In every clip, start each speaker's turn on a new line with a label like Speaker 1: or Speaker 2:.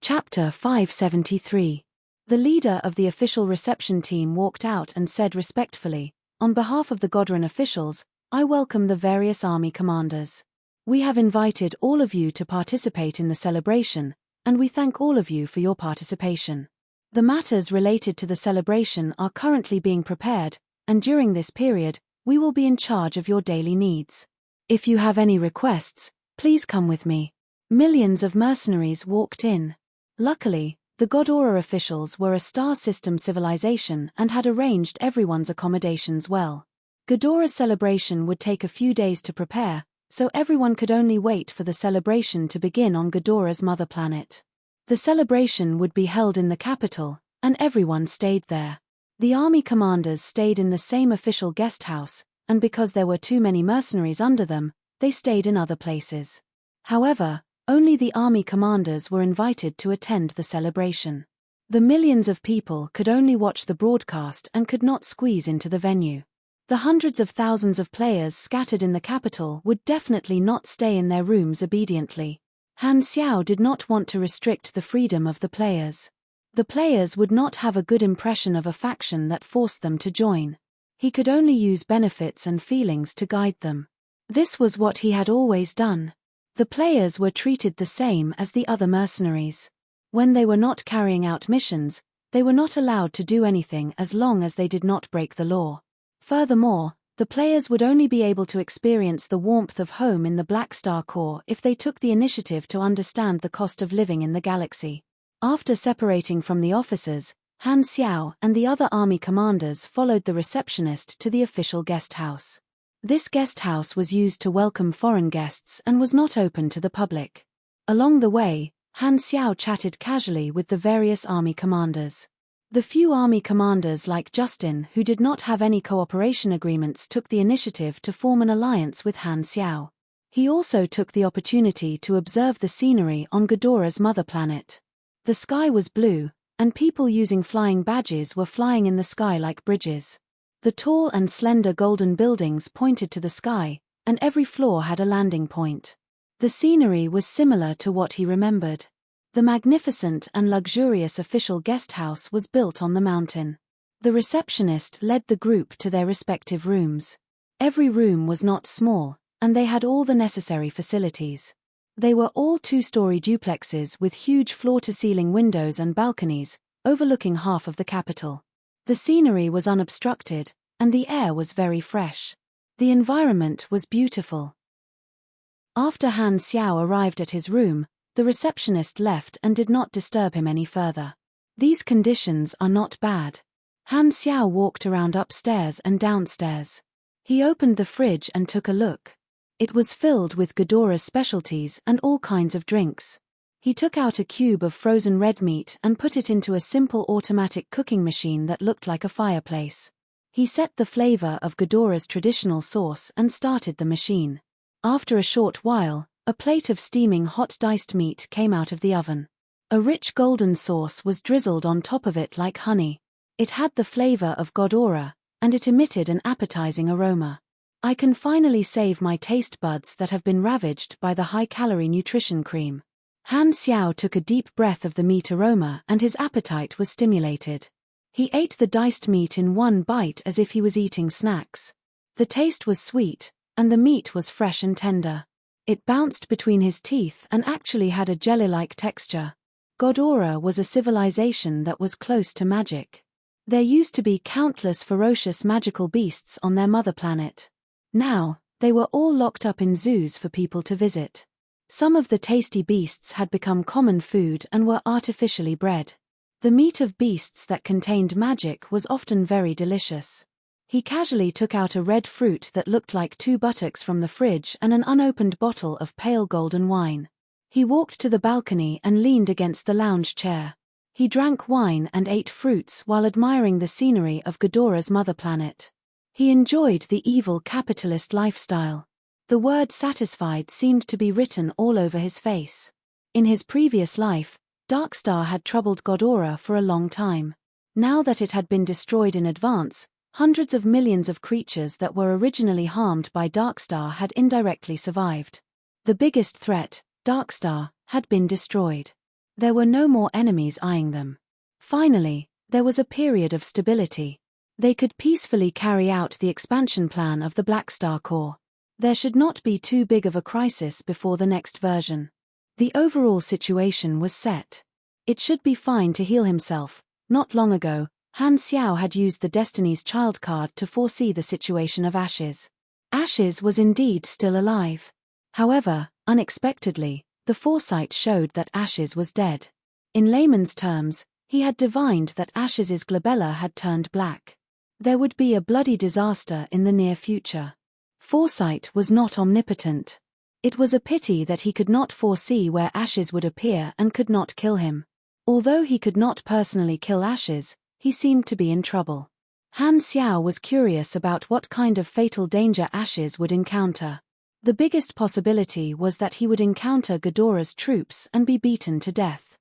Speaker 1: Chapter 573. The leader of the official reception team walked out and said respectfully, "On behalf of the Godran officials, I welcome the various army commanders. We have invited all of you to participate in the celebration, and we thank all of you for your participation. The matters related to the celebration are currently being prepared, and during this period, we will be in charge of your daily needs. If you have any requests, please come with me." Millions of mercenaries walked in. Luckily, the Godora officials were a star system civilization and had arranged everyone's accommodations well. Godora's celebration would take a few days to prepare, so everyone could only wait for the celebration to begin on Godora's mother planet. The celebration would be held in the capital, and everyone stayed there. The army commanders stayed in the same official guest house, and because there were too many mercenaries under them, they stayed in other places. However, only the army commanders were invited to attend the celebration. The millions of people could only watch the broadcast and could not squeeze into the venue. The hundreds of thousands of players scattered in the capital would definitely not stay in their rooms obediently. Han Xiao did not want to restrict the freedom of the players. The players would not have a good impression of a faction that forced them to join. He could only use benefits and feelings to guide them. This was what he had always done. The players were treated the same as the other mercenaries. When they were not carrying out missions, they were not allowed to do anything as long as they did not break the law. Furthermore, the players would only be able to experience the warmth of home in the Black Star Core if they took the initiative to understand the cost of living in the galaxy. After separating from the officers, Han Xiao and the other army commanders followed the receptionist to the official guest house. This guest house was used to welcome foreign guests and was not open to the public. Along the way, Han Xiao chatted casually with the various army commanders. The few army commanders like Justin who did not have any cooperation agreements took the initiative to form an alliance with Han Xiao. He also took the opportunity to observe the scenery on Godora's mother planet. The sky was blue, and people using flying badges were flying in the sky like bridges. The tall and slender golden buildings pointed to the sky, and every floor had a landing point. The scenery was similar to what he remembered. The magnificent and luxurious official guest house was built on the mountain. The receptionist led the group to their respective rooms. Every room was not small, and they had all the necessary facilities. They were all two-story duplexes with huge floor-to-ceiling windows and balconies, overlooking half of the capital. The scenery was unobstructed, and the air was very fresh. The environment was beautiful. After Han Xiao arrived at his room, the receptionist left and did not disturb him any further. These conditions are not bad. Han Xiao walked around upstairs and downstairs. He opened the fridge and took a look. It was filled with Godora's specialties and all kinds of drinks. He took out a cube of frozen red meat and put it into a simple automatic cooking machine that looked like a fireplace. He set the flavor of Godora's traditional sauce and started the machine. After a short while, a plate of steaming hot diced meat came out of the oven. A rich golden sauce was drizzled on top of it like honey. It had the flavor of Godora, and it emitted an appetizing aroma. "I can finally save my taste buds that have been ravaged by the high-calorie nutrition cream." Han Xiao took a deep breath of the meat aroma and his appetite was stimulated. He ate the diced meat in one bite as if he was eating snacks. The taste was sweet, and the meat was fresh and tender. It bounced between his teeth and actually had a jelly-like texture. Godora was a civilization that was close to magic. There used to be countless ferocious magical beasts on their mother planet. Now, they were all locked up in zoos for people to visit. Some of the tasty beasts had become common food and were artificially bred. The meat of beasts that contained magic was often very delicious. He casually took out a red fruit that looked like two buttocks from the fridge and an unopened bottle of pale golden wine. He walked to the balcony and leaned against the lounge chair. He drank wine and ate fruits while admiring the scenery of Godora's mother planet. He enjoyed the evil capitalist lifestyle. The word satisfied seemed to be written all over his face. In his previous life, Darkstar had troubled Godora for a long time. Now that it had been destroyed in advance, hundreds of millions of creatures that were originally harmed by Darkstar had indirectly survived. The biggest threat, Darkstar, had been destroyed. There were no more enemies eyeing them. Finally, there was a period of stability. They could peacefully carry out the expansion plan of the Black Star Corps. There should not be too big of a crisis before the next version. The overall situation was set. It should be fine to heal himself. Not long ago, Han Xiao had used the Destiny's Child card to foresee the situation of Ashes. Ashes was indeed still alive. However, unexpectedly, the foresight showed that Ashes was dead. In layman's terms, he had divined that Ashes's glabella had turned black. There would be a bloody disaster in the near future. Foresight was not omnipotent. It was a pity that he could not foresee where Ashes would appear and could not kill him. Although he could not personally kill Ashes, he seemed to be in trouble. Han Xiao was curious about what kind of fatal danger Ashes would encounter. The biggest possibility was that he would encounter Ghidorah's troops and be beaten to death.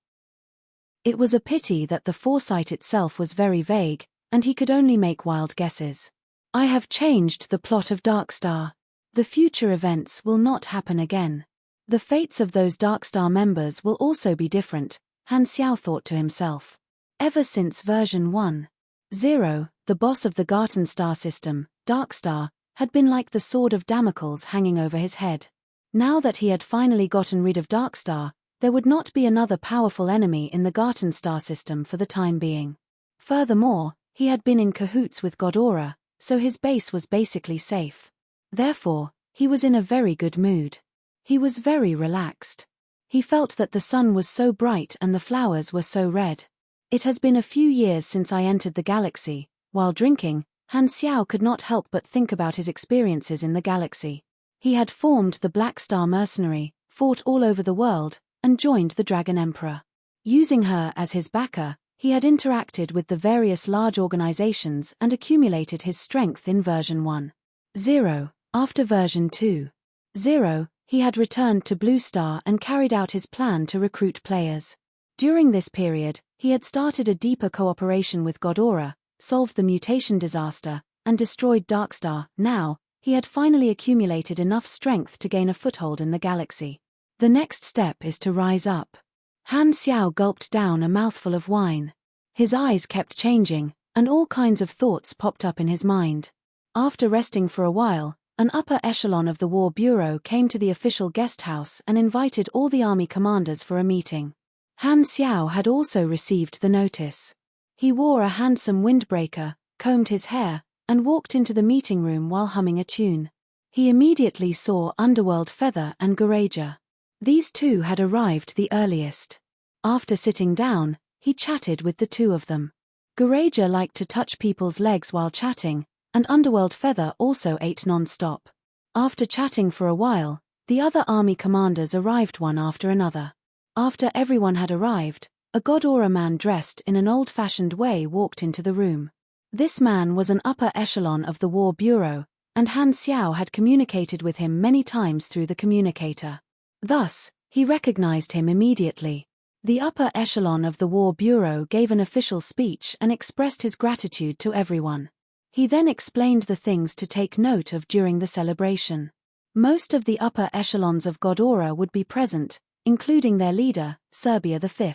Speaker 1: It was a pity that the foresight itself was very vague, and he could only make wild guesses. I have changed the plot of Darkstar. The future events will not happen again. The fates of those Darkstar members will also be different, Han Xiao thought to himself. Ever since version 1.0, the boss of the Garten star system, Darkstar, had been like the sword of Damocles hanging over his head. Now that he had finally gotten rid of Darkstar, there would not be another powerful enemy in the Garten star system for the time being. Furthermore, he had been in cahoots with Ghidorah, so his base was basically safe. Therefore, he was in a very good mood. He was very relaxed. He felt that the sun was so bright and the flowers were so red. It has been a few years since I entered the galaxy. While drinking, Han Xiao could not help but think about his experiences in the galaxy. He had formed the Black Star Mercenary, fought all over the world, and joined the Dragon Emperor. Using her as his backer, he had interacted with the various large organizations and accumulated his strength in version 1.0. After version 2.0, he had returned to Blue Star and carried out his plan to recruit players. During this period, he had started a deeper cooperation with Ghidorah, solved the mutation disaster, and destroyed Darkstar. Now, he had finally accumulated enough strength to gain a foothold in the galaxy. The next step is to rise up. Han Xiao gulped down a mouthful of wine. His eyes kept changing, and all kinds of thoughts popped up in his mind. After resting for a while, an upper echelon of the War Bureau came to the official guest house and invited all the army commanders for a meeting. Han Xiao had also received the notice. He wore a handsome windbreaker, combed his hair, and walked into the meeting room while humming a tune. He immediately saw Underworld Feather and Goraja. These two had arrived the earliest. After sitting down, he chatted with the two of them. Goraja liked to touch people's legs while chatting, and Underworld Feather also ate non-stop. After chatting for a while, the other army commanders arrived one after another. After everyone had arrived, a Ghidorah man dressed in an old-fashioned way walked into the room. This man was an upper echelon of the War Bureau, and Han Xiao had communicated with him many times through the communicator. Thus, he recognized him immediately. The upper echelon of the War Bureau gave an official speech and expressed his gratitude to everyone. He then explained the things to take note of during the celebration. Most of the upper echelons of Ghidorah would be present, including their leader, Serbia V.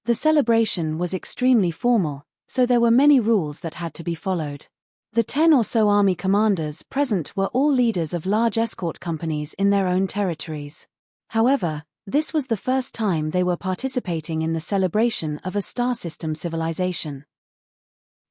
Speaker 1: The celebration was extremely formal, so there were many rules that had to be followed. The 10 or so army commanders present were all leaders of large escort companies in their own territories. However, this was the first time they were participating in the celebration of a star system civilization.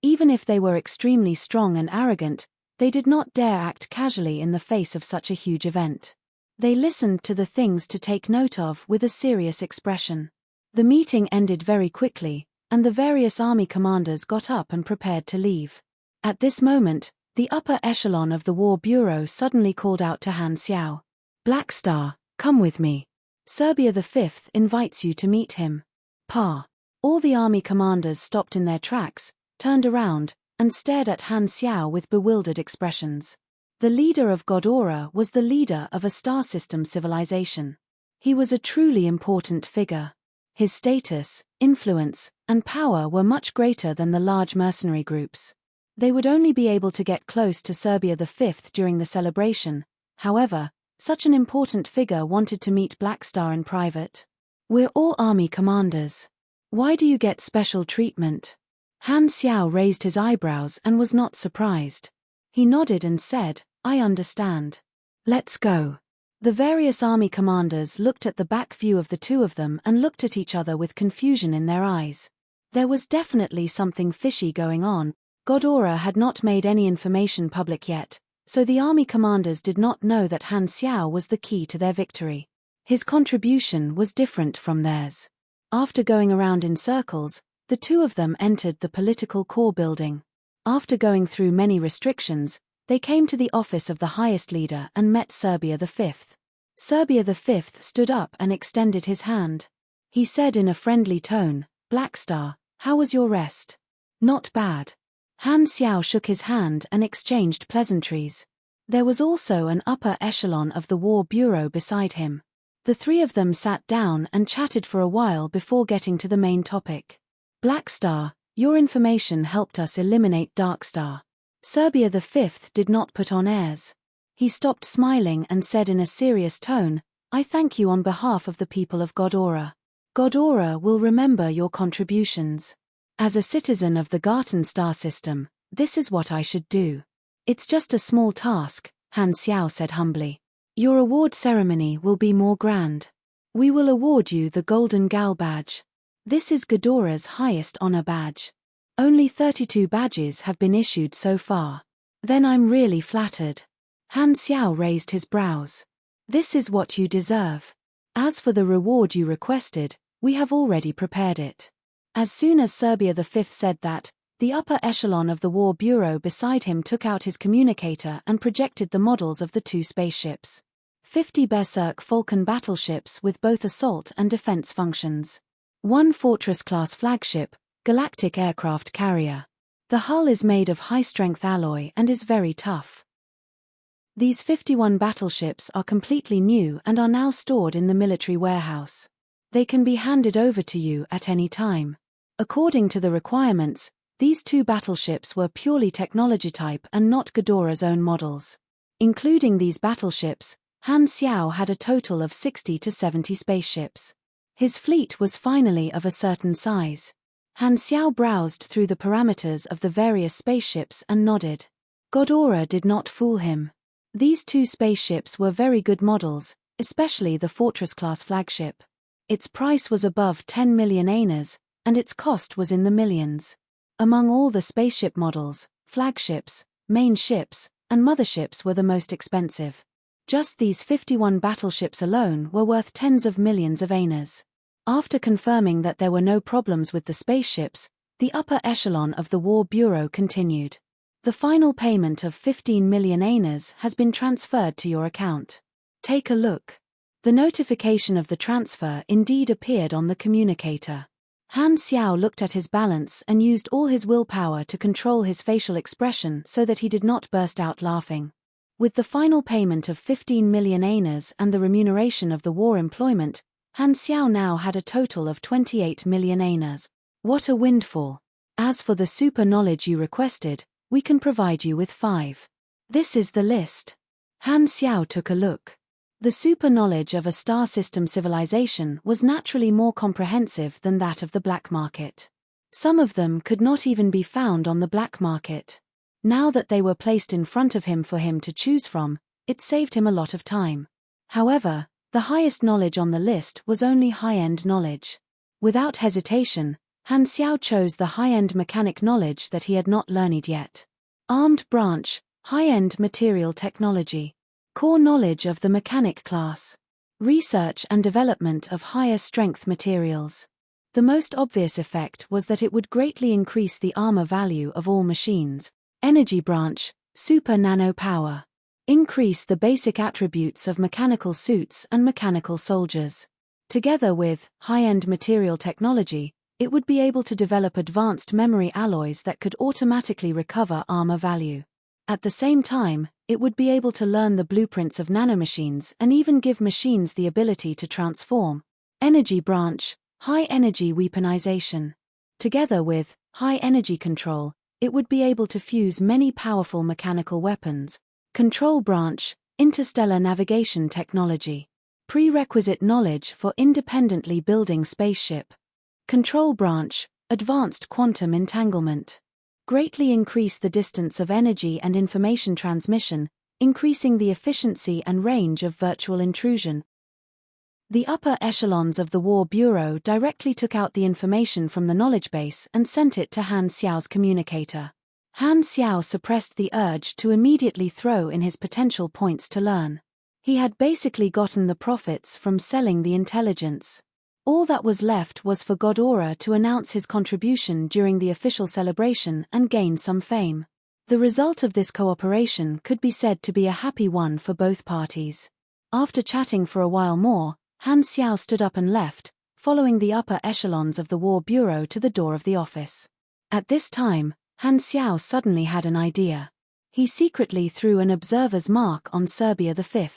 Speaker 1: Even if they were extremely strong and arrogant, they did not dare act casually in the face of such a huge event. They listened to the things to take note of with a serious expression. The meeting ended very quickly, and the various army commanders got up and prepared to leave. At this moment, the upper echelon of the War Bureau suddenly called out to Han Xiao. "Black Star, come with me. Serbia V invites you to meet him." Pa. All the army commanders stopped in their tracks, turned around, and stared at Han Xiao with bewildered expressions. The leader of Ghidorah was the leader of a star system civilization. He was a truly important figure. His status, influence, and power were much greater than the large mercenary groups. They would only be able to get close to Serbia V during the celebration. However, such an important figure wanted to meet Black Star in private. We're all army commanders. Why do you get special treatment? Han Xiao raised his eyebrows and was not surprised. He nodded and said, I understand. Let's go. The various army commanders looked at the back view of the two of them and looked at each other with confusion in their eyes. There was definitely something fishy going on. Ghidorah had not made any information public yet, so the army commanders did not know that Han Xiao was the key to their victory. His contribution was different from theirs. After going around in circles, the two of them entered the political core building. After going through many restrictions, they came to the office of the highest leader and met Serbia V. Serbia V stood up and extended his hand. He said in a friendly tone, Blackstar, how was your rest? Not bad. Han Xiao shook his hand and exchanged pleasantries. There was also an upper echelon of the War Bureau beside him. The three of them sat down and chatted for a while before getting to the main topic. Blackstar, your information helped us eliminate Darkstar. Serbia V did not put on airs. He stopped smiling and said in a serious tone, I thank you on behalf of the people of Ghidorah. Ghidorah will remember your contributions. As a citizen of the Garten star system, this is what I should do. It's just a small task, Han Xiao said humbly. Your award ceremony will be more grand. We will award you the Golden Gal badge. This is Ghidorah's highest honor badge. Only 32 badges have been issued so far. Then I'm really flattered. Han Xiao raised his brows. This is what you deserve. As for the reward you requested, we have already prepared it. As soon as Serbia V said that, the upper echelon of the War Bureau beside him took out his communicator and projected the models of the two spaceships. 50 Berserk Falcon battleships with both assault and defense functions. 1 Fortress-class flagship, galactic aircraft carrier. The hull is made of high-strength alloy and is very tough. These 51 battleships are completely new and are now stored in the military warehouse. They can be handed over to you at any time. According to the requirements, these two battleships were purely technology type and not Ghidorah's own models. Including these battleships, Han Xiao had a total of 60 to 70 spaceships. His fleet was finally of a certain size. Han Xiao browsed through the parameters of the various spaceships and nodded. Ghidorah did not fool him. These two spaceships were very good models, especially the Fortress-class flagship. Its price was above 10 million aners, and its cost was in the millions. Among all the spaceship models, flagships, main ships, and motherships were the most expensive. Just these 51 battleships alone were worth tens of millions of aners. After confirming that there were no problems with the spaceships, the upper echelon of the War Bureau continued. The final payment of 15 million aners has been transferred to your account. Take a look. The notification of the transfer indeed appeared on the communicator. Han Xiao looked at his balance and used all his willpower to control his facial expression so that he did not burst out laughing. With the final payment of 15 million aners and the remuneration of the war employment, Han Xiao now had a total of 28 million aners. What a windfall! As for the super knowledge you requested, we can provide you with 5. This is the list. Han Xiao took a look. The super knowledge of a star system civilization was naturally more comprehensive than that of the black market. Some of them could not even be found on the black market. Now that they were placed in front of him for him to choose from, it saved him a lot of time. However, the highest knowledge on the list was only high-end knowledge. Without hesitation, Han Xiao chose the high-end mechanic knowledge that he had not learned yet. Armed branch, high-end material technology. Core knowledge of the mechanic class. Research and development of higher strength materials. The most obvious effect was that it would greatly increase the armor value of all machines. Energy branch, super nano power. Increase the basic attributes of mechanical suits and mechanical soldiers. Together with high-end material technology, it would be able to develop advanced memory alloys that could automatically recover armor value. At the same time, it would be able to learn the blueprints of nanomachines and even give machines the ability to transform. Energy branch, high energy weaponization. Together with high energy control, it would be able to fuse many powerful mechanical weapons. Control branch, interstellar navigation technology. Prerequisite knowledge for independently building spaceship. Control branch, advanced quantum entanglement. Greatly increase the distance of energy and information transmission, increasing the efficiency and range of virtual intrusion. The upper echelons of the War Bureau directly took out the information from the knowledge base and sent it to Han Xiao's communicator. Han Xiao suppressed the urge to immediately throw in his potential points to learn. He had basically gotten the profits from selling the intelligence. All that was left was for Ghidorah to announce his contribution during the official celebration and gain some fame. The result of this cooperation could be said to be a happy one for both parties. After chatting for a while more, Han Xiao stood up and left, following the upper echelons of the War Bureau to the door of the office. At this time, Han Xiao suddenly had an idea. He secretly threw an observer's mark on Serbia V.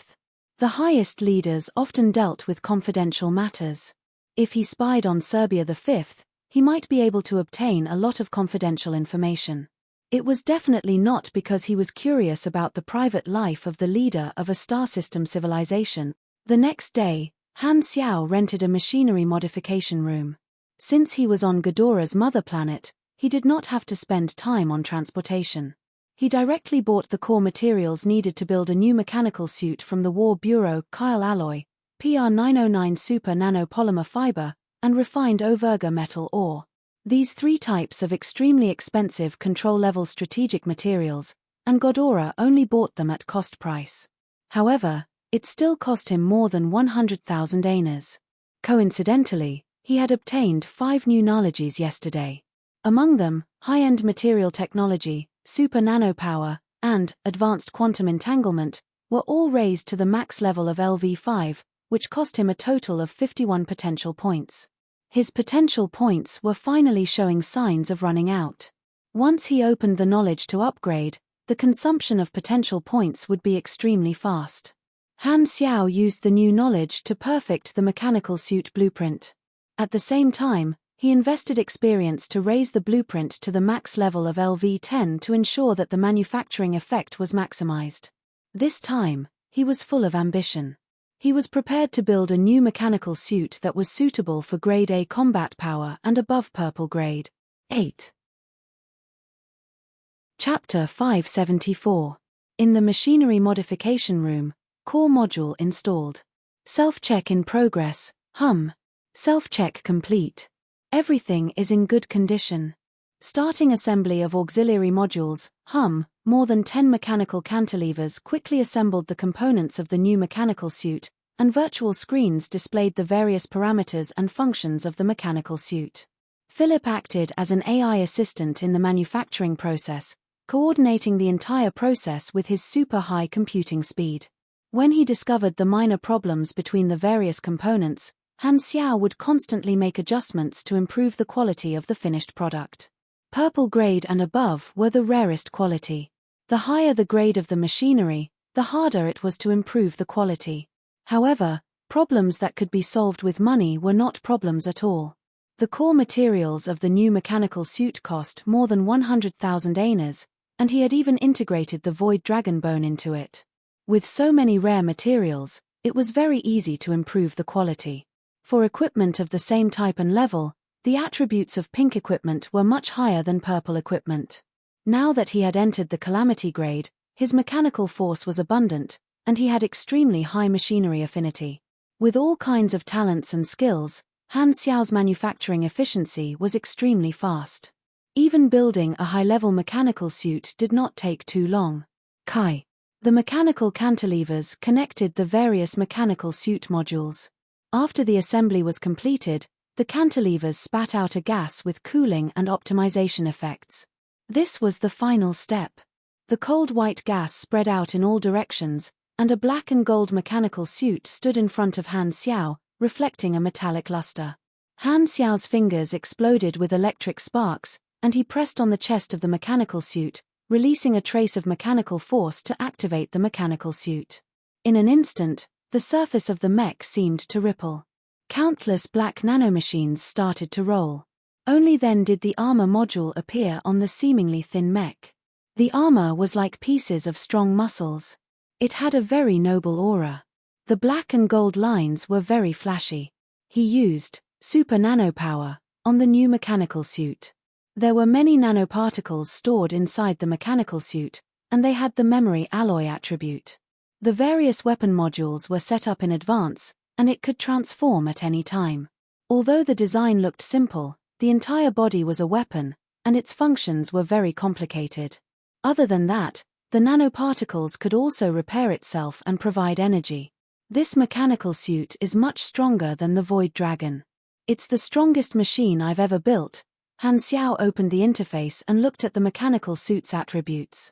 Speaker 1: The highest leaders often dealt with confidential matters. If he spied on Serbia V, he might be able to obtain a lot of confidential information. It was definitely not because he was curious about the private life of the leader of a star system civilization. The next day, Han Xiao rented a machinery modification room. Since he was on Ghidorah's mother planet, he did not have to spend time on transportation. He directly bought the core materials needed to build a new mechanical suit from the War Bureau Kyle alloy, PR909 super nanopolymer fiber, and refined Auverga metal ore. These three types of extremely expensive control-level strategic materials, and Ghidorah only bought them at cost price. However, it still cost him more than 100,000 aners. Coincidentally, he had obtained 5 new knowledges yesterday. Among them, high-end material technology, super nanopower, and advanced quantum entanglement were all raised to the max level of LV5, which cost him a total of 51 potential points. His potential points were finally showing signs of running out. Once he opened the knowledge to upgrade, the consumption of potential points would be extremely fast. Han Xiao used the new knowledge to perfect the mechanical suit blueprint. At the same time, he invested experience to raise the blueprint to the max level of LV10 to ensure that the manufacturing effect was maximized. This time, he was full of ambition. He was prepared to build a new mechanical suit that was suitable for Grade A combat power and above purple grade. 8. Chapter 574. In the machinery modification room, core module installed. Self-check in progress, hum. Self-check complete. Everything is in good condition. Starting assembly of auxiliary modules, hum. More than 10 mechanical cantilevers quickly assembled the components of the new mechanical suit, and virtual screens displayed the various parameters and functions of the mechanical suit. Philip acted as an AI assistant in the manufacturing process, coordinating the entire process with his super high computing speed. When he discovered the minor problems between the various components, Han Xiao would constantly make adjustments to improve the quality of the finished product. Purple grade and above were the rarest quality. The higher the grade of the machinery, the harder it was to improve the quality. However, problems that could be solved with money were not problems at all. The core materials of the new mechanical suit cost more than 100,000 aners, and he had even integrated the Void Dragon Bone into it. With so many rare materials, it was very easy to improve the quality. For equipment of the same type and level, the attributes of pink equipment were much higher than purple equipment. Now that he had entered the calamity grade, his mechanical force was abundant, and he had extremely high machinery affinity. With all kinds of talents and skills, Han Xiao's manufacturing efficiency was extremely fast. Even building a high-level mechanical suit did not take too long. Kai. The mechanical cantilevers connected the various mechanical suit modules. After the assembly was completed, the cantilevers spat out a gas with cooling and optimization effects. This was the final step. The cold white gas spread out in all directions, and a black and gold mechanical suit stood in front of Han Xiao, reflecting a metallic luster. Han Xiao's fingers exploded with electric sparks, and he pressed on the chest of the mechanical suit, releasing a trace of mechanical force to activate the mechanical suit. In an instant, the surface of the mech seemed to ripple. Countless black nanomachines started to roll. Only then did the armor module appear on the seemingly thin mech. The armor was like pieces of strong muscles. It had a very noble aura. The black and gold lines were very flashy. He used super nanopower on the new mechanical suit. There were many nanoparticles stored inside the mechanical suit, and they had the memory alloy attribute. The various weapon modules were set up in advance, and it could transform at any time. Although the design looked simple, the entire body was a weapon, and its functions were very complicated. Other than that, the nanoparticles could also repair itself and provide energy. This mechanical suit is much stronger than the Void Dragon. It's the strongest machine I've ever built. Han Xiao opened the interface and looked at the mechanical suit's attributes.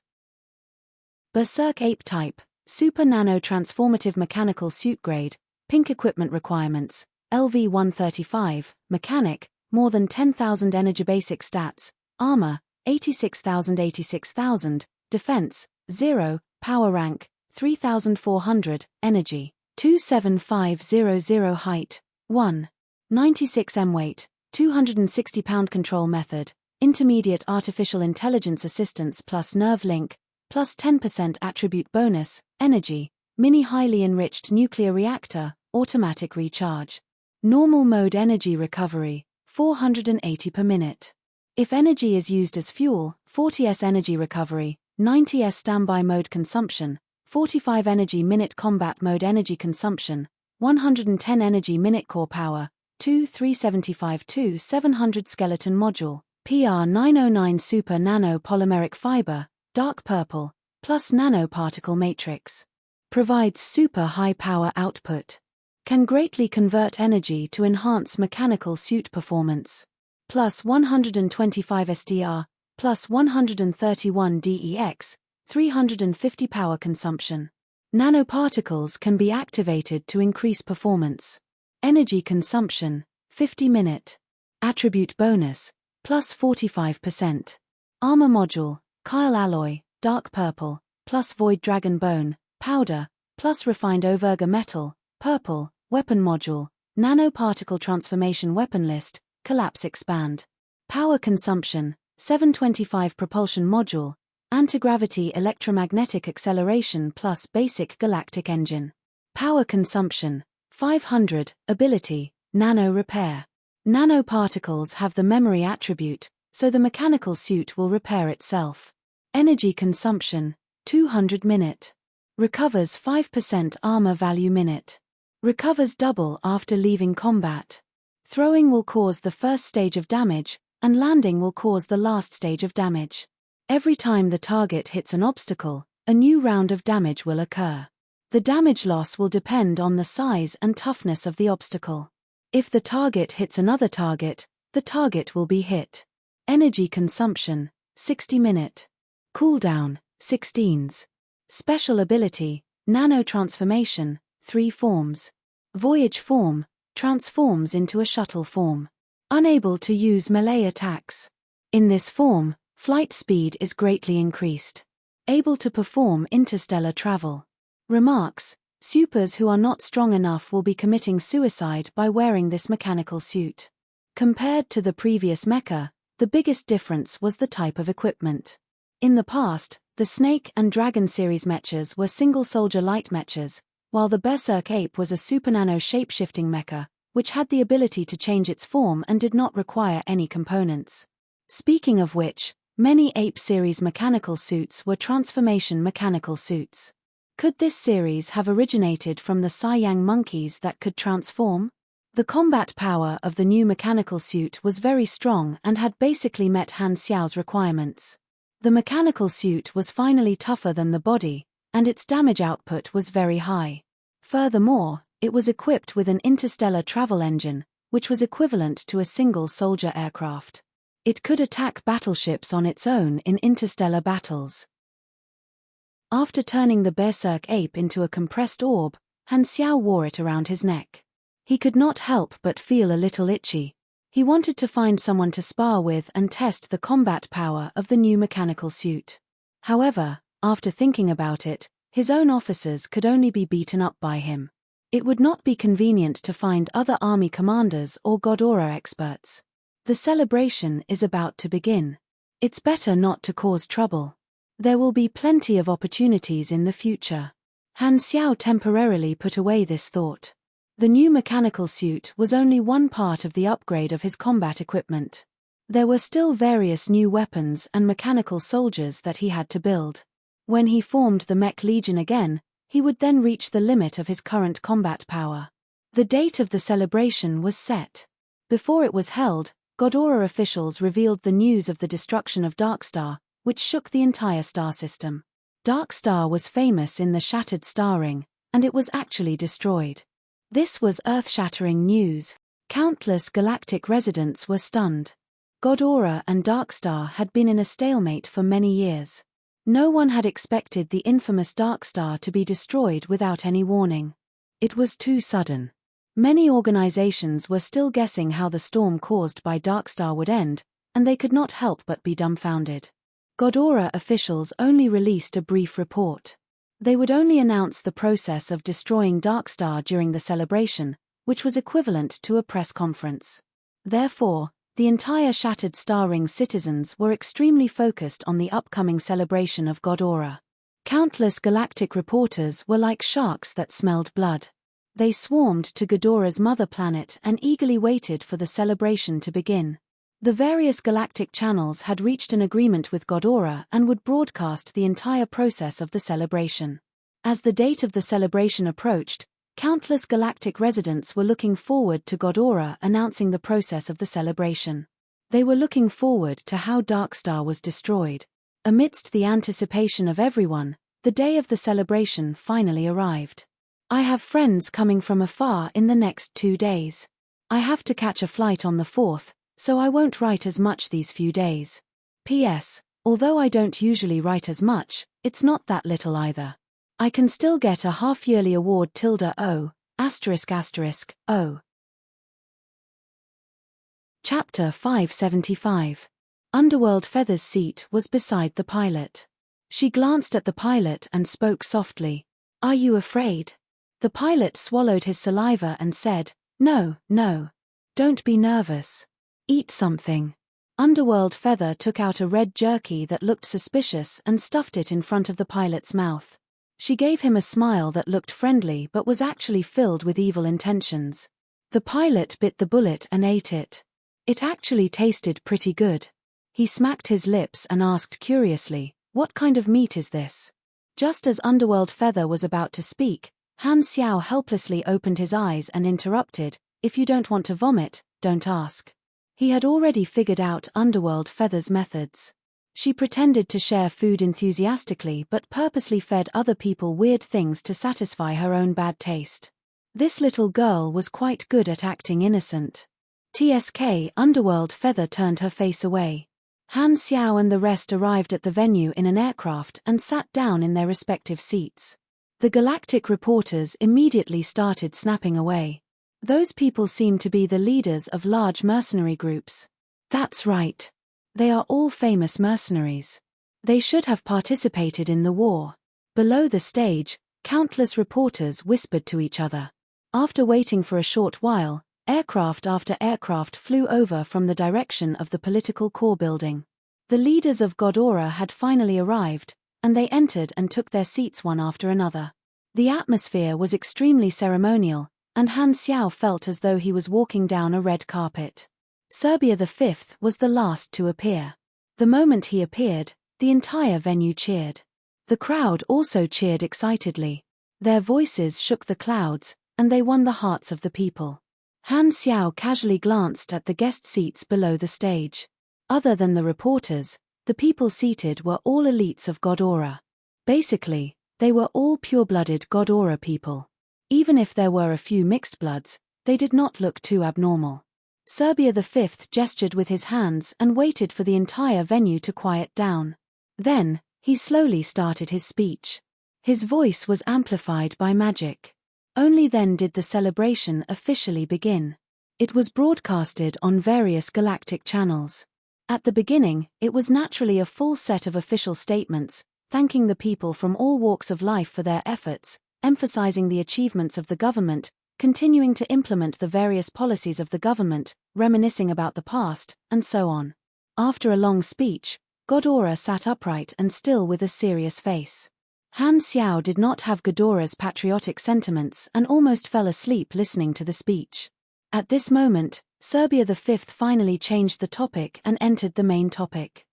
Speaker 1: Berserk Ape Type, Super Nano Transformative Mechanical Suit Grade, Pink Equipment Requirements, LV-135, Mechanic, more than 10,000 Energy Basic Stats, Armor, 86,000, Defense, 0, Power Rank, 3,400, Energy, 27500 Height, 1. 96 m Weight, 260 pound Control Method, Intermediate Artificial Intelligence Assistance plus Nerve Link, plus 10% Attribute Bonus, Energy, Mini Highly Enriched Nuclear Reactor, Automatic Recharge. Normal Mode Energy Recovery, 480 per minute. If energy is used as fuel, 40s Energy Recovery, 90s Standby Mode Consumption, 45 Energy Minute Combat Mode Energy Consumption, 110 Energy Minute Core Power, 375-700 Skeleton Module, PR909 Super Nano Polymeric Fiber, Dark Purple, plus Nanoparticle Matrix. Provides super high power output. Can greatly convert energy to enhance mechanical suit performance. Plus 125 SDR, plus 131 DEX, 350 power consumption. Nanoparticles can be activated to increase performance. Energy consumption, 50 minute. Attribute bonus, plus 45%. Armor module, Kyle alloy, dark purple, plus Void Dragon bone, powder, plus refined Overga metal, purple, weapon module, nanoparticle transformation weapon list, collapse expand. Power consumption, 725 propulsion module, anti-gravity electromagnetic acceleration plus basic galactic engine. Power consumption, 500, ability, nano repair. Nanoparticles have the memory attribute, so the mechanical suit will repair itself. Energy consumption, 200 minute. Recovers 5% armor value minute. Recovers double after leaving combat. Throwing will cause the first stage of damage, and landing will cause the last stage of damage. Every time the target hits an obstacle, a new round of damage will occur. The damage loss will depend on the size and toughness of the obstacle. If the target hits another target, the target will be hit. Energy consumption, 60 minute. Cooldown, 16s. Special ability, Nano Transformation, 3 forms. Voyage form, transforms into a shuttle form. Unable to use melee attacks. In this form, flight speed is greatly increased. Able to perform interstellar travel. Remarks, supers who are not strong enough will be committing suicide by wearing this mechanical suit. Compared to the previous mecha, the biggest difference was the type of equipment. In the past, the Snake and Dragon series mechas were single-soldier light mechas, while the Berserk Ape was a super nano shape-shifting mecha, which had the ability to change its form and did not require any components. Speaking of which, many Ape series mechanical suits were transformation mechanical suits. Could this series have originated from the Saiyang monkeys that could transform? The combat power of the new mechanical suit was very strong and had basically met Han Xiao's requirements. The mechanical suit was finally tougher than the body, and its damage output was very high. Furthermore, it was equipped with an interstellar travel engine, which was equivalent to a single-soldier aircraft. It could attack battleships on its own in interstellar battles. After turning the Berserk Ape into a compressed orb, Han Xiao wore it around his neck. He could not help but feel a little itchy. He wanted to find someone to spar with and test the combat power of the new mechanical suit. However, after thinking about it, his own officers could only be beaten up by him. It would not be convenient to find other army commanders or Godora experts. The celebration is about to begin. It's better not to cause trouble. There will be plenty of opportunities in the future. Han Xiao temporarily put away this thought. The new mechanical suit was only one part of the upgrade of his combat equipment. There were still various new weapons and mechanical soldiers that he had to build. When he formed the Mech Legion again, he would then reach the limit of his current combat power. The date of the celebration was set. Before it was held, Ghidorah officials revealed the news of the destruction of Darkstar, which shook the entire star system. Darkstar was famous in the shattered star ring, and it was actually destroyed. This was earth-shattering news. Countless galactic residents were stunned. Ghidorah and Darkstar had been in a stalemate for many years. No one had expected the infamous Darkstar to be destroyed without any warning. It was too sudden. Many organizations were still guessing how the storm caused by Darkstar would end, and they could not help but be dumbfounded. Ghidorah officials only released a brief report. They would only announce the process of destroying Darkstar during the celebration, which was equivalent to a press conference. Therefore, the entire Shattered Star Ring citizens were extremely focused on the upcoming celebration of Ghidorah. Countless galactic reporters were like sharks that smelled blood. They swarmed to Ghidorah's mother planet and eagerly waited for the celebration to begin. The various galactic channels had reached an agreement with Ghidorah and would broadcast the entire process of the celebration. As the date of the celebration approached, countless galactic residents were looking forward to Ghidorah announcing the process of the celebration. They were looking forward to how Darkstar was destroyed. Amidst the anticipation of everyone, the day of the celebration finally arrived. I have friends coming from afar in the next 2 days. I have to catch a flight on the 4th, so I won't write as much these few days. P.S. Although I don't usually write as much, it's not that little either. I can still get a half-yearly award ~O***. Chapter 575. Underworld Feather's seat was beside the pilot. She glanced at the pilot and spoke softly. "Are you afraid?" The pilot swallowed his saliva and said, No. Don't be nervous. Eat something." Underworld Feather took out a red jerky that looked suspicious and stuffed it in front of the pilot's mouth. She gave him a smile that looked friendly but was actually filled with evil intentions. The pilot bit the bullet and ate it. It actually tasted pretty good. He smacked his lips and asked curiously, "What kind of meat is this?" Just as Underworld Feather was about to speak, Han Xiao helplessly opened his eyes and interrupted, "If you don't want to vomit, don't ask." He had already figured out Underworld Feather's methods. She pretended to share food enthusiastically but purposely fed other people weird things to satisfy her own bad taste. This little girl was quite good at acting innocent. TSK Underworld Feather turned her face away. Han Xiao and the rest arrived at the venue in an aircraft and sat down in their respective seats. The galactic reporters immediately started snapping away. Those people seemed to be the leaders of large mercenary groups. That's right. They are all famous mercenaries. They should have participated in the war. Below the stage, countless reporters whispered to each other. After waiting for a short while, aircraft after aircraft flew over from the direction of the political core building. The leaders of Ghidorah had finally arrived, and they entered and took their seats one after another. The atmosphere was extremely ceremonial, and Han Xiao felt as though he was walking down a red carpet. Serbia V was the last to appear. The moment he appeared, the entire venue cheered. The crowd also cheered excitedly. Their voices shook the clouds, and they won the hearts of the people. Han Xiao casually glanced at the guest seats below the stage. Other than the reporters, the people seated were all elites of Ghidorah. Basically, they were all pure-blooded Ghidorah people. Even if there were a few mixed bloods, they did not look too abnormal. Serbia V gestured with his hands and waited for the entire venue to quiet down. Then, he slowly started his speech. His voice was amplified by magic. Only then did the celebration officially begin. It was broadcasted on various galactic channels. At the beginning, it was naturally a full set of official statements, thanking the people from all walks of life for their efforts, emphasizing the achievements of the government, continuing to implement the various policies of the government, reminiscing about the past, and so on. After a long speech, Ghidorah sat upright and still with a serious face. Han Xiao did not have Ghidorah's patriotic sentiments and almost fell asleep listening to the speech. At this moment, Serbia the Fifth finally changed the topic and entered the main topic.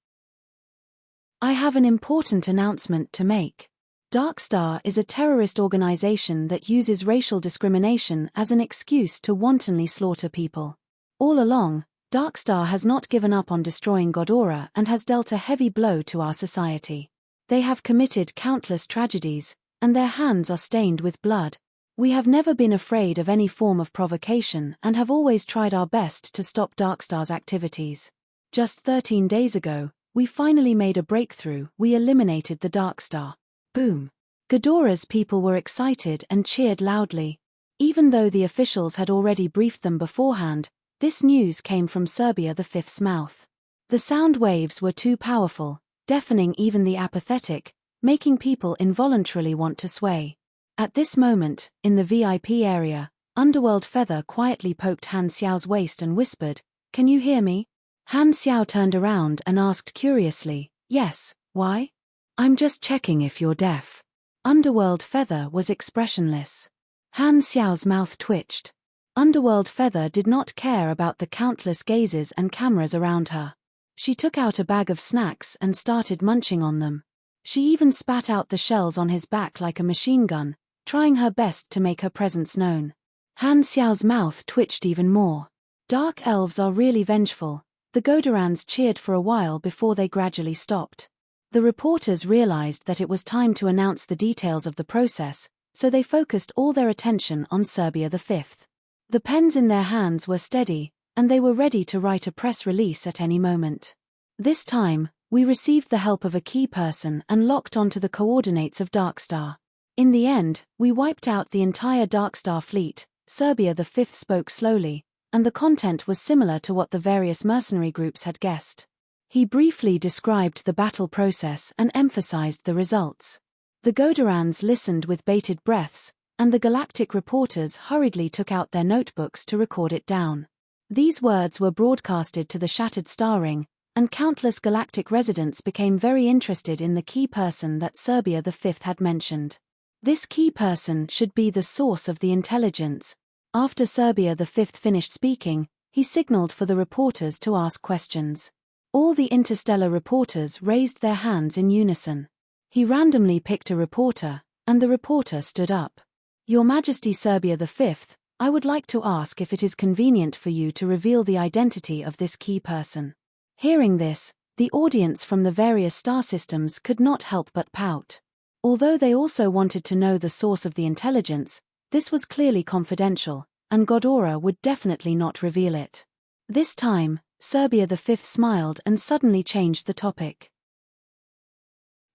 Speaker 1: I have an important announcement to make. Darkstar is a terrorist organization that uses racial discrimination as an excuse to wantonly slaughter people. All along, Darkstar has not given up on destroying Ghidorah and has dealt a heavy blow to our society. They have committed countless tragedies, and their hands are stained with blood. We have never been afraid of any form of provocation and have always tried our best to stop Darkstar's activities. Just 13 days ago, we finally made a breakthrough. We eliminated the Darkstar. Boom! Ghidorah's people were excited and cheered loudly. Even though the officials had already briefed them beforehand, this news came from Serbia the Fifth's mouth. The sound waves were too powerful, deafening even the apathetic, making people involuntarily want to sway. At this moment, in the VIP area, Underworld Feather quietly poked Han Xiao's waist and whispered, "Can you hear me?" Han Xiao turned around and asked curiously, "Yes, why?" "I'm just checking if you're deaf." Underworld Feather was expressionless. Han Xiao's mouth twitched. Underworld Feather did not care about the countless gazes and cameras around her. She took out a bag of snacks and started munching on them. She even spat out the shells on his back like a machine gun, trying her best to make her presence known. Han Xiao's mouth twitched even more. Dark elves are really vengeful. The Godorans cheered for a while before they gradually stopped. The reporters realized that it was time to announce the details of the process, so they focused all their attention on Serbia the Fifth. The pens in their hands were steady, and they were ready to write a press release at any moment. This time, we received the help of a key person and locked onto the coordinates of Darkstar. In the end, we wiped out the entire Darkstar fleet. Serbia the Fifth spoke slowly, and the content was similar to what the various mercenary groups had guessed. He briefly described the battle process and emphasized the results. The Godorans listened with bated breaths, and the galactic reporters hurriedly took out their notebooks to record it down. These words were broadcasted to the shattered star ring, and countless galactic residents became very interested in the key person that Serbia the Fifth had mentioned. This key person should be the source of the intelligence. After Serbia the Fifth finished speaking, he signaled for the reporters to ask questions. All the interstellar reporters raised their hands in unison. He randomly picked a reporter, and the reporter stood up. "Your Majesty Serbia the Fifth, I would like to ask if it is convenient for you to reveal the identity of this key person." Hearing this, the audience from the various star systems could not help but pout. Although they also wanted to know the source of the intelligence, this was clearly confidential, and Ghidorah would definitely not reveal it. This time, Serbia the Fifth smiled and suddenly changed the topic.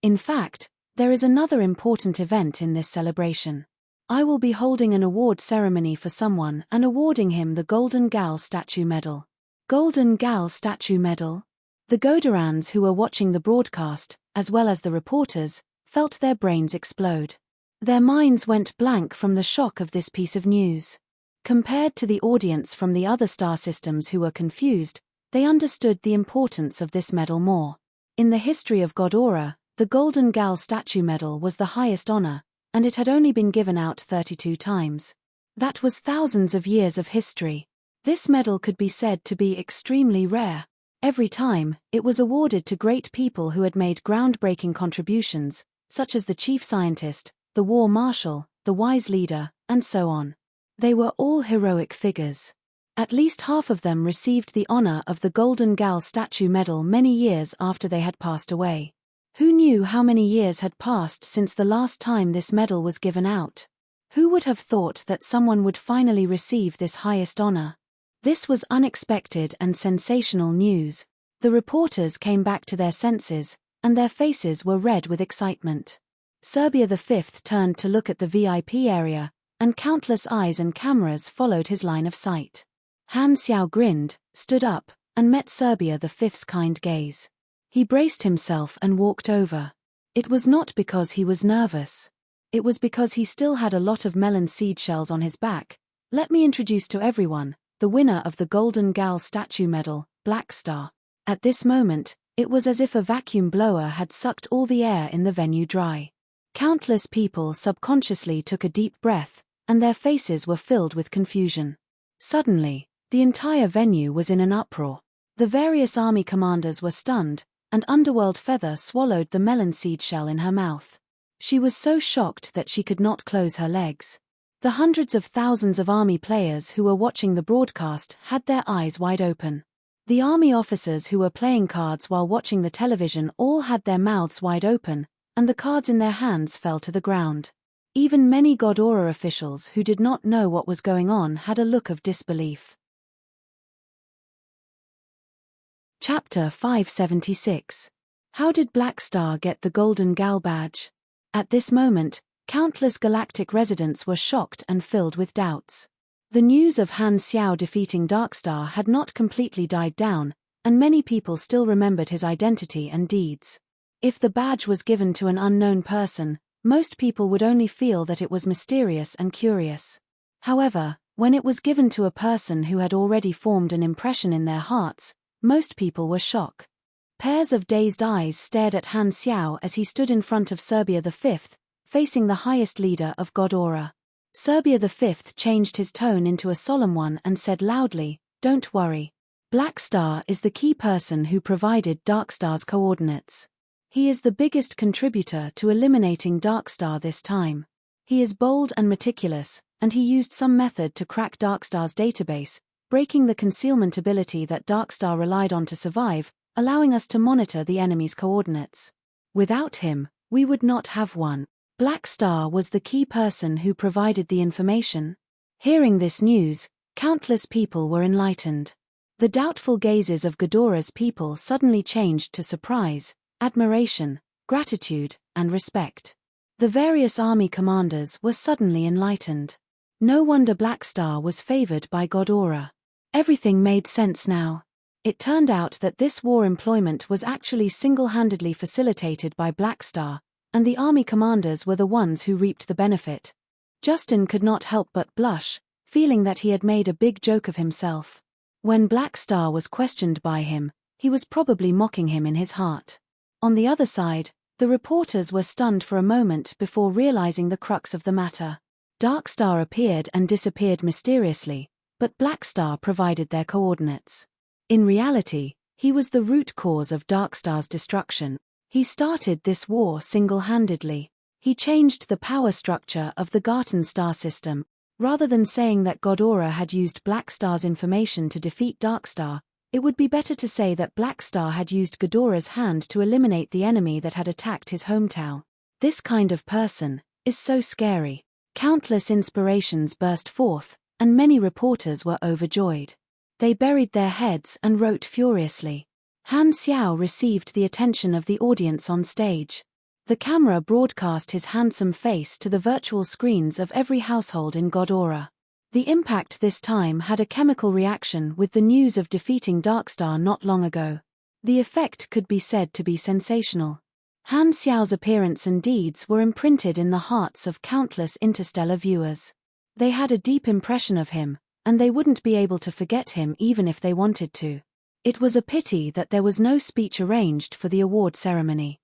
Speaker 1: In fact, there is another important event in this celebration. I will be holding an award ceremony for someone and awarding him the Golden Gal Statue Medal. Golden Gal Statue Medal? The Godorans who were watching the broadcast, as well as the reporters, felt their brains explode. Their minds went blank from the shock of this piece of news. Compared to the audience from the other star systems who were confused, they understood the importance of this medal more. In the history of Ghidorah, the Golden Gal Statue Medal was the highest honor, and it had only been given out 32 times. That was thousands of years of history. This medal could be said to be extremely rare. Every time, it was awarded to great people who had made groundbreaking contributions, such as the chief scientist, the war marshal, the wise leader, and so on. They were all heroic figures. At least half of them received the honor of the Golden Gal Statue Medal many years after they had passed away. Who knew how many years had passed since the last time this medal was given out? Who would have thought that someone would finally receive this highest honor? This was unexpected and sensational news. The reporters came back to their senses, and their faces were red with excitement. Serbia the Fifth turned to look at the VIP area, and countless eyes and cameras followed his line of sight. Han Xiao grinned, stood up, and met Serbia the Fifth's kind gaze. He braced himself and walked over. It was not because he was nervous. It was because he still had a lot of melon seed shells on his back. Let me introduce to everyone, the winner of the Golden Gal Statue Medal, Black Star. At this moment, it was as if a vacuum blower had sucked all the air in the venue dry. Countless people subconsciously took a deep breath, and their faces were filled with confusion. Suddenly, the entire venue was in an uproar. The various army commanders were stunned, and Underworld Feather swallowed the melon seed shell in her mouth. She was so shocked that she could not close her legs. The hundreds of thousands of army players who were watching the broadcast had their eyes wide open. The army officers who were playing cards while watching the television all had their mouths wide open, and the cards in their hands fell to the ground. Even many Godora officials who did not know what was going on had a look of disbelief. Chapter 576. How did Black Star get the Golden Gal badge? At this moment, countless galactic residents were shocked and filled with doubts. The news of Han Xiao defeating Darkstar had not completely died down, and many people still remembered his identity and deeds. If the badge was given to an unknown person, most people would only feel that it was mysterious and curious. However, when it was given to a person who had already formed an impression in their hearts, most people were shocked. Pairs of dazed eyes stared at Han Xiao as he stood in front of Serbia V, facing the highest leader of Godora. Serbia V changed his tone into a solemn one and said loudly, "Don't worry. Black Star is the key person who provided Darkstar's coordinates. He is the biggest contributor to eliminating Darkstar this time. He is bold and meticulous, and he used some method to crack Darkstar's database, breaking the concealment ability that Darkstar relied on to survive, allowing us to monitor the enemy's coordinates. Without him, we would not have won. Black Star was the key person who provided the information." Hearing this news, countless people were enlightened. The doubtful gazes of Godora's people suddenly changed to surprise, admiration, gratitude, and respect. The various army commanders were suddenly enlightened. No wonder Black Star was favored by Godora. Everything made sense now. It turned out that this war employment was actually single-handedly facilitated by Black Star, and the army commanders were the ones who reaped the benefit. Justin could not help but blush, feeling that he had made a big joke of himself. When Black Star was questioned by him, he was probably mocking him in his heart. On the other side, the reporters were stunned for a moment before realizing the crux of the matter. Darkstar appeared and disappeared mysteriously, but Black Star provided their coordinates. In reality, he was the root cause of Darkstar's destruction. He started this war single-handedly. He changed the power structure of the Garten star system. Rather than saying that Godora had used Black Star's information to defeat Darkstar, it would be better to say that Black Star had used Godora's hand to eliminate the enemy that had attacked his hometown. This kind of person is so scary. Countless inspirations burst forth, and many reporters were overjoyed. They buried their heads and wrote furiously. Han Xiao received the attention of the audience on stage. The camera broadcast his handsome face to the virtual screens of every household in Godora. The impact this time had a chemical reaction with the news of defeating Darkstar not long ago. The effect could be said to be sensational. Han Xiao's appearance and deeds were imprinted in the hearts of countless interstellar viewers. They had a deep impression of him, and they wouldn't be able to forget him even if they wanted to. It was a pity that there was no speech arranged for the award ceremony.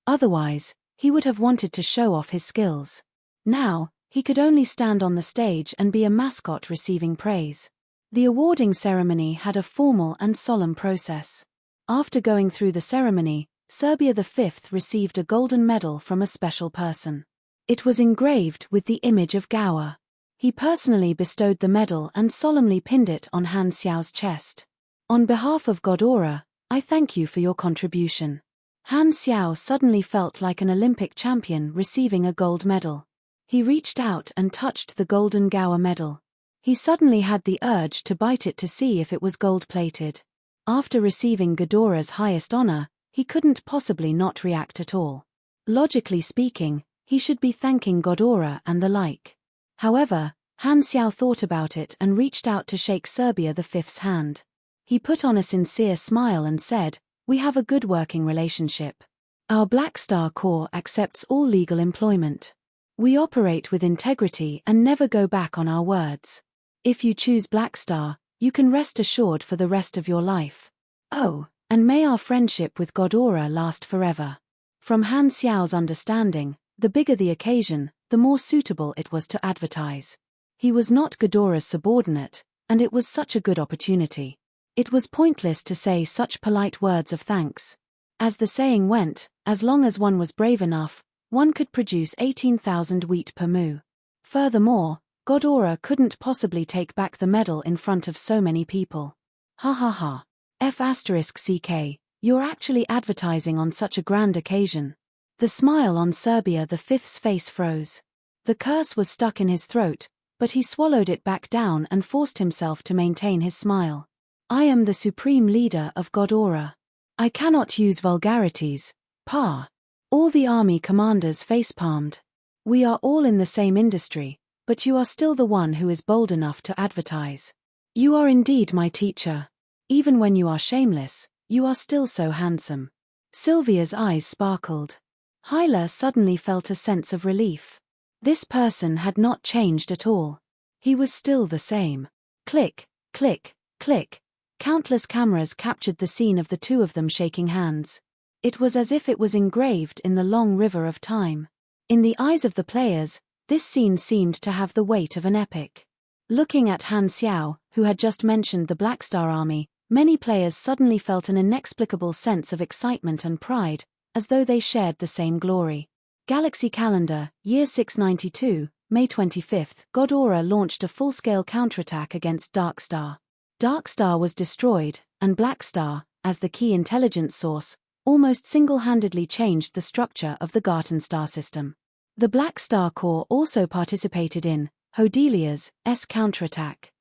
Speaker 1: Otherwise, he would have wanted to show off his skills. Now, he could only stand on the stage and be a mascot receiving praise. The awarding ceremony had a formal and solemn process. After going through the ceremony, Serbia V received a golden medal from a special person. It was engraved with the image of Gower. He personally bestowed the medal and solemnly pinned it on Han Xiao's chest. "On behalf of Godora, I thank you for your contribution." Han Xiao suddenly felt like an Olympic champion receiving a gold medal. He reached out and touched the golden Gower medal. He suddenly had the urge to bite it to see if it was gold-plated. After receiving Godora's highest honor, he couldn't possibly not react at all. Logically speaking, he should be thanking Godora and the like. However, Han Xiao thought about it and reached out to shake Serbia V's hand. He put on a sincere smile and said, "We have a good working relationship. Our Black Star Corps accepts all legal employment. We operate with integrity and never go back on our words. If you choose Black Star, you can rest assured for the rest of your life. Oh, and may our friendship with Godora last forever." From Han Xiao's understanding, the bigger the occasion, the more suitable it was to advertise. He was not Ghidorah's subordinate, and it was such a good opportunity. It was pointless to say such polite words of thanks. As the saying went, as long as one was brave enough, one could produce 18,000 wheat per moo. Furthermore, Ghidorah couldn't possibly take back the medal in front of so many people. Ha ha ha. F***ck, you're actually advertising on such a grand occasion. The smile on Serbia the Fifth's face froze. The curse was stuck in his throat, but he swallowed it back down and forced himself to maintain his smile. I am the supreme leader of Ghidorah. I cannot use vulgarities, Pa. All the army commanders facepalmed. We are all in the same industry, but you are still the one who is bold enough to advertise. You are indeed my teacher. Even when you are shameless, you are still so handsome. Sylvia's eyes sparkled. Hyla suddenly felt a sense of relief. This person had not changed at all. He was still the same. Click, click, click. Countless cameras captured the scene of the two of them shaking hands. It was as if it was engraved in the long river of time. In the eyes of the players, this scene seemed to have the weight of an epic. Looking at Han Xiao, who had just mentioned the Black Star Army, many players suddenly felt an inexplicable sense of excitement and pride, as though they shared the same glory. Galaxy Calendar, Year 692, May 25, Ghidorah launched a full-scale counterattack against Dark Star. Dark Star was destroyed, and Black Star, as the key intelligence source, almost single-handedly changed the structure of the Garten star system. The Black Star Corps also participated in Hodelia's counterattack.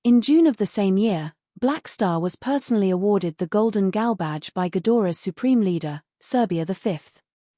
Speaker 1: In June of the same year, Black Star was personally awarded the Golden Gal Badge by Ghidorah's supreme leader, Serbia V.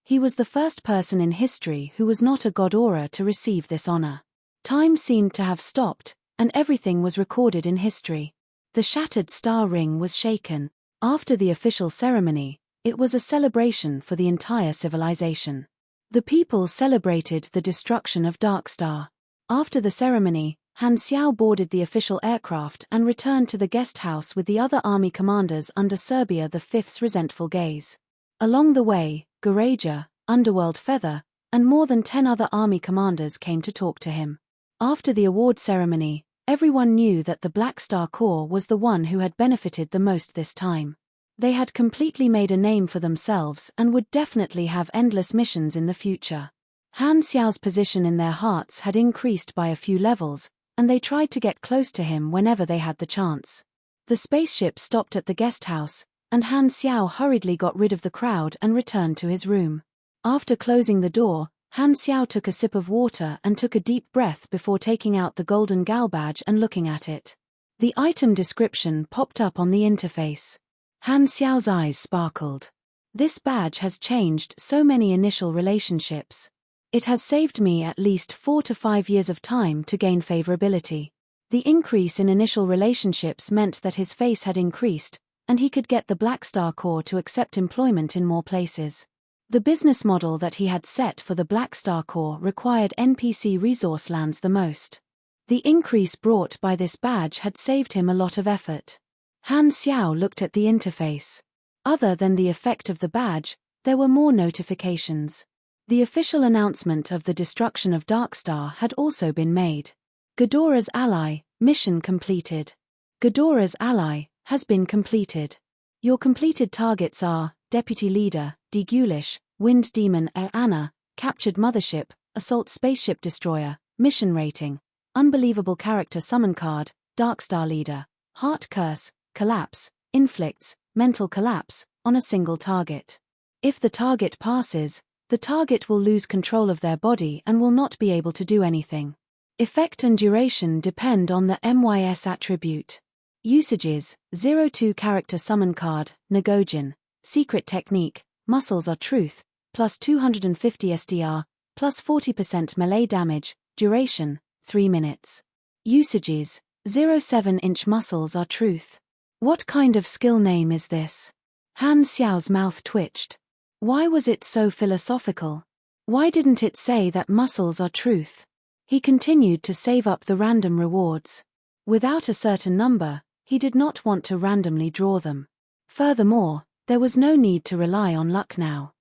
Speaker 1: He was the first person in history who was not a Ghidorah to receive this honor. Time seemed to have stopped, and everything was recorded in history. The shattered star ring was shaken. After the official ceremony, it was a celebration for the entire civilization. The people celebrated the destruction of Dark Star. After the ceremony, Han Xiao boarded the official aircraft and returned to the guest house with the other army commanders under Serbia V's resentful gaze. Along the way, Garaja, Underworld Feather, and more than 10 other army commanders came to talk to him. After the award ceremony, everyone knew that the Black Star Corps was the one who had benefited the most this time. They had completely made a name for themselves and would definitely have endless missions in the future. Han Xiao's position in their hearts had increased by a few levels, and they tried to get close to him whenever they had the chance. The spaceship stopped at the guest house, and Han Xiao hurriedly got rid of the crowd and returned to his room. After closing the door, Han Xiao took a sip of water and took a deep breath before taking out the Golden Gal Badge and looking at it. The item description popped up on the interface. Han Xiao's eyes sparkled. This badge has changed so many initial relationships. It has saved me at least 4 to 5 years of time to gain favorability. The increase in initial relationships meant that his face had increased, and he could get the Black Star Corps to accept employment in more places. The business model that he had set for the Black Star Corps required NPC resource lands the most. The increase brought by this badge had saved him a lot of effort. Han Xiao looked at the interface. Other than the effect of the badge, there were more notifications. The official announcement of the destruction of Dark Star had also been made. Ghidorah's ally, mission completed. Ghidorah's ally has been completed. Your completed targets are Deputy Leader, Degulish, Wind Demon Anna, Captured Mothership, Assault Spaceship Destroyer, Mission Rating, Unbelievable Character Summon Card, Dark Star Leader, Heart Curse, Collapse, Inflicts, Mental Collapse, on a single target. If the target passes, the target will lose control of their body and will not be able to do anything. Effect and duration depend on the MYS attribute. Usages: 02 Character Summon Card, Nagojin. Secret Technique, Muscles are Truth, plus 250 SDR, plus 40% melee damage, duration, 3 minutes. Usages: 07-inch Muscles are Truth. What kind of skill name is this? Han Xiao's mouth twitched. Why was it so philosophical? Why didn't it say that muscles are truth? He continued to save up the random rewards. Without a certain number, he did not want to randomly draw them. Furthermore, there was no need to rely on luck now.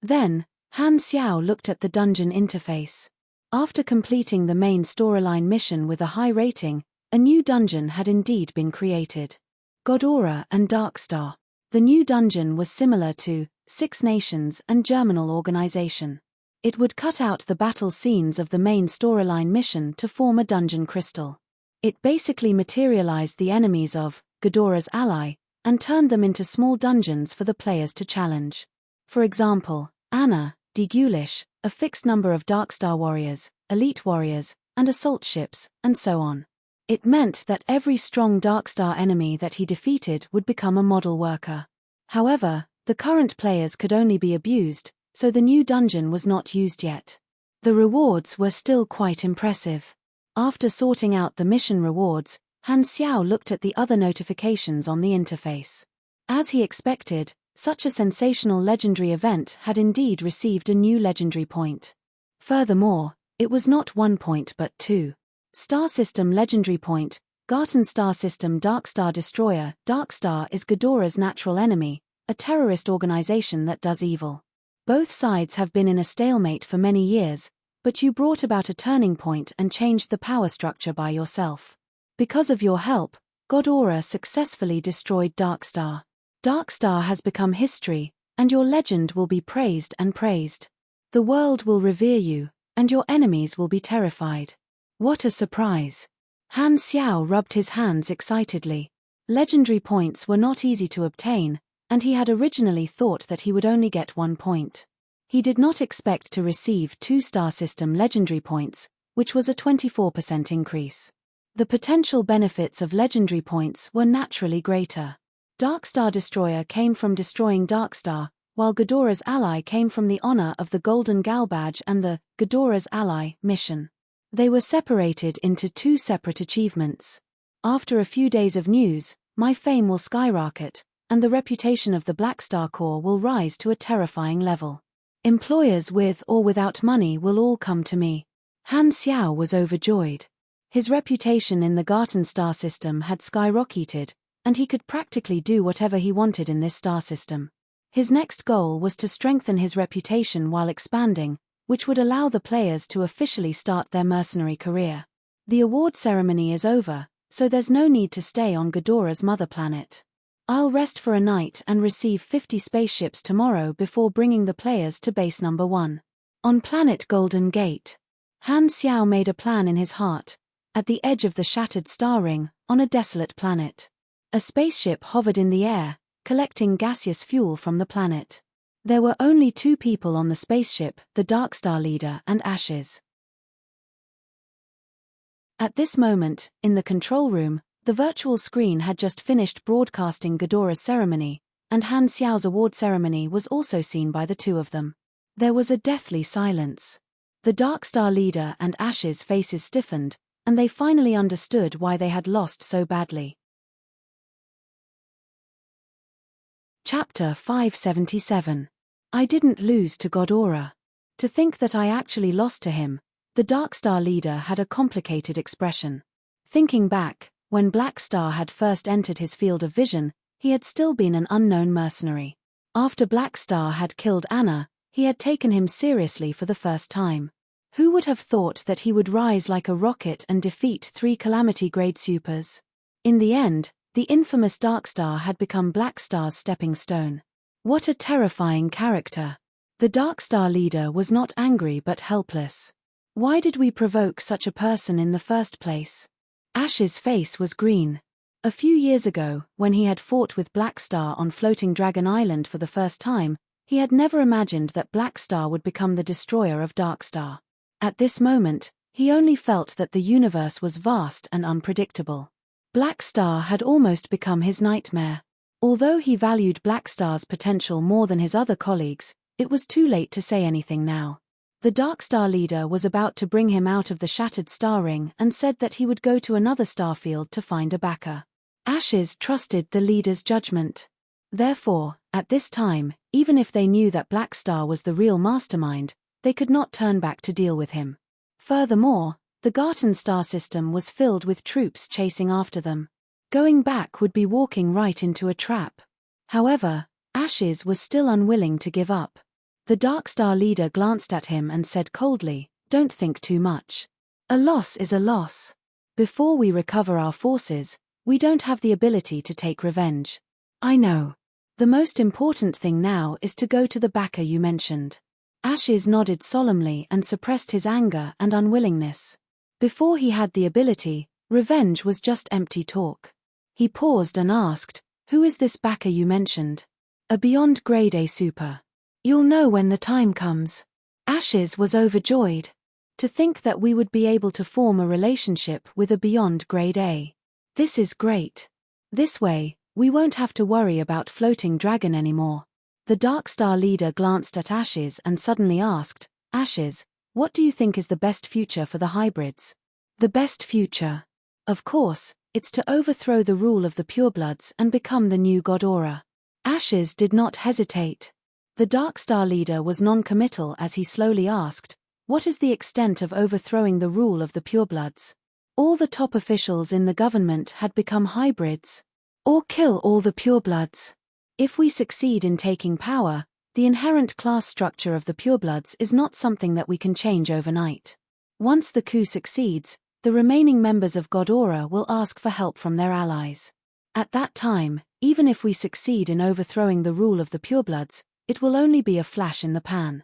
Speaker 1: Then, Han Xiao looked at the dungeon interface. After completing the main storyline mission with a high rating, a new dungeon had indeed been created. Godora and Darkstar. The new dungeon was similar to Six Nations and Germinal Organization. It would cut out the battle scenes of the main storyline mission to form a dungeon crystal. It basically materialized the enemies of Godora's ally and turned them into small dungeons for the players to challenge. For example, Anna, Degulish, a fixed number of Darkstar warriors, elite warriors, and assault ships, and so on. It meant that every strong Darkstar enemy that he defeated would become a model worker. However, the current players could only be abused, so the new dungeon was not used yet. The rewards were still quite impressive. After sorting out the mission rewards, Han Xiao looked at the other notifications on the interface. As he expected, such a sensational legendary event had indeed received a new legendary point. Furthermore, it was not 1 point but 2. Star System Legendary Point, Garten Star System Darkstar Destroyer. Darkstar is Godora's natural enemy, a terrorist organization that does evil. Both sides have been in a stalemate for many years, but you brought about a turning point and changed the power structure by yourself. Because of your help, Godora successfully destroyed Darkstar. Darkstar has become history, and your legend will be praised and praised. The world will revere you, and your enemies will be terrified. What a surprise! Han Xiao rubbed his hands excitedly. Legendary points were not easy to obtain, and he had originally thought that he would only get 1 point. He did not expect to receive 2 star system legendary points, which was a 24% increase. The potential benefits of legendary points were naturally greater. Darkstar Destroyer came from destroying Darkstar, while Godora's ally came from the honor of the Golden Gal Badge and the Godora's ally mission. They were separated into 2 separate achievements. After a few days of news, my fame will skyrocket, and the reputation of the Black Star Corps will rise to a terrifying level. Employers with or without money will all come to me. Han Xiao was overjoyed. His reputation in the Garten star system had skyrocketed, and he could practically do whatever he wanted in this star system. His next goal was to strengthen his reputation while expanding, which would allow the players to officially start their mercenary career. The award ceremony is over, so there's no need to stay on Godora's mother planet. I'll rest for a night and receive 50 spaceships tomorrow before bringing the players to base number 1. On planet Golden Gate. Han Xiao made a plan in his heart, at the edge of the shattered star ring, on a desolate planet. A spaceship hovered in the air, collecting gaseous fuel from the planet. There were only 2 people on the spaceship, the Darkstar leader and Ashes. At this moment, in the control room, the virtual screen had just finished broadcasting Godora's ceremony, and Han Xiao's award ceremony was also seen by the 2 of them. There was a deathly silence. The Darkstar leader and Ashes' faces stiffened, and they finally understood why they had lost so badly. Chapter 577. I didn't lose to Godora. To think that I actually lost to him. The Darkstar leader had a complicated expression. Thinking back, when Black Star had first entered his field of vision, he had still been an unknown mercenary. After Black Star had killed Anna, he had taken him seriously for the first time. Who would have thought that he would rise like a rocket and defeat 3 Calamity-grade supers? In the end, the infamous Darkstar had become Black Star's stepping stone. What a terrifying character. The Darkstar leader was not angry but helpless. Why did we provoke such a person in the first place? Ash's face was green. A few years ago, when he had fought with Black Star on Floating Dragon Island for the first time, he had never imagined that Black Star would become the destroyer of Darkstar. At this moment, he only felt that the universe was vast and unpredictable. Black Star had almost become his nightmare. Although he valued Black Star's potential more than his other colleagues, it was too late to say anything now. The Darkstar leader was about to bring him out of the shattered star ring and said that he would go to another starfield to find a backer. Ashes trusted the leader's judgment. Therefore, at this time, even if they knew that Black Star was the real mastermind, they could not turn back to deal with him. Furthermore, the Garten star system was filled with troops chasing after them. Going back would be walking right into a trap. However, Ashes was still unwilling to give up. The Dark Star leader glanced at him and said coldly, "Don't think too much. A loss is a loss. Before we recover our forces, we don't have the ability to take revenge. I know. The most important thing now is to go to the backer you mentioned." Ashes nodded solemnly and suppressed his anger and unwillingness. Before he had the ability, revenge was just empty talk. He paused and asked, "Who is this backer you mentioned?" "A beyond grade A super. You'll know when the time comes." Ashes was overjoyed. To think that we would be able to form a relationship with a beyond grade A. This is great. This way, we won't have to worry about floating dragon anymore. The Dark Star leader glanced at Ashes and suddenly asked, "Ashes, what do you think is the best future for the hybrids?" "The best future? Of course, it's to overthrow the rule of the purebloods and become the new Godora." Ashes did not hesitate. The Dark Star leader was non-committal as he slowly asked, "What is the extent of overthrowing the rule of the purebloods?" All the top officials in the government had become hybrids. Or kill all the purebloods. If we succeed in taking power, the inherent class structure of the purebloods is not something that we can change overnight. Once the coup succeeds, the remaining members of Godora will ask for help from their allies. At that time, even if we succeed in overthrowing the rule of the purebloods, it will only be a flash in the pan.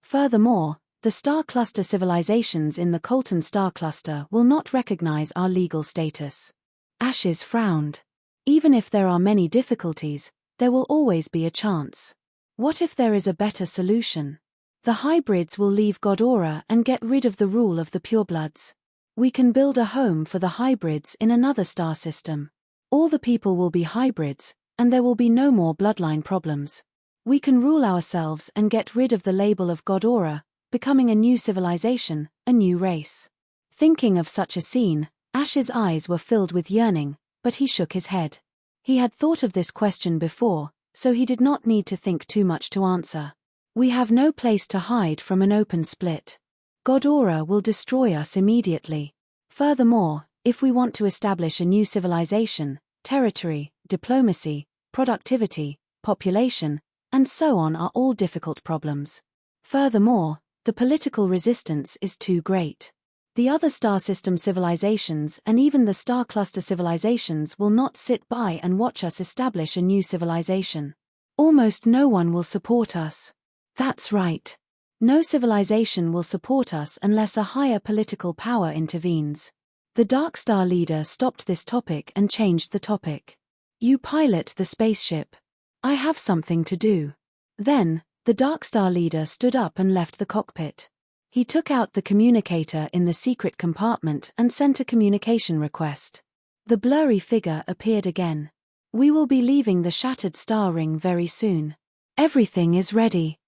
Speaker 1: Furthermore, the star cluster civilizations in the Colton star cluster will not recognize our legal status. Ashes frowned. Even if there are many difficulties, there will always be a chance. What if there is a better solution? The hybrids will leave Godora and get rid of the rule of the purebloods. We can build a home for the hybrids in another star system. All the people will be hybrids, and there will be no more bloodline problems. We can rule ourselves and get rid of the label of Godora, becoming a new civilization, a new race. Thinking of such a scene, Ash's eyes were filled with yearning, but he shook his head. He had thought of this question before, so he did not need to think too much to answer. We have no place to hide from an open split. Godora will destroy us immediately. Furthermore, if we want to establish a new civilization, territory, diplomacy, productivity, population, and so on are all difficult problems. Furthermore, the political resistance is too great. The other star system civilizations and even the star cluster civilizations will not sit by and watch us establish a new civilization. Almost no one will support us. That's right. No civilization will support us unless a higher political power intervenes. The Dark Star leader stopped this topic and changed the topic. "You pilot the spaceship. I have something to do." Then, the Dark Star leader stood up and left the cockpit. He took out the communicator in the secret compartment and sent a communication request. The blurry figure appeared again. "We will be leaving the shattered star ring very soon. Everything is ready."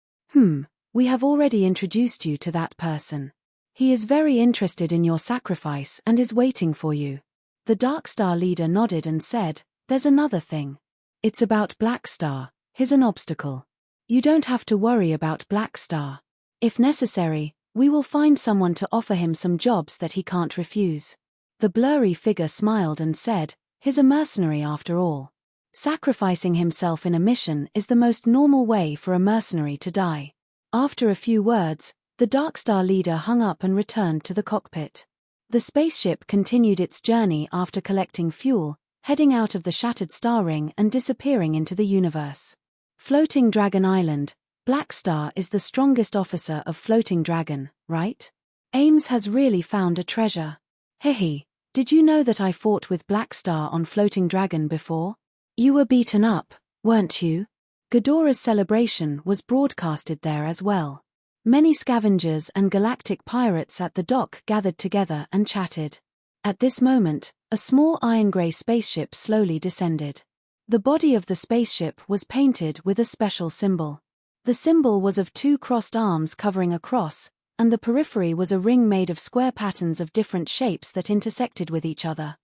Speaker 1: We have already introduced you to that person. He is very interested in your sacrifice and is waiting for you." The Dark Star leader nodded and said, "There's another thing. It's about Black Star. He's an obstacle. You don't have to worry about Black Star. If necessary, we will find someone to offer him some jobs that he can't refuse." The blurry figure smiled and said, "He's a mercenary after all. Sacrificing himself in a mission is the most normal way for a mercenary to die." After a few words, the Dark Star leader hung up and returned to the cockpit. The spaceship continued its journey after collecting fuel, heading out of the shattered star ring and disappearing into the universe. Floating Dragon Island. Black Star is the strongest officer of Floating Dragon, right? Ames has really found a treasure. Hehe, did you know that I fought with Black Star on Floating Dragon before? You were beaten up, weren't you? Godora's celebration was broadcasted there as well. Many scavengers and galactic pirates at the dock gathered together and chatted. At this moment, a small iron-grey spaceship slowly descended. The body of the spaceship was painted with a special symbol. The symbol was of two crossed arms covering a cross, and the periphery was a ring made of square patterns of different shapes that intersected with each other.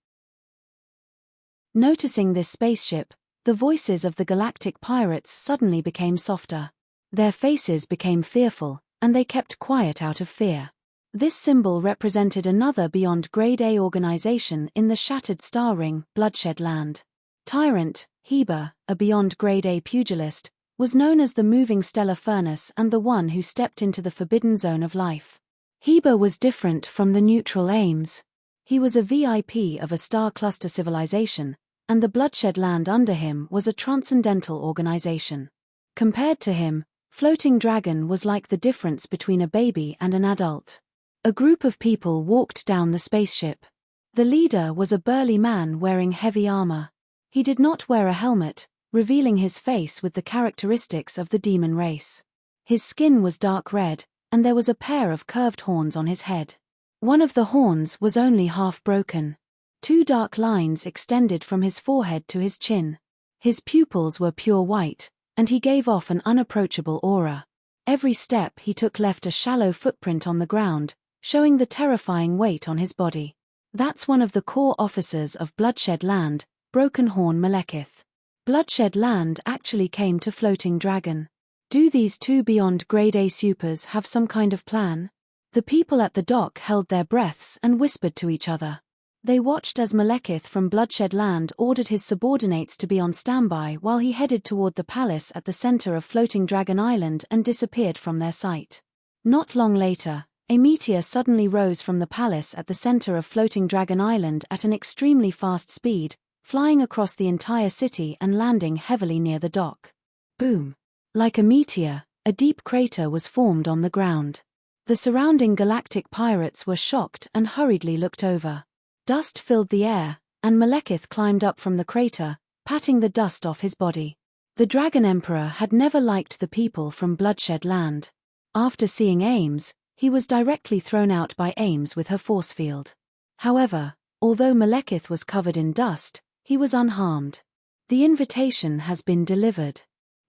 Speaker 1: Noticing this spaceship, the voices of the galactic pirates suddenly became softer. Their faces became fearful, and they kept quiet out of fear. This symbol represented another beyond Grade A organization in the Shattered Star Ring, Bloodshed Land. Tyrant, Heber, a beyond Grade A pugilist, was known as the moving stellar furnace and the one who stepped into the forbidden zone of life. Heber was different from the neutral Ames. He was a VIP of a star cluster civilization, and the bloodshed land under him was a transcendental organization. Compared to him, Floating Dragon was like the difference between a baby and an adult. A group of people walked down the spaceship. The leader was a burly man wearing heavy armor. He did not wear a helmet, revealing his face with the characteristics of the demon race. His skin was dark red, and there was a pair of curved horns on his head. One of the horns was only half broken. 2 dark lines extended from his forehead to his chin. His pupils were pure white, and he gave off an unapproachable aura. Every step he took left a shallow footprint on the ground, showing the terrifying weight on his body. That's one of the core officers of Bloodshed Land, Broken Horn Malekith. Bloodshed Land actually came to Floating Dragon. Do these 2 beyond grade A supers have some kind of plan? The people at the dock held their breaths and whispered to each other. They watched as Malekith from Bloodshed Land ordered his subordinates to be on standby while he headed toward the palace at the center of Floating Dragon Island and disappeared from their sight. Not long later, a meteor suddenly rose from the palace at the center of Floating Dragon Island at an extremely fast speed, flying across the entire city and landing heavily near the dock. Boom! Like a meteor, a deep crater was formed on the ground. The surrounding galactic pirates were shocked and hurriedly looked over. Dust filled the air, and Malekith climbed up from the crater, patting the dust off his body. The Dragon Emperor had never liked the people from Bloodshed Land. After seeing Ames, he was directly thrown out by Ames with her force field. However, although Malekith was covered in dust, he was unharmed. The invitation has been delivered.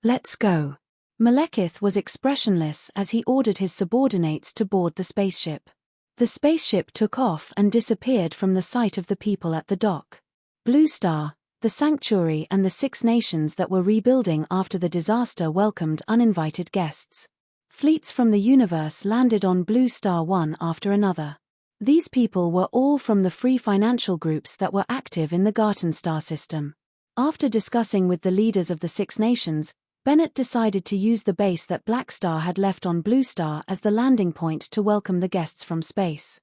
Speaker 1: Let's go. Malekith was expressionless as he ordered his subordinates to board the spaceship. The spaceship took off and disappeared from the sight of the people at the dock. Blue Star, the sanctuary and the 6 nations that were rebuilding after the disaster welcomed uninvited guests. Fleets from the universe landed on Blue Star one after another. These people were all from the free financial groups that were active in the Garten Star system. After discussing with the leaders of the 6 nations, Bennett decided to use the base that Black Star had left on Blue Star as the landing point to welcome the guests from space.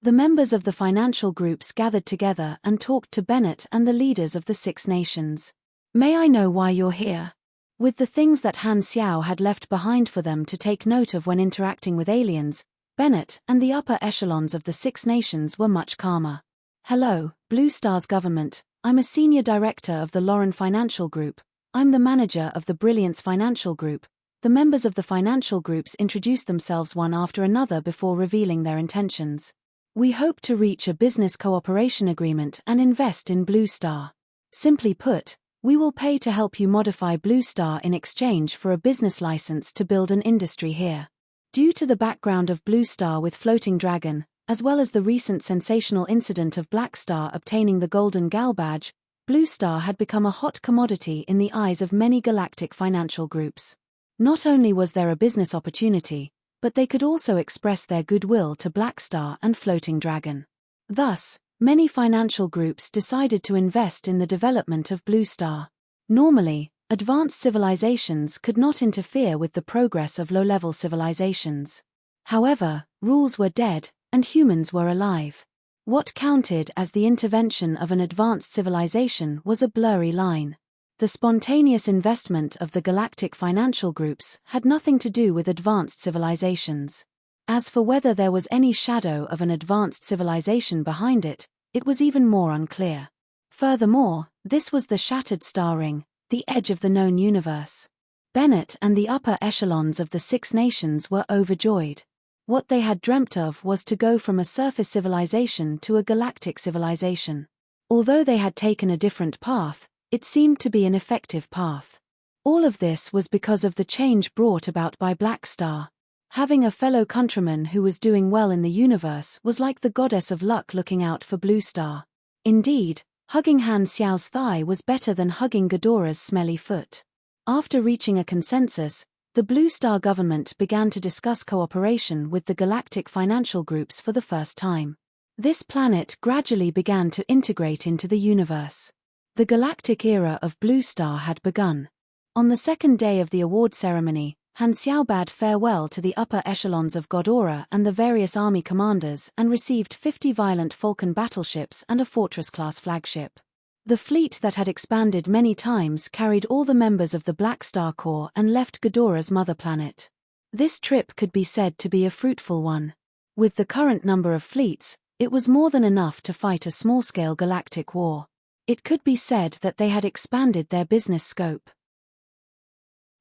Speaker 1: The members of the financial groups gathered together and talked to Bennett and the leaders of the 6 nations. May I know why you're here? With the things that Han Xiao had left behind for them to take note of when interacting with aliens, Bennett and the upper echelons of the 6 nations were much calmer. Hello, Blue Star's government. I'm a senior director of the Lauren Financial Group. I'm the manager of the Brilliance Financial Group. The members of the financial groups introduced themselves one after another before revealing their intentions. We hope to reach a business cooperation agreement and invest in Blue Star. Simply put, we will pay to help you modify Blue Star in exchange for a business license to build an industry here. Due to the background of Blue Star with Floating Dragon, as well as the recent sensational incident of Black Star obtaining the Golden Gal badge, Blue Star had become a hot commodity in the eyes of many galactic financial groups. Not only was there a business opportunity, but they could also express their goodwill to Black Star and Floating Dragon. Thus, many financial groups decided to invest in the development of Blue Star. Normally, advanced civilizations could not interfere with the progress of low-level civilizations. However, rules were dead, and humans were alive. What counted as the intervention of an advanced civilization was a blurry line. The spontaneous investment of the galactic financial groups had nothing to do with advanced civilizations. As for whether there was any shadow of an advanced civilization behind it, it was even more unclear. Furthermore, this was the shattered star ring, the edge of the known universe. Bennett and the upper echelons of the 6 nations were overjoyed. What they had dreamt of was to go from a surface civilization to a galactic civilization. Although they had taken a different path, it seemed to be an effective path. All of this was because of the change brought about by Black Star. Having a fellow countryman who was doing well in the universe was like the goddess of luck looking out for Blue Star. Indeed, hugging Han Xiao's thigh was better than hugging Ghidorah's smelly foot. After reaching a consensus, the Blue Star government began to discuss cooperation with the galactic financial groups for the first time. This planet gradually began to integrate into the universe. The galactic era of Blue Star had begun. On the second day of the award ceremony, Han Xiao bade farewell to the upper echelons of Godora and the various army commanders and received 50 Violent Falcon battleships and a Fortress-class flagship. The fleet that had expanded many times carried all the members of the Black Star Corps and left Godora's mother planet. This trip could be said to be a fruitful one. With the current number of fleets, it was more than enough to fight a small-scale galactic war. It could be said that they had expanded their business scope.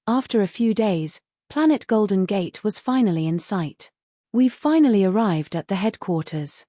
Speaker 1: After a few days, Planet Golden Gate was finally in sight. We've finally arrived at the headquarters.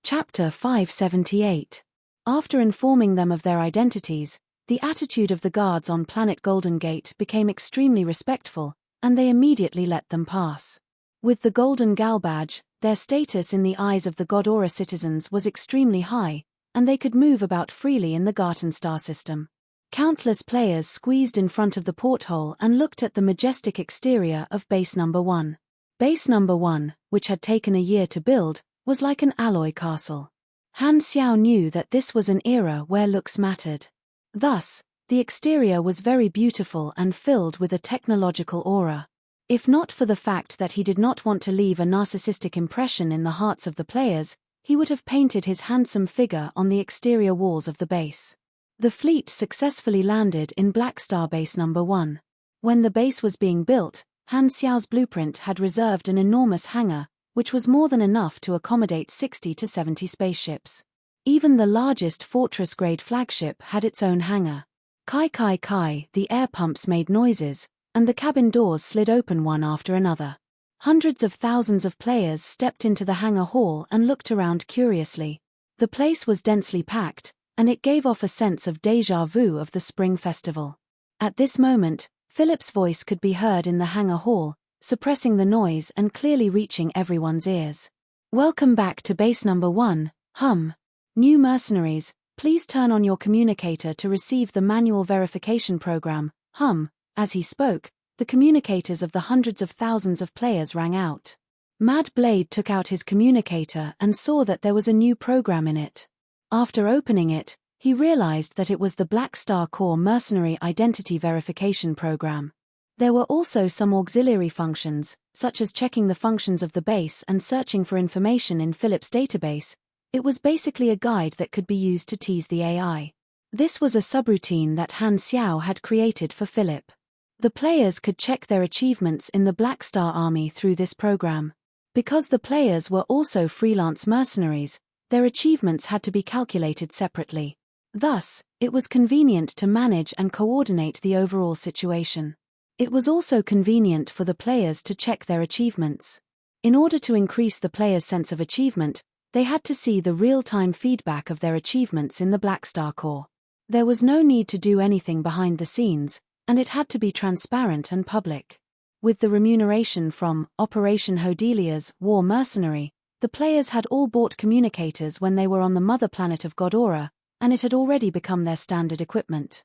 Speaker 1: Chapter 578. After informing them of their identities, the attitude of the guards on Planet Golden Gate became extremely respectful, and they immediately let them pass. With the Golden Gal badge, their status in the eyes of the Godora citizens was extremely high, and they could move about freely in the Garten star system. Countless players squeezed in front of the porthole and looked at the majestic exterior of Base Number 1. Base Number 1, which had taken a year to build, was like an alloy castle. Han Xiao knew that this was an era where looks mattered. Thus, the exterior was very beautiful and filled with a technological aura. If not for the fact that he did not want to leave a narcissistic impression in the hearts of the players, he would have painted his handsome figure on the exterior walls of the base. The fleet successfully landed in Black Star Base Number 1. When the base was being built, Han Xiao's blueprint had reserved an enormous hangar, which was more than enough to accommodate 60 to 70 spaceships. Even the largest Fortress-grade flagship had its own hangar. Kai kai kai, the air pumps made noises, and the cabin doors slid open one after another. Hundreds of thousands of players stepped into the hangar hall and looked around curiously. The place was densely packed, and it gave off a sense of déjà vu of the Spring Festival. At this moment, Philip's voice could be heard in the hangar hall, suppressing the noise and clearly reaching everyone's ears. "Welcome back to Base Number 1, hum. New mercenaries, please turn on your communicator to receive the manual verification program, hum." As he spoke, the communicators of the hundreds of thousands of players rang out. Mad Blade took out his communicator and saw that there was a new program in it. After opening it, he realized that it was the Black Star Corps Mercenary Identity Verification Program. There were also some auxiliary functions, such as checking the functions of the base and searching for information in Philip's database. It was basically a guide that could be used to tease the AI. This was a subroutine that Han Xiao had created for Philip. The players could check their achievements in the Black Star Army through this program. Because the players were also freelance mercenaries, their achievements had to be calculated separately. Thus, it was convenient to manage and coordinate the overall situation. It was also convenient for the players to check their achievements. In order to increase the players' sense of achievement, they had to see the real-time feedback of their achievements in the Black Star Corps. There was no need to do anything behind the scenes, and it had to be transparent and public. With the remuneration from Operation Hodelia's War Mercenary, the players had all bought communicators when they were on the mother planet of Godora, and it had already become their standard equipment.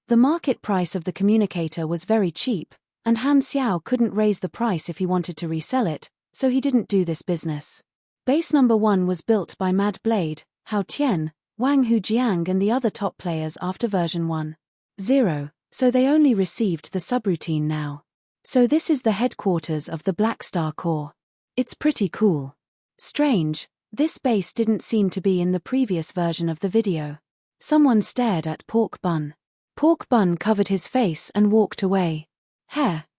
Speaker 1: The market price of the communicator was very cheap, and Han Xiao couldn't raise the price if he wanted to resell it, so he didn't do this business. Base Number 1 was built by Mad Blade, Hao Tian, Wang Hujiang and the other top players after version 1.0, so they only received the subroutine now. So this is the headquarters of the Black Star Corps. It's pretty cool. Strange, this base didn't seem to be in the previous version of the video. Someone stared at Pork Bun. Pork Bun covered his face and walked away.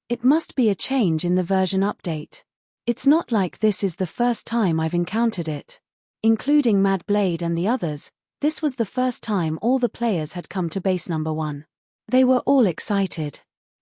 Speaker 1: It must be a change in the version update. It's not like this is the first time I've encountered it. Including Mad Blade and the others, this was the first time all the players had come to Base Number 1. They were all excited.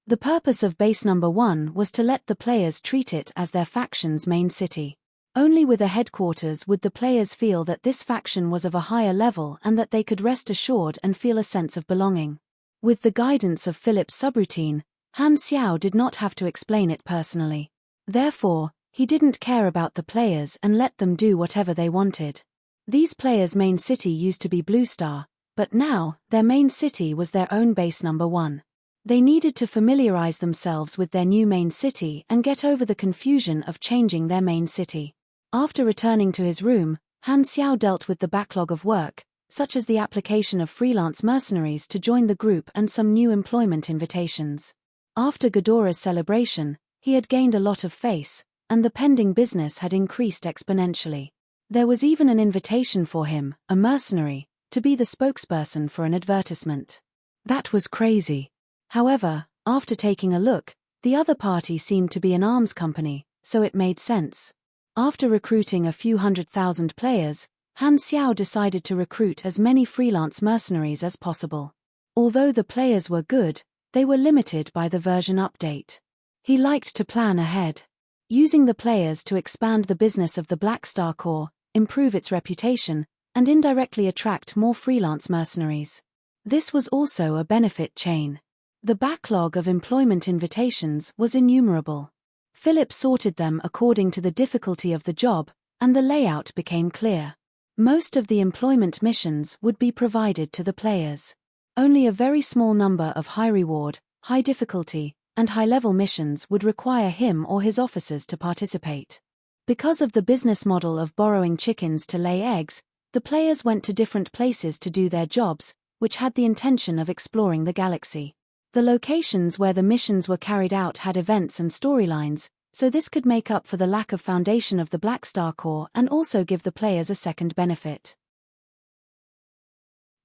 Speaker 1: The purpose of Base Number 1 was to let the players treat it as their faction's main city. Only with a headquarters would the players feel that this faction was of a higher level and that they could rest assured and feel a sense of belonging. With the guidance of Philip's subroutine, Han Xiao did not have to explain it personally. Therefore, he didn't care about the players and let them do whatever they wanted. These players' main city used to be Blue Star, but now, their main city was their own Base Number 1. They needed to familiarize themselves with their new main city and get over the confusion of changing their main city. After returning to his room, Han Xiao dealt with the backlog of work, such as the application of freelance mercenaries to join the group and some new employment invitations. After Ghidorah's celebration, he had gained a lot of face, and the pending business had increased exponentially. There was even an invitation for him, a mercenary, to be the spokesperson for an advertisement. That was crazy. However, after taking a look, the other party seemed to be an arms company, so it made sense. After recruiting a few 100,000 players, Han Xiao decided to recruit as many freelance mercenaries as possible. Although the players were good, they were limited by the version update. He liked to plan ahead, using the players to expand the business of the Black Star Corps, improve its reputation, and indirectly attract more freelance mercenaries. This was also a benefit chain. The backlog of employment invitations was innumerable. Philip sorted them according to the difficulty of the job, and the layout became clear. Most of the employment missions would be provided to the players. Only a very small number of high reward, high difficulty, and high-level missions would require him or his officers to participate. Because of the business model of borrowing chickens to lay eggs, the players went to different places to do their jobs, which had the intention of exploring the galaxy. The locations where the missions were carried out had events and storylines, so this could make up for the lack of foundation of the Black Star Corps and also give the players a second benefit.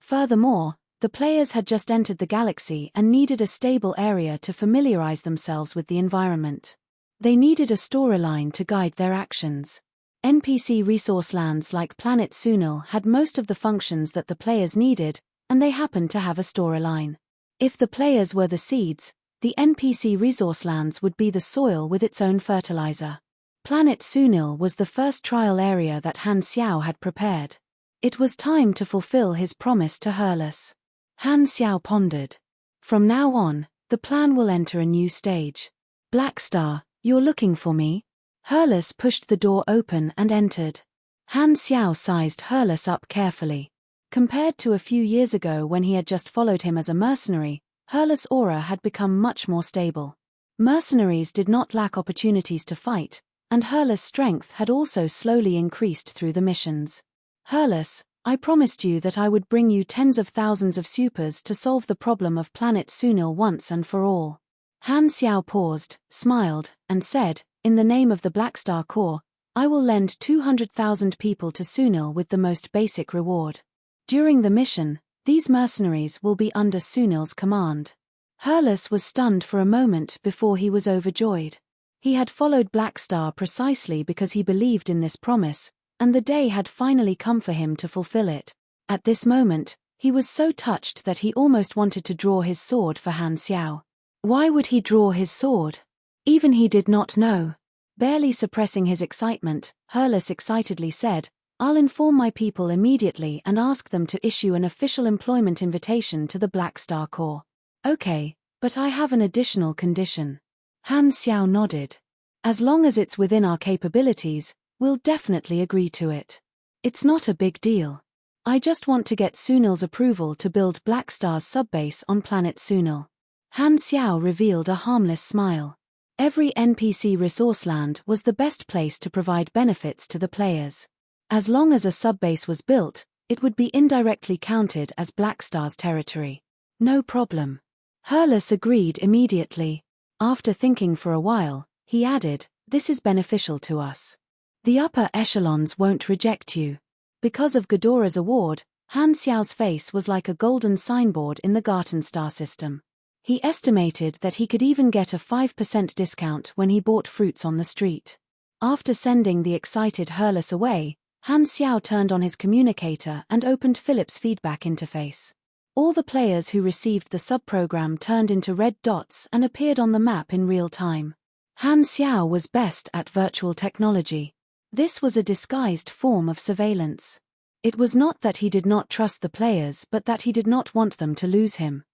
Speaker 1: Furthermore, the players had just entered the galaxy and needed a stable area to familiarize themselves with the environment. They needed a storyline to guide their actions. NPC resource lands like Planet Sunil had most of the functions that the players needed, and they happened to have a storyline. If the players were the seeds, the NPC resource lands would be the soil with its own fertilizer. Planet Sunil was the first trial area that Han Xiao had prepared. It was time to fulfill his promise to Herles. Han Xiao pondered. From now on, the plan will enter a new stage. Black Star, you're looking for me? Herles pushed the door open and entered. Han Xiao sized Herles up carefully. Compared to a few years ago when he had just followed him as a mercenary, Herles' aura had become much more stable. Mercenaries did not lack opportunities to fight, and Herles' strength had also slowly increased through the missions. Herles, I promised you that I would bring you tens of thousands of supers to solve the problem of Planet Sunil once and for all. Han Xiao paused, smiled, and said, in the name of the Black Star Corps, I will lend 200,000 people to Sunil with the most basic reward. During the mission, these mercenaries will be under Sunil's command. Herles was stunned for a moment before he was overjoyed. He had followed Black Star precisely because he believed in this promise, and the day had finally come for him to fulfill it. At this moment, he was so touched that he almost wanted to draw his sword for Han Xiao. Why would he draw his sword? Even he did not know. Barely suppressing his excitement, Herles excitedly said, I'll inform my people immediately and ask them to issue an official employment invitation to the Black Star Corps. Okay, but I have an additional condition. Han Xiao nodded. As long as it's within our capabilities, we'll definitely agree to it. It's not a big deal. I just want to get Sunil's approval to build Black Star's subbase on planet Sunil. Han Xiao revealed a harmless smile. Every NPC resource land was the best place to provide benefits to the players. As long as a subbase was built, it would be indirectly counted as Black Star's territory. No problem. Herles agreed immediately. After thinking for a while, he added, this is beneficial to us. The upper echelons won't reject you. Because of Ghidorah's award, Han Xiao's face was like a golden signboard in the Garten star system. He estimated that he could even get a 5% discount when he bought fruits on the street. After sending the excited Herles away, Han Xiao turned on his communicator and opened Philip's feedback interface. All the players who received the subprogram turned into red dots and appeared on the map in real time. Han Xiao was best at virtual technology. This was a disguised form of surveillance. It was not that he did not trust the players but that he did not want them to lose him.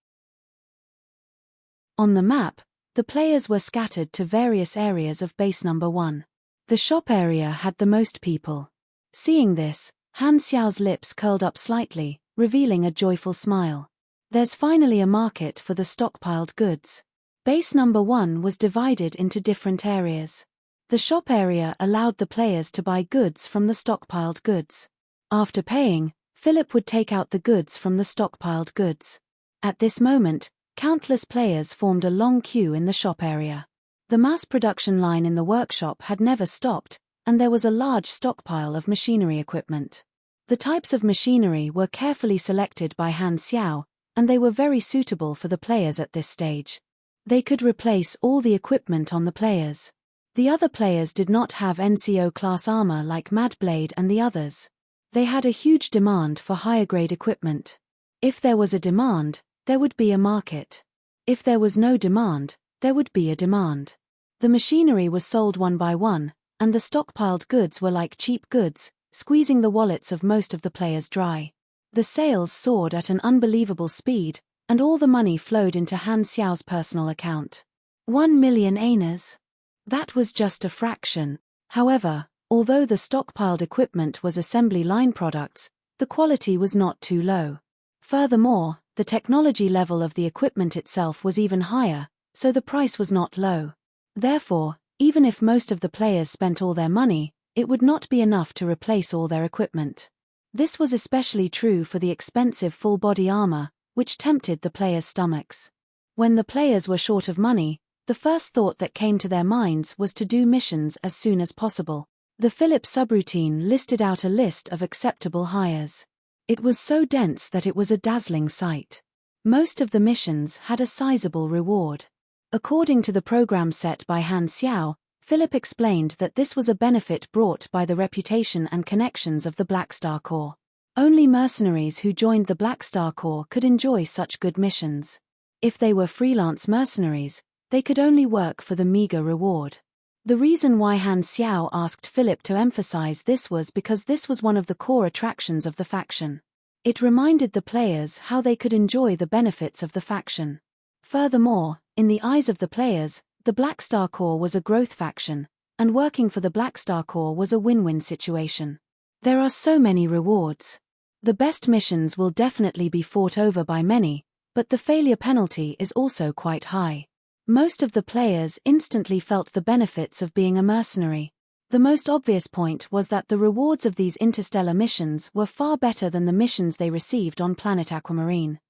Speaker 1: On the map, the players were scattered to various areas of base number 1. The shop area had the most people. Seeing this, Han Xiao's lips curled up slightly, revealing a joyful smile. There's finally a market for the stockpiled goods. Base number 1 was divided into different areas. The shop area allowed the players to buy goods from the stockpiled goods. After paying, Philip would take out the goods from the stockpiled goods. At this moment, countless players formed a long queue in the shop area. The mass production line in the workshop had never stopped, and there was a large stockpile of machinery equipment. The types of machinery were carefully selected by Han Xiao, and they were very suitable for the players at this stage. They could replace all the equipment on the players. The other players did not have NCO class armor like Madblade and the others. They had a huge demand for higher grade equipment. If there was a demand, there would be a market. If there was no demand, there would be a demand. The machinery was sold one by one, and the stockpiled goods were like cheap goods, squeezing the wallets of most of the players dry. The sales soared at an unbelievable speed, and all the money flowed into Han Xiao's personal account. 1 million aners. That was just a fraction. However, although the stockpiled equipment was assembly line products, the quality was not too low. Furthermore, the technology level of the equipment itself was even higher, so the price was not low. Therefore, even if most of the players spent all their money, it would not be enough to replace all their equipment. This was especially true for the expensive full-body armor, which tempted the players' stomachs. When the players were short of money, the first thought that came to their minds was to do missions as soon as possible. The Philip subroutine listed out a list of acceptable hires. It was so dense that it was a dazzling sight. Most of the missions had a sizable reward. According to the program set by Han Xiao, Philip explained that this was a benefit brought by the reputation and connections of the Black Star Corps. Only mercenaries who joined the Black Star Corps could enjoy such good missions. If they were freelance mercenaries, they could only work for the meager reward. The reason why Han Xiao asked Philip to emphasize this was because this was one of the core attractions of the faction. It reminded the players how they could enjoy the benefits of the faction. Furthermore, in the eyes of the players, the Black Star Corps was a growth faction, and working for the Black Star Corps was a win-win situation. There are so many rewards. The best missions will definitely be fought over by many, but the failure penalty is also quite high. Most of the players instantly felt the benefits of being a mercenary. The most obvious point was that the rewards of these interstellar missions were far better than the missions they received on planet Aquamarine.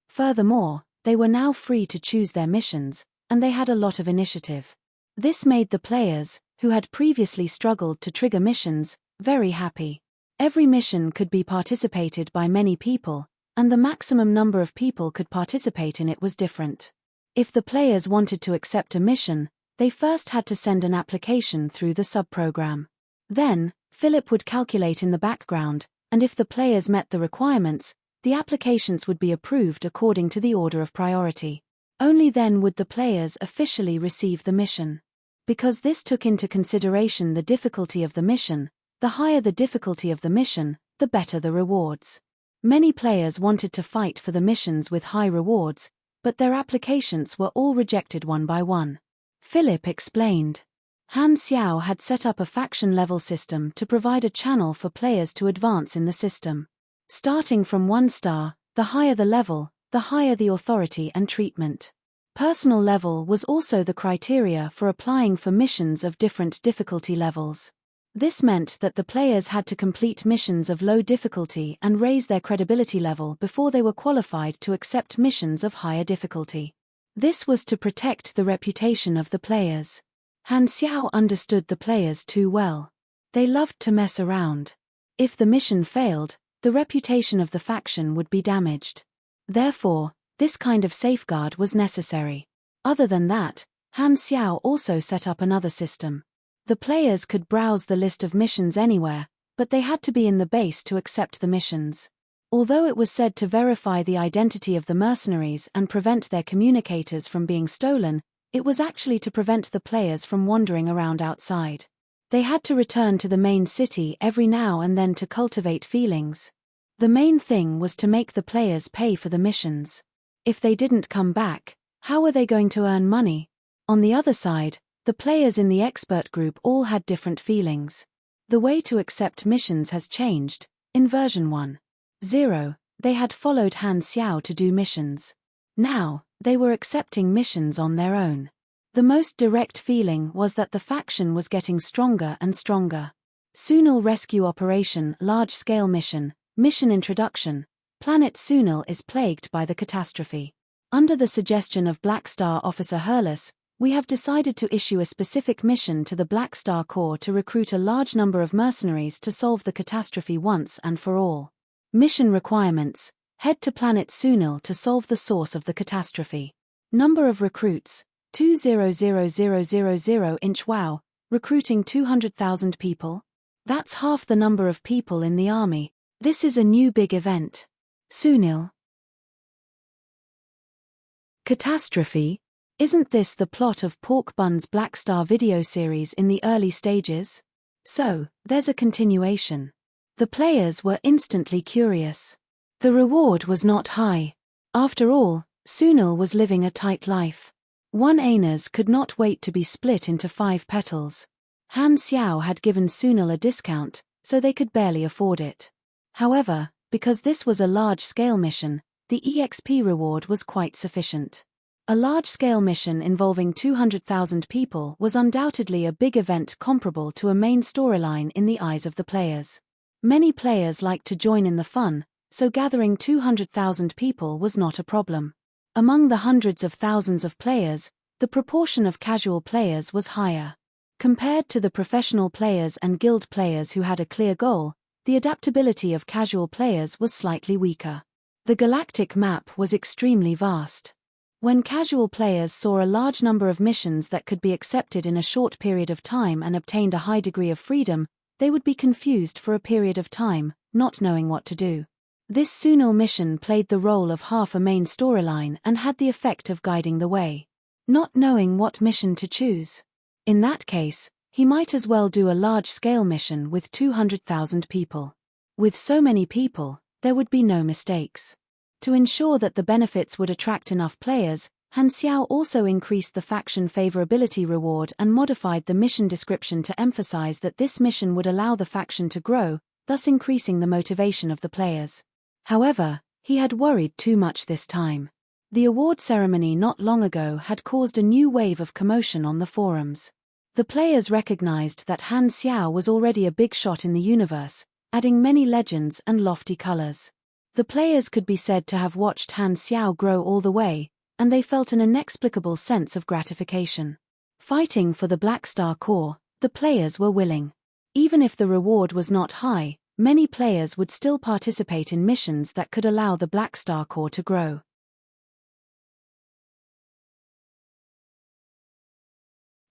Speaker 1: Furthermore, they were now free to choose their missions, and they had a lot of initiative. This made the players, who had previously struggled to trigger missions, very happy. Every mission could be participated by many people, and the maximum number of people could participate in it was different. If the players wanted to accept a mission, they first had to send an application through the sub-program. Then, Philip would calculate in the background, and if the players met the requirements, the applications would be approved according to the order of priority. Only then would the players officially receive the mission. Because this took into consideration the difficulty of the mission, the higher the difficulty of the mission, the better the rewards. Many players wanted to fight for the missions with high rewards, but their applications were all rejected one by one. Philip explained. Han Xiao had set up a faction-level system to provide a channel for players to advance in the system. Starting from 1 star, the higher the level, the higher the authority and treatment. Personal level was also the criteria for applying for missions of different difficulty levels. This meant that the players had to complete missions of low difficulty and raise their credibility level before they were qualified to accept missions of higher difficulty. This was to protect the reputation of the players. Han Xiao understood the players too well. They loved to mess around. If the mission failed, the reputation of the faction would be damaged. Therefore, this kind of safeguard was necessary. Other than that, Han Xiao also set up another system. The players could browse the list of missions anywhere, but they had to be in the base to accept the missions. Although it was said to verify the identity of the mercenaries and prevent their communicators from being stolen, it was actually to prevent the players from wandering around outside. They had to return to the main city every now and then to cultivate feelings. The main thing was to make the players pay for the missions. If they didn't come back, how were they going to earn money? On the other side, the players in the expert group all had different feelings. The way to accept missions has changed. In version 1.0, they had followed Han Xiao to do missions. Now, they were accepting missions on their own. The most direct feeling was that the faction was getting stronger and stronger. Sunil Rescue Operation Large-Scale Mission, Mission Introduction. Planet Sunil is plagued by the catastrophe. Under the suggestion of Black Star Officer Hurlus, we have decided to issue a specific mission to the Black Star Corps to recruit a large number of mercenaries to solve the catastrophe once and for all. Mission requirements: head to planet Sunil to solve the source of the catastrophe. Number of recruits: 200,000 inch. Wow, recruiting 200,000 people? That's half the number of people in the army. This is a new big event. Sunil. Catastrophe? Isn't this the plot of Pork Bun's Black Star video series in the early stages? So, there's a continuation. The players were instantly curious. The reward was not high. After all, Sunil was living a tight life. One anus could not wait to be split into 5 petals. Han Xiao had given Sunil a discount, so they could barely afford it. However, because this was a large-scale mission, the EXP reward was quite sufficient. A large-scale mission involving 200,000 people was undoubtedly a big event comparable to a main storyline in the eyes of the players. Many players liked to join in the fun, so gathering 200,000 people was not a problem. Among the hundreds of thousands of players, the proportion of casual players was higher. Compared to the professional players and guild players who had a clear goal, the adaptability of casual players was slightly weaker. The galactic map was extremely vast. When casual players saw a large number of missions that could be accepted in a short period of time and obtained a high degree of freedom, they would be confused for a period of time, not knowing what to do. This Sunil mission played the role of half a main storyline and had the effect of guiding the way. Not knowing what mission to choose. In that case, he might as well do a large-scale mission with 200,000 people. With so many people, there would be no mistakes. To ensure that the benefits would attract enough players, Han Xiao also increased the faction favorability reward and modified the mission description to emphasize that this mission would allow the faction to grow, thus increasing the motivation of the players. However, he had worried too much this time. The award ceremony not long ago had caused a new wave of commotion on the forums. The players recognized that Han Xiao was already a big shot in the universe, adding many legends and lofty colors. The players could be said to have watched Han Xiao grow all the way, and they felt an inexplicable sense of gratification. Fighting for the Black Star Corps, the players were willing. Even if the reward was not high, many players would still participate in missions that could allow the Black Star Corps to grow.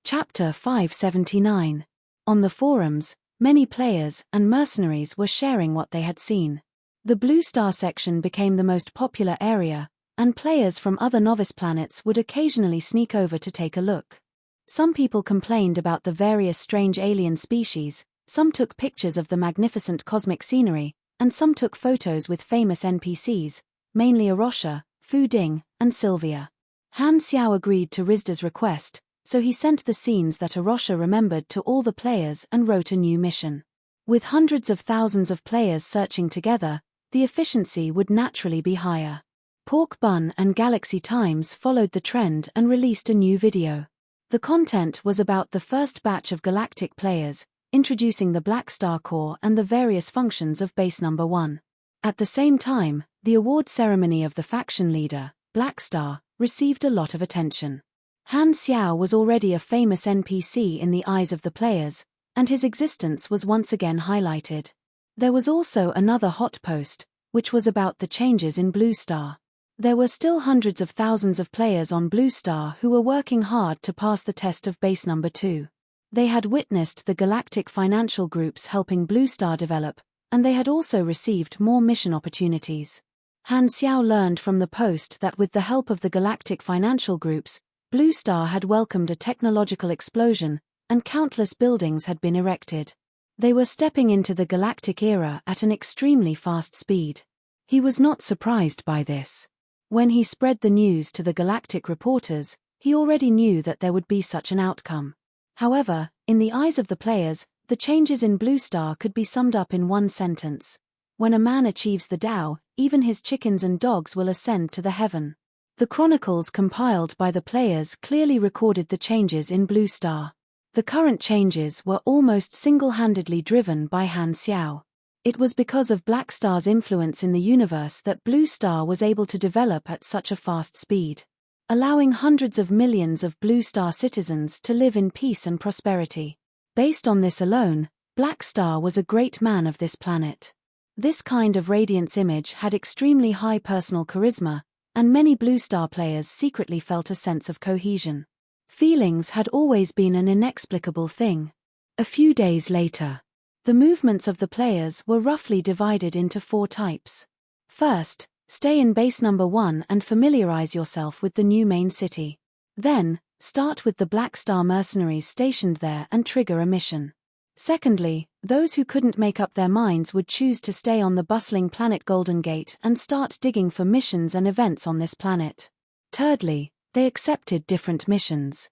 Speaker 1: Chapter 579. On the forums, many players and mercenaries were sharing what they had seen. The Blue Star section became the most popular area, and players from other novice planets would occasionally sneak over to take a look. Some people complained about the various strange alien species, some took pictures of the magnificent cosmic scenery, and some took photos with famous NPCs, mainly Arosha, Fu Ding, and Sylvia. Han Xiao agreed to Rizda's request, so he sent the scenes that Arosha remembered to all the players and wrote a new mission. With hundreds of thousands of players searching together, the efficiency would naturally be higher. Pork Bun and Galaxy Times followed the trend and released a new video. The content was about the first batch of galactic players, introducing the Black Star Corps and the various functions of Base Number 1. At the same time, the award ceremony of the faction leader, Black Star, received a lot of attention. Han Xiao was already a famous NPC in the eyes of the players, and his existence was once again highlighted. There was also another hot post, which was about the changes in Blue Star. There were still hundreds of thousands of players on Blue Star who were working hard to pass the test of Base Number 2. They had witnessed the galactic financial groups helping Blue Star develop, and they had also received more mission opportunities. Han Xiao learned from the post that with the help of the galactic financial groups, Blue Star had welcomed a technological explosion, and countless buildings had been erected. They were stepping into the galactic era at an extremely fast speed. He was not surprised by this. When he spread the news to the galactic reporters, he already knew that there would be such an outcome. However, in the eyes of the players, the changes in Blue Star could be summed up in one sentence. When a man achieves the Tao, even his chickens and dogs will ascend to the heaven. The chronicles compiled by the players clearly recorded the changes in Blue Star. The current changes were almost single-handedly driven by Han Xiao. It was because of Black Star's influence in the universe that Blue Star was able to develop at such a fast speed, allowing hundreds of millions of Blue Star citizens to live in peace and prosperity. Based on this alone, Black Star was a great man of this planet. This kind of radiance image had extremely high personal charisma, and many Blue Star players secretly felt a sense of cohesion. Feelings had always been an inexplicable thing. A few days later, the movements of the players were roughly divided into 4 types. First, stay in base number 1 and familiarize yourself with the new main city. Then, start with the Black Star mercenaries stationed there and trigger a mission. Secondly, those who couldn't make up their minds would choose to stay on the bustling planet Golden Gate and start digging for missions and events on this planet. Thirdly, they accepted different missions.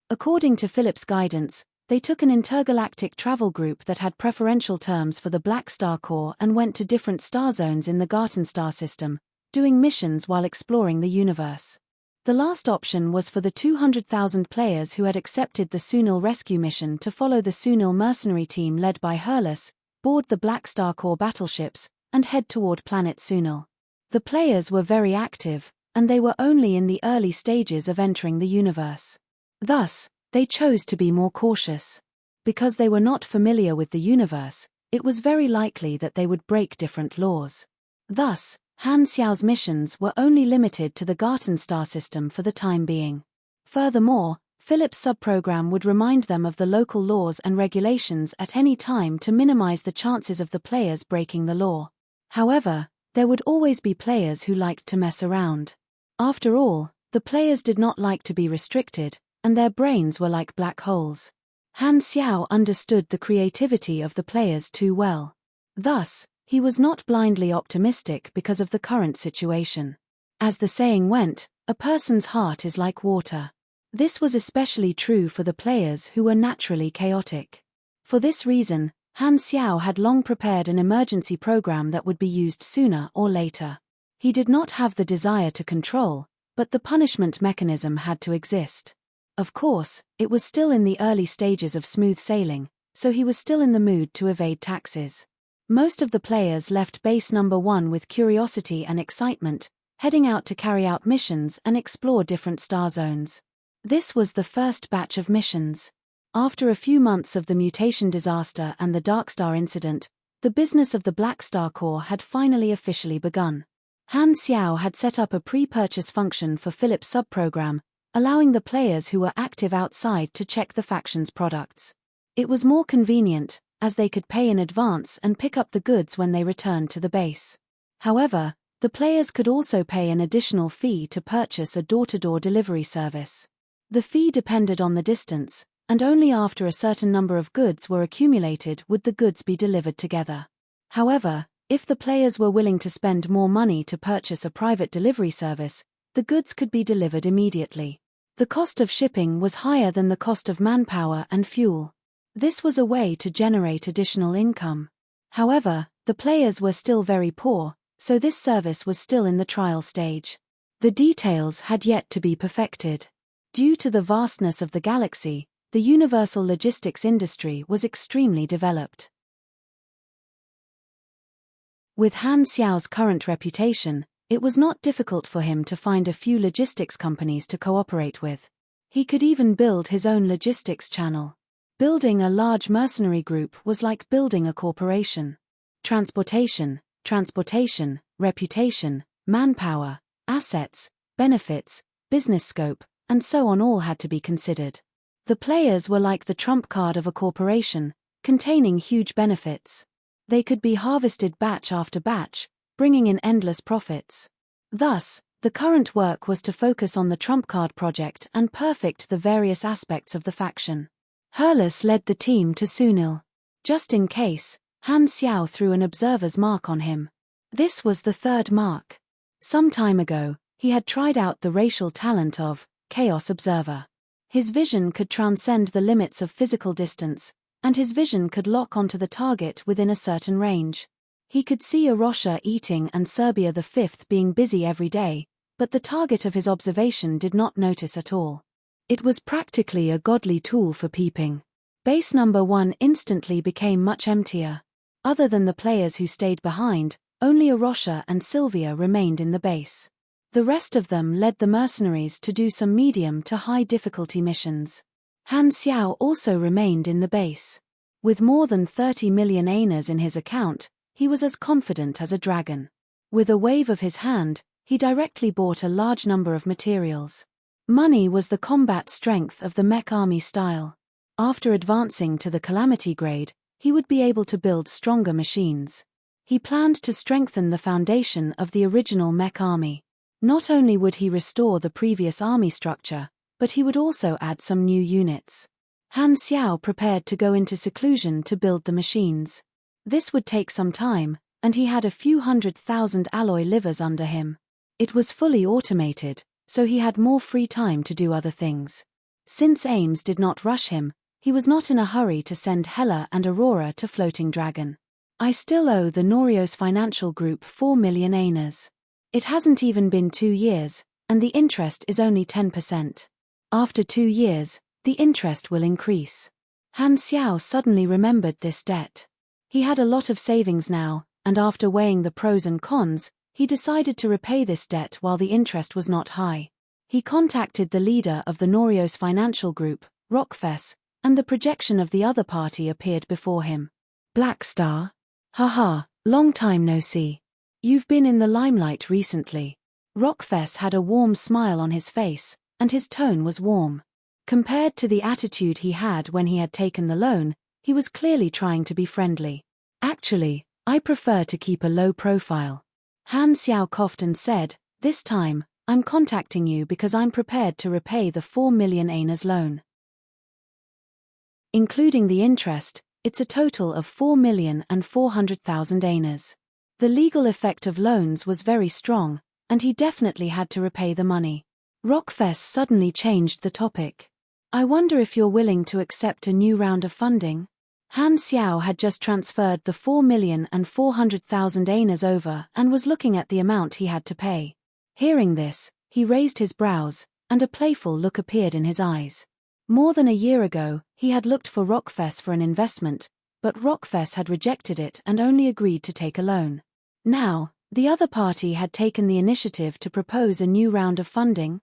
Speaker 1: According to Philip's guidance, they took an intergalactic travel group that had preferential terms for the Black Star Core and went to different star zones in the Garten star system, doing missions while exploring the universe. The last option was for the 200,000 players who had accepted the Sunil rescue mission to follow the Sunil mercenary team led by Hurlus, board the Black Star Core battleships, and head toward planet Sunil. The players were very active, and they were only in the early stages of entering the universe. Thus, they chose to be more cautious. Because they were not familiar with the universe, it was very likely that they would break different laws. Thus, Han Xiao's missions were only limited to the Garten star system for the time being. Furthermore, Philip's subprogram would remind them of the local laws and regulations at any time to minimize the chances of the players breaking the law. However, there would always be players who liked to mess around. After all, the players did not like to be restricted, and their brains were like black holes. Han Xiao understood the creativity of the players too well. Thus, he was not blindly optimistic because of the current situation. As the saying went, a person's heart is like water. This was especially true for the players who were naturally chaotic. For this reason, Han Xiao had long prepared an emergency program that would be used sooner or later. He did not have the desire to control, but the punishment mechanism had to exist. Of course, it was still in the early stages of smooth sailing, so he was still in the mood to evade taxes. Most of the players left base number 1 with curiosity and excitement, heading out to carry out missions and explore different star zones. This was the first batch of missions. After a few months of the mutation disaster and the Dark Star incident, the business of the Black Star Core had finally officially begun. Han Xiao had set up a pre-purchase function for Philip's subprogram, allowing the players who were active outside to check the faction's products. It was more convenient, as they could pay in advance and pick up the goods when they returned to the base. However, the players could also pay an additional fee to purchase a door-to-door delivery service. The fee depended on the distance, and only after a certain number of goods were accumulated would the goods be delivered together. However, if the players were willing to spend more money to purchase a private delivery service, the goods could be delivered immediately. The cost of shipping was higher than the cost of manpower and fuel. This was a way to generate additional income. However, the players were still very poor, so this service was still in the trial stage. The details had yet to be perfected. Due to the vastness of the galaxy, the universal logistics industry was extremely developed. With Han Xiao's current reputation, it was not difficult for him to find a few logistics companies to cooperate with. He could even build his own logistics channel. Building a large mercenary group was like building a corporation. Transportation, reputation, manpower, assets, benefits, business scope, and so on all had to be considered. The players were like the trump card of a corporation, containing huge benefits. They could be harvested batch after batch, bringing in endless profits. Thus, the current work was to focus on the trump card project and perfect the various aspects of the faction. Hurlus led the team to Sunil. Just in case, Han Xiao threw an observer's mark on him. This was the 3rd mark. Some time ago, he had tried out the racial talent of Chaos Observer. His vision could transcend the limits of physical distance, and his vision could lock onto the target within a certain range. He could see Arosha eating and Serbia V being busy every day, but the target of his observation did not notice at all. It was practically a godly tool for peeping. Base number 1 instantly became much emptier. Other than the players who stayed behind, only Arosha and Sylvia remained in the base. The rest of them led the mercenaries to do some medium to high difficulty missions. Han Xiao also remained in the base. With more than 30 million aners in his account, he was as confident as a dragon. With a wave of his hand, he directly bought a large number of materials. Money was the combat strength of the mech army style. After advancing to the calamity grade, he would be able to build stronger machines. He planned to strengthen the foundation of the original mech army. Not only would he restore the previous army structure, but he would also add some new units. Han Xiao prepared to go into seclusion to build the machines. This would take some time, and he had a few 100,000 alloy livers under him. It was fully automated, so he had more free time to do other things. Since Ames did not rush him, he was not in a hurry to send Hela and Aurora to Floating Dragon. I still owe the Norios Financial Group 4 million aners. It hasn't even been 2 years, and the interest is only 10%. After 2 years, the interest will increase. Han Xiao suddenly remembered this debt. He had a lot of savings now, and after weighing the pros and cons, he decided to repay this debt while the interest was not high. He contacted the leader of the Norios Financial Group, Rockfess, and the projection of the other party appeared before him. Black Star? Haha, long time no see. You've been in the limelight recently. Rockfess had a warm smile on his face, and his tone was warm. Compared to the attitude he had when he had taken the loan, he was clearly trying to be friendly. Actually, I prefer to keep a low profile. Han Xiao coughed and said, this time, I'm contacting you because I'm prepared to repay the 4 million aners loan. Including the interest, it's a total of 4,400,000 aners. The legal effect of loans was very strong, and he definitely had to repay the money. Rockfess suddenly changed the topic. I wonder if you're willing to accept a new round of funding? Han Xiao had just transferred the 4,400,000 aners over and was looking at the amount he had to pay. Hearing this, he raised his brows, and a playful look appeared in his eyes. More than a year ago, he had looked for Rockfess for an investment, but Rockfess had rejected it and only agreed to take a loan. Now, the other party had taken the initiative to propose a new round of funding.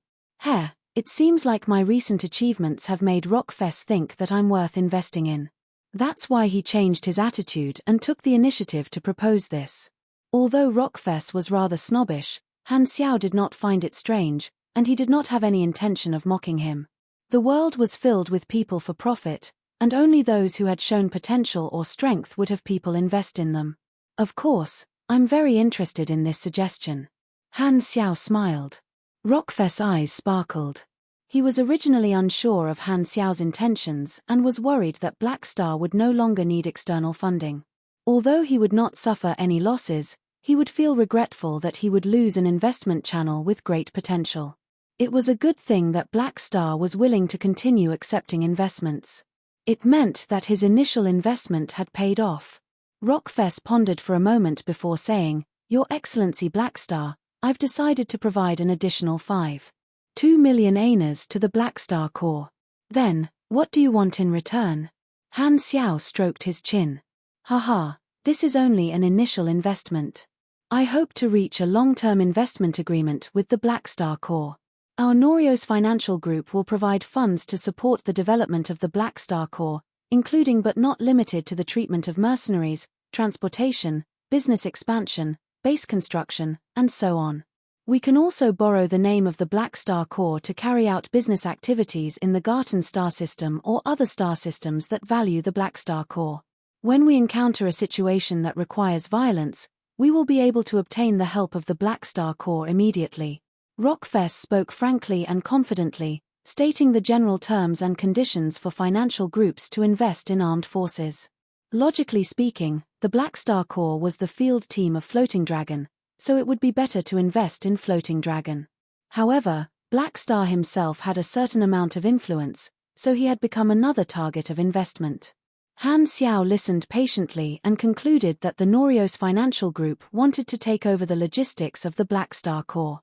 Speaker 1: It seems like my recent achievements have made Rockfess think that I'm worth investing in. That's why he changed his attitude and took the initiative to propose this. Although Rockfess was rather snobbish, Han Xiao did not find it strange, and he did not have any intention of mocking him. The world was filled with people for profit, and only those who had shown potential or strength would have people invest in them. Of course, I'm very interested in this suggestion. Han Xiao smiled. Rockfess' eyes sparkled. He was originally unsure of Han Xiao's intentions and was worried that Black Star would no longer need external funding. Although he would not suffer any losses, he would feel regretful that he would lose an investment channel with great potential. It was a good thing that Black Star was willing to continue accepting investments. It meant that his initial investment had paid off. Rockfess pondered for a moment before saying, Your Excellency Black Star, I've decided to provide an additional 5.2 million aners to the Black Star Corps. Then, what do you want in return? Han Xiao stroked his chin. Haha, this is only an initial investment. I hope to reach a long-term investment agreement with the Black Star Corps. Our Norios Financial Group will provide funds to support the development of the Black Star Corps, including but not limited to the treatment of mercenaries, transportation, business expansion, base construction, and so on. We can also borrow the name of the Black Star Corps to carry out business activities in the Garten star system or other star systems that value the Black Star Corps. When we encounter a situation that requires violence, we will be able to obtain the help of the Black Star Corps immediately. Rockfess spoke frankly and confidently, stating the general terms and conditions for financial groups to invest in armed forces. Logically speaking, the Black Star Corps was the field team of Floating Dragon, so it would be better to invest in Floating Dragon. However, Black Star himself had a certain amount of influence, so he had become another target of investment. Han Xiao listened patiently and concluded that the Norios Financial Group wanted to take over the logistics of the Black Star Core.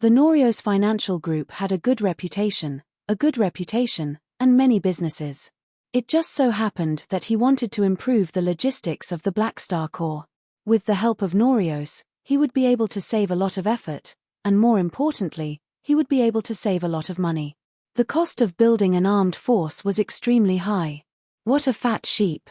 Speaker 1: The Norios Financial Group had a good reputation, and many businesses. It just so happened that he wanted to improve the logistics of the Black Star Core. With the help of Norios, he would be able to save a lot of effort, and more importantly, he would be able to save a lot of money. The cost of building an armed force was extremely high. What a fat sheep.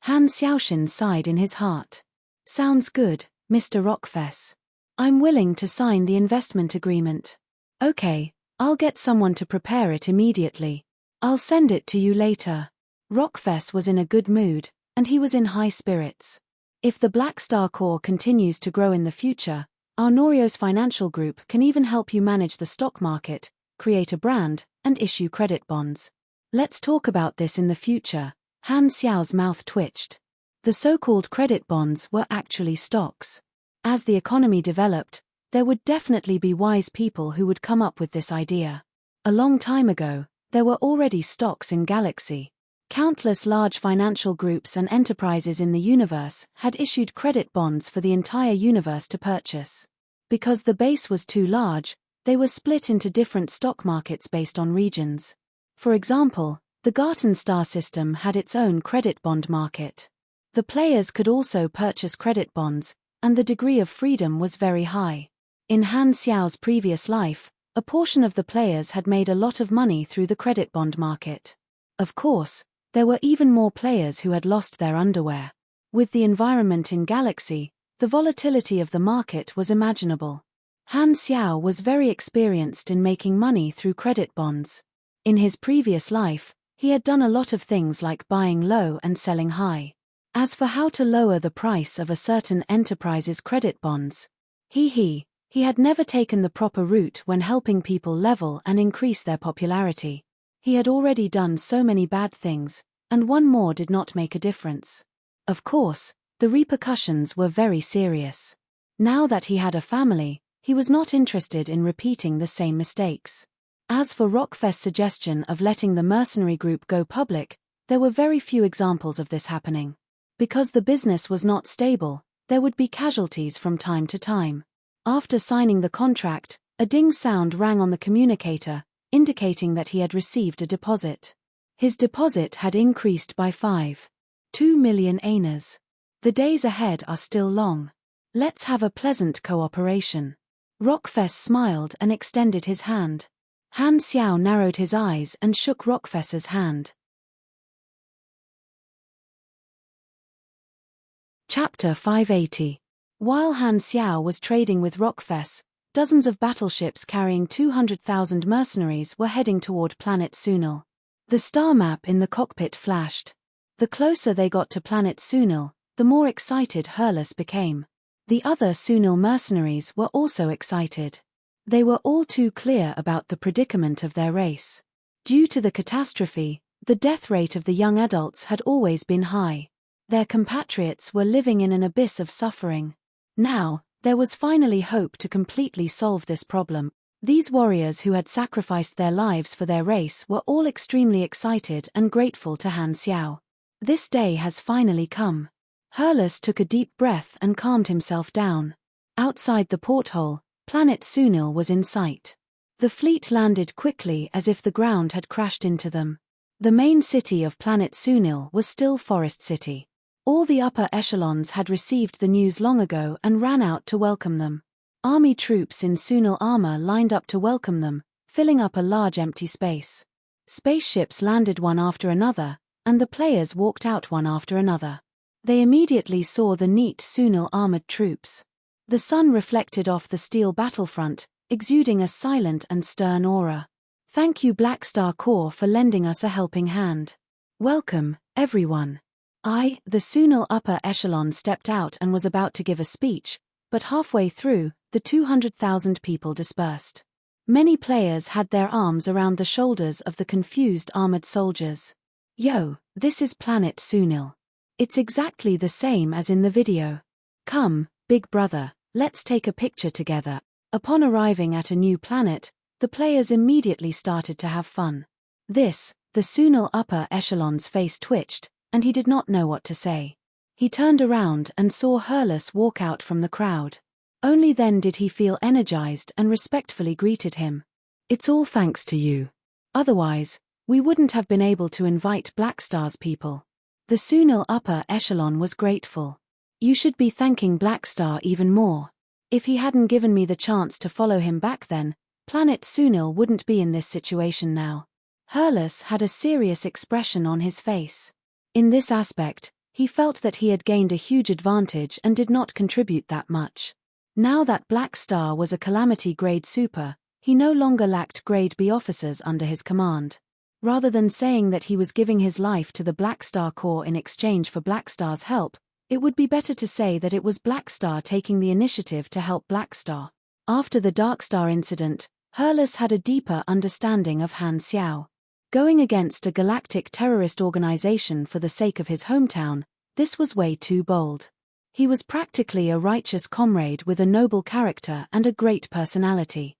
Speaker 1: Han Xiaoshin sighed in his heart. Sounds good, Mr. Rockfess. I'm willing to sign the investment agreement. Okay, I'll get someone to prepare it immediately. I'll send it to you later. Rockfess was in a good mood, and he was in high spirits. If the Black Star Core continues to grow in the future, our Norios Financial Group can even help you manage the stock market, create a brand, and issue credit bonds. Let's talk about this in the future. Han Xiao's mouth twitched. The so-called credit bonds were actually stocks. As the economy developed, there would definitely be wise people who would come up with this idea. A long time ago, there were already stocks in Galaxy. Countless large financial groups and enterprises in the universe had issued credit bonds for the entire universe to purchase. Because the base was too large, they were split into different stock markets based on regions. For example, the Garten Star system had its own credit bond market. The players could also purchase credit bonds, and the degree of freedom was very high. In Han Xiao's previous life, a portion of the players had made a lot of money through the credit bond market. Of course, there were even more players who had lost their underwear. With the environment in Galaxy, the volatility of the market was imaginable. Han Xiao was very experienced in making money through credit bonds. In his previous life, he had done a lot of things like buying low and selling high. As for how to lower the price of a certain enterprise's credit bonds, he had never taken the proper route when helping people level and increase their popularity. He had already done so many bad things, and one more did not make a difference. Of course, the repercussions were very serious. Now that he had a family, he was not interested in repeating the same mistakes. As for Rockfest's suggestion of letting the mercenary group go public, there were very few examples of this happening. Because the business was not stable, there would be casualties from time to time. After signing the contract, a ding sound rang on the communicator, indicating that he had received a deposit. His deposit had increased by 5.2 million anas. The days ahead are still long. Let's have a pleasant cooperation. Rockfest smiled and extended his hand. Han Xiao narrowed his eyes and shook Rockfest's hand. Chapter 580. While Han Xiao was trading with Rockfest, dozens of battleships carrying 200,000 mercenaries were heading toward planet Sunil. The star map in the cockpit flashed. The closer they got to planet Sunil, the more excited Hurles became. The other Sunil mercenaries were also excited. They were all too clear about the predicament of their race. Due to the catastrophe, the death rate of the young adults had always been high. Their compatriots were living in an abyss of suffering. Now, there was finally hope to completely solve this problem. These warriors who had sacrificed their lives for their race were all extremely excited and grateful to Han Xiao. This day has finally come. Hurles took a deep breath and calmed himself down. Outside the porthole, planet Sunil was in sight. The fleet landed quickly as if the ground had crashed into them. The main city of planet Sunil was still Forest City. All the upper echelons had received the news long ago and ran out to welcome them. Army troops in Sunil armor lined up to welcome them, filling up a large empty space. Spaceships landed one after another, and the players walked out one after another. They immediately saw the neat Sunil armored troops. The sun reflected off the steel battlefront, exuding a silent and stern aura. Thank you Black Star Corps for lending us a helping hand. Welcome, everyone. The Sunil upper echelon stepped out and was about to give a speech, but halfway through, the 200,000 people dispersed. Many players had their arms around the shoulders of the confused armored soldiers. Yo, this is planet Sunil. It's exactly the same as in the video. Come, big brother, let's take a picture together. Upon arriving at a new planet, the players immediately started to have fun. This The Sunil upper echelon's face twitched, and he did not know what to say. He turned around and saw Hurlus walk out from the crowd. Only then did he feel energized and respectfully greeted him. "It's all thanks to you. Otherwise, we wouldn't have been able to invite Blackstar's people." The Sunil upper echelon was grateful. "You should be thanking Blackstar even more. If he hadn't given me the chance to follow him back then, Planet Sunil wouldn't be in this situation now." Hurlus had a serious expression on his face. In this aspect, he felt that he had gained a huge advantage and did not contribute that much. Now that Blackstar was a Calamity Grade Super, he no longer lacked Grade B officers under his command. Rather than saying that he was giving his life to the Blackstar Corps in exchange for Blackstar's help, it would be better to say that it was Blackstar taking the initiative to help Blackstar. After the Darkstar incident, Hurlus had a deeper understanding of Han Xiao. Going against a galactic terrorist organization for the sake of his hometown, this was way too bold. He was practically a righteous comrade with a noble character and a great personality.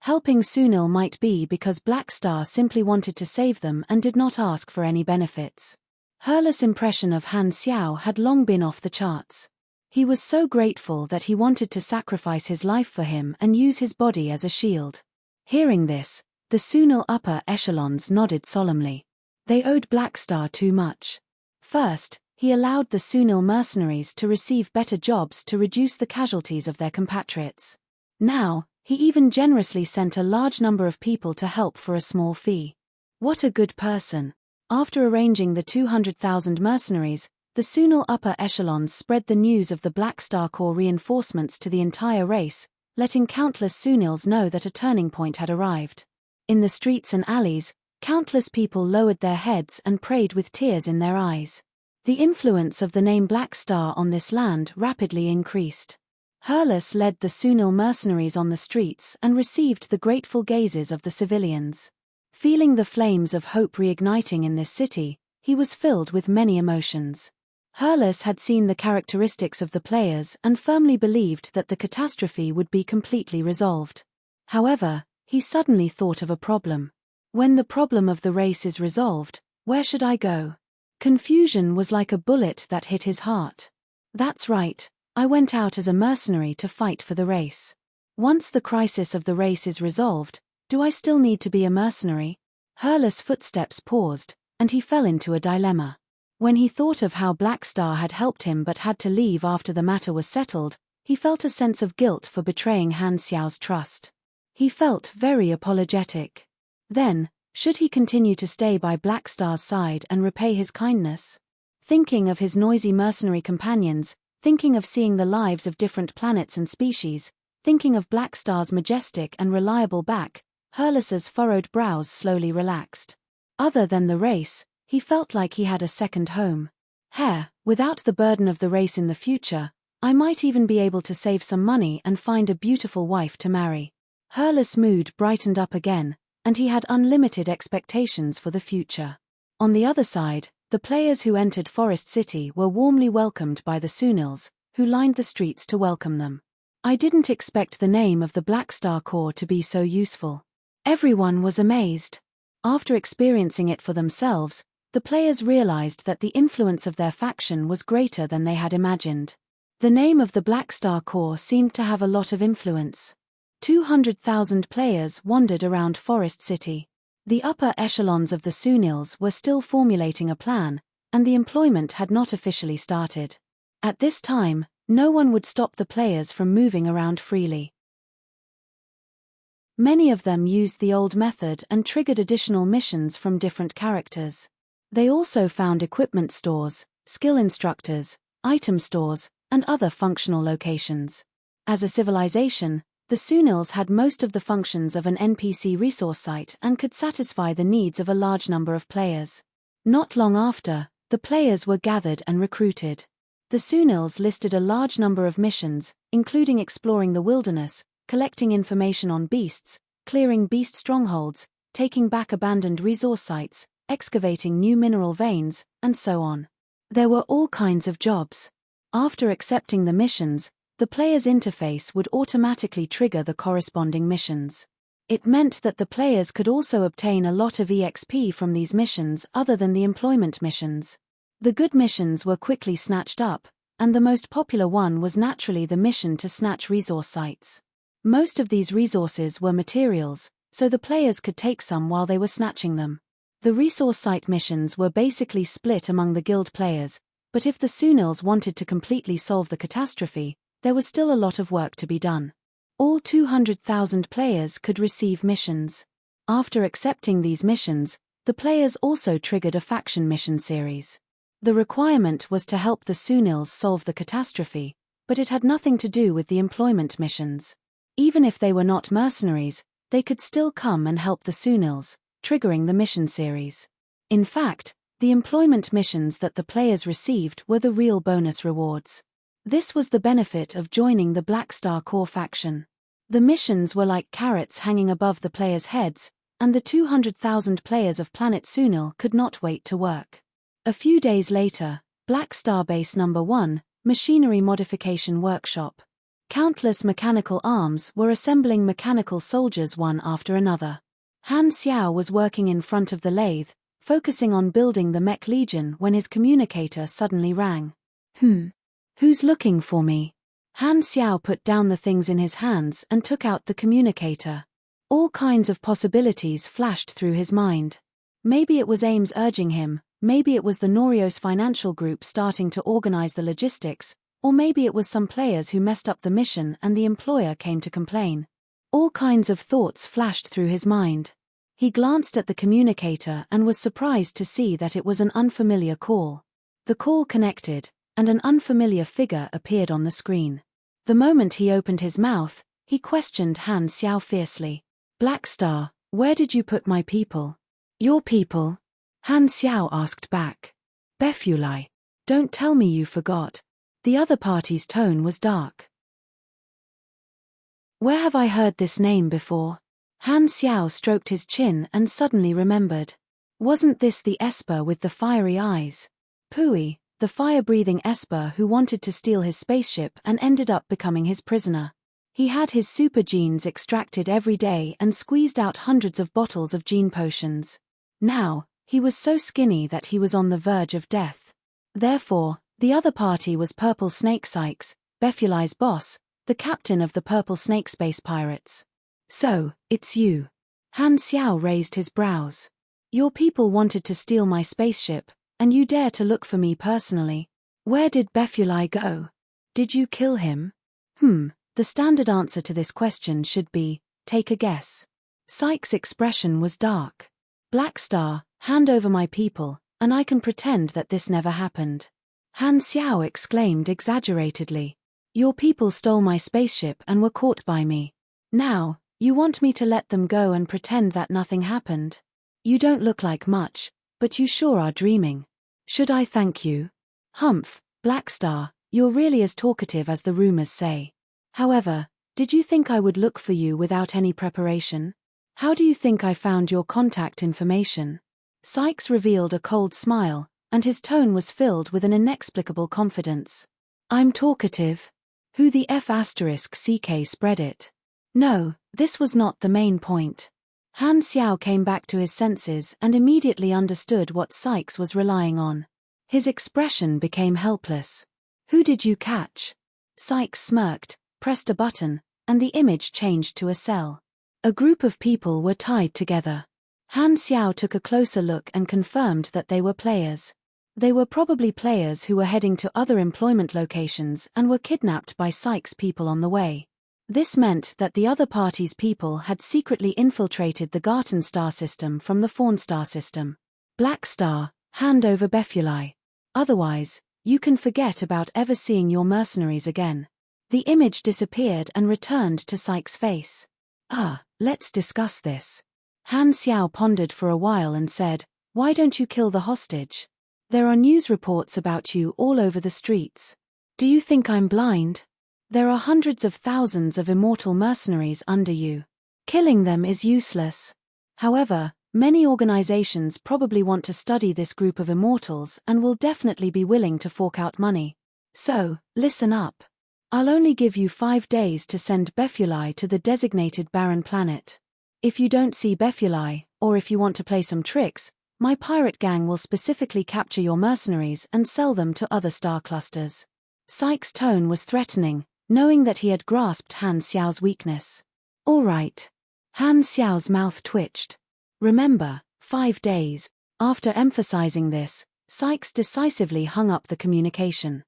Speaker 1: Helping Sunil might be because Blackstar simply wanted to save them and did not ask for any benefits. Hurlus' impression of Han Xiao had long been off the charts. He was so grateful that he wanted to sacrifice his life for him and use his body as a shield. Hearing this, the Sunil upper echelons nodded solemnly. They owed Blackstar too much. First, he allowed the Sunil mercenaries to receive better jobs to reduce the casualties of their compatriots. Now, he even generously sent a large number of people to help for a small fee. What a good person. After arranging the 200,000 mercenaries, the Sunil upper echelons spread the news of the Blackstar Corps reinforcements to the entire race, letting countless Sunils know that a turning point had arrived. In the streets and alleys, countless people lowered their heads and prayed with tears in their eyes. The influence of the name Blackstar on this land rapidly increased. Hurlus led the Sunil mercenaries on the streets and received the grateful gazes of the civilians. Feeling the flames of hope reigniting in this city, he was filled with many emotions. Hurlus had seen the characteristics of the players and firmly believed that the catastrophe would be completely resolved. However, he suddenly thought of a problem. When the problem of the race is resolved, where should I go? Confusion was like a bullet that hit his heart. That's right, I went out as a mercenary to fight for the race. Once the crisis of the race is resolved, do I still need to be a mercenary? Hurlus' footsteps paused, and he fell into a dilemma. When he thought of how Blackstar had helped him but had to leave after the matter was settled, he felt a sense of guilt for betraying Han Xiao's trust. He felt very apologetic. Then, should he continue to stay by Blackstar's side and repay his kindness? Thinking of his noisy mercenary companions, thinking of seeing the lives of different planets and species, thinking of Blackstar's majestic and reliable back, Hurlus's furrowed brows slowly relaxed. Other than the race, he felt like he had a second home. Without the burden of the race in the future, I might even be able to save some money and find a beautiful wife to marry. Hurlus' mood brightened up again, and he had unlimited expectations for the future. On the other side, the players who entered Forest City were warmly welcomed by the Sunils, who lined the streets to welcome them. I didn't expect the name of the Blackstar Corps to be so useful. Everyone was amazed. After experiencing it for themselves, the players realized that the influence of their faction was greater than they had imagined. The name of the Blackstar Corps seemed to have a lot of influence. 200,000 players wandered around Forest City. The upper echelons of the Sunils were still formulating a plan, and the employment had not officially started. At this time, no one would stop the players from moving around freely. Many of them used the old method and triggered additional missions from different characters. They also found equipment stores, skill instructors, item stores, and other functional locations. As a civilization, the Sunils had most of the functions of an NPC resource site and could satisfy the needs of a large number of players. Not long after, the players were gathered and recruited. The Sunils listed a large number of missions, including exploring the wilderness, collecting information on beasts, clearing beast strongholds, taking back abandoned resource sites, excavating new mineral veins, and so on. There were all kinds of jobs. After accepting the missions, the player's interface would automatically trigger the corresponding missions. It meant that the players could also obtain a lot of EXP from these missions other than the employment missions. The good missions were quickly snatched up, and the most popular one was naturally the mission to snatch resource sites. Most of these resources were materials, so the players could take some while they were snatching them. The resource site missions were basically split among the guild players, but if the Sunils wanted to completely solve the catastrophe, there was still a lot of work to be done. All 200,000 players could receive missions. After accepting these missions, the players also triggered a faction mission series. The requirement was to help the Sunils solve the catastrophe, but it had nothing to do with the employment missions. Even if they were not mercenaries, they could still come and help the Sunils, triggering the mission series. In fact, the employment missions that the players received were the real bonus rewards. This was the benefit of joining the Black Star core faction. The missions were like carrots hanging above the players' heads, and the 200,000 players of Planet Sunil could not wait to work. A few days later, Black Star Base No. 1, Machinery Modification Workshop. Countless mechanical arms were assembling mechanical soldiers one after another. Han Xiao was working in front of the lathe, focusing on building the Mech Legion when his communicator suddenly rang. Who's looking for me? Han Xiao put down the things in his hands and took out the communicator. All kinds of possibilities flashed through his mind. Maybe it was Ames urging him, maybe it was the Norios financial group starting to organize the logistics, or maybe it was some players who messed up the mission and the employer came to complain. All kinds of thoughts flashed through his mind. He glanced at the communicator and was surprised to see that it was an unfamiliar call. The call connected, and an unfamiliar figure appeared on the screen. The moment he opened his mouth, he questioned Han Xiao fiercely. Black Star, where did you put my people? Your people? Han Xiao asked back. Befulai. Don't tell me you forgot. The other party's tone was dark. Where have I heard this name before? Han Xiao stroked his chin and suddenly remembered. Wasn't this the Esper with the fiery eyes? Pui, the fire-breathing Esper who wanted to steal his spaceship and ended up becoming his prisoner. He had his super genes extracted every day and squeezed out hundreds of bottles of gene potions. Now, he was so skinny that he was on the verge of death. Therefore, the other party was Purple Snake Sykes, Befulai's boss, the captain of the Purple Snake Space Pirates. So, it's you. Han Xiao raised his brows. Your people wanted to steal my spaceship, and you dare to look for me personally. Where did Befulai go? Did you kill him? The standard answer to this question should be, take a guess. Sykes' expression was dark. Black Star, hand over my people, and I can pretend that this never happened. Han Xiao exclaimed exaggeratedly. Your people stole my spaceship and were caught by me. Now, you want me to let them go and pretend that nothing happened? You don't look like much, but you sure are dreaming. Should I thank you? Humph, Black Star, you're really as talkative as the rumors say. However, did you think I would look for you without any preparation? How do you think I found your contact information? Sykes revealed a cold smile, and his tone was filled with an inexplicable confidence. I'm talkative. Who the F***CK spread it? No, this was not the main point. Han Xiao came back to his senses and immediately understood what Sykes was relying on. His expression became helpless. Who did you catch? Sykes smirked, pressed a button, and the image changed to a cell. A group of people were tied together. Han Xiao took a closer look and confirmed that they were players. They were probably players who were heading to other employment locations and were kidnapped by Sykes' people on the way. This meant that the other party's people had secretly infiltrated the Garten star system from the Fawn star system. Black Star, hand over Befulai. Otherwise, you can forget about ever seeing your mercenaries again. The image disappeared and returned to Sykes' face. Let's discuss this. Han Xiao pondered for a while and said, why don't you kill the hostage? There are news reports about you all over the streets. Do you think I'm blind? There are hundreds of thousands of immortal mercenaries under you. Killing them is useless. However, many organizations probably want to study this group of immortals and will definitely be willing to fork out money. So, listen up. I'll only give you 5 days to send Befulai to the designated barren planet. If you don't see Befuli, or if you want to play some tricks, my pirate gang will specifically capture your mercenaries and sell them to other star clusters. Sykes' tone was threatening, knowing that he had grasped Han Xiao's weakness. All right. Han Xiao's mouth twitched. Remember, 5 days. After emphasizing this, Sykes decisively hung up the communication.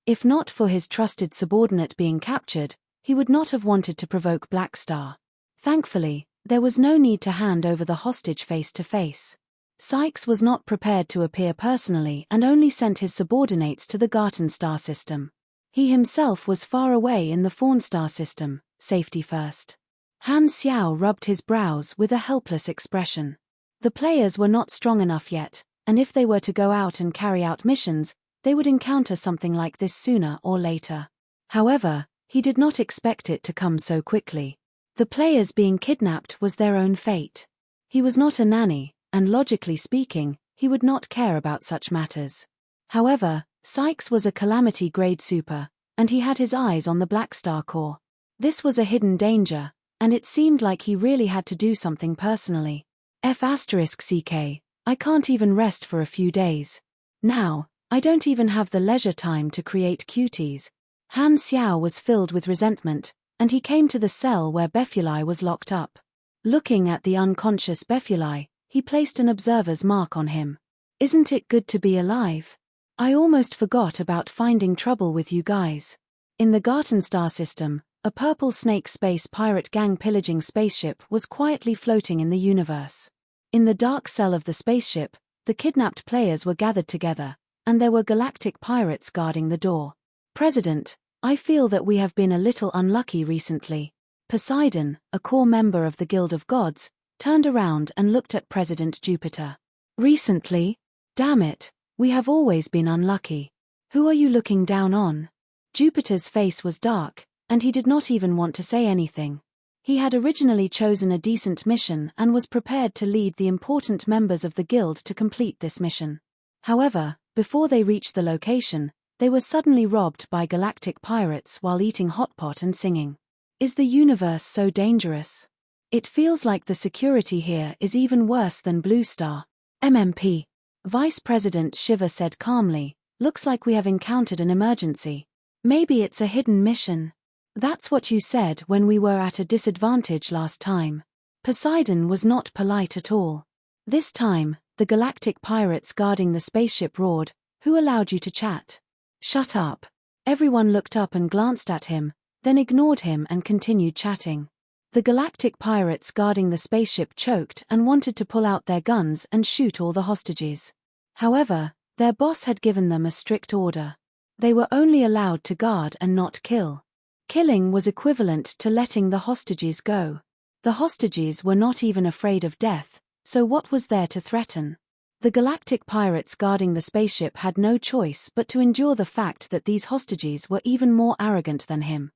Speaker 1: If not for his trusted subordinate being captured, he would not have wanted to provoke Black Star. Thankfully, there was no need to hand over the hostage face to face. Sykes was not prepared to appear personally and only sent his subordinates to the Garten star system. He himself was far away in the Fawn star system, safety first. Han Xiao rubbed his brows with a helpless expression. The players were not strong enough yet, and if they were to go out and carry out missions, they would encounter something like this sooner or later. However, he did not expect it to come so quickly. The players being kidnapped was their own fate. He was not a nanny, and logically speaking, he would not care about such matters. However, Sykes was a calamity-grade super, and he had his eyes on the Black Star core. This was a hidden danger, and it seemed like he really had to do something personally. F***ck, I can't even rest for a few days. Now, I don't even have the leisure time to create cuties. Han Xiao was filled with resentment, and he came to the cell where Befuli was locked up. Looking at the unconscious Befuli, he placed an observer's mark on him. Isn't it good to be alive? I almost forgot about finding trouble with you guys. In the Garten star system, a purple snake space pirate gang pillaging spaceship was quietly floating in the universe. In the dark cell of the spaceship, the kidnapped players were gathered together, and there were galactic pirates guarding the door. President, I feel that we have been a little unlucky recently. Poseidon, a core member of the Guild of Gods, turned around and looked at President Jupiter. Recently? Damn it, we have always been unlucky. Who are you looking down on? Jupiter's face was dark, and he did not even want to say anything. He had originally chosen a decent mission and was prepared to lead the important members of the guild to complete this mission. However, before they reached the location, they were suddenly robbed by galactic pirates while eating hot pot and singing. Is the universe so dangerous? It feels like the security here is even worse than Blue Star. MMP. Vice President Shiva said calmly, looks like we have encountered an emergency. Maybe it's a hidden mission. That's what you said when we were at a disadvantage last time. Poseidon was not polite at all. This time, the galactic pirates guarding the spaceship roared, "Who allowed you to chat?" "Shut up." Everyone looked up and glanced at him, then ignored him and continued chatting. The galactic pirates guarding the spaceship choked and wanted to pull out their guns and shoot all the hostages. However, their boss had given them a strict order. They were only allowed to guard and not kill. Killing was equivalent to letting the hostages go. The hostages were not even afraid of death, so what was there to threaten? The galactic pirates guarding the spaceship had no choice but to endure the fact that these hostages were even more arrogant than him.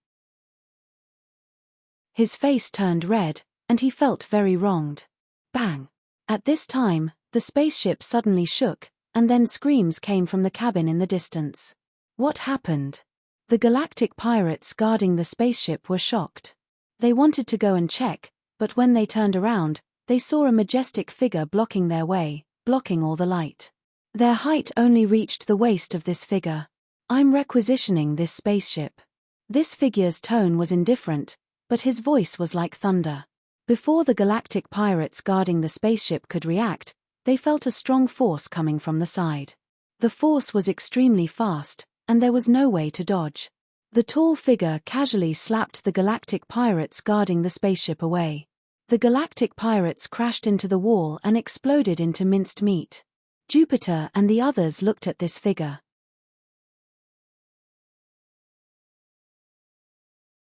Speaker 1: His face turned red, and he felt very wronged. Bang! At this time, the spaceship suddenly shook, and then screams came from the cabin in the distance. What happened? The galactic pirates guarding the spaceship were shocked. They wanted to go and check, but when they turned around, they saw a majestic figure blocking their way, blocking all the light. Their height only reached the waist of this figure. "I'm requisitioning this spaceship." This figure's tone was indifferent, but his voice was like thunder. Before the galactic pirates guarding the spaceship could react, they felt a strong force coming from the side. The force was extremely fast, and there was no way to dodge. The tall figure casually slapped the galactic pirates guarding the spaceship away. The galactic pirates crashed into the wall and exploded into minced meat. Jupiter and the others looked at this figure.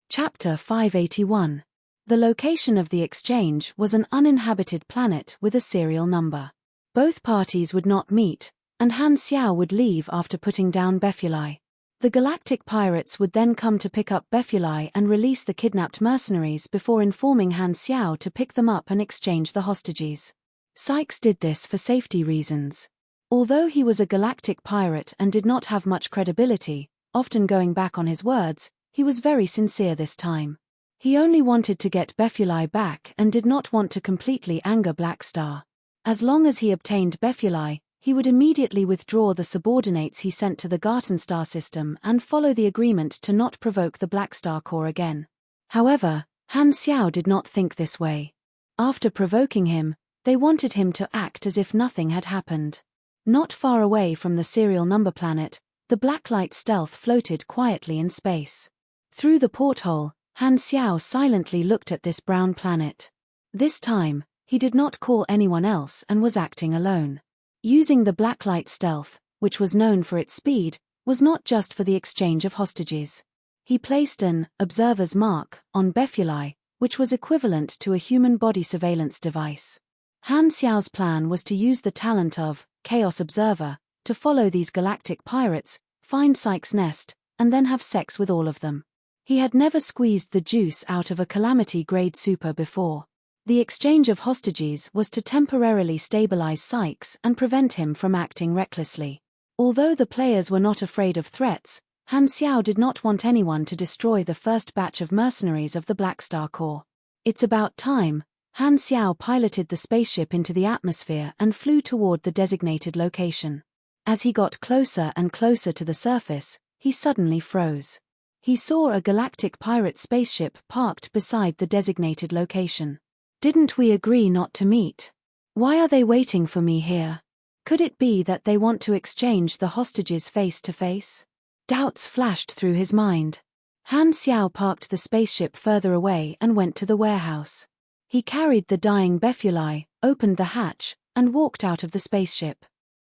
Speaker 1: Chapter 581. The location of the exchange was an uninhabited planet with a serial number. Both parties would not meet, and Han Xiao would leave after putting down Befuli. The galactic pirates would then come to pick up Befuli and release the kidnapped mercenaries before informing Han Xiao to pick them up and exchange the hostages. Sykes did this for safety reasons. Although he was a galactic pirate and did not have much credibility, often going back on his words, he was very sincere this time. He only wanted to get Befuli back and did not want to completely anger Blackstar. As long as he obtained Befuli, he would immediately withdraw the subordinates he sent to the Gartenstar system and follow the agreement to not provoke the Blackstar Corps again. However, Han Xiao did not think this way. After provoking him, they wanted him to act as if nothing had happened. Not far away from the serial number planet, the Blacklight stealth floated quietly in space. Through the porthole, Han Xiao silently looked at this brown planet. This time, he did not call anyone else and was acting alone. Using the Blacklight stealth, which was known for its speed, was not just for the exchange of hostages. He placed an observer's mark on Befuli, which was equivalent to a human body surveillance device. Han Xiao's plan was to use the talent of Chaos Observer to follow these galactic pirates, find Psyche's nest, and then have sex with all of them. He had never squeezed the juice out of a Calamity-grade super before. The exchange of hostages was to temporarily stabilize Sykes and prevent him from acting recklessly. Although the players were not afraid of threats, Han Xiao did not want anyone to destroy the first batch of mercenaries of the Blackstar Corps. It's about time. Han Xiao piloted the spaceship into the atmosphere and flew toward the designated location. As he got closer and closer to the surface, he suddenly froze. He saw a galactic pirate spaceship parked beside the designated location. Didn't we agree not to meet? Why are they waiting for me here? Could it be that they want to exchange the hostages face to face? Doubts flashed through his mind. Han Xiao parked the spaceship further away and went to the warehouse. He carried the dying Befuli, opened the hatch, and walked out of the spaceship.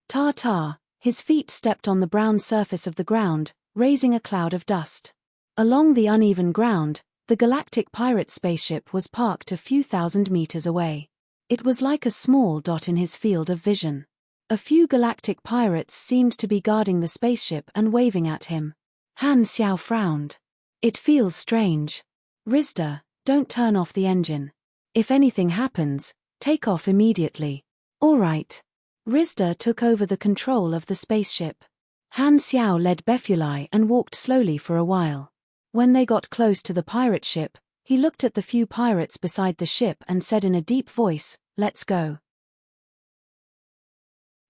Speaker 1: Ta-ta, his feet stepped on the brown surface of the ground, raising a cloud of dust. Along the uneven ground, the galactic pirate spaceship was parked a few thousand meters away. It was like a small dot in his field of vision. A few galactic pirates seemed to be guarding the spaceship and waving at him. Han Xiao frowned. It feels strange. Rizda, don't turn off the engine. If anything happens, take off immediately. All right. Rizda took over the control of the spaceship. Han Xiao led Befuli and walked slowly for a while. When they got close to the pirate ship, he looked at the few pirates beside the ship and said in a deep voice, "Let's go.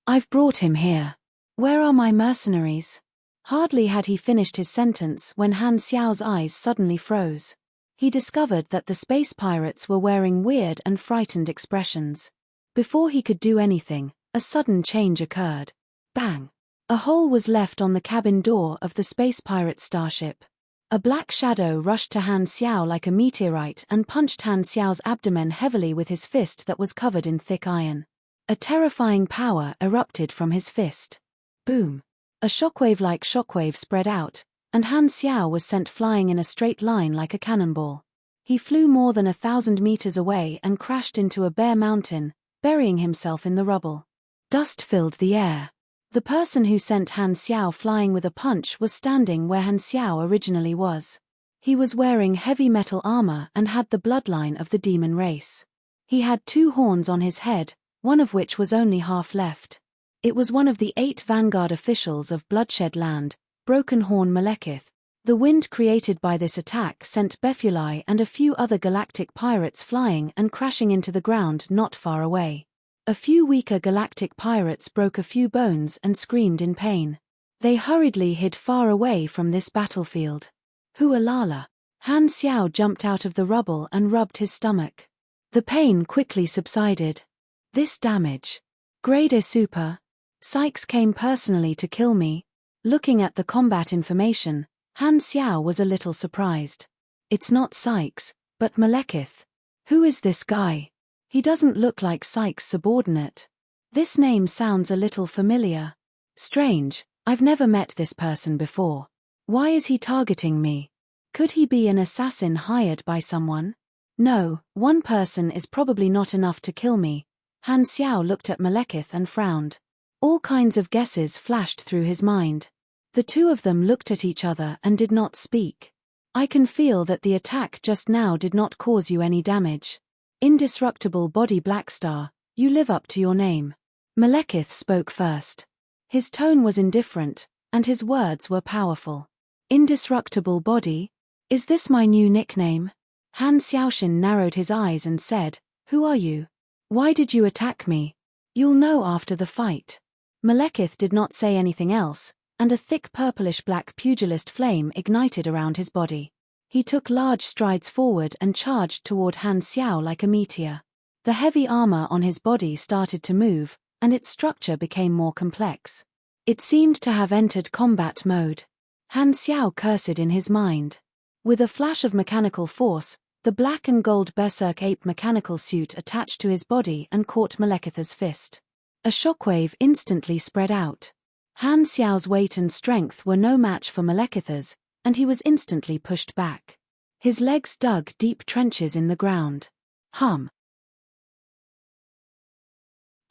Speaker 1: I've brought him here. Where are my mercenaries?" Hardly had he finished his sentence when Han Xiao's eyes suddenly froze. He discovered that the space pirates were wearing weird and frightened expressions. Before he could do anything, a sudden change occurred. Bang! A hole was left on the cabin door of the space pirate starship. A black shadow rushed to Han Xiao like a meteorite and punched Han Xiao's abdomen heavily with his fist that was covered in thick iron. A terrifying power erupted from his fist. Boom! A shockwave-like shockwave spread out, and Han Xiao was sent flying in a straight line like a cannonball. He flew more than 1,000 meters away and crashed into a bare mountain, burying himself in the rubble. Dust filled the air. The person who sent Han Xiao flying with a punch was standing where Han Xiao originally was. He was wearing heavy metal armor and had the bloodline of the demon race. He had 2 horns on his head, one of which was only half left. It was one of the 8 vanguard officials of Bloodshed Land, Broken Horn Malekith. The wind created by this attack sent Befuli and a few other galactic pirates flying and crashing into the ground not far away. A few weaker galactic pirates broke a few bones and screamed in pain. They hurriedly hid far away from this battlefield. Hualala! Han Xiao jumped out of the rubble and rubbed his stomach. The pain quickly subsided. This damage. Grade A super. Sykes came personally to kill me. Looking at the combat information, Han Xiao was a little surprised. It's not Sykes, but Malekith. Who is this guy? He doesn't look like Sykes' subordinate. This name sounds a little familiar. Strange, I've never met this person before. Why is he targeting me? Could he be an assassin hired by someone? No, one person is probably not enough to kill me. Han Xiao looked at Malekith and frowned. All kinds of guesses flashed through his mind. The two of them looked at each other and did not speak. I can feel that the attack just now did not cause you any damage. Indestructible body Blackstar, you live up to your name. Malekith spoke first. His tone was indifferent, and his words were powerful. Indestructible body? Is this my new nickname? Han Xiaoshin narrowed his eyes and said, "Who are you? Why did you attack me? You'll know after the fight." Malekith did not say anything else, and a thick purplish-black pugilist flame ignited around his body. He took large strides forward and charged toward Han Xiao like a meteor. The heavy armor on his body started to move, and its structure became more complex. It seemed to have entered combat mode. Han Xiao cursed in his mind. With a flash of mechanical force, the black and gold berserk ape mechanical suit attached to his body and caught Malekith's fist. A shockwave instantly spread out. Han Xiao's weight and strength were no match for Malekith's, and he was instantly pushed back. His legs dug deep trenches in the ground. Hum.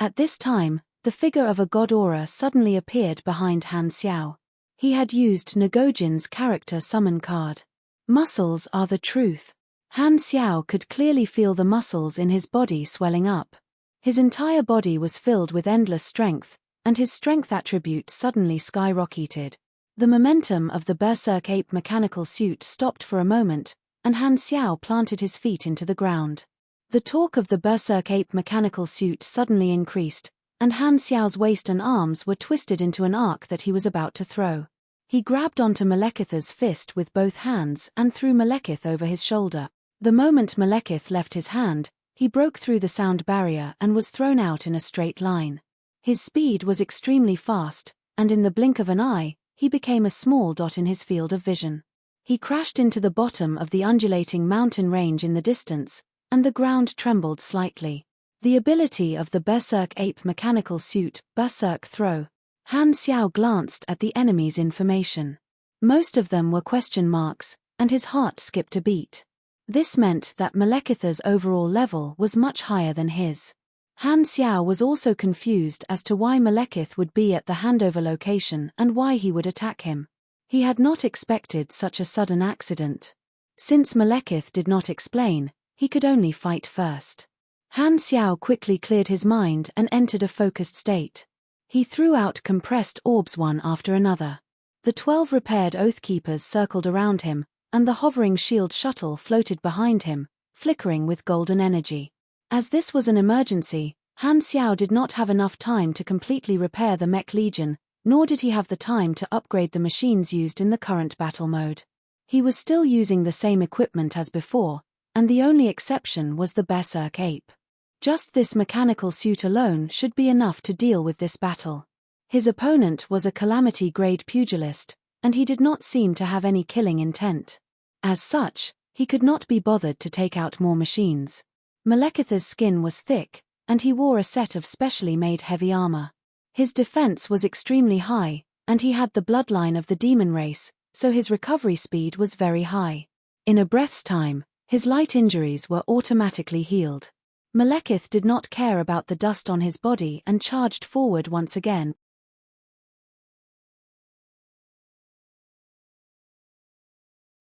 Speaker 1: At this time, the figure of a god aura suddenly appeared behind Han Xiao. He had used Nagojin's character summon card. Muscles are the truth. Han Xiao could clearly feel the muscles in his body swelling up. His entire body was filled with endless strength, and his strength attribute suddenly skyrocketed. The momentum of the berserk ape mechanical suit stopped for a moment, and Han Xiao planted his feet into the ground. The torque of the berserk ape mechanical suit suddenly increased, and Han Xiao's waist and arms were twisted into an arc that he was about to throw. He grabbed onto Malekith's fist with both hands and threw Malekith over his shoulder. The moment Malekith left his hand, he broke through the sound barrier and was thrown out in a straight line. His speed was extremely fast, and in the blink of an eye, he became a small dot in his field of vision. He crashed into the bottom of the undulating mountain range in the distance, and the ground trembled slightly. The ability of the berserk ape mechanical suit, berserk throw. Han Xiao glanced at the enemy's information. Most of them were question marks, and his heart skipped a beat. This meant that Malekith's overall level was much higher than his. Han Xiao was also confused as to why Malekith would be at the handover location and why he would attack him. He had not expected such a sudden accident. Since Malekith did not explain, he could only fight first. Han Xiao quickly cleared his mind and entered a focused state. He threw out compressed orbs one after another. The 12 repaired Oathkeepers circled around him, and the hovering shield shuttle floated behind him, flickering with golden energy. As this was an emergency, Han Xiao did not have enough time to completely repair the Mech Legion, nor did he have the time to upgrade the machines used in the current battle mode. He was still using the same equipment as before, and the only exception was the berserk ape. Just this mechanical suit alone should be enough to deal with this battle. His opponent was a calamity-grade pugilist, and he did not seem to have any killing intent. As such, he could not be bothered to take out more machines. Malekith's skin was thick, and he wore a set of specially made heavy armor. His defense was extremely high, and he had the bloodline of the demon race, so his recovery speed was very high. In a breath's time, his light injuries were automatically healed. Malekith did not care about the dust on his body and charged forward once again.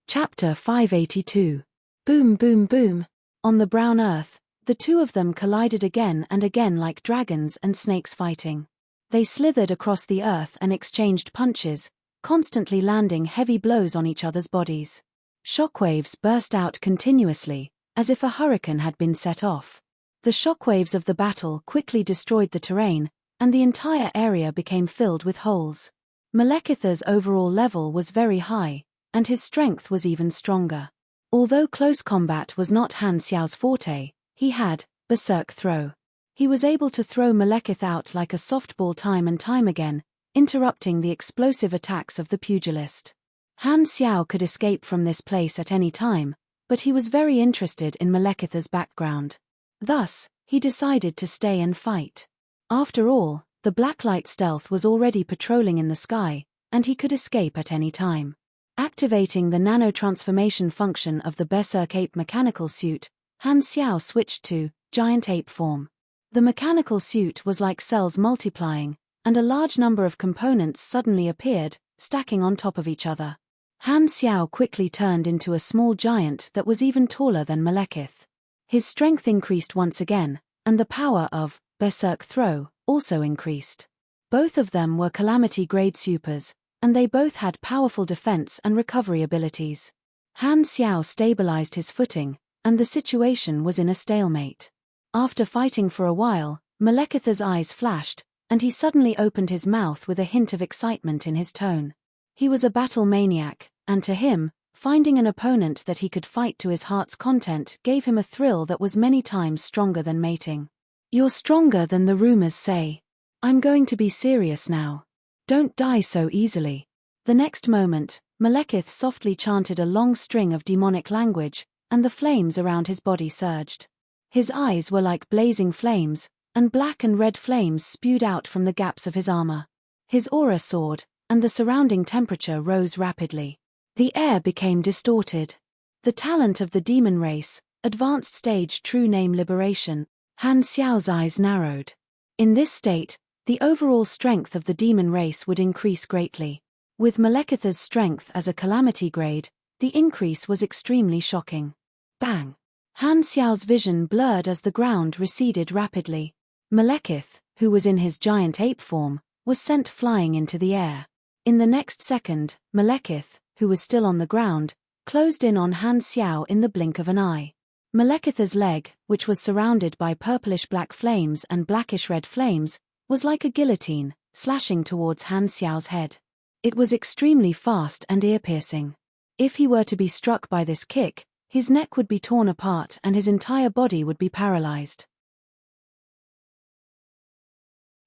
Speaker 1: Chapter 582. Boom boom boom. On the brown earth, the two of them collided again and again like dragons and snakes fighting. They slithered across the earth and exchanged punches, constantly landing heavy blows on each other's bodies. Shockwaves burst out continuously, as if a hurricane had been set off. The shockwaves of the battle quickly destroyed the terrain, and the entire area became filled with holes. Malekith's overall level was very high, and his strength was even stronger. Although close combat was not Han Xiao's forte, he had berserk throw. He was able to throw Malekith out like a softball time and time again, interrupting the explosive attacks of the pugilist. Han Xiao could escape from this place at any time, but he was very interested in Malekith's background. Thus, he decided to stay and fight. After all, the blacklight stealth was already patrolling in the sky, and he could escape at any time. Activating the nano-transformation function of the berserk ape mechanical suit, Han Xiao switched to giant ape form. The mechanical suit was like cells multiplying, and a large number of components suddenly appeared, stacking on top of each other. Han Xiao quickly turned into a small giant that was even taller than Malekith. His strength increased once again, and the power of berserk throw also increased. Both of them were calamity-grade supers, and they both had powerful defense and recovery abilities. Han Xiao stabilized his footing, and the situation was in a stalemate. After fighting for a while, Malekitha's eyes flashed, and he suddenly opened his mouth with a hint of excitement in his tone. He was a battle maniac, and to him, finding an opponent that he could fight to his heart's content gave him a thrill that was many times stronger than mating. "You're stronger than the rumors say. I'm going to be serious now. Don't die so easily." The next moment, Malekith softly chanted a long string of demonic language, and the flames around his body surged. His eyes were like blazing flames, and black and red flames spewed out from the gaps of his armor. His aura soared, and the surrounding temperature rose rapidly. The air became distorted. The talent of the demon race, advanced stage true name liberation, Han Xiao's eyes narrowed. In this state, the overall strength of the demon race would increase greatly. With Malekitha's strength as a calamity grade, the increase was extremely shocking. Bang! Han Xiao's vision blurred as the ground receded rapidly. Malekith, who was in his giant ape form, was sent flying into the air. In the next second, Malekith, who was still on the ground, closed in on Han Xiao in the blink of an eye. Malekitha's leg, which was surrounded by purplish-black flames and blackish-red flames, was like a guillotine, slashing towards Han Xiao's head. It was extremely fast and ear-piercing. If he were to be struck by this kick, his neck would be torn apart and his entire body would be paralyzed.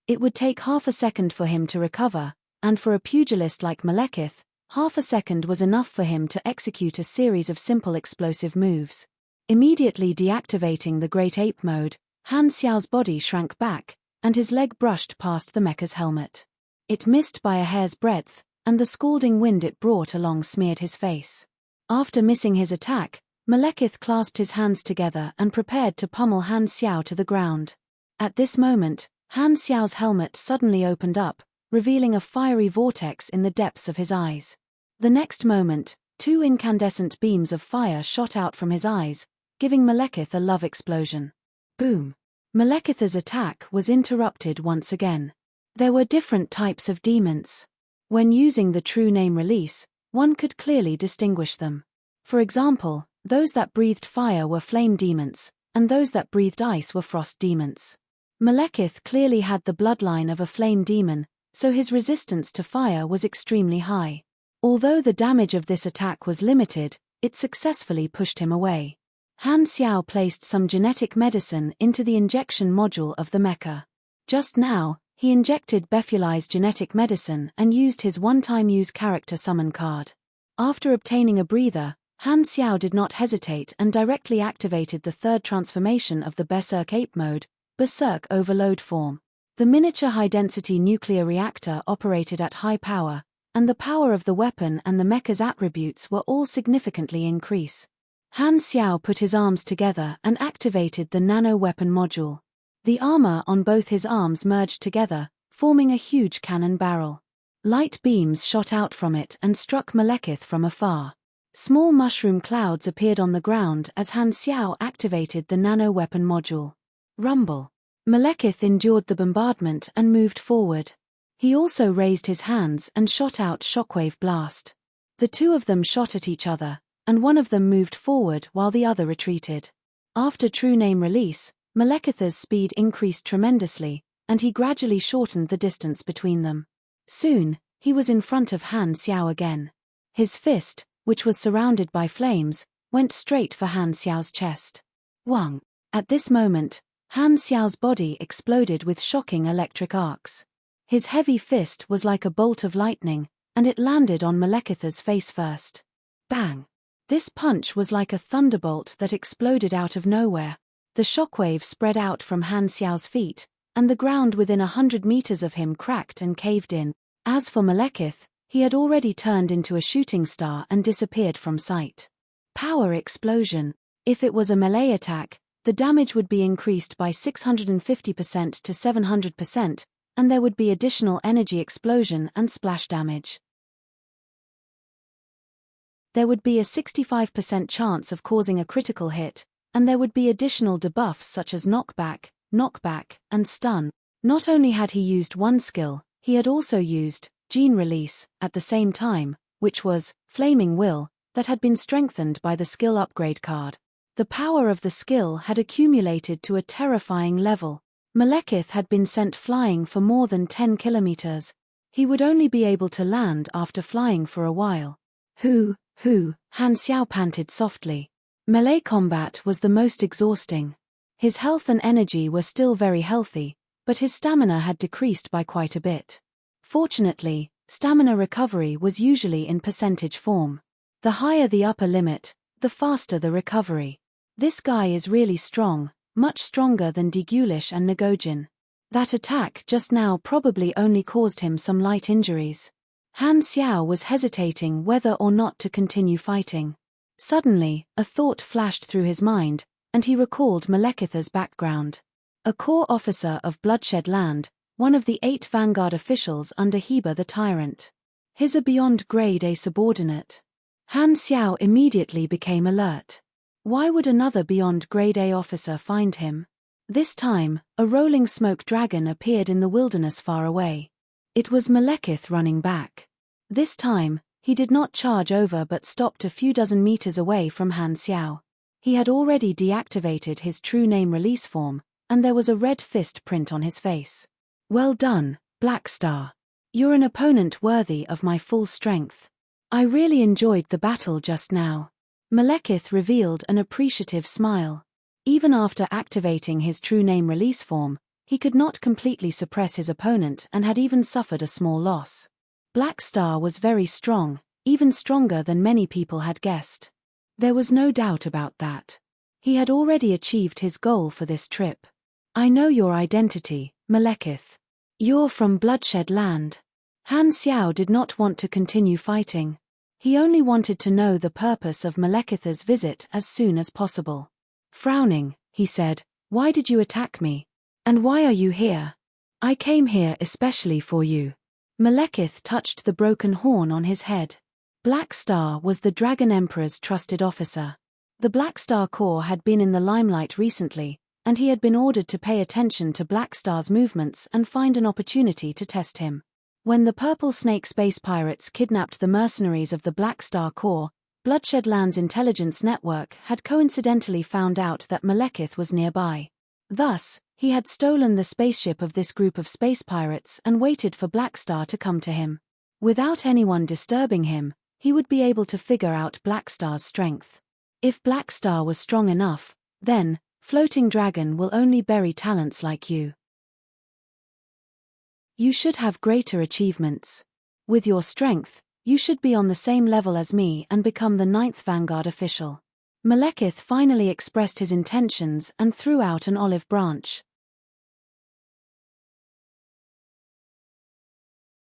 Speaker 1: It would take half a second for him to recover, and for a pugilist like Malekith, half a second was enough for him to execute a series of simple explosive moves. Immediately deactivating the Great Ape mode, Han Xiao's body shrank back, and his leg brushed past the mecha's helmet. It missed by a hair's breadth, and the scalding wind it brought along smeared his face. After missing his attack, Malekith clasped his hands together and prepared to pummel Han Xiao to the ground. At this moment, Han Xiao's helmet suddenly opened up, revealing a fiery vortex in the depths of his eyes. The next moment, two incandescent beams of fire shot out from his eyes, giving Malekith a love explosion. Boom! Malekith's attack was interrupted once again. There were different types of demons. When using the true name release, one could clearly distinguish them. For example, those that breathed fire were flame demons, and those that breathed ice were frost demons. Malekith clearly had the bloodline of a flame demon, so his resistance to fire was extremely high. Although the damage of this attack was limited, it successfully pushed him away. Han Xiao placed some genetic medicine into the injection module of the mecha. Just now, he injected Befuli's genetic medicine and used his one-time use character summon card. After obtaining a breather, Han Xiao did not hesitate and directly activated the third transformation of the Berserk Ape mode, Berserk Overload form. The miniature high-density nuclear reactor operated at high power, and the power of the weapon and the mecha's attributes were all significantly increased. Han Xiao put his arms together and activated the nano-weapon module. The armor on both his arms merged together, forming a huge cannon barrel. Light beams shot out from it and struck Malekith from afar. Small mushroom clouds appeared on the ground as Han Xiao activated the nano-weapon module. Rumble. Malekith endured the bombardment and moved forward. He also raised his hands and shot out Shockwave Blast. The two of them shot at each other, and one of them moved forward while the other retreated. After true name release, Malekith's speed increased tremendously, and he gradually shortened the distance between them. Soon, he was in front of Han Xiao again. His fist, which was surrounded by flames, went straight for Han Xiao's chest. Wang! At this moment, Han Xiao's body exploded with shocking electric arcs. His heavy fist was like a bolt of lightning, and it landed on Malekith's face first. Bang! This punch was like a thunderbolt that exploded out of nowhere. The shockwave spread out from Han Xiao's feet, and the ground within 100 meters of him cracked and caved in. As for Malekith, he had already turned into a shooting star and disappeared from sight. Power explosion. If it was a melee attack, the damage would be increased by 650% to 700%, and there would be additional energy explosion and splash damage. There would be a 65% chance of causing a critical hit, and there would be additional debuffs such as knockback, and stun. Not only had he used one skill, he had also used gene release at the same time, which was Flaming Will, that had been strengthened by the skill upgrade card. The power of the skill had accumulated to a terrifying level. Malekith had been sent flying for more than 10 kilometers. He would only be able to land after flying for a while. Hoo, Han Xiao panted softly. Melee combat was the most exhausting. His health and energy were still very healthy, but his stamina had decreased by quite a bit. Fortunately, stamina recovery was usually in percentage form. The higher the upper limit, the faster the recovery. This guy is really strong, much stronger than Degulish and Nagojin. That attack just now probably only caused him some light injuries. Han Xiao was hesitating whether or not to continue fighting. Suddenly, a thought flashed through his mind, and he recalled Malekith's background. A corps officer of Bloodshed Land, one of the 8 vanguard officials under Heba the Tyrant. His a beyond grade A subordinate. Han Xiao immediately became alert. Why would another beyond grade A officer find him? This time, a rolling smoke dragon appeared in the wilderness far away. It was Malekith running back. This time, he did not charge over but stopped a few dozen meters away from Han Xiao. He had already deactivated his true name release form, and there was a red fist print on his face. Well done, Black Star. You're an opponent worthy of my full strength. I really enjoyed the battle just now. Malekith revealed an appreciative smile. Even after activating his true name release form, he could not completely suppress his opponent and had even suffered a small loss. Black Star was very strong, even stronger than many people had guessed. There was no doubt about that. He had already achieved his goal for this trip. I know your identity, Malekith. You're from Bloodshed Land. Han Xiao did not want to continue fighting. He only wanted to know the purpose of Malekith's visit as soon as possible. Frowning, he said, "Why did you attack me? And why are you here?" "I came here especially for you." Malekith touched the broken horn on his head. Black Star was the Dragon Emperor's trusted officer. The Black Star Corps had been in the limelight recently, and he had been ordered to pay attention to Black Star's movements and find an opportunity to test him. When the Purple Snake space pirates kidnapped the mercenaries of the Black Star Corps, Bloodshed Land's intelligence network had coincidentally found out that Malekith was nearby. Thus, he had stolen the spaceship of this group of space pirates and waited for Black Star to come to him. Without anyone disturbing him, he would be able to figure out Black Star's strength. If Black Star was strong enough, then, Floating Dragon will only bury talents like you. You should have greater achievements. With your strength, you should be on the same level as me and become the 9th Vanguard official. Malekith finally expressed his intentions and threw out an olive branch.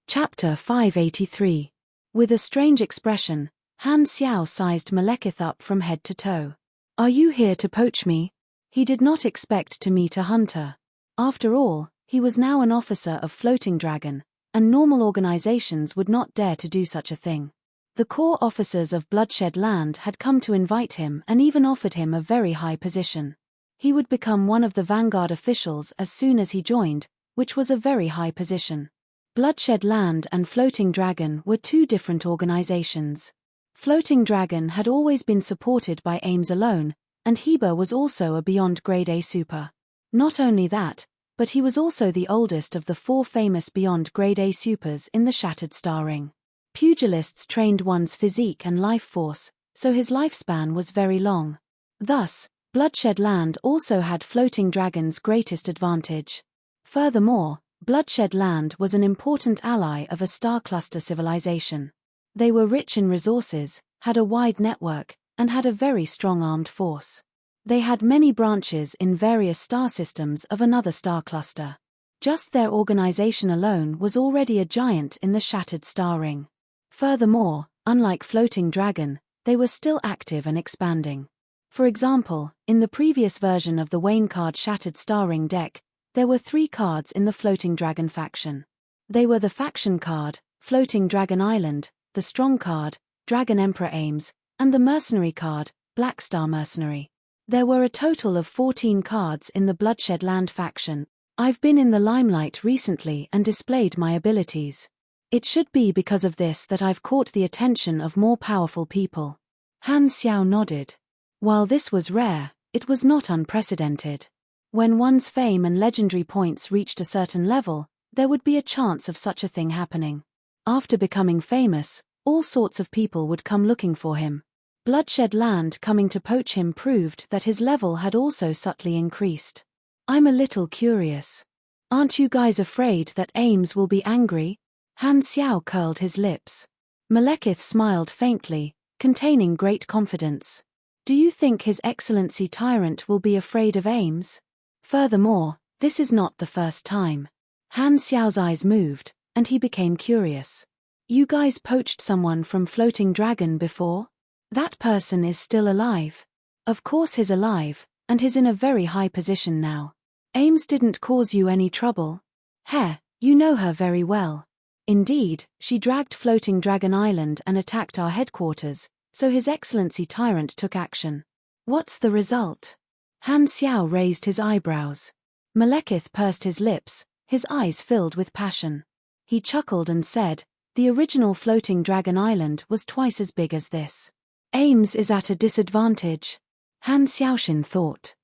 Speaker 1: Chapter 583. With a strange expression, Han Xiao sized Malekith up from head to toe. "Are you here to poach me?" He did not expect to meet a hunter. After all, he was now an officer of Floating Dragon, and normal organizations would not dare to do such a thing. The corps officers of Bloodshed Land had come to invite him and even offered him a very high position. He would become one of the Vanguard officials as soon as he joined, which was a very high position. Bloodshed Land and Floating Dragon were 2 different organizations. Floating Dragon had always been supported by Ames alone, and Heba was also a beyond grade A super. Not only that, but he was also the oldest of the 4 famous beyond grade A supers in the Shattered Star Ring. Pugilists trained one's physique and life force, so his lifespan was very long. Thus, Bloodshed Land also had Floating Dragon's greatest advantage. Furthermore, Bloodshed Land was an important ally of a star cluster civilization. They were rich in resources, had a wide network, and had a very strong armed force. They had many branches in various star systems of another star cluster. Just their organization alone was already a giant in the Shattered Star Ring. Furthermore, unlike Floating Dragon, they were still active and expanding. For example, in the previous version of the Wayne card Shattered Star Ring deck, there were 3 cards in the Floating Dragon faction. They were the faction card, Floating Dragon Island, the strong card, Dragon Emperor Ames, and the mercenary card, Black Star Mercenary. There were a total of 14 cards in the Bloodshed Land faction. I've been in the limelight recently and displayed my abilities. It should be because of this that I've caught the attention of more powerful people. Han Xiao nodded. While this was rare, it was not unprecedented. When one's fame and legendary points reached a certain level, there would be a chance of such a thing happening. After becoming famous, all sorts of people would come looking for him. Bloodshed Land coming to poach him proved that his level had also subtly increased. I'm a little curious. Aren't you guys afraid that Ames will be angry? Han Xiao curled his lips. Malekith smiled faintly, containing great confidence. Do you think His Excellency Tyrant will be afraid of Ames? Furthermore, this is not the first time. Han Xiao's eyes moved, and he became curious. You guys poached someone from Floating Dragon before? That person is still alive. Of course he's alive, and he's in a very high position now. Ames didn't cause you any trouble? Heh, you know her very well. Indeed, she dragged Floating Dragon Island and attacked our headquarters, so His Excellency Tyrant took action. What's the result? Han Xiao raised his eyebrows. Malekith pursed his lips, his eyes filled with passion. He chuckled and said, the original Floating Dragon Island was twice as big as this. Ames is at a disadvantage. Han Xiaoxin thought.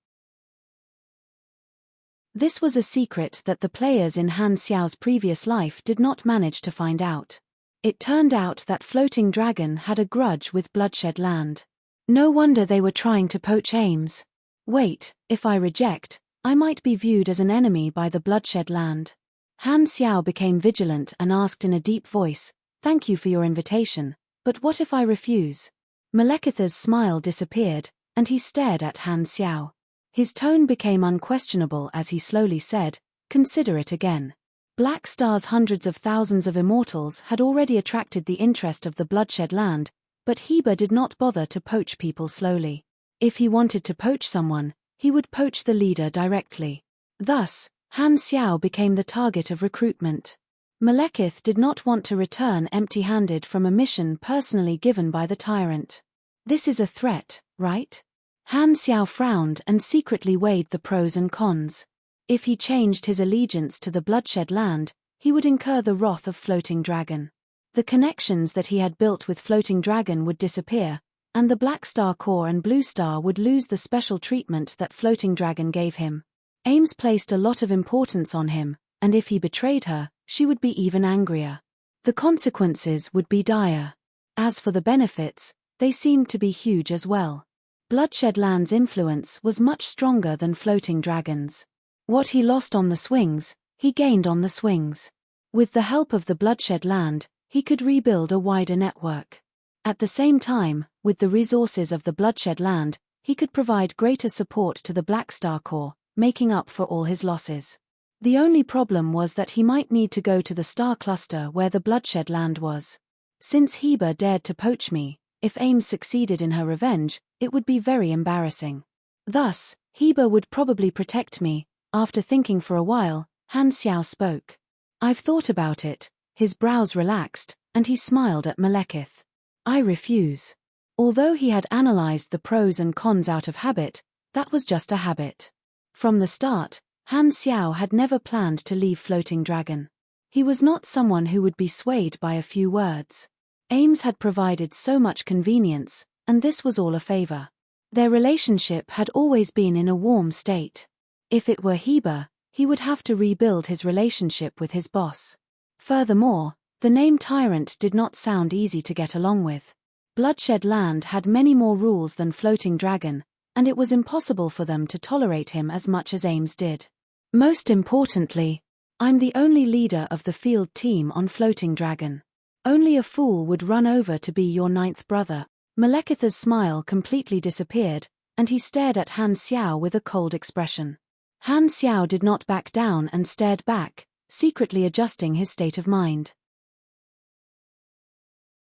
Speaker 1: This was a secret that the players in Han Xiao's previous life did not manage to find out. It turned out that Floating Dragon had a grudge with Bloodshed Land. No wonder they were trying to poach Ames. Wait, if I reject, I might be viewed as an enemy by the Bloodshed Land. Han Xiao became vigilant and asked in a deep voice, thank you for your invitation, but what if I refuse? Malekith's smile disappeared, and he stared at Han Xiao. His tone became unquestionable as he slowly said, consider it again. Black Star's hundreds of thousands of immortals had already attracted the interest of the Bloodshed Land, but Heber did not bother to poach people slowly. If he wanted to poach someone, he would poach the leader directly. Thus, Han Xiao became the target of recruitment. Malekith did not want to return empty-handed from a mission personally given by the tyrant. This is a threat, right? Han Xiao frowned and secretly weighed the pros and cons. If he changed his allegiance to the Bloodshed Land, he would incur the wrath of Floating Dragon. The connections that he had built with Floating Dragon would disappear, and the Black Star Corps and Blue Star would lose the special treatment that Floating Dragon gave him. Ames placed a lot of importance on him, and if he betrayed her, she would be even angrier. The consequences would be dire. As for the benefits, they seemed to be huge as well. Bloodshed Land's influence was much stronger than Floating Dragon's. What he lost on the swings, he gained on the swings. With the help of the Bloodshed Land, he could rebuild a wider network. At the same time, with the resources of the Bloodshed Land, he could provide greater support to the Black Star Corps, making up for all his losses. The only problem was that he might need to go to the star cluster where the Bloodshed Land was. Since Heber dared to poach me, if Ames succeeded in her revenge, it would be very embarrassing. Thus, Heber would probably protect me. After thinking for a while, Han Xiao spoke. I've thought about it. His brows relaxed, and he smiled at Malekith. I refuse. Although he had analyzed the pros and cons out of habit, that was just a habit. From the start, Han Xiao had never planned to leave Floating Dragon. He was not someone who would be swayed by a few words. Ames had provided so much convenience, and this was all a favor. Their relationship had always been in a warm state. If it were Heber, he would have to rebuild his relationship with his boss. Furthermore, the name Tyrant did not sound easy to get along with. Bloodshed Land had many more rules than Floating Dragon, and it was impossible for them to tolerate him as much as Ames did. Most importantly, I'm the only leader of the field team on Floating Dragon. Only a fool would run over to be your ninth brother. Malekith's smile completely disappeared, and he stared at Han Xiao with a cold expression. Han Xiao did not back down and stared back, secretly adjusting his state of mind.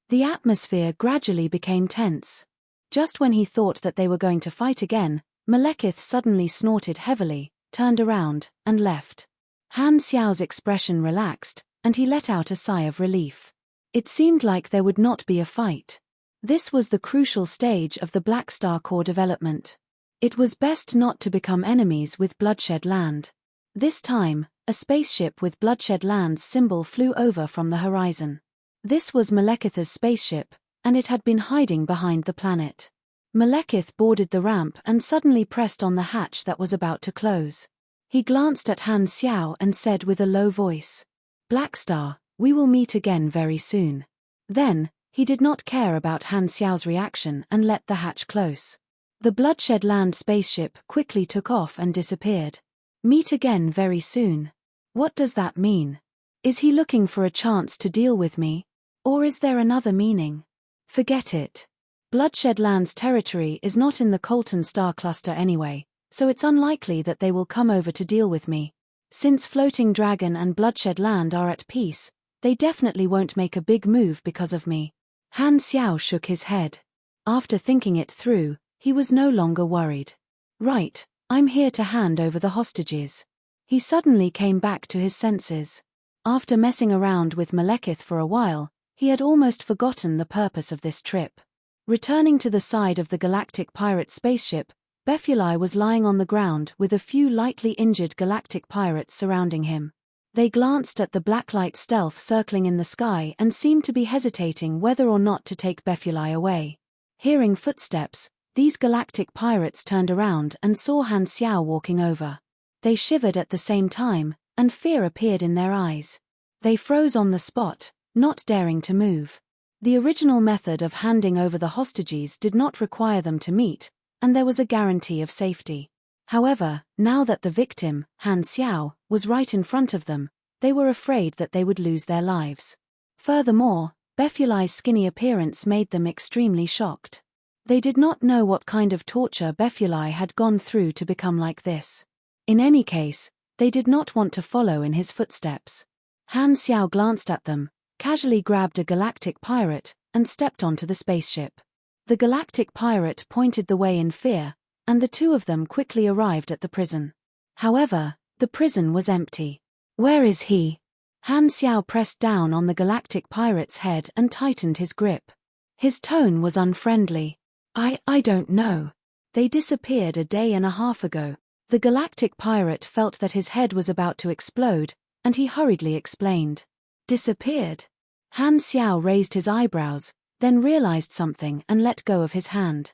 Speaker 1: The atmosphere gradually became tense. Just when he thought that they were going to fight again, Malekith suddenly snorted heavily, turned around, and left. Han Xiao's expression relaxed, and he let out a sigh of relief. It seemed like there would not be a fight. This was the crucial stage of the Black Star Corps development. It was best not to become enemies with Bloodshed Land. This time, a spaceship with Bloodshed Land's symbol flew over from the horizon. This was Malekith's spaceship, and it had been hiding behind the planet. Malekith boarded the ramp and suddenly pressed on the hatch that was about to close. He glanced at Han Xiao and said with a low voice, "Blackstar, we will meet again very soon." Then, he did not care about Han Xiao's reaction and let the hatch close. The Bloodshed Land spaceship quickly took off and disappeared. Meet again very soon. What does that mean? Is he looking for a chance to deal with me? Or is there another meaning? Forget it. Bloodshed Land's territory is not in the Colton star cluster anyway, so it's unlikely that they will come over to deal with me. Since Floating Dragon and Bloodshed Land are at peace, they definitely won't make a big move because of me. Han Xiao shook his head. After thinking it through, he was no longer worried. Right, I'm here to hand over the hostages. He suddenly came back to his senses. After messing around with Malekith for a while, he had almost forgotten the purpose of this trip. Returning to the side of the galactic pirate spaceship, Befuli was lying on the ground with a few lightly injured galactic pirates surrounding him. They glanced at the blacklight stealth circling in the sky and seemed to be hesitating whether or not to take Befuli away. Hearing footsteps, these galactic pirates turned around and saw Han Xiao walking over. They shivered at the same time, and fear appeared in their eyes. They froze on the spot, not daring to move. The original method of handing over the hostages did not require them to meet, and there was a guarantee of safety. However, now that the victim, Han Xiao, was right in front of them, they were afraid that they would lose their lives. Furthermore, Befuli's skinny appearance made them extremely shocked. They did not know what kind of torture Befuli had gone through to become like this. In any case, they did not want to follow in his footsteps. Han Xiao glanced at them, casually grabbed a galactic pirate, and stepped onto the spaceship. The galactic pirate pointed the way in fear, and the two of them quickly arrived at the prison. However, the prison was empty. Where is he? Han Xiao pressed down on the galactic pirate's head and tightened his grip. His tone was unfriendly. I don't know. They disappeared a day and a half ago. The galactic pirate felt that his head was about to explode, and he hurriedly explained. Disappeared? Han Xiao raised his eyebrows, then realized something and let go of his hand.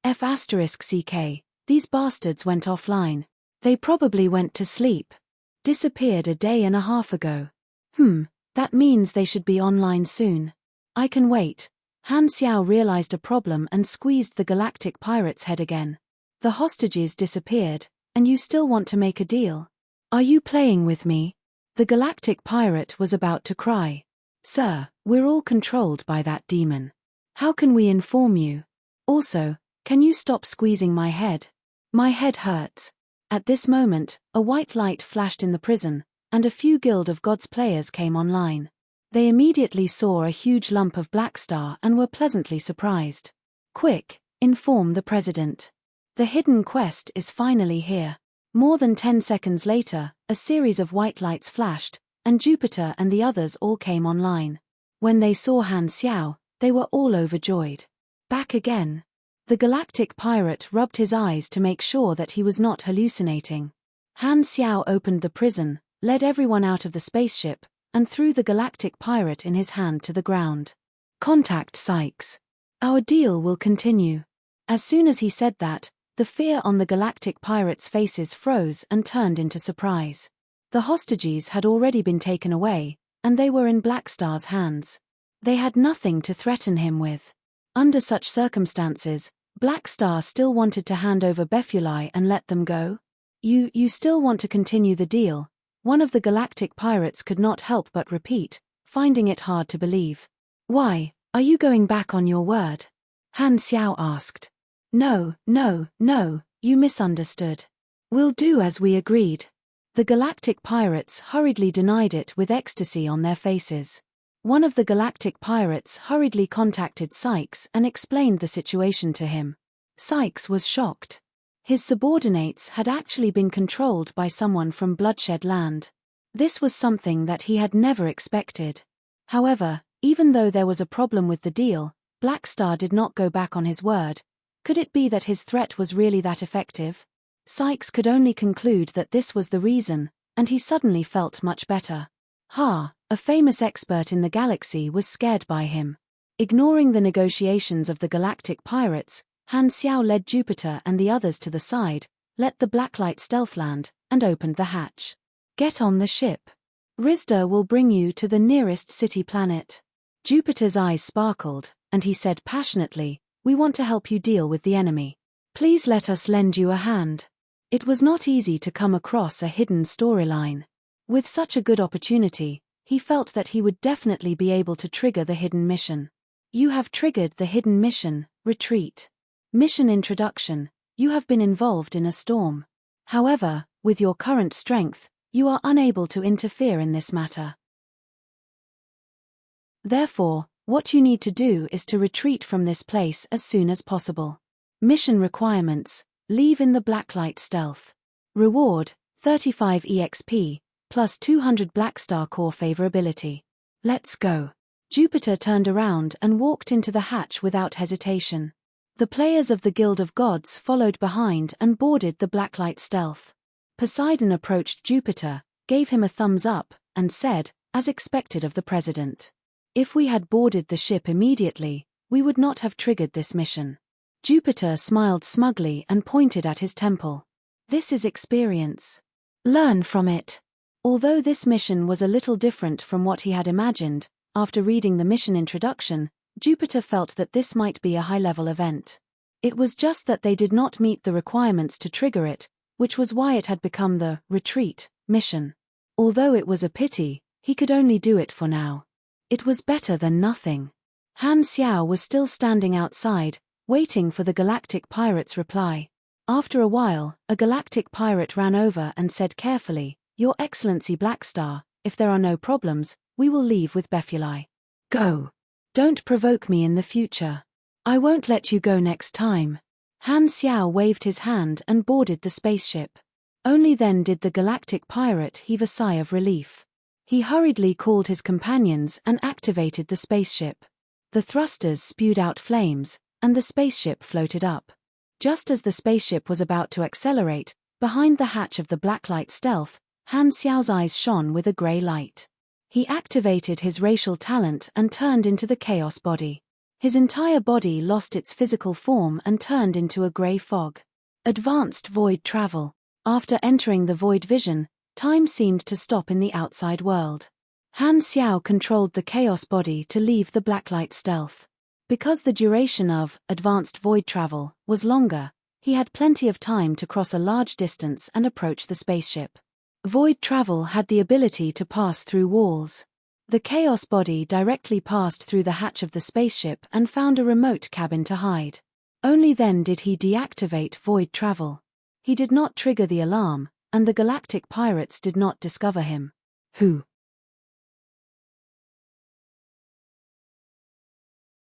Speaker 1: F***CK, these bastards went offline. They probably went to sleep. Disappeared a day and a half ago. That means they should be online soon. I can wait. Han Xiao realized a problem and squeezed the galactic pirate's head again. The hostages disappeared, and you still want to make a deal? Are you playing with me? The galactic pirate was about to cry. Sir, we're all controlled by that demon. How can we inform you? Also, can you stop squeezing my head? My head hurts. At this moment, a white light flashed in the prison, and a few Guild of Gods players came online. They immediately saw a huge lump of Blackstar and were pleasantly surprised. Quick, inform the president. The hidden quest is finally here. More than 10 seconds later, a series of white lights flashed, and Jupiter and the others all came online. When they saw Han Xiao, they were all overjoyed. Back again. The galactic pirate rubbed his eyes to make sure that he was not hallucinating. Han Xiao opened the prison, led everyone out of the spaceship, and threw the galactic pirate in his hand to the ground. Contact Sykes. Our deal will continue. As soon as he said that, the fear on the galactic pirates' faces froze and turned into surprise. The hostages had already been taken away, and they were in Blackstar's hands. They had nothing to threaten him with. Under such circumstances, Blackstar still wanted to hand over Befuli and let them go? You still want to continue the deal? One of the galactic pirates could not help but repeat, finding it hard to believe. Why, are you going back on your word? Han Xiao asked. No, you misunderstood. We'll do as we agreed. The galactic pirates hurriedly denied it with ecstasy on their faces. One of the galactic pirates hurriedly contacted Sykes and explained the situation to him. Sykes was shocked. His subordinates had actually been controlled by someone from Bloodshed Land. This was something that he had never expected. However, even though there was a problem with the deal, Blackstar did not go back on his word. Could it be that his threat was really that effective? Sykes could only conclude that this was the reason, and he suddenly felt much better. A famous expert in the galaxy was scared by him. Ignoring the negotiations of the galactic pirates, Han Xiao led Jupiter and the others to the side, let the blacklight stealth land, and opened the hatch. Get on the ship. Rizda will bring you to the nearest city planet. Jupiter's eyes sparkled, and he said passionately, we want to help you deal with the enemy. Please let us lend you a hand. It was not easy to come across a hidden storyline. With such a good opportunity, he felt that he would definitely be able to trigger the hidden mission. You have triggered the hidden mission, retreat. Mission introduction, you have been involved in a storm. However, with your current strength, you are unable to interfere in this matter. Therefore, what you need to do is to retreat from this place as soon as possible. Mission requirements, leave in the blacklight stealth. Reward, 35 EXP, plus 200 Blackstar core favorability. Let's go. Jupiter turned around and walked into the hatch without hesitation. The players of the Guild of Gods followed behind and boarded the blacklight stealth. Poseidon approached Jupiter, gave him a thumbs up, and said, as expected of the president. If we had boarded the ship immediately, we would not have triggered this mission. Jupiter smiled smugly and pointed at his temple. This is experience. Learn from it. Although this mission was a little different from what he had imagined, after reading the mission introduction, Jupiter felt that this might be a high-level event. It was just that they did not meet the requirements to trigger it, which was why it had become the retreat mission. Although it was a pity, he could only do it for now. It was better than nothing. Han Xiao was still standing outside, waiting for the galactic pirate's reply. After a while, a galactic pirate ran over and said carefully, Your Excellency Blackstar, if there are no problems, we will leave with Befuli. Go. Don't provoke me in the future. I won't let you go next time. Han Xiao waved his hand and boarded the spaceship. Only then did the galactic pirate heave a sigh of relief. He hurriedly called his companions and activated the spaceship. The thrusters spewed out flames, and the spaceship floated up. Just as the spaceship was about to accelerate, behind the hatch of the blacklight stealth, Han Xiao's eyes shone with a grey light. He activated his racial talent and turned into the chaos body. His entire body lost its physical form and turned into a grey fog. Advanced void travel. After entering the void vision, time seemed to stop in the outside world. Han Xiao controlled the chaos body to leave the blacklight stealth. Because the duration of advanced void travel was longer, he had plenty of time to cross a large distance and approach the spaceship. Void travel had the ability to pass through walls. The chaos body directly passed through the hatch of the spaceship and found a remote cabin to hide. Only then did he deactivate void travel. He did not trigger the alarm, and the galactic pirates did not discover him. Who?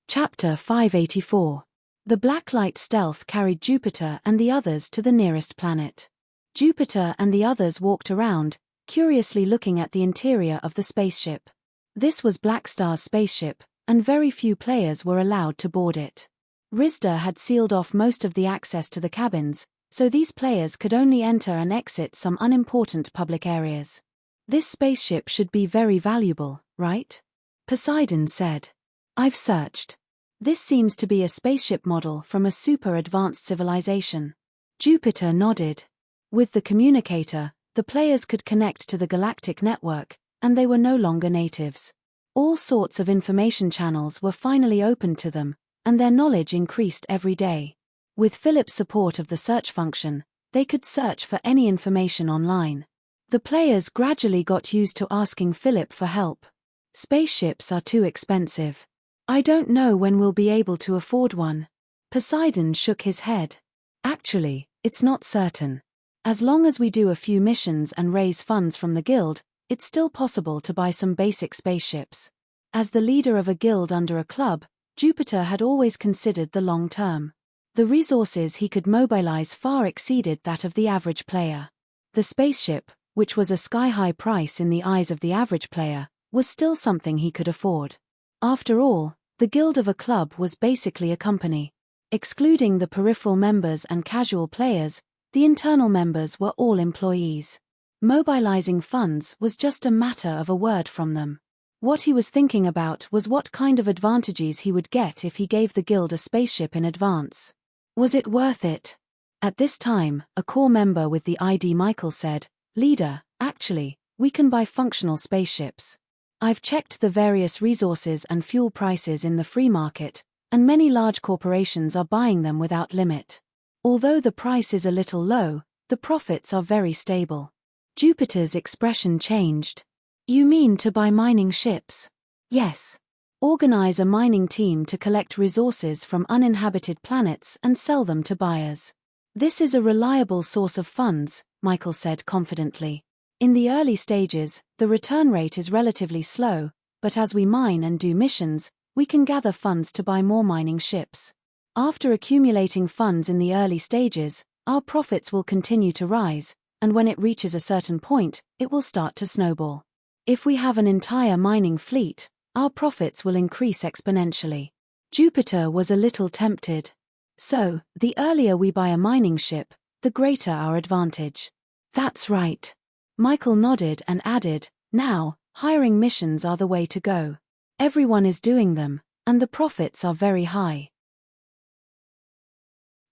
Speaker 1: Chapter 584. The blacklight stealth carried Jupiter and the others to the nearest planet. Jupiter and the others walked around, curiously looking at the interior of the spaceship. This was Blackstar's spaceship, and very few players were allowed to board it. Rizda had sealed off most of the access to the cabins, so these players could only enter and exit some unimportant public areas. This spaceship should be very valuable, right? Poseidon said. I've searched. This seems to be a spaceship model from a super advanced civilization. Jupiter nodded. With the communicator, the players could connect to the galactic network, and they were no longer natives. All sorts of information channels were finally opened to them, and their knowledge increased every day. With Philip's support of the search function, they could search for any information online. The players gradually got used to asking Philip for help. Spaceships are too expensive. I don't know when we'll be able to afford one. Poseidon shook his head. Actually, it's not certain. As long as we do a few missions and raise funds from the guild, it's still possible to buy some basic spaceships. As the leader of a guild under a club, Jupiter had always considered the long term. The resources he could mobilize far exceeded that of the average player. The spaceship, which was a sky-high price in the eyes of the average player, was still something he could afford. After all, the guild of a club was basically a company. Excluding the peripheral members and casual players, the internal members were all employees. Mobilizing funds was just a matter of a word from them. What he was thinking about was what kind of advantages he would get if he gave the guild a spaceship in advance. Was it worth it? At this time, a core member with the ID Michael said, "Leader, actually, we can buy functional spaceships. I've checked the various resources and fuel prices in the free market, and many large corporations are buying them without limit. Although the price is a little low, the profits are very stable." Jupiter's expression changed. "You mean to buy mining ships?" "Yes. Organize a mining team to collect resources from uninhabited planets and sell them to buyers. This is a reliable source of funds," Michael said confidently. "In the early stages, the return rate is relatively slow, but as we mine and do missions, we can gather funds to buy more mining ships. After accumulating funds in the early stages, our profits will continue to rise, and when it reaches a certain point, it will start to snowball. If we have an entire mining fleet, our profits will increase exponentially." Jupiter was a little tempted. "So, the earlier we buy a mining ship, the greater our advantage." "That's right." Michael nodded and added, "Now, hiring missions are the way to go. Everyone is doing them, and the profits are very high.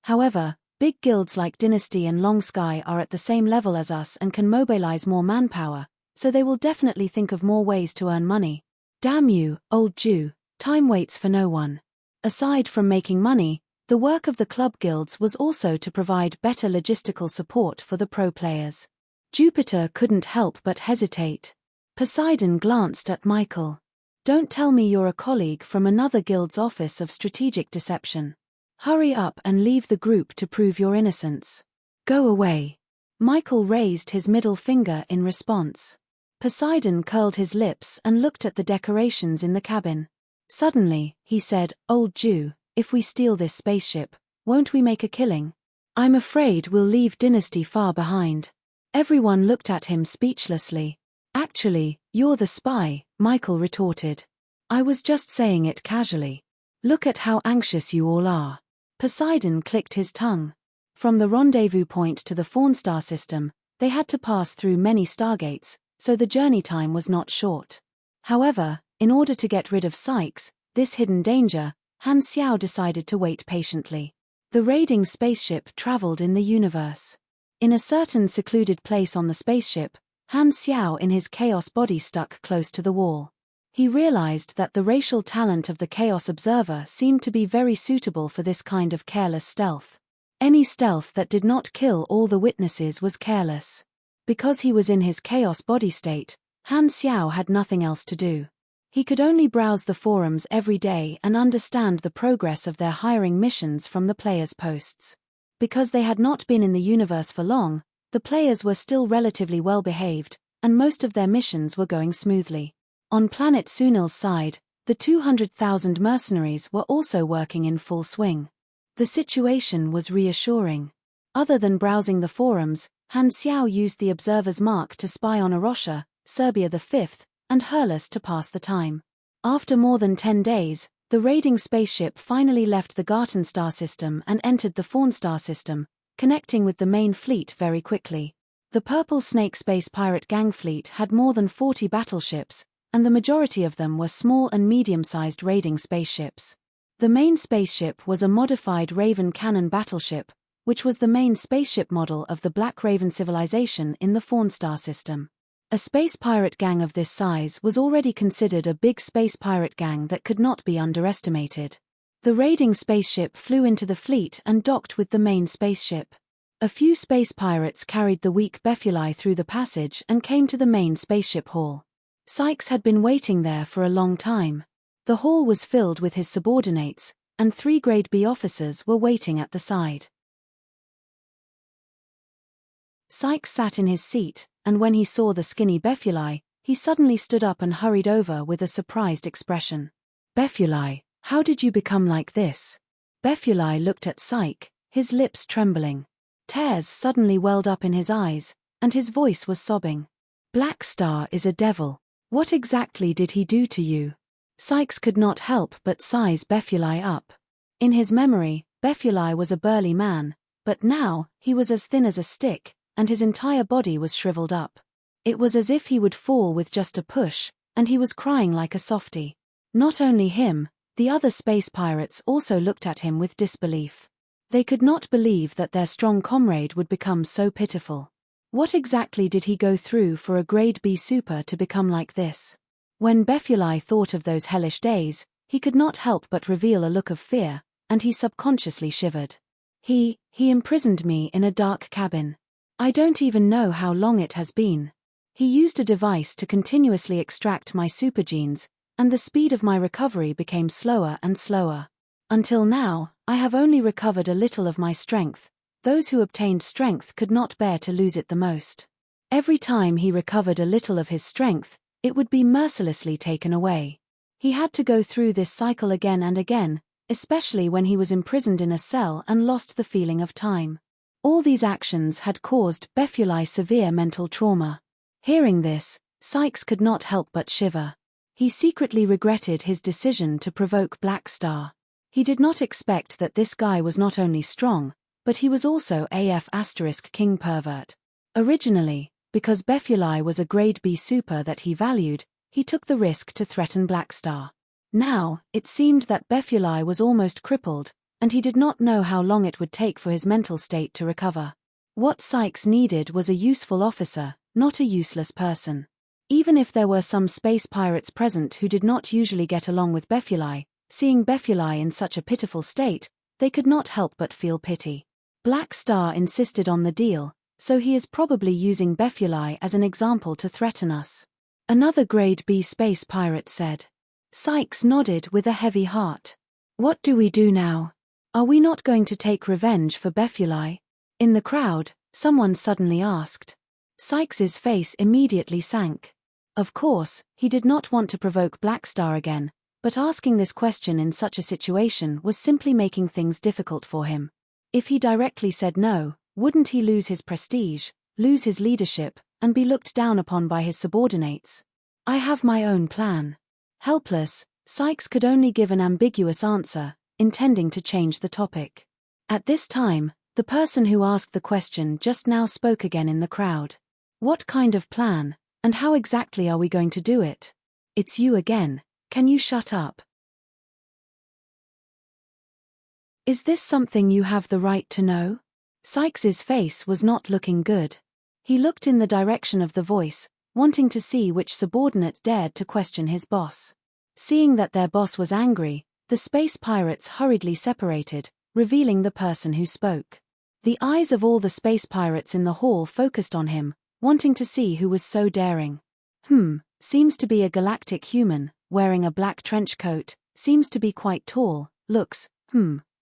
Speaker 1: However, big guilds like Dynasty and Long Sky are at the same level as us and can mobilize more manpower, so they will definitely think of more ways to earn money. Damn you, old Jew, time waits for no one." Aside from making money, the work of the club guilds was also to provide better logistical support for the pro players. Jupiter couldn't help but hesitate. Poseidon glanced at Michael. "Don't tell me you're a colleague from another guild's office of strategic deception. Hurry up and leave the group to prove your innocence. Go away." Michael raised his middle finger in response. Poseidon curled his lips and looked at the decorations in the cabin. Suddenly, he said, "Old Jew, if we steal this spaceship, won't we make a killing? I'm afraid we'll leave Dynasty far behind." Everyone looked at him speechlessly. "Actually, you're the spy," Michael retorted. "I was just saying it casually. Look at how anxious you all are." Poseidon clicked his tongue. From the rendezvous point to the Fawn Star system, they had to pass through many stargates, so the journey time was not short. However, in order to get rid of Sykes, this hidden danger, Han Xiao decided to wait patiently. The raiding spaceship traveled in the universe. In a certain secluded place on the spaceship, Han Xiao in his chaos body stuck close to the wall. He realized that the racial talent of the Chaos Observer seemed to be very suitable for this kind of careless stealth. Any stealth that did not kill all the witnesses was careless. Because he was in his chaos body state, Han Xiao had nothing else to do. He could only browse the forums every day and understand the progress of their hiring missions from the players' posts. Because they had not been in the universe for long, the players were still relatively well behaved, and most of their missions were going smoothly. On planet Sunil's side, the 200,000 mercenaries were also working in full swing. The situation was reassuring. Other than browsing the forums, Han Xiao used the Observer's Mark to spy on Arosha, Serbia V, and Hurlus to pass the time. After more than 10 days, the raiding spaceship finally left the Garten star system and entered the Fawn star system, connecting with the main fleet very quickly. The Purple Snake Space Pirate Gang fleet had more than 40 battleships, and the majority of them were small and medium-sized raiding spaceships. The main spaceship was a modified Raven Cannon battleship, which was the main spaceship model of the Black Raven civilization in the Fawn star system. A space pirate gang of this size was already considered a big space pirate gang that could not be underestimated. The raiding spaceship flew into the fleet and docked with the main spaceship. A few space pirates carried the weak Befuli through the passage and came to the main spaceship hall. Sykes had been waiting there for a long time. The hall was filled with his subordinates, and 3 Grade B officers were waiting at the side. Sykes sat in his seat, and when he saw the skinny Befuli, he suddenly stood up and hurried over with a surprised expression. "Befuli, how did you become like this?" Befuli looked at Syke, his lips trembling. Tears suddenly welled up in his eyes, and his voice was sobbing. "Black Star is a devil. What exactly did he do to you?" Sykes could not help but size Befuli up. In his memory, Befuli was a burly man, but now, he was as thin as a stick, and his entire body was shriveled up. It was as if he would fall with just a push, and he was crying like a softie. Not only him, the other space pirates also looked at him with disbelief. They could not believe that their strong comrade would become so pitiful. What exactly did he go through for a grade B super to become like this? When Bethuli thought of those hellish days, he could not help but reveal a look of fear, and he subconsciously shivered. He imprisoned me in a dark cabin. I don't even know how long it has been. He used a device to continuously extract my supergenes, and the speed of my recovery became slower and slower. Until now, I have only recovered a little of my strength. Those who obtained strength could not bear to lose it the most. Every time he recovered a little of his strength, it would be mercilessly taken away. He had to go through this cycle again and again, especially when he was imprisoned in a cell and lost the feeling of time. All these actions had caused Bethuli severe mental trauma. Hearing this, Sykes could not help but shiver. He secretly regretted his decision to provoke Black Star. He did not expect that this guy was not only strong, but he was also AF** king pervert. Originally, because Bethuli was a grade B super that he valued, he took the risk to threaten Black Star. Now, it seemed that Bethuli was almost crippled, and he did not know how long it would take for his mental state to recover. What Sykes needed was a useful officer, not a useless person. Even if there were some space pirates present who did not usually get along with Bethuli, seeing Bethuli in such a pitiful state, they could not help but feel pity. Black Star insisted on the deal, so he is probably using Bethuli as an example to threaten us. Another grade B space pirate said. Sykes nodded with a heavy heart. What do we do now? Are we not going to take revenge for Bethuli? In the crowd, someone suddenly asked. Sykes's face immediately sank. Of course, he did not want to provoke Black Star again, but asking this question in such a situation was simply making things difficult for him. If he directly said no, wouldn't he lose his prestige, lose his leadership, and be looked down upon by his subordinates? I have my own plan. Helpless, Sykes could only give an ambiguous answer, intending to change the topic. At this time, the person who asked the question just now spoke again in the crowd. What kind of plan, and how exactly are we going to do it? It's you again, can you shut up? Is this something you have the right to know? Sykes's face was not looking good. He looked in the direction of the voice, wanting to see which subordinate dared to question his boss. Seeing that their boss was angry, the space pirates hurriedly separated, revealing the person who spoke. The eyes of all the space pirates in the hall focused on him, wanting to see who was so daring. Seems to be a galactic human, wearing a black trench coat, seems to be quite tall, looks,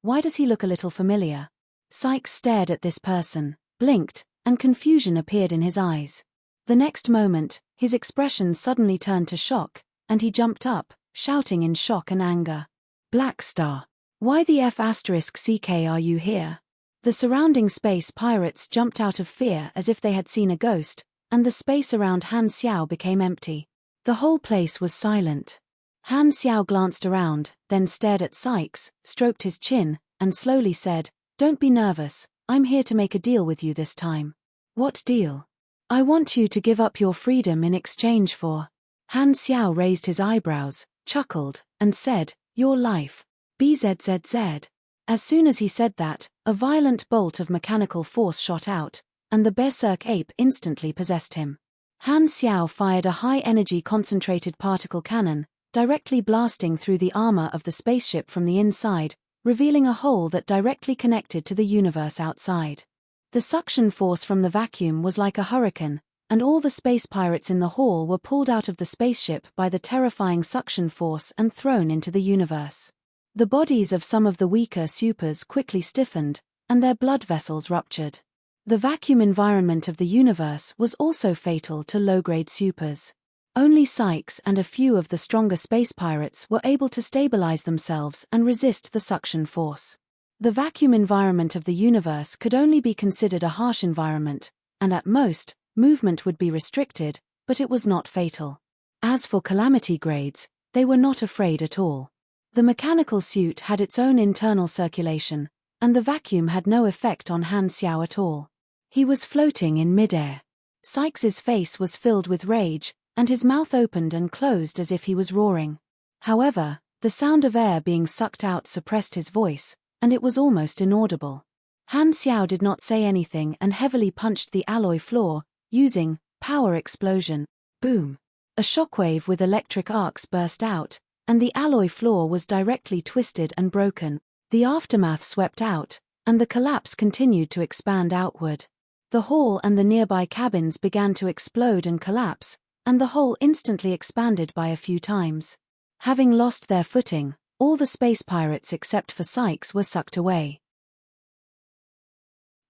Speaker 1: why does he look a little familiar? Sykes stared at this person, blinked, and confusion appeared in his eyes. The next moment, his expression suddenly turned to shock, and he jumped up, shouting in shock and anger. Black Star. Why the F***ck are you here? The surrounding space pirates jumped out of fear as if they had seen a ghost, and the space around Han Xiao became empty. The whole place was silent. Han Xiao glanced around, then stared at Sykes, stroked his chin, and slowly said, Don't be nervous, I'm here to make a deal with you this time. What deal? I want you to give up your freedom in exchange for... Han Xiao raised his eyebrows, chuckled, and said, Your life. BZZZ. As soon as he said that, a violent bolt of mechanical force shot out, and the berserk ape instantly possessed him. Han Xiao fired a high-energy concentrated particle cannon, directly blasting through the armor of the spaceship from the inside, revealing a hole that directly connected to the universe outside. The suction force from the vacuum was like a hurricane, and all the space pirates in the hall were pulled out of the spaceship by the terrifying suction force and thrown into the universe. The bodies of some of the weaker supers quickly stiffened, and their blood vessels ruptured. The vacuum environment of the universe was also fatal to low-grade supers. Only Sykes and a few of the stronger space pirates were able to stabilize themselves and resist the suction force. The vacuum environment of the universe could only be considered a harsh environment, and at most, movement would be restricted, but it was not fatal. As for calamity grades, they were not afraid at all. The mechanical suit had its own internal circulation, and the vacuum had no effect on Han Xiao at all. He was floating in midair. Sykes's face was filled with rage, and his mouth opened and closed as if he was roaring. However, the sound of air being sucked out suppressed his voice, and it was almost inaudible. Han Xiao did not say anything and heavily punched the alloy floor, using power explosion. Boom! A shockwave with electric arcs burst out, and the alloy floor was directly twisted and broken. The aftermath swept out, and the collapse continued to expand outward. The hall and the nearby cabins began to explode and collapse, and the hole instantly expanded by a few times. Having lost their footing, all the space pirates except for Sykes were sucked away.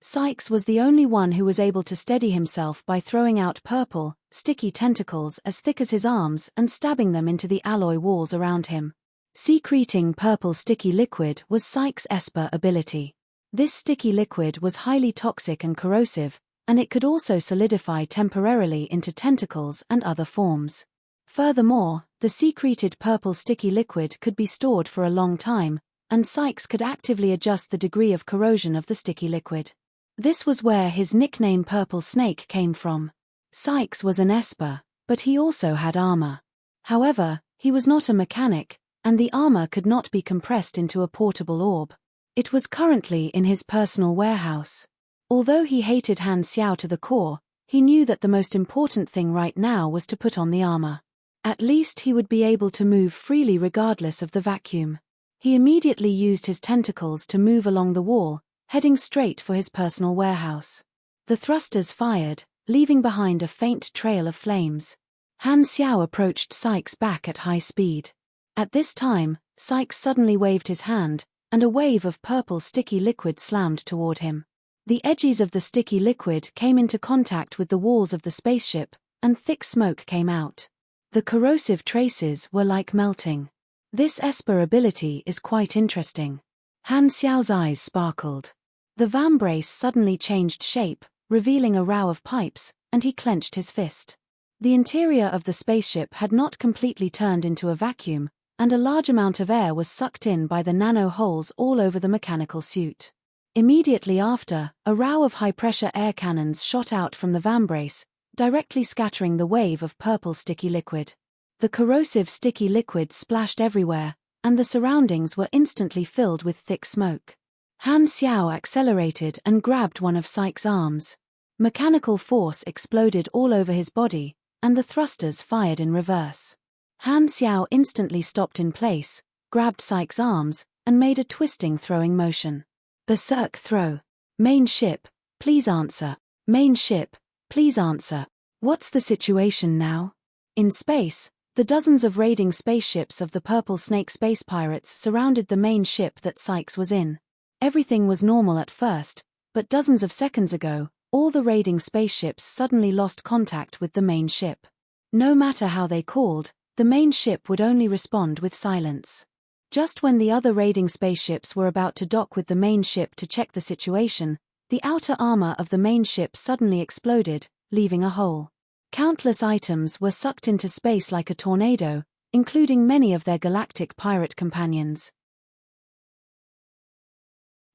Speaker 1: Sykes was the only one who was able to steady himself by throwing out purple, sticky tentacles as thick as his arms and stabbing them into the alloy walls around him. Secreting purple sticky liquid was Sykes' Esper ability. This sticky liquid was highly toxic and corrosive, and it could also solidify temporarily into tentacles and other forms. Furthermore, the secreted purple sticky liquid could be stored for a long time, and Sykes could actively adjust the degree of corrosion of the sticky liquid. This was where his nickname Purple Snake came from. Sykes was an Esper, but he also had armor. However, he was not a mechanic, and the armor could not be compressed into a portable orb. It was currently in his personal warehouse. Although he hated Han Xiao to the core, he knew that the most important thing right now was to put on the armor. At least he would be able to move freely regardless of the vacuum. He immediately used his tentacles to move along the wall, heading straight for his personal warehouse. The thrusters fired, leaving behind a faint trail of flames. Han Xiao approached Sykes back at high speed. At this time, Sykes suddenly waved his hand, and a wave of purple sticky liquid slammed toward him. The edges of the sticky liquid came into contact with the walls of the spaceship, and thick smoke came out. The corrosive traces were like melting. This Esper ability is quite interesting. Han Xiao's eyes sparkled. The vambrace suddenly changed shape, revealing a row of pipes, and he clenched his fist. The interior of the spaceship had not completely turned into a vacuum, and a large amount of air was sucked in by the nano holes all over the mechanical suit. Immediately after, a row of high-pressure air cannons shot out from the vambrace, directly scattering the wave of purple sticky liquid. The corrosive sticky liquid splashed everywhere, and the surroundings were instantly filled with thick smoke. Han Xiao accelerated and grabbed one of Sykes' arms. Mechanical force exploded all over his body, and the thrusters fired in reverse. Han Xiao instantly stopped in place, grabbed Sykes' arms, and made a twisting throwing motion. Berserk throw. Main ship, please answer. Main ship, please answer. What's the situation now? In space, the dozens of raiding spaceships of the Purple Snake space pirates surrounded the main ship that Sykes was in. Everything was normal at first, but dozens of seconds ago, all the raiding spaceships suddenly lost contact with the main ship. No matter how they called, the main ship would only respond with silence. Just when the other raiding spaceships were about to dock with the main ship to check the situation, the outer armor of the main ship suddenly exploded, leaving a hole. Countless items were sucked into space like a tornado, including many of their galactic pirate companions.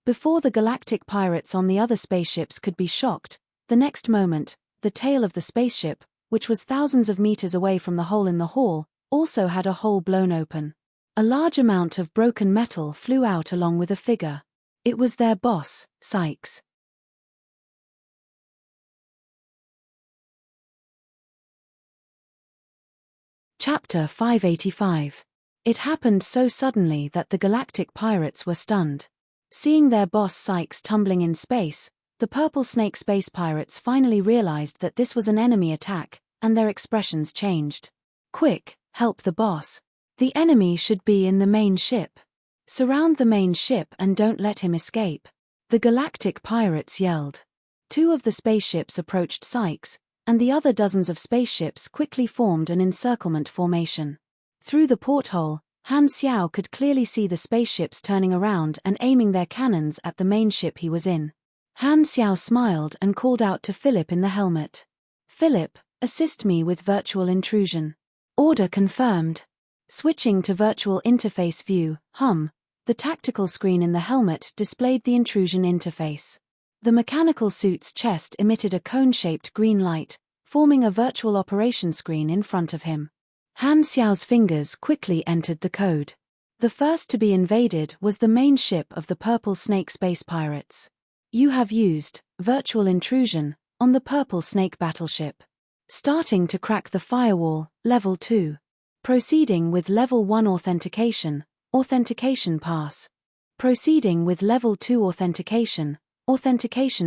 Speaker 1: Before the galactic pirates on the other spaceships could be shocked, the next moment, the tail of the spaceship, which was thousands of meters away from the hole in the hall, also had a hole blown open. A large amount of broken metal flew out along with a figure. It was their boss, Sykes. Chapter 585. It happened so suddenly that the galactic pirates were stunned. Seeing their boss Sykes tumbling in space, the Purple Snake space pirates finally realized that this was an enemy attack, and their expressions changed. Quick, help the boss. The enemy should be in the main ship. Surround the main ship and don't let him escape. The galactic pirates yelled. Two of the spaceships approached Sykes, and the other dozens of spaceships quickly formed an encirclement formation. Through the porthole, Han Xiao could clearly see the spaceships turning around and aiming their cannons at the main ship he was in. Han Xiao smiled and called out to Philip in the helmet. Philip, assist me with virtual intrusion. Order confirmed. Switching to virtual interface view, the tactical screen in the helmet displayed the intrusion interface. The mechanical suit's chest emitted a cone-shaped green light, forming a virtual operation screen in front of him. Han Xiao's fingers quickly entered the code. The first to be invaded was the main ship of the Purple Snake space pirates. You have used virtual intrusion on the Purple Snake battleship. Starting to crack the firewall, level 2. Proceeding with level 1 authentication pass. Proceeding with level 2 authentication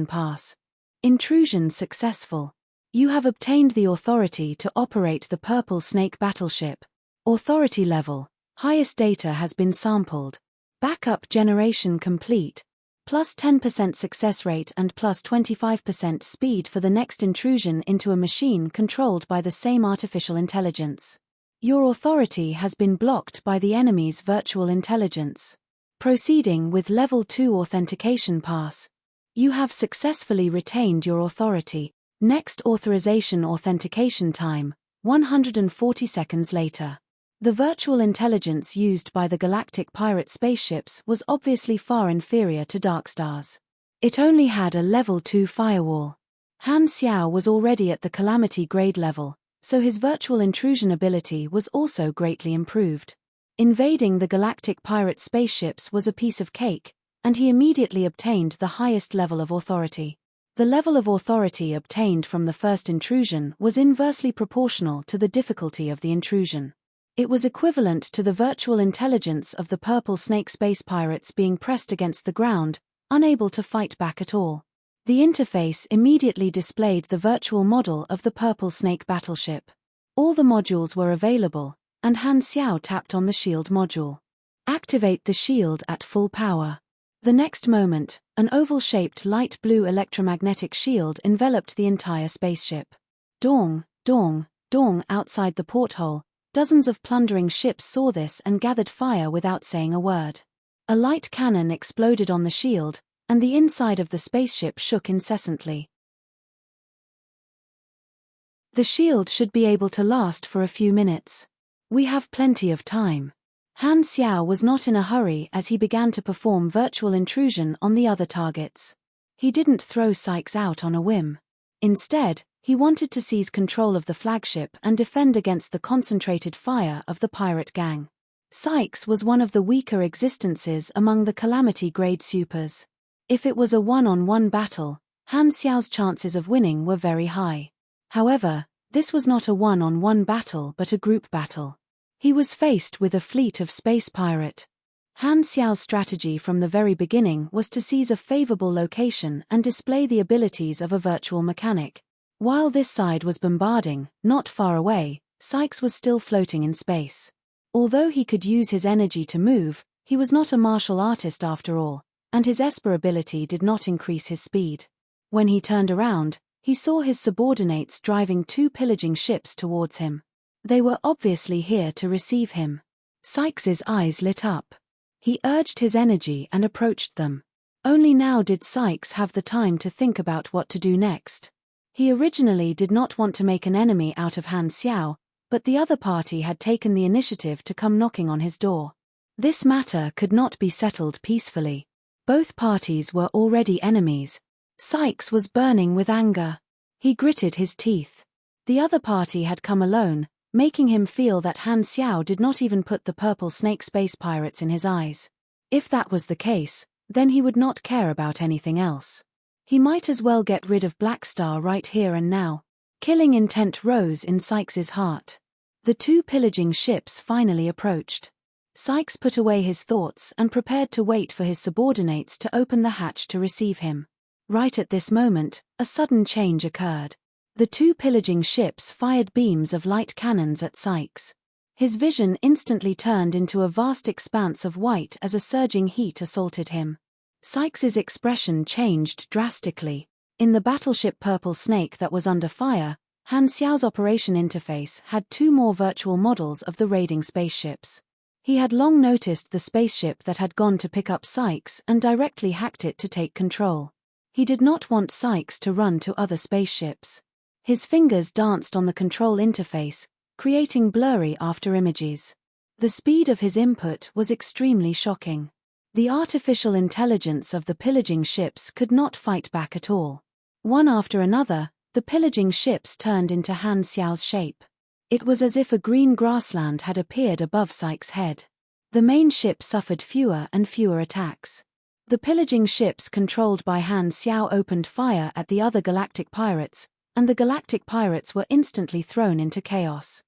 Speaker 1: pass. Intrusion successful. You have obtained the authority to operate the Purple Snake battleship. Authority level, highest data has been sampled. Backup generation complete. Plus 10% success rate and plus 25% speed for the next intrusion into a machine controlled by the same artificial intelligence. Your authority has been blocked by the enemy's virtual intelligence. Proceeding with level 2 authentication pass. You have successfully retained your authority. Next authorization authentication time, 140 seconds later. The virtual intelligence used by the galactic pirate spaceships was obviously far inferior to Darkstar's. It only had a level 2 firewall. Han Xiao was already at the calamity grade level, so his virtual intrusion ability was also greatly improved. Invading the galactic pirate spaceships was a piece of cake, and he immediately obtained the highest level of authority. The level of authority obtained from the first intrusion was inversely proportional to the difficulty of the intrusion. It was equivalent to the virtual intelligence of the Purple Snake space pirates being pressed against the ground, unable to fight back at all. The interface immediately displayed the virtual model of the Purple Snake battleship. All the modules were available, and Han Xiao tapped on the shield module. Activate the shield at full power. The next moment, an oval-shaped light blue electromagnetic shield enveloped the entire spaceship. Dong, dong, dong outside the porthole, dozens of plundering ships saw this and gathered fire without saying a word. A light cannon exploded on the shield, and the inside of the spaceship shook incessantly. The shield should be able to last for a few minutes. We have plenty of time. Han Xiao was not in a hurry as he began to perform virtual intrusion on the other targets. He didn't throw Sykes out on a whim. Instead, he wanted to seize control of the flagship and defend against the concentrated fire of the pirate gang. Sykes was one of the weaker existences among the calamity-grade supers. If it was a one-on-one battle, Han Xiao's chances of winning were very high. However, this was not a one-on-one battle but a group battle. He was faced with a fleet of space pirate. Han Xiao's strategy from the very beginning was to seize a favorable location and display the abilities of a virtual mechanic. While this side was bombarding, not far away, Sykes was still floating in space. Although he could use his energy to move, he was not a martial artist after all, and his Esper ability did not increase his speed. When he turned around, he saw his subordinates driving 2 pillaging ships towards him. They were obviously here to receive him. Sykes's eyes lit up. He urged his energy and approached them. Only now did Sykes have the time to think about what to do next. He originally did not want to make an enemy out of Han Xiao, but the other party had taken the initiative to come knocking on his door. This matter could not be settled peacefully. Both parties were already enemies. Sykes was burning with anger. He gritted his teeth. The other party had come alone, making him feel that Han Xiao did not even put the Purple Snake space pirates in his eyes. If that was the case, then he would not care about anything else. He might as well get rid of Black Star right here and now. Killing intent rose in Sykes's heart. The 2 pillaging ships finally approached. Sykes put away his thoughts and prepared to wait for his subordinates to open the hatch to receive him. Right at this moment, a sudden change occurred. The 2 pillaging ships fired beams of light cannons at Sykes. His vision instantly turned into a vast expanse of white as a surging heat assaulted him. Sykes's expression changed drastically. In the battleship Purple Snake that was under fire, Han Xiao's operation interface had 2 more virtual models of the raiding spaceships. He had long noticed the spaceship that had gone to pick up Sykes and directly hacked it to take control. He did not want Sykes to run to other spaceships. His fingers danced on the control interface, creating blurry after images. The speed of his input was extremely shocking. The artificial intelligence of the pillaging ships could not fight back at all. One after another, the pillaging ships turned into Han Xiao's shape. It was as if a green grassland had appeared above Sykes' head. The main ship suffered fewer and fewer attacks. The pillaging ships controlled by Han Xiao opened fire at the other galactic pirates, and the galactic pirates were instantly thrown into chaos.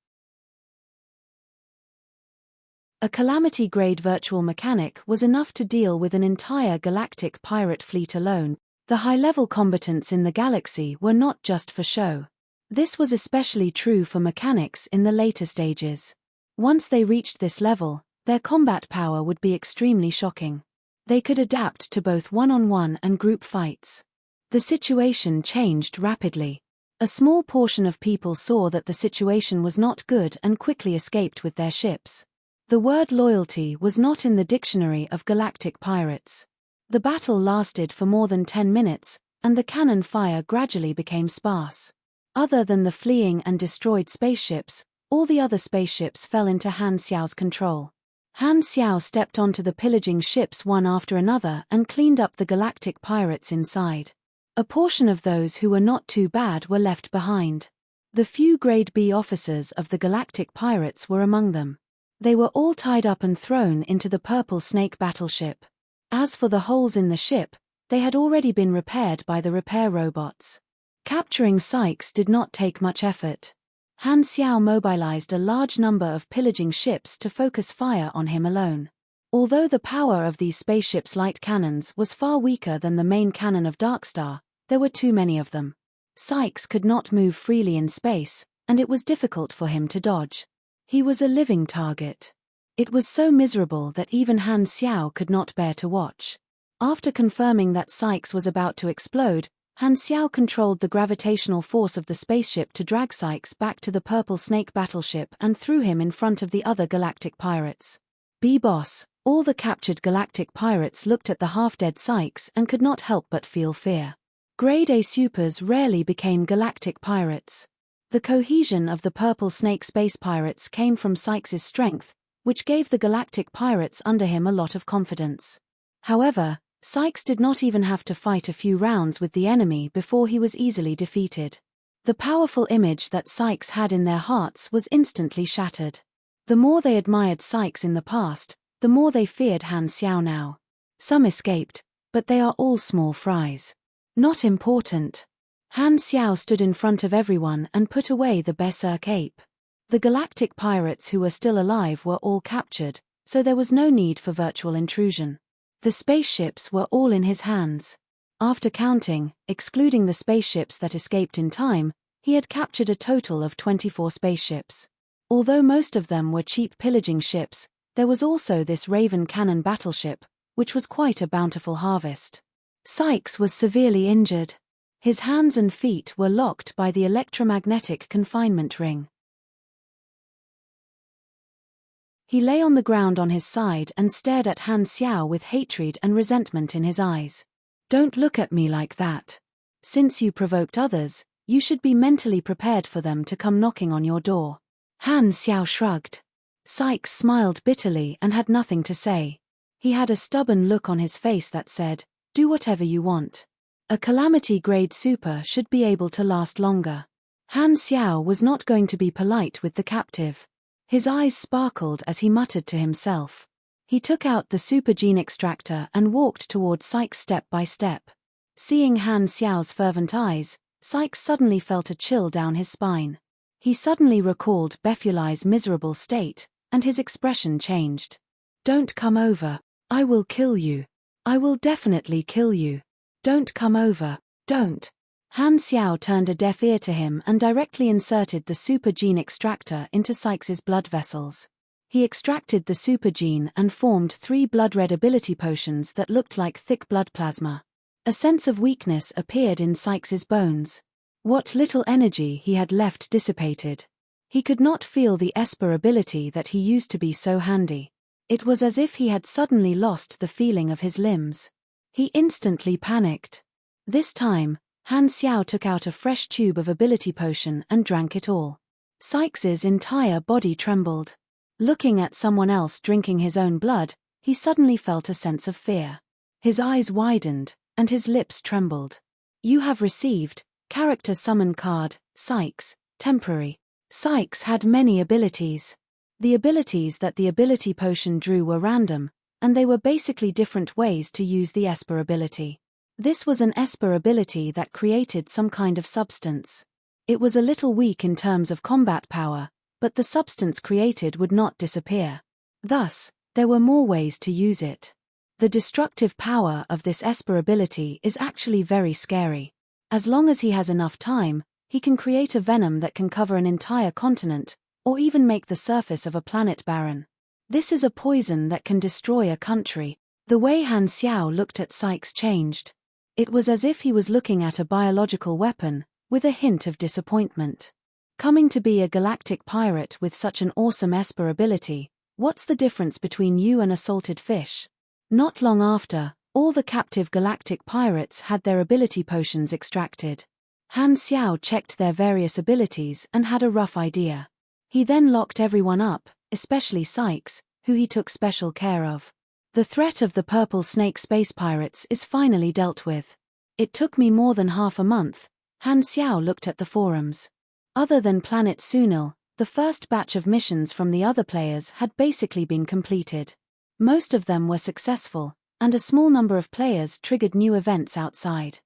Speaker 1: A calamity-grade virtual mechanic was enough to deal with an entire galactic pirate fleet alone. The high-level combatants in the galaxy were not just for show. This was especially true for mechanics in the later stages. Once they reached this level, their combat power would be extremely shocking. They could adapt to both one-on-one and group fights. The situation changed rapidly. A small portion of people saw that the situation was not good and quickly escaped with their ships. The word loyalty was not in the dictionary of galactic pirates. The battle lasted for more than 10 minutes, and the cannon fire gradually became sparse. Other than the fleeing and destroyed spaceships, all the other spaceships fell into Han Xiao's control. Han Xiao stepped onto the pillaging ships one after another and cleaned up the galactic pirates inside. A portion of those who were not too bad were left behind. The few Grade B officers of the galactic pirates were among them. They were all tied up and thrown into the Purple Snake battleship. As for the holes in the ship, they had already been repaired by the repair robots. Capturing Sykes did not take much effort. Han Xiao mobilized a large number of pillaging ships to focus fire on him alone. Although the power of these spaceships' light cannons was far weaker than the main cannon of Darkstar, there were too many of them. Sykes could not move freely in space, and it was difficult for him to dodge. He was a living target. It was so miserable that even Han Xiao could not bear to watch. After confirming that Sykes was about to explode, Han Xiao controlled the gravitational force of the spaceship to drag Sykes back to the Purple Snake battleship and threw him in front of the other galactic pirates. B-Boss, all the captured galactic pirates looked at the half-dead Sykes and could not help but feel fear. Grade A supers rarely became galactic pirates. The cohesion of the Purple Snake space pirates came from Sykes' strength, which gave the galactic pirates under him a lot of confidence. However, Sykes did not even have to fight a few rounds with the enemy before he was easily defeated. The powerful image that Sykes had in their hearts was instantly shattered. The more they admired Sykes in the past, the more they feared Han Xiao now. Some escaped, but they are all small fries. Not important. Han Xiao stood in front of everyone and put away the berserk ape. The galactic pirates who were still alive were all captured, so there was no need for virtual intrusion. The spaceships were all in his hands. After counting, excluding the spaceships that escaped in time, he had captured a total of 24 spaceships. Although most of them were cheap pillaging ships, there was also this Raven cannon battleship, which was quite a bountiful harvest. Sykes was severely injured. His hands and feet were locked by the electromagnetic confinement ring. He lay on the ground on his side and stared at Han Xiao with hatred and resentment in his eyes. "Don't look at me like that. Since you provoked others, you should be mentally prepared for them to come knocking on your door." Han Xiao shrugged. Sykes smiled bitterly and had nothing to say. He had a stubborn look on his face that said, "Do whatever you want." A calamity-grade super should be able to last longer. Han Xiao was not going to be polite with the captive. His eyes sparkled as he muttered to himself. He took out the super gene extractor and walked toward Sykes step by step. Seeing Han Xiao's fervent eyes, Sykes suddenly felt a chill down his spine. He suddenly recalled Befuli's miserable state, and his expression changed. "Don't come over. I will kill you. I will definitely kill you. Don't come over. Don't." Han Xiao turned a deaf ear to him and directly inserted the super gene extractor into Sykes' blood vessels. He extracted the super gene and formed 3 blood-red ability potions that looked like thick blood plasma. A sense of weakness appeared in Sykes' bones. What little energy he had left dissipated. He could not feel the Esper ability that he used to be so handy. It was as if he had suddenly lost the feeling of his limbs. He instantly panicked. This time, Han Xiao took out a fresh tube of ability potion and drank it all. Sykes' entire body trembled. Looking at someone else drinking his own blood, he suddenly felt a sense of fear. His eyes widened, and his lips trembled. "You have received Character summon card, Sykes, temporary. Sykes had many abilities. The abilities that the ability potion drew were random, and they were basically different ways to use the Esper ability. This was an Esper ability that created some kind of substance. It was a little weak in terms of combat power, but the substance created would not disappear. Thus, there were more ways to use it. The destructive power of this Esper ability is actually very scary. As long as he has enough time, he can create a venom that can cover an entire continent, or even make the surface of a planet barren. This is a poison that can destroy a country. The way Han Xiao looked at Sykes changed. It was as if he was looking at a biological weapon, with a hint of disappointment. Coming to be a galactic pirate with such an awesome Esper ability, what's the difference between you and a salted fish? Not long after, all the captive galactic pirates had their ability potions extracted. Han Xiao checked their various abilities and had a rough idea. He then locked everyone up, especially Sykes, who he took special care of. The threat of the purple snake space pirates is finally dealt with. It took me more than half a month. Han Xiao looked at the forums. Other than Planet Sunil, the first batch of missions from the other players had basically been completed. Most of them were successful, and a small number of players triggered new events outside.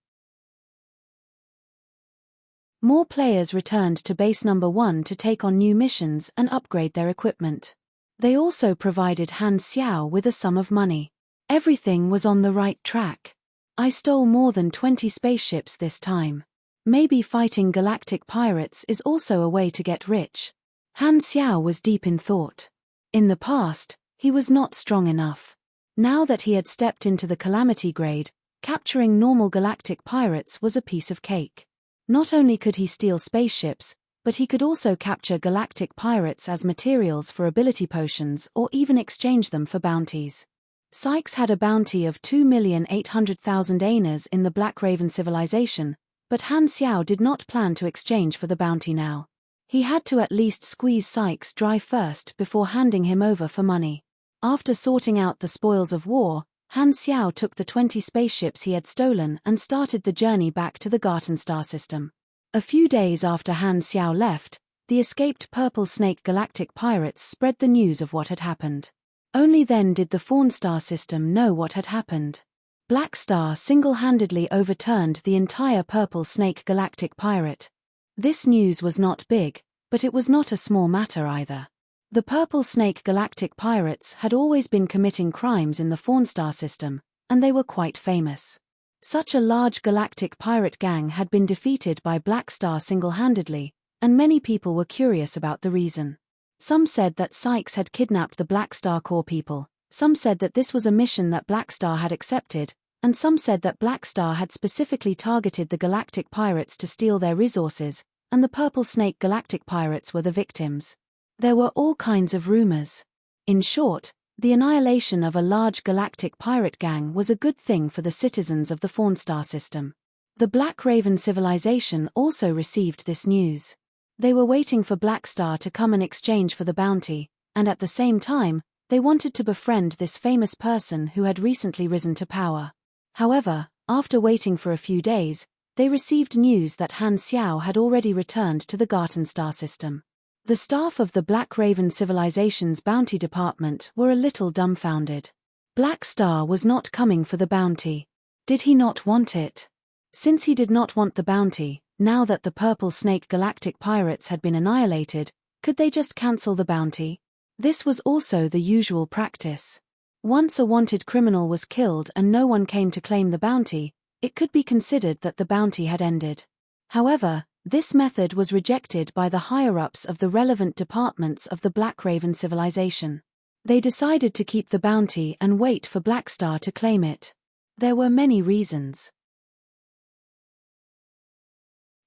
Speaker 1: More players returned to base number 1 to take on new missions and upgrade their equipment. They also provided Han Xiao with a sum of money. Everything was on the right track. I stole more than 20 spaceships this time. Maybe fighting galactic pirates is also a way to get rich. Han Xiao was deep in thought. In the past, he was not strong enough. Now that he had stepped into the Calamity grade, capturing normal galactic pirates was a piece of cake. Not only could he steal spaceships, but he could also capture galactic pirates as materials for ability potions or even exchange them for bounties. Sykes had a bounty of 2,800,000 aners in the Black Raven civilization, but Han Xiao did not plan to exchange for the bounty now. He had to at least squeeze Sykes dry first before handing him over for money. After sorting out the spoils of war, Han Xiao took the 20 spaceships he had stolen and started the journey back to the Garten star system. A few days after Han Xiao left, the escaped Purple Snake galactic pirates spread the news of what had happened. Only then did the Fawn star system know what had happened. Black Star single-handedly overturned the entire Purple Snake galactic pirate. This news was not big, but it was not a small matter either. The Purple Snake galactic pirates had always been committing crimes in the Fawn star system, and they were quite famous. Such a large galactic pirate gang had been defeated by Black Star single-handedly, and many people were curious about the reason. Some said that Sykes had kidnapped the Black Star core people, some said that this was a mission that Black Star had accepted, and some said that Black Star had specifically targeted the galactic pirates to steal their resources, and the Purple Snake galactic pirates were the victims. There were all kinds of rumors. In short, the annihilation of a large galactic pirate gang was a good thing for the citizens of the Fawn star system. The Black Raven civilization also received this news. They were waiting for Black Star to come in exchange for the bounty, and at the same time, they wanted to befriend this famous person who had recently risen to power. However, after waiting for a few days, they received news that Han Xiao had already returned to the Garten star system. The staff of the Black Raven civilization's bounty department were a little dumbfounded. Black Star was not coming for the bounty. Did he not want it? Since he did not want the bounty, now that the Purple Snake galactic pirates had been annihilated, could they just cancel the bounty? This was also the usual practice. Once a wanted criminal was killed and no one came to claim the bounty, it could be considered that the bounty had ended. However, this method was rejected by the higher-ups of the relevant departments of the Black Raven civilization. They decided to keep the bounty and wait for Black Star to claim it. There were many reasons.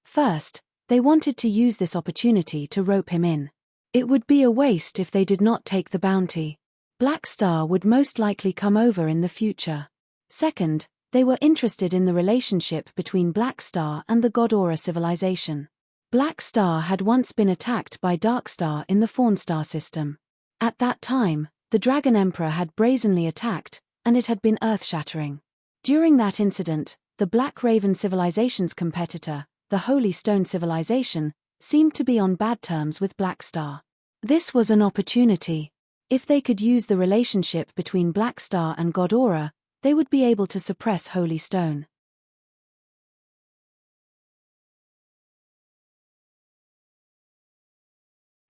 Speaker 1: First, they wanted to use this opportunity to rope him in. It would be a waste if they did not take the bounty. Black Star would most likely come over in the future. Second, they were interested in the relationship between Black Star and the Godora civilization. Black Star had once been attacked by Dark Star in the Fawn star system. At that time, the Dragon Emperor had brazenly attacked, and it had been earth-shattering. During that incident, the Black Raven civilization's competitor, the Holy Stone civilization, seemed to be on bad terms with Black Star. This was an opportunity. If they could use the relationship between Black Star and God Aura, they would be able to suppress Holy Stone.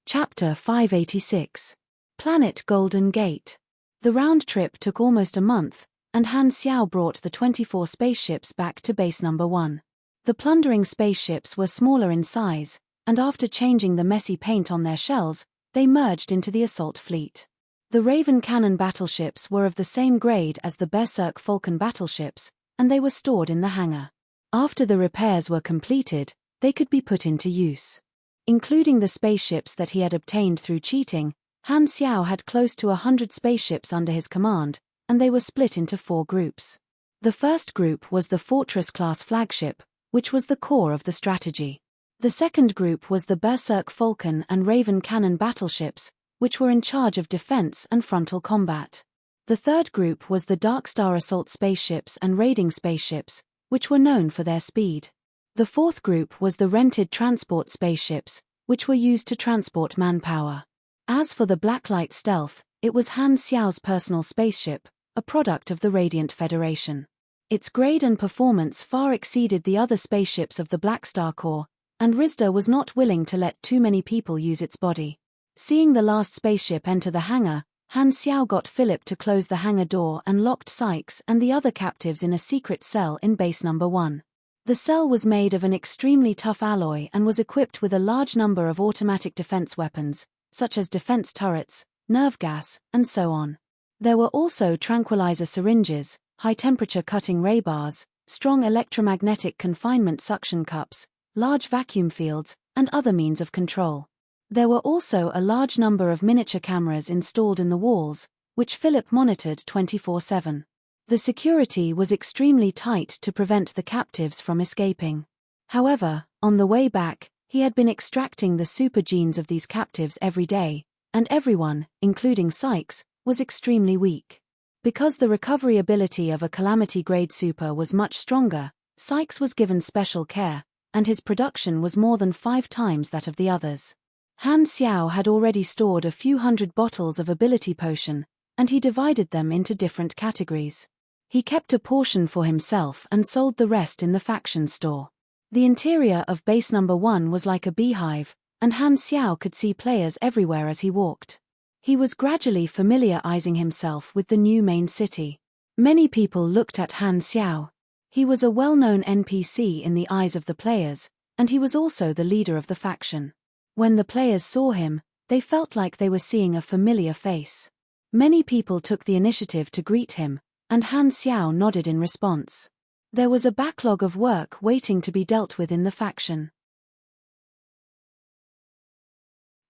Speaker 1: Chapter 586. Planet Golden Gate. The round trip took almost a month, and Han Xiao brought the 24 spaceships back to base number 1. The plundering spaceships were smaller in size, and after changing the messy paint on their shells, they merged into the assault fleet. The Raven cannon battleships were of the same grade as the Berserk Falcon battleships, and they were stored in the hangar. After the repairs were completed, they could be put into use. Including the spaceships that he had obtained through cheating, Han Xiao had close to 100 spaceships under his command, and they were split into 4 groups. The first group was the Fortress-class flagship, which was the core of the strategy. The second group was the Berserk Falcon and Raven cannon battleships, which were in charge of defense and frontal combat. The third group was the Darkstar assault spaceships and raiding spaceships, which were known for their speed. The fourth group was the rented transport spaceships, which were used to transport manpower. As for the Blacklight Stealth, it was Han Xiao's personal spaceship, a product of the Radiant Federation. Its grade and performance far exceeded the other spaceships of the Black Star Corps, and Rizda was not willing to let too many people use its body. Seeing the last spaceship enter the hangar, Han Xiao got Philip to close the hangar door and locked Sykes and the other captives in a secret cell in base number 1. The cell was made of an extremely tough alloy and was equipped with a large number of automatic defense weapons, such as defense turrets, nerve gas, and so on. There were also tranquilizer syringes, high-temperature cutting ray bars, strong electromagnetic confinement suction cups, large vacuum fields, and other means of control. There were also a large number of miniature cameras installed in the walls, which Philip monitored 24/7. The security was extremely tight to prevent the captives from escaping. However, on the way back, he had been extracting the super genes of these captives every day, and everyone, including Sykes, was extremely weak. Because the recovery ability of a Calamity-grade super was much stronger, Sykes was given special care, and his production was more than 5 times that of the others. Han Xiao had already stored a few hundred bottles of ability potion, and he divided them into different categories. He kept a portion for himself and sold the rest in the faction store. The interior of base number 1 was like a beehive, and Han Xiao could see players everywhere as he walked. He was gradually familiarizing himself with the new main city. Many people looked at Han Xiao. He was a well-known NPC in the eyes of the players, and he was also the leader of the faction. When the players saw him, they felt like they were seeing a familiar face. Many people took the initiative to greet him, and Han Xiao nodded in response. There was a backlog of work waiting to be dealt with in the faction.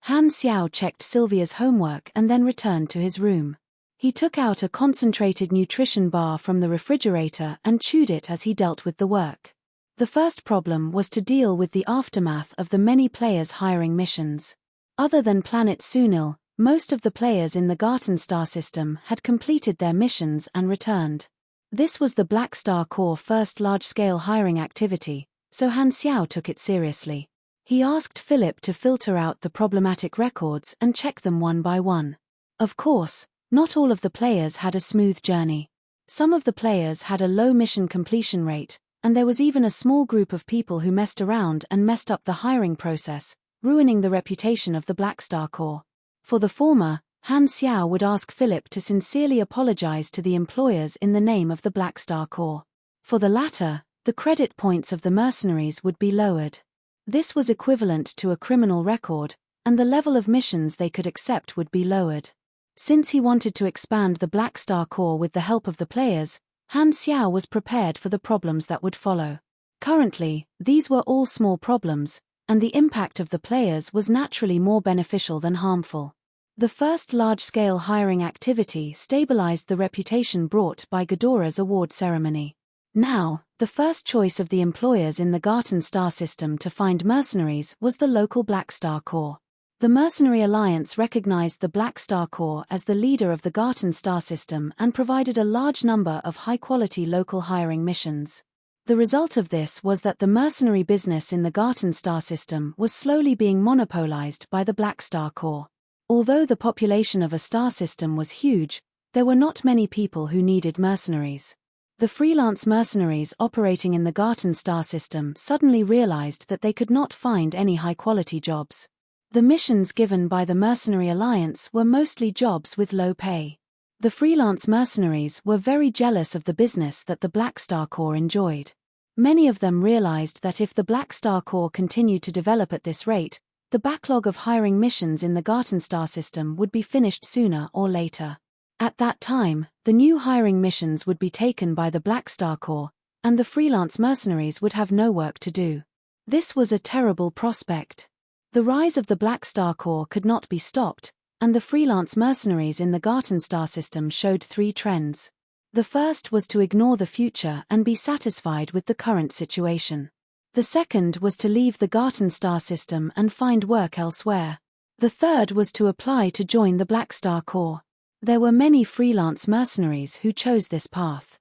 Speaker 1: Han Xiao checked Sylvia's homework and then returned to his room. He took out a concentrated nutrition bar from the refrigerator and chewed it as he dealt with the work. The first problem was to deal with the aftermath of the many players hiring missions. Other than Planet Sunil, most of the players in the Garten Star system had completed their missions and returned. This was the Black Star Corps' first large-scale hiring activity, so Han Xiao took it seriously. He asked Philip to filter out the problematic records and check them one by one. Of course, not all of the players had a smooth journey. Some of the players had a low mission completion rate, and there was even a small group of people who messed around and messed up the hiring process, ruining the reputation of the Black Star Corps. For the former, Han Xiao would ask Philip to sincerely apologize to the employers in the name of the Black Star Corps. For the latter, the credit points of the mercenaries would be lowered. This was equivalent to a criminal record, and the level of missions they could accept would be lowered. Since he wanted to expand the Black Star Corps with the help of the players, Han Xiao was prepared for the problems that would follow. Currently, these were all small problems, and the impact of the players was naturally more beneficial than harmful. The first large-scale hiring activity stabilized the reputation brought by Ghidorah's award ceremony. Now, the first choice of the employers in the Garten Star system to find mercenaries was the local Black Star Corps. The Mercenary Alliance recognized the Black Star Corps as the leader of the Garten Star system and provided a large number of high-quality local hiring missions. The result of this was that the mercenary business in the Garten star system was slowly being monopolized by the Black Star Corps. Although the population of a star system was huge, there were not many people who needed mercenaries. The freelance mercenaries operating in the Garten star system suddenly realized that they could not find any high-quality jobs. The missions given by the Mercenary Alliance were mostly jobs with low pay. The freelance mercenaries were very jealous of the business that the Black Star Corps enjoyed. Many of them realized that if the Black Star Corps continued to develop at this rate, the backlog of hiring missions in the Garten star system would be finished sooner or later. At that time, the new hiring missions would be taken by the Black Star Corps, and the freelance mercenaries would have no work to do. This was a terrible prospect. The rise of the Black Star Corps could not be stopped, and the freelance mercenaries in the Garten star system showed three trends. The first was to ignore the future and be satisfied with the current situation. The second was to leave the Garten star system and find work elsewhere. The third was to apply to join the Black Star Corps. There were many freelance mercenaries who chose this path.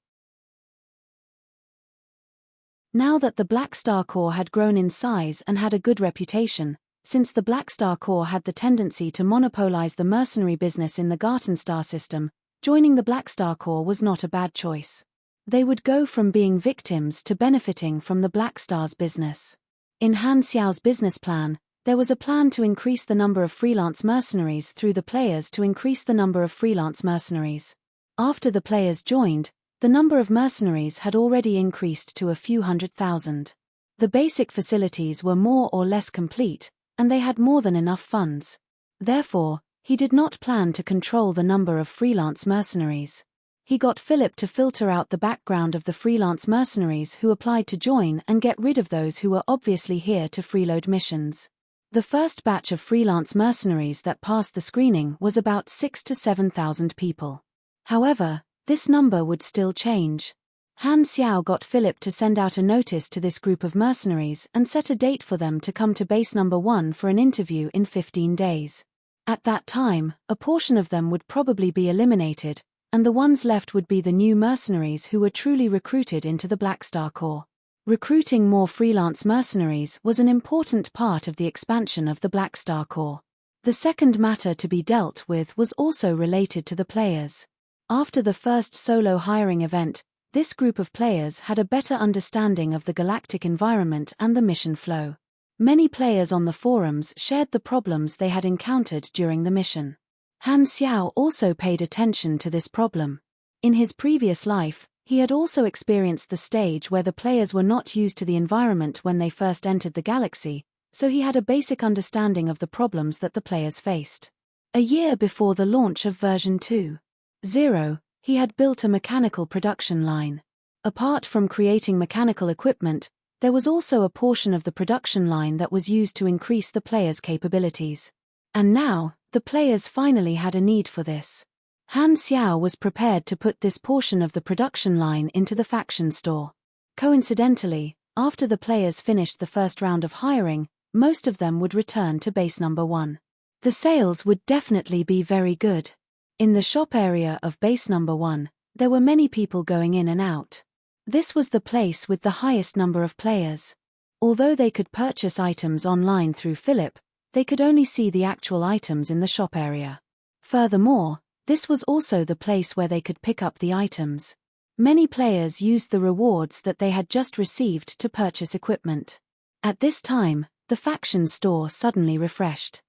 Speaker 1: Now that the Black Star Corps had grown in size and had a good reputation, since the Black Star Corps had the tendency to monopolize the mercenary business in the Garten star system, joining the Black Star Corps was not a bad choice. They would go from being victims to benefiting from the Black Star's business. In Han Xiao's business plan, there was a plan to increase the number of freelance mercenaries through the players to increase the number of freelance mercenaries. After the players joined, the number of mercenaries had already increased to a few 100,000. The basic facilities were more or less complete, and they had more than enough funds. Therefore, he did not plan to control the number of freelance mercenaries. He got Philip to filter out the background of the freelance mercenaries who applied to join and get rid of those who were obviously here to freeload missions. The first batch of freelance mercenaries that passed the screening was about 6,000 to 7,000 people. However, this number would still change. Han Xiao got Philip to send out a notice to this group of mercenaries and set a date for them to come to base number 1 for an interview in 15 days. At that time, a portion of them would probably be eliminated, and the ones left would be the new mercenaries who were truly recruited into the Black Star Corps. Recruiting more freelance mercenaries was an important part of the expansion of the Black Star Corps. The second matter to be dealt with was also related to the players. After the first solo hiring event, this group of players had a better understanding of the galactic environment and the mission flow. Many players on the forums shared the problems they had encountered during the mission. Han Xiao also paid attention to this problem. In his previous life, he had also experienced the stage where the players were not used to the environment when they first entered the galaxy, so he had a basic understanding of the problems that the players faced. A year before the launch of version 2.0, he had built a mechanical production line. Apart from creating mechanical equipment, there was also a portion of the production line that was used to increase the players' capabilities. And now, the players finally had a need for this. Han Xiao was prepared to put this portion of the production line into the faction store. Coincidentally, after the players finished the first round of hiring, most of them would return to base number 1. The sales would definitely be very good. In the shop area of base number 1, there were many people going in and out. This was the place with the highest number of players. Although they could purchase items online through Philip, they could only see the actual items in the shop area. Furthermore, this was also the place where they could pick up the items. Many players used the rewards that they had just received to purchase equipment. At this time, the faction store suddenly refreshed.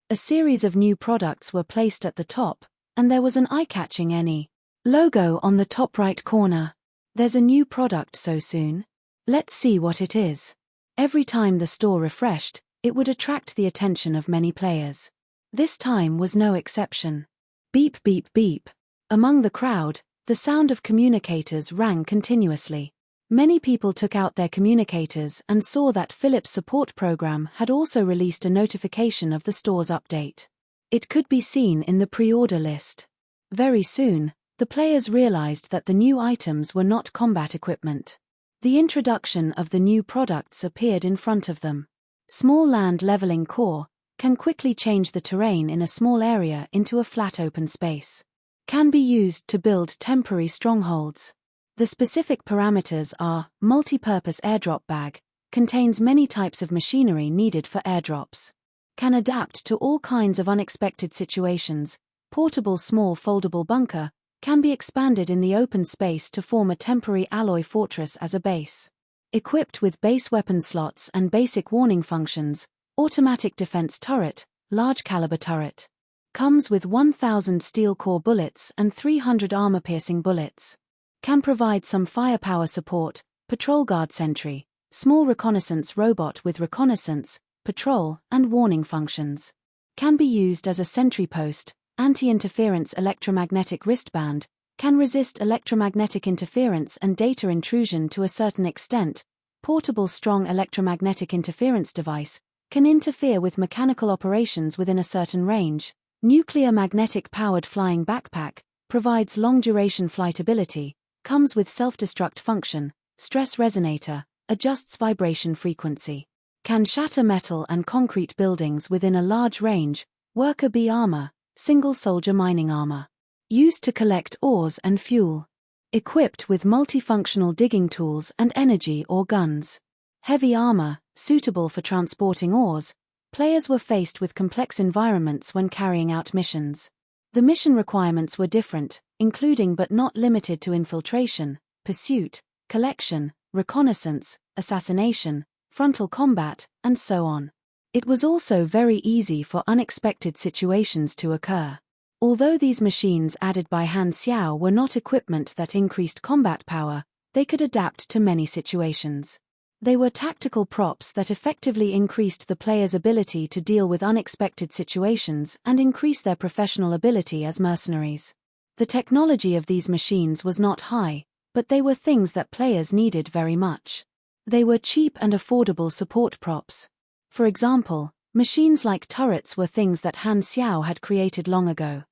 Speaker 1: A series of new products were placed at the top, and there was an eye-catching NE logo on the top right corner. There's a new product so soon? Let's see what it is. Every time the store refreshed, it would attract the attention of many players. This time was no exception. Beep beep beep. Among the crowd, the sound of communicators rang continuously. Many people took out their communicators and saw that Philip's support program had also released a notification of the store's update. It could be seen in the pre-order list. Very soon, the players realized that the new items were not combat equipment. The introduction of the new products appeared in front of them. Small land leveling core can quickly change the terrain in a small area into a flat open space. can be used to build temporary strongholds. The specific parameters are: multi-purpose airdrop bag, contains many types of machinery needed for airdrops. Can adapt to all kinds of unexpected situations. Portable small foldable bunker, can be expanded in the open space to form a temporary alloy fortress as a base. Equipped with base weapon slots and basic warning functions, automatic defense turret, large caliber turret. Comes with 1000 steel core bullets and 300 armor-piercing bullets. Can provide some firepower support, patrol guard sentry, small reconnaissance robot with reconnaissance, patrol, and warning functions. Can be used as a sentry post, anti-interference electromagnetic wristband, can resist electromagnetic interference and data intrusion to a certain extent. Portable strong electromagnetic interference device, can interfere with mechanical operations within a certain range. Nuclear magnetic powered flying backpack, provides long-duration flightability, comes with self-destruct function, stress resonator, adjusts vibration frequency. Can shatter metal and concrete buildings within a large range. Worker bee armor, single soldier mining armor. Used to collect ores and fuel. Equipped with multifunctional digging tools and energy or guns. Heavy armor, suitable for transporting ores. Players were faced with complex environments when carrying out missions. The mission requirements were different, including but not limited to infiltration, pursuit, collection, reconnaissance, assassination, frontal combat, and so on. It was also very easy for unexpected situations to occur. Although these machines added by Han Xiao were not equipment that increased combat power, they could adapt to many situations. They were tactical props that effectively increased the player's ability to deal with unexpected situations and increase their professional ability as mercenaries. The technology of these machines was not high, but they were things that players needed very much. They were cheap and affordable support props. For example, machines like turrets were things that Han Xiao had created long ago.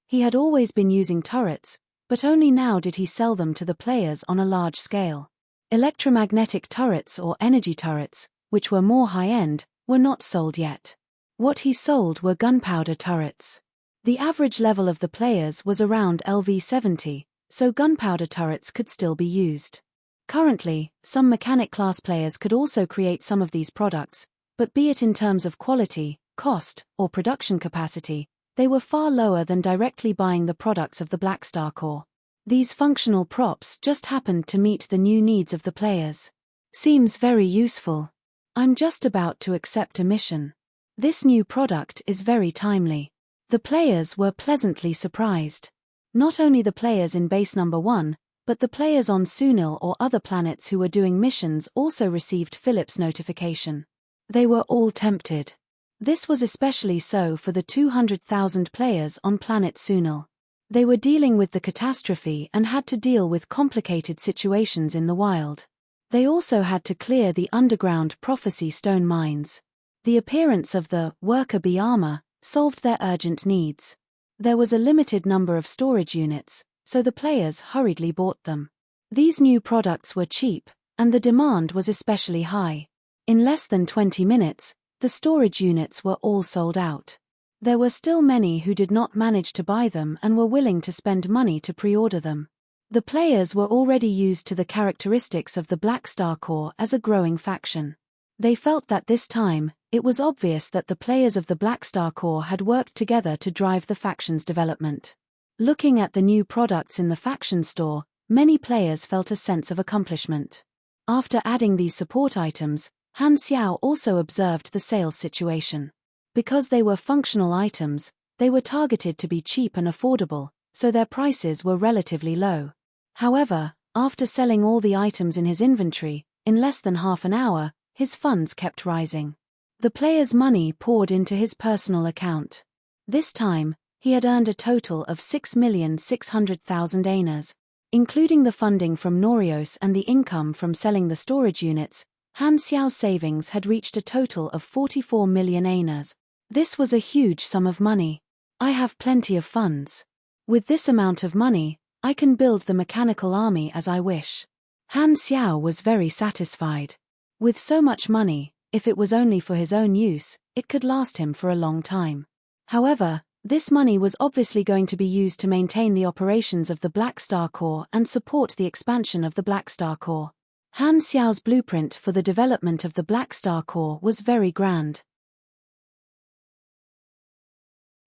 Speaker 1: He had always been using turrets, but only now did he sell them to the players on a large scale. Electromagnetic turrets or energy turrets, which were more high-end, were not sold yet. What he sold were gunpowder turrets. The average level of the players was around LV70, so gunpowder turrets could still be used. Currently, some mechanic class players could also create some of these products, but be it in terms of quality, cost, or production capacity, they were far lower than directly buying the products of the Black Star Corps. These functional props just happened to meet the new needs of the players. Seems very useful. I'm just about to accept a mission. This new product is very timely. The players were pleasantly surprised. Not only the players in base number 1, but the players on Sunil or other planets who were doing missions also received Philip's notification. They were all tempted. This was especially so for the 200,000 players on planet Sunil. They were dealing with the catastrophe and had to deal with complicated situations in the wild. They also had to clear the underground prophecy stone mines. The appearance of the worker bee armor solved their urgent needs. There was a limited number of storage units, so the players hurriedly bought them. These new products were cheap, and the demand was especially high. In less than 20 minutes, the storage units were all sold out. There were still many who did not manage to buy them and were willing to spend money to pre-order them. The players were already used to the characteristics of the Black Star Corps as a growing faction. They felt that this time, it was obvious that the players of the Black Star Corps had worked together to drive the faction's development. Looking at the new products in the faction store, many players felt a sense of accomplishment. After adding these support items, Han Xiao also observed the sales situation. Because they were functional items, they were targeted to be cheap and affordable, so their prices were relatively low. However, after selling all the items in his inventory, in less than half an hour, his funds kept rising. The player's money poured into his personal account. This time, he had earned a total of 6,600,000 aners. Including the funding from Norios and the income from selling the storage units, Han Xiao's savings had reached a total of 44 million aners. This was a huge sum of money. I have plenty of funds. With this amount of money, I can build the mechanical army as I wish. Han Xiao was very satisfied. With so much money, if it was only for his own use, it could last him for a long time. However, This money was obviously going to be used to maintain the operations of the Black Star Corps and support the expansion of the Black Star Corps. Han Xiao's blueprint for the development of the Black Star Corps was very grand.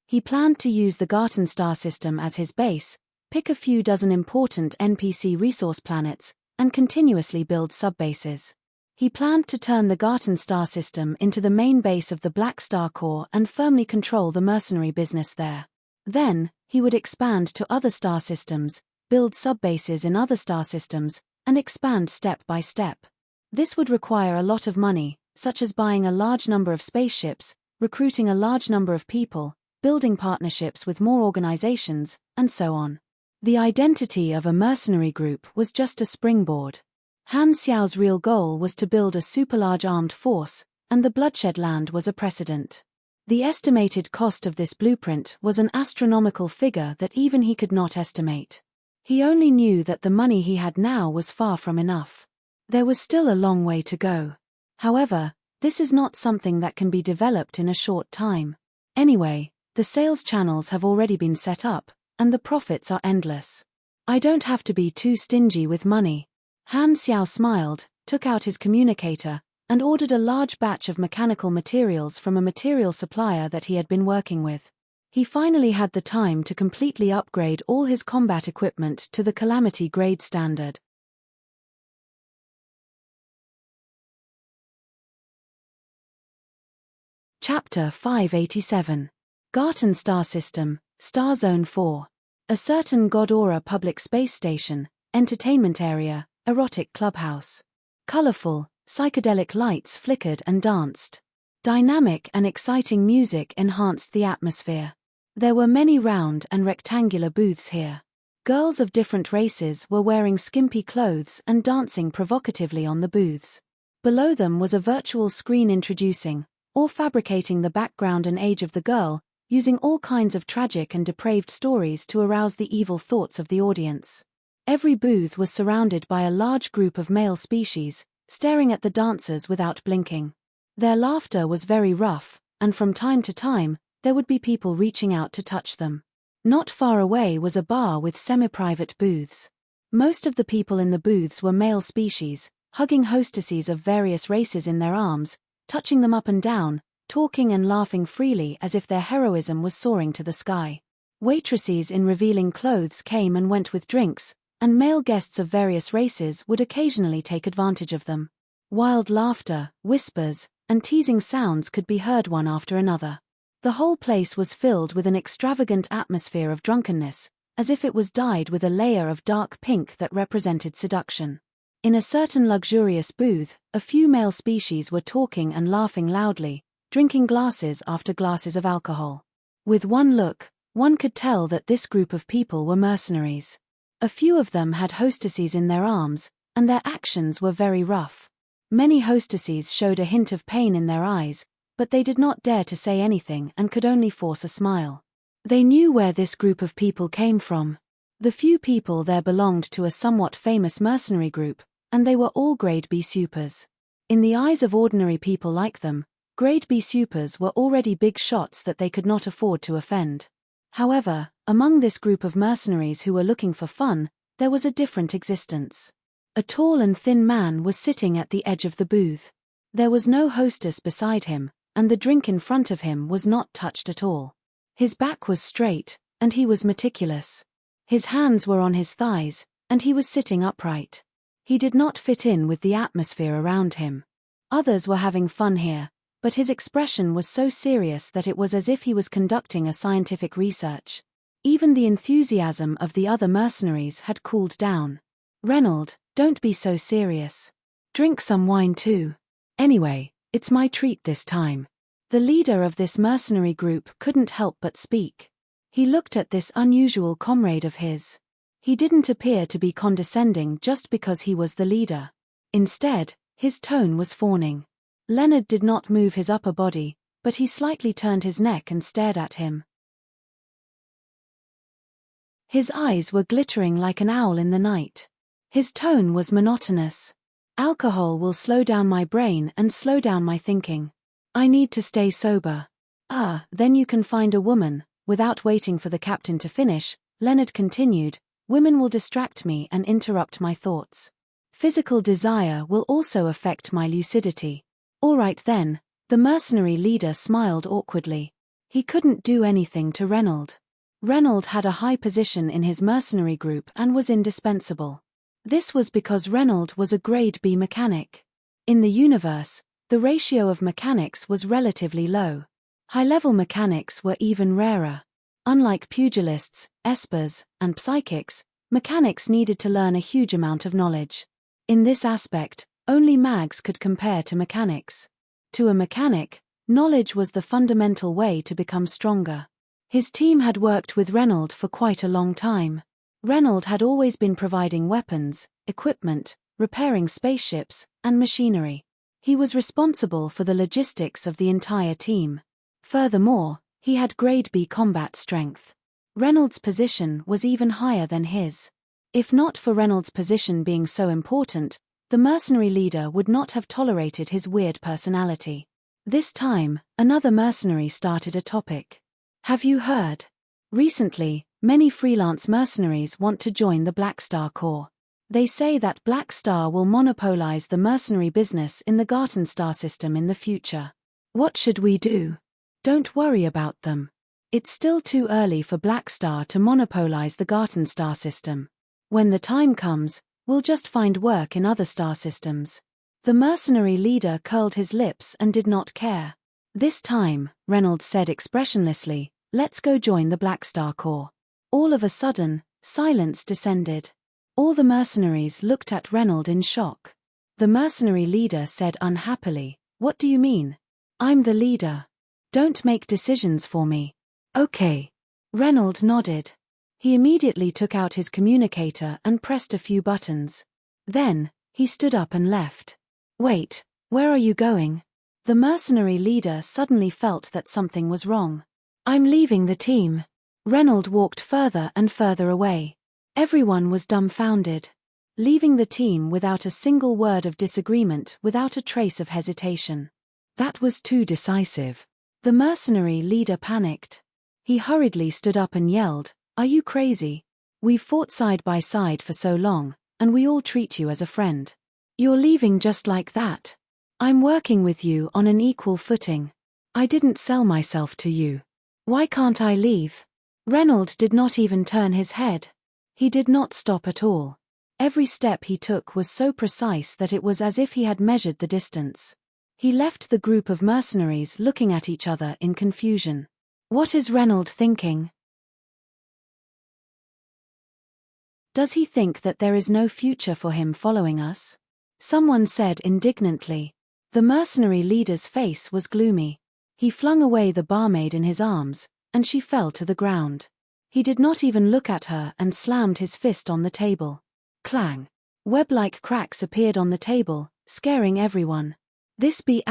Speaker 1: He planned to use the Garten star system as his base, pick a few dozen important NPC resource planets, and continuously build subbases. He planned to turn the Garten star system into the main base of the Black Star Corps and firmly control the mercenary business there. Then, he would expand to other star systems, build subbases in other star systems, and expand step by step. This would require a lot of money, such as buying a large number of spaceships, recruiting a large number of people, building partnerships with more organizations, and so on. The identity of a mercenary group was just a springboard. Han Xiao's real goal was to build a super-large armed force, and the Bloodshed Land was a precedent. The estimated cost of this blueprint was an astronomical figure that even he could not estimate. He only knew that the money he had now was far from enough. There was still a long way to go. However, this is not something that can be developed in a short time. Anyway, the sales channels have already been set up, and the profits are endless. I don't have to be too stingy with money. Han Xiao smiled, took out his communicator, and ordered a large batch of mechanical materials from a material supplier that he had been working with. He finally had the time to completely upgrade all his combat equipment to the Calamity grade standard. Chapter 587. Garten Star System, Star Zone 4. A certain God-Aura public space station, entertainment area, erotic clubhouse. Colorful, psychedelic lights flickered and danced. Dynamic and exciting music enhanced the atmosphere. There were many round and rectangular booths here. Girls of different races were wearing skimpy clothes and dancing provocatively on the booths. Below them was a virtual screen introducing, or fabricating the background and age of the girl, using all kinds of tragic and depraved stories to arouse the evil thoughts of the audience. Every booth was surrounded by a large group of male species, staring at the dancers without blinking. Their laughter was very rough, and from time to time, there would be people reaching out to touch them. Not far away was a bar with semi-private booths. Most of the people in the booths were male species, hugging hostesses of various races in their arms, touching them up and down, talking and laughing freely as if their heroism was soaring to the sky. Waitresses in revealing clothes came and went with drinks, and male guests of various races would occasionally take advantage of them. Wild laughter, whispers, and teasing sounds could be heard one after another. The whole place was filled with an extravagant atmosphere of drunkenness, as if it was dyed with a layer of dark pink that represented seduction. In a certain luxurious booth, a few male species were talking and laughing loudly, drinking glasses after glasses of alcohol. With one look, one could tell that this group of people were mercenaries. A few of them had hostesses in their arms, and their actions were very rough. Many hostesses showed a hint of pain in their eyes, but they did not dare to say anything and could only force a smile. They knew where this group of people came from. The few people there belonged to a somewhat famous mercenary group, and they were all Grade B supers. In the eyes of ordinary people like them, Grade B supers were already big shots that they could not afford to offend. However, among this group of mercenaries who were looking for fun, there was a different existence. A tall and thin man was sitting at the edge of the booth. There was no hostess beside him, and the drink in front of him was not touched at all. His back was straight, and he was meticulous. His hands were on his thighs, and he was sitting upright. He did not fit in with the atmosphere around him. Others were having fun here, but his expression was so serious that it was as if he was conducting a scientific research. Even the enthusiasm of the other mercenaries had cooled down. "Reynold, don't be so serious. Drink some wine too. Anyway, it's my treat this time." The leader of this mercenary group couldn't help but speak. He looked at this unusual comrade of his. He didn't appear to be condescending just because he was the leader. Instead, his tone was fawning. Leonard did not move his upper body, but he slightly turned his neck and stared at him. His eyes were glittering like an owl in the night. His tone was monotonous. "Alcohol will slow down my brain and slow down my thinking. I need to stay sober." "Ah, then you can find a woman," Without waiting for the captain to finish, Leonard continued, women will distract me and interrupt my thoughts. Physical desire will also affect my lucidity. All right then, the mercenary leader smiled awkwardly. He couldn't do anything to Reynold. Reynold had a high position in his mercenary group and was indispensable. This was because Reynold was a grade B mechanic. In the universe, the ratio of mechanics was relatively low. High-level mechanics were even rarer. Unlike pugilists, espers, and psychics, mechanics needed to learn a huge amount of knowledge. In this aspect, only mags could compare to mechanics. To a mechanic, knowledge was the fundamental way to become stronger. His team had worked with Reynold for quite a long time. Reynold had always been providing weapons, equipment, repairing spaceships, and machinery. He was responsible for the logistics of the entire team. Furthermore, he had grade B combat strength. Reynold's position was even higher than his. If not for Reynold's position being so important, the mercenary leader would not have tolerated his weird personality. This time, another mercenary started a topic. Have you heard? Recently, many freelance mercenaries want to join the Black Star Corps. They say that Black Star will monopolize the mercenary business in the Garten star system in the future. What should we do? Don't worry about them. It's still too early for Black Star to monopolize the Garten star system. When the time comes, we'll just find work in other star systems. The mercenary leader curled his lips and did not care. This time, Reynold said expressionlessly, let's go join the Black Star Corps. All of a sudden, silence descended. All the mercenaries looked at Reynold in shock. The mercenary leader said unhappily, what do you mean? I'm the leader. Don't make decisions for me. Okay. Reynold nodded. He immediately took out his communicator and pressed a few buttons. Then, he stood up and left. Wait, where are you going? The mercenary leader suddenly felt that something was wrong. I'm leaving the team. Reynold walked further and further away. Everyone was dumbfounded. Leaving the team without a single word of disagreement, without a trace of hesitation. That was too decisive. The mercenary leader panicked. He hurriedly stood up and yelled, are you crazy? We've fought side by side for so long, and we all treat you as a friend. You're leaving just like that. I'm working with you on an equal footing. I didn't sell myself to you. Why can't I leave? Reynold did not even turn his head. He did not stop at all. Every step he took was so precise that it was as if he had measured the distance. He left the group of mercenaries looking at each other in confusion. What is Reynold thinking? Does he think that there is no future for him following us? Someone said indignantly. The mercenary leader's face was gloomy. He flung away the barmaid in his arms, and she fell to the ground. He did not even look at her and slammed his fist on the table. Clang. Web-like cracks appeared on the table, scaring everyone. This B**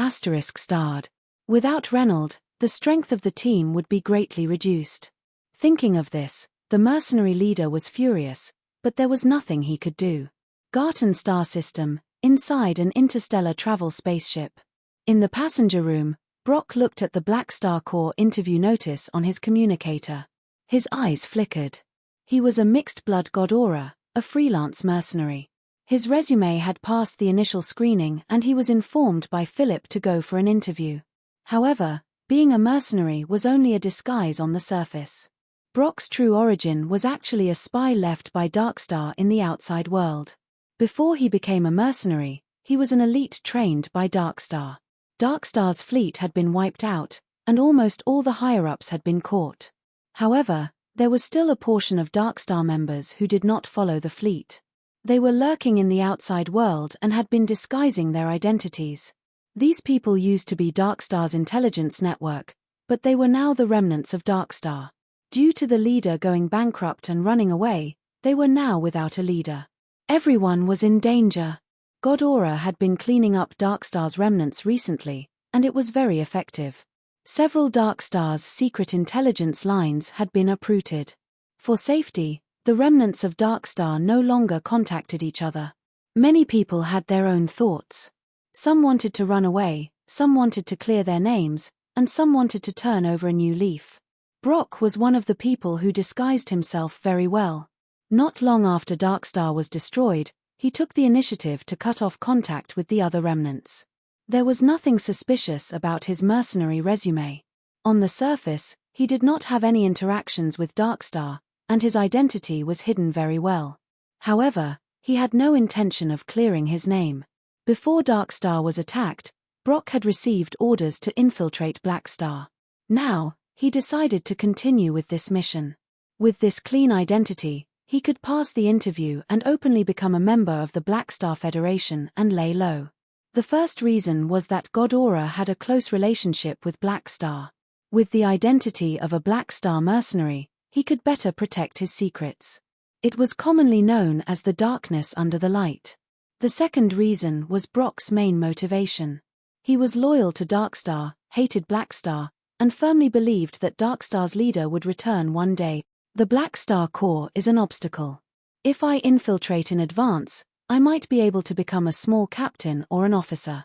Speaker 1: starred. Without Reynold, the strength of the team would be greatly reduced. Thinking of this, the mercenary leader was furious, but there was nothing he could do. Garten star system, inside an interstellar travel spaceship. In the passenger room, Brock looked at the Black Star Corps interview notice on his communicator. His eyes flickered. He was a mixed-blood Godora, a freelance mercenary. His resume had passed the initial screening and he was informed by Philip to go for an interview. However, being a mercenary was only a disguise on the surface. Brock's true origin was actually a spy left by Darkstar in the outside world. Before he became a mercenary, he was an elite trained by Darkstar. Darkstar's fleet had been wiped out, and almost all the higher-ups had been caught. However, there was still a portion of Darkstar members who did not follow the fleet. They were lurking in the outside world and had been disguising their identities. These people used to be Darkstar's intelligence network, but they were now the remnants of Darkstar. Due to the leader going bankrupt and running away, they were now without a leader. Everyone was in danger. Godora had been cleaning up Darkstar's remnants recently, and it was very effective. Several Darkstar's secret intelligence lines had been uprooted. For safety, the remnants of Darkstar no longer contacted each other. Many people had their own thoughts. Some wanted to run away, some wanted to clear their names, and some wanted to turn over a new leaf. Brock was one of the people who disguised himself very well. Not long after Darkstar was destroyed, he took the initiative to cut off contact with the other remnants. There was nothing suspicious about his mercenary resume. On the surface, he did not have any interactions with Darkstar, and his identity was hidden very well. However, he had no intention of clearing his name. Before Darkstar was attacked, Brock had received orders to infiltrate Blackstar. Now, he decided to continue with this mission. With this clean identity, he could pass the interview and openly become a member of the Blackstar Federation and lay low. The first reason was that Ghidorah had a close relationship with Blackstar. With the identity of a Blackstar mercenary, he could better protect his secrets. It was commonly known as the darkness under the light. The second reason was Brock's main motivation. He was loyal to Darkstar, hated Blackstar, and firmly believed that Darkstar's leader would return one day. The Blackstar core is an obstacle. If I infiltrate in advance, I might be able to become a small captain or an officer.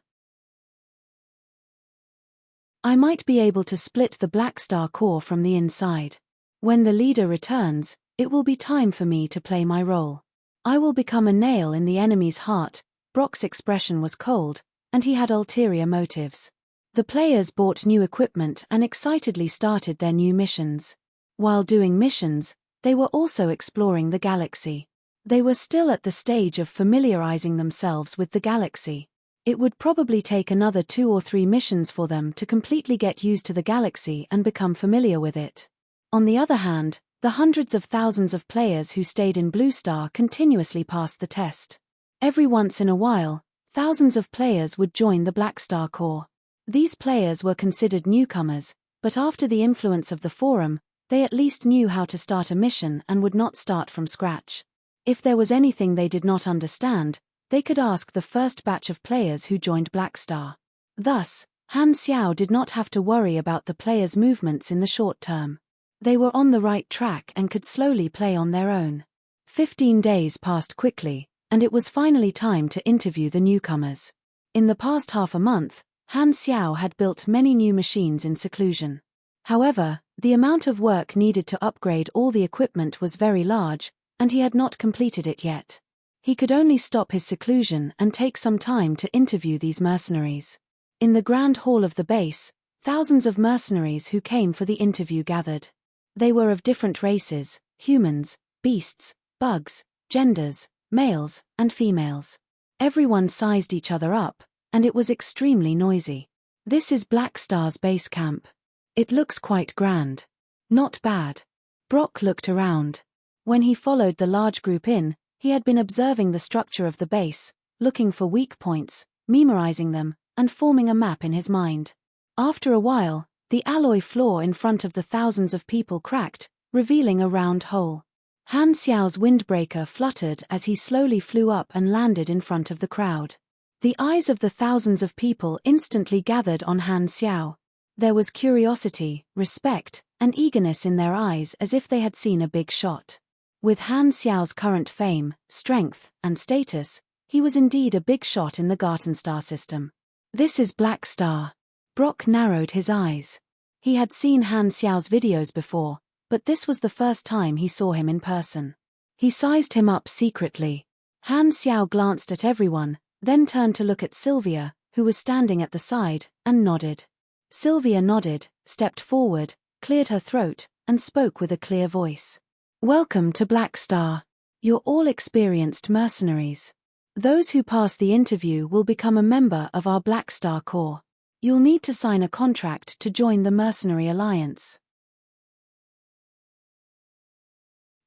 Speaker 1: I might be able to split the Blackstar core from the inside. When the leader returns, it will be time for me to play my role. I will become a nail in the enemy's heart. Brock's expression was cold, and he had ulterior motives. The players bought new equipment and excitedly started their new missions. While doing missions, they were also exploring the galaxy. They were still at the stage of familiarizing themselves with the galaxy. It would probably take another 2 or 3 missions for them to completely get used to the galaxy and become familiar with it. On the other hand, the hundreds of thousands of players who stayed in Blue Star continuously passed the test. Every once in a while, thousands of players would join the Blackstar Corps. These players were considered newcomers, but after the influence of the forum, they at least knew how to start a mission and would not start from scratch. If there was anything they did not understand, they could ask the first batch of players who joined Blackstar. Thus, Han Xiao did not have to worry about the players' movements in the short term. They were on the right track and could slowly play on their own. 15 days passed quickly, and it was finally time to interview the newcomers. In the past half a month, Han Xiao had built many new machines in seclusion. However, the amount of work needed to upgrade all the equipment was very large, and he had not completed it yet. He could only stop his seclusion and take some time to interview these mercenaries. In the grand hall of the base, thousands of mercenaries who came for the interview gathered. They were of different races: humans, beasts, bugs, genders, males, and females. Everyone sized each other up, and it was extremely noisy. This is Blackstar's base camp. It looks quite grand. Not bad. Brock looked around. When he followed the large group in, he had been observing the structure of the base, looking for weak points, memorizing them, and forming a map in his mind. After a while, the alloy floor in front of the thousands of people cracked, revealing a round hole. Han Xiao's windbreaker fluttered as he slowly flew up and landed in front of the crowd. The eyes of the thousands of people instantly gathered on Han Xiao. There was curiosity, respect, and eagerness in their eyes as if they had seen a big shot. With Han Xiao's current fame, strength, and status, he was indeed a big shot in the Garten Star system. This is Blackstar. Brock narrowed his eyes. He had seen Han Xiao's videos before, but this was the first time he saw him in person. He sized him up secretly. Han Xiao glanced at everyone, then turned to look at Sylvia, who was standing at the side, and nodded. Sylvia nodded, stepped forward, cleared her throat, and spoke with a clear voice. "Welcome to Blackstar. You're all experienced mercenaries. Those who pass the interview will become a member of our Blackstar Corps. You'll need to sign a contract to join the Mercenary Alliance.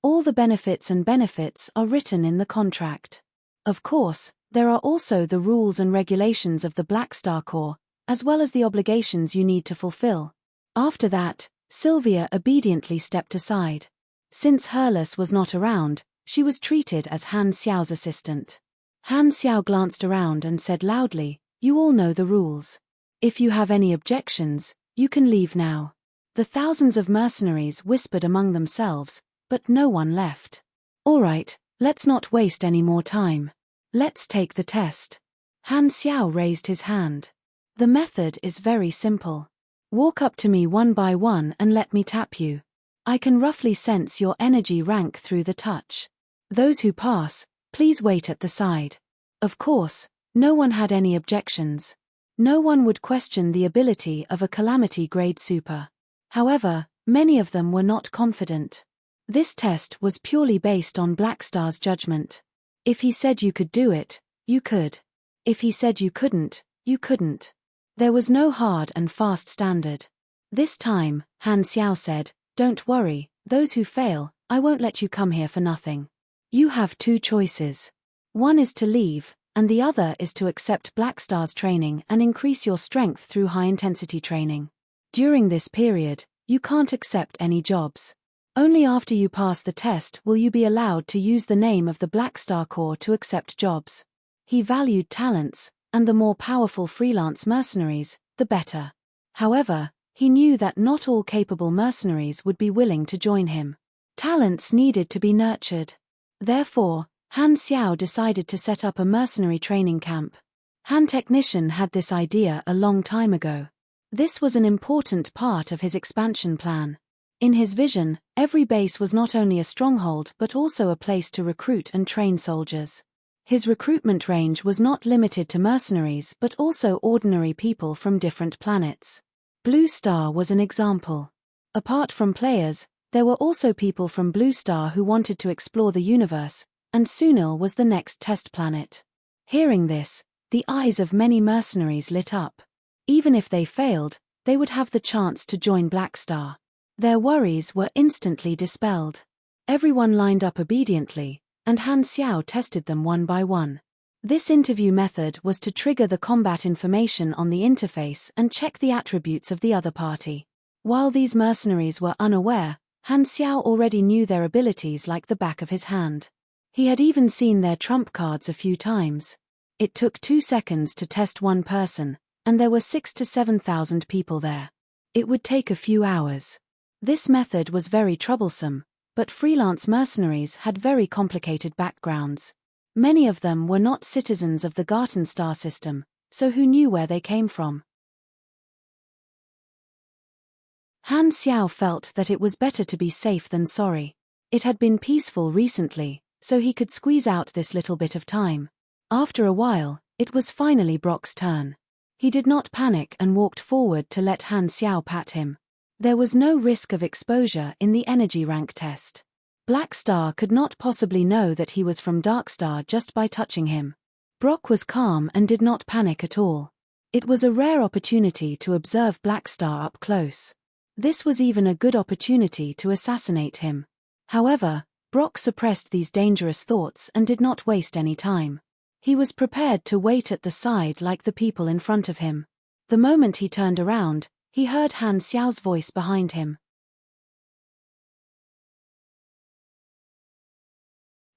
Speaker 1: All the benefits are written in the contract. Of course, there are also the rules and regulations of the Blackstar Corps, as well as the obligations you need to fulfill." After that, Sylvia obediently stepped aside. Since Herles was not around, she was treated as Han Xiao's assistant. Han Xiao glanced around and said loudly, "You all know the rules. If you have any objections, you can leave now." The thousands of mercenaries whispered among themselves, but no one left. "All right, let's not waste any more time. Let's take the test." Han Xiao raised his hand. "The method is very simple. Walk up to me one by one and let me tap you. I can roughly sense your energy rank through the touch. Those who pass, please wait at the side. Of course, no one had any objections. No one would question the ability of a calamity grade super. However, many of them were not confident. This test was purely based on Blackstar's judgment. If he said you could do it, you could. If he said you couldn't, you couldn't. There was no hard and fast standard. This time, Han Xiao said, "Don't worry, those who fail, I won't let you come here for nothing. You have two choices. One is to leave, and the other is to accept Blackstar's training and increase your strength through high-intensity training. During this period, you can't accept any jobs. Only after you pass the test will you be allowed to use the name of the Blackstar Corps to accept jobs." He valued talents, and the more powerful freelance mercenaries, the better. However, he knew that not all capable mercenaries would be willing to join him. Talents needed to be nurtured. Therefore, Han Xiao decided to set up a mercenary training camp. Han Technician had this idea a long time ago. This was an important part of his expansion plan. In his vision, every base was not only a stronghold but also a place to recruit and train soldiers. His recruitment range was not limited to mercenaries but also ordinary people from different planets. Blue Star was an example. Apart from players, there were also people from Blue Star who wanted to explore the universe, and Sunil was the next test planet. Hearing this, the eyes of many mercenaries lit up. Even if they failed, they would have the chance to join Black Star. Their worries were instantly dispelled. Everyone lined up obediently, and Han Xiao tested them one by one. This interview method was to trigger the combat information on the interface and check the attributes of the other party. While these mercenaries were unaware, Han Xiao already knew their abilities like the back of his hand. He had even seen their trump cards a few times. It took 2 seconds to test one person, and there were 6,000 to 7,000 people there. It would take a few hours. This method was very troublesome, but freelance mercenaries had very complicated backgrounds. Many of them were not citizens of the Garten star system, so who knew where they came from? Han Xiao felt that it was better to be safe than sorry. It had been peaceful recently, so he could squeeze out this little bit of time. After a while, it was finally Brock's turn. He did not panic and walked forward to let Han Xiao pat him. There was no risk of exposure in the energy rank test. Black Star could not possibly know that he was from Dark Star just by touching him. Brock was calm and did not panic at all. It was a rare opportunity to observe Black Star up close. This was even a good opportunity to assassinate him. However, Brock suppressed these dangerous thoughts and did not waste any time. He was prepared to wait at the side like the people in front of him. The moment he turned around, he heard Han Xiao's voice behind him.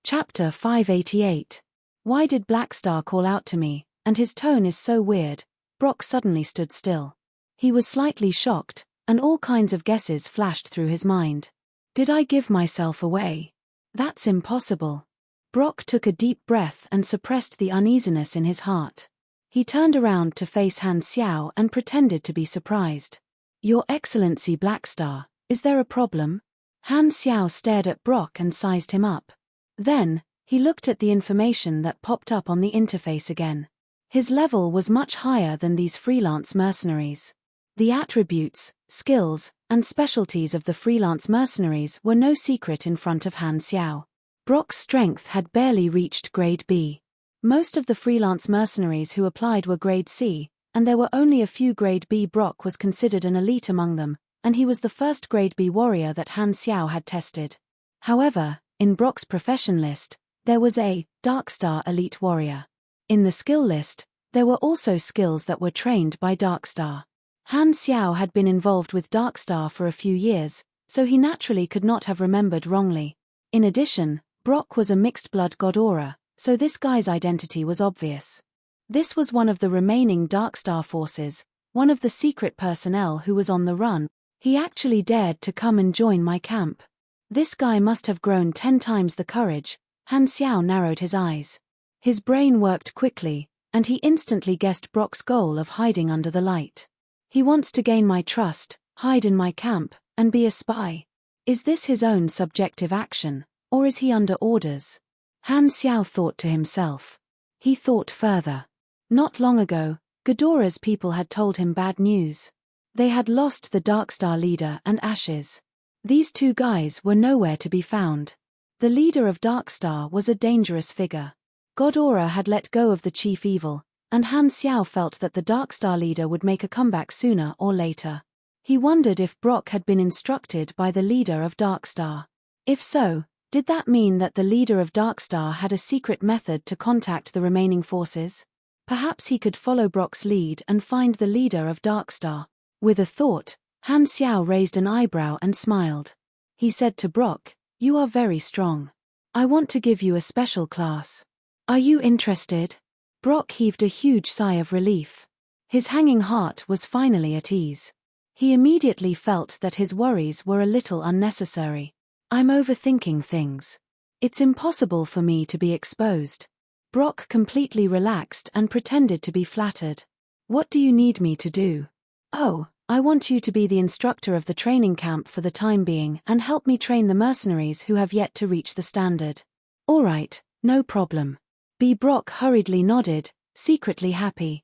Speaker 1: Chapter 588. Why did Black Star call out to me, and his tone is so weird? Brock suddenly stood still. He was slightly shocked, and all kinds of guesses flashed through his mind. Did I give myself away? That's impossible. Brock took a deep breath and suppressed the uneasiness in his heart. He turned around to face Han Xiao and pretended to be surprised. Your Excellency Black Star, is there a problem? Han Xiao stared at Brock and sized him up. Then, he looked at the information that popped up on the interface again. His level was much higher than these freelance mercenaries. The attributes, skills, and specialties of the freelance mercenaries were no secret in front of Han Xiao. Brock's strength had barely reached grade B. Most of the freelance mercenaries who applied were grade C, and there were only a few grade B. Brock was considered an elite among them, and he was the first grade B warrior that Han Xiao had tested. However, in Brock's profession list, there was a Dark Star elite warrior. In the skill list, there were also skills that were trained by Dark Star. Han Xiao had been involved with Dark Star for a few years, so he naturally could not have remembered wrongly. In addition, Brock was a mixed-blood god aura, so this guy's identity was obvious. This was one of the remaining Dark Star forces, one of the secret personnel who was on the run. He actually dared to come and join my camp. This guy must have grown 10 times the courage. Han Xiao narrowed his eyes. His brain worked quickly, and he instantly guessed Brock's goal of hiding under the light. He wants to gain my trust, hide in my camp, and be a spy. Is this his own subjective action, or is he under orders? Han Xiao thought to himself. He thought further. Not long ago, Ghidorah's people had told him bad news. They had lost the Darkstar leader and Ashes. These two guys were nowhere to be found. The leader of Darkstar was a dangerous figure. Ghidorah had let go of the chief evil, and Han Xiao felt that the Darkstar leader would make a comeback sooner or later. He wondered if Brock had been instructed by the leader of Darkstar. If so, did that mean that the leader of Darkstar had a secret method to contact the remaining forces? Perhaps he could follow Brock's lead and find the leader of Darkstar. With a thought, Han Xiao raised an eyebrow and smiled. He said to Brock, "You are very strong. I want to give you a special class. Are you interested?" Brock heaved a huge sigh of relief. His hanging heart was finally at ease. He immediately felt that his worries were a little unnecessary. "I'm overthinking things. It's impossible for me to be exposed." Brock completely relaxed and pretended to be flattered. "What do you need me to do?" "Oh, I want you to be the instructor of the training camp for the time being and help me train the mercenaries who have yet to reach the standard." "All right, no problem." Brock hurriedly nodded, secretly happy.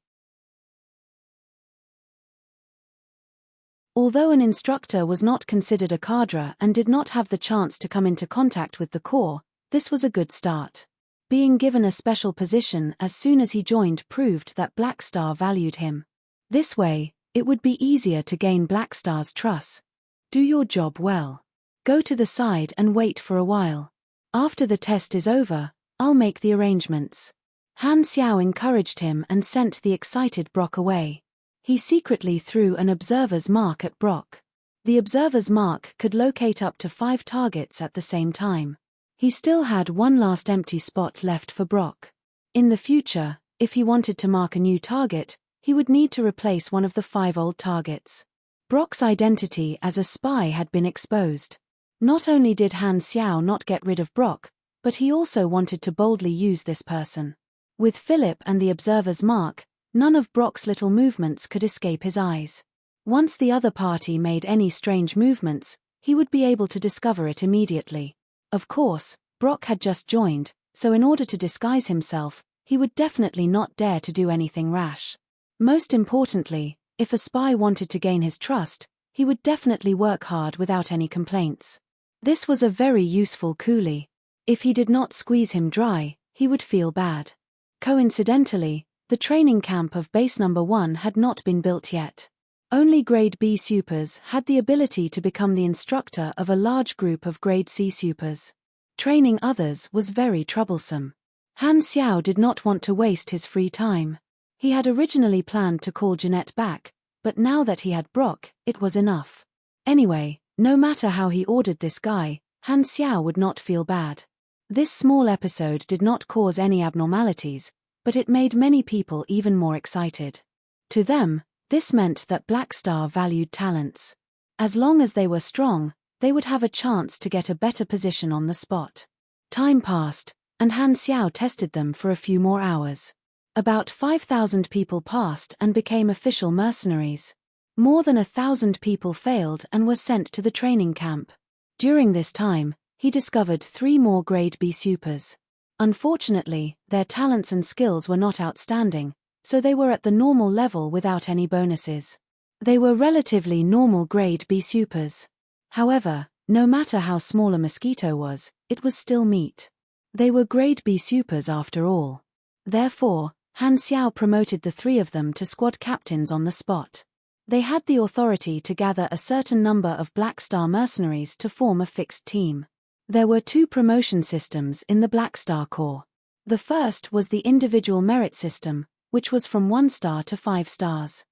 Speaker 1: Although an instructor was not considered a cadre and did not have the chance to come into contact with the Corps, this was a good start. Being given a special position as soon as he joined proved that Black Star valued him. This way, it would be easier to gain Black Star's trust. "Do your job well. Go to the side and wait for a while. After the test is over, I'll make the arrangements." Han Xiao encouraged him and sent the excited Brock away. He secretly threw an observer's mark at Brock. The observer's mark could locate up to 5 targets at the same time. He still had one last empty spot left for Brock. In the future, if he wanted to mark a new target, he would need to replace one of the 5 old targets. Brock's identity as a spy had been exposed. Not only did Han Xiao not get rid of Brock, but he also wanted to boldly use this person. With Philip and the observer's mark, none of Brock's little movements could escape his eyes. Once the other party made any strange movements, he would be able to discover it immediately. Of course, Brock had just joined, so in order to disguise himself, he would definitely not dare to do anything rash. Most importantly, if a spy wanted to gain his trust, he would definitely work hard without any complaints. This was a very useful coolie. If he did not squeeze him dry, he would feel bad. Coincidentally, the training camp of base number 1 had not been built yet. Only Grade B supers had the ability to become the instructor of a large group of Grade C supers. Training others was very troublesome. Han Xiao did not want to waste his free time. He had originally planned to call Jeanette back, but now that he had Brock, it was enough. Anyway, no matter how he ordered this guy, Han Xiao would not feel bad. This small episode did not cause any abnormalities, but it made many people even more excited. To them, this meant that Black Star valued talents. As long as they were strong, they would have a chance to get a better position on the spot. Time passed, and Han Xiao tested them for a few more hours. About 5,000 people passed and became official mercenaries. More than 1,000 people failed and were sent to the training camp. During this time, he discovered 3 more Grade B supers. Unfortunately, their talents and skills were not outstanding, so they were at the normal level without any bonuses. They were relatively normal Grade B supers. However, no matter how small a mosquito was, it was still meat. They were Grade B supers after all. Therefore, Han Xiao promoted the 3 of them to squad captains on the spot. They had the authority to gather a certain number of Black Star mercenaries to form a fixed team. There were 2 promotion systems in the Black Star Corps. The first was the individual merit system, which was from 1 star to 5 stars.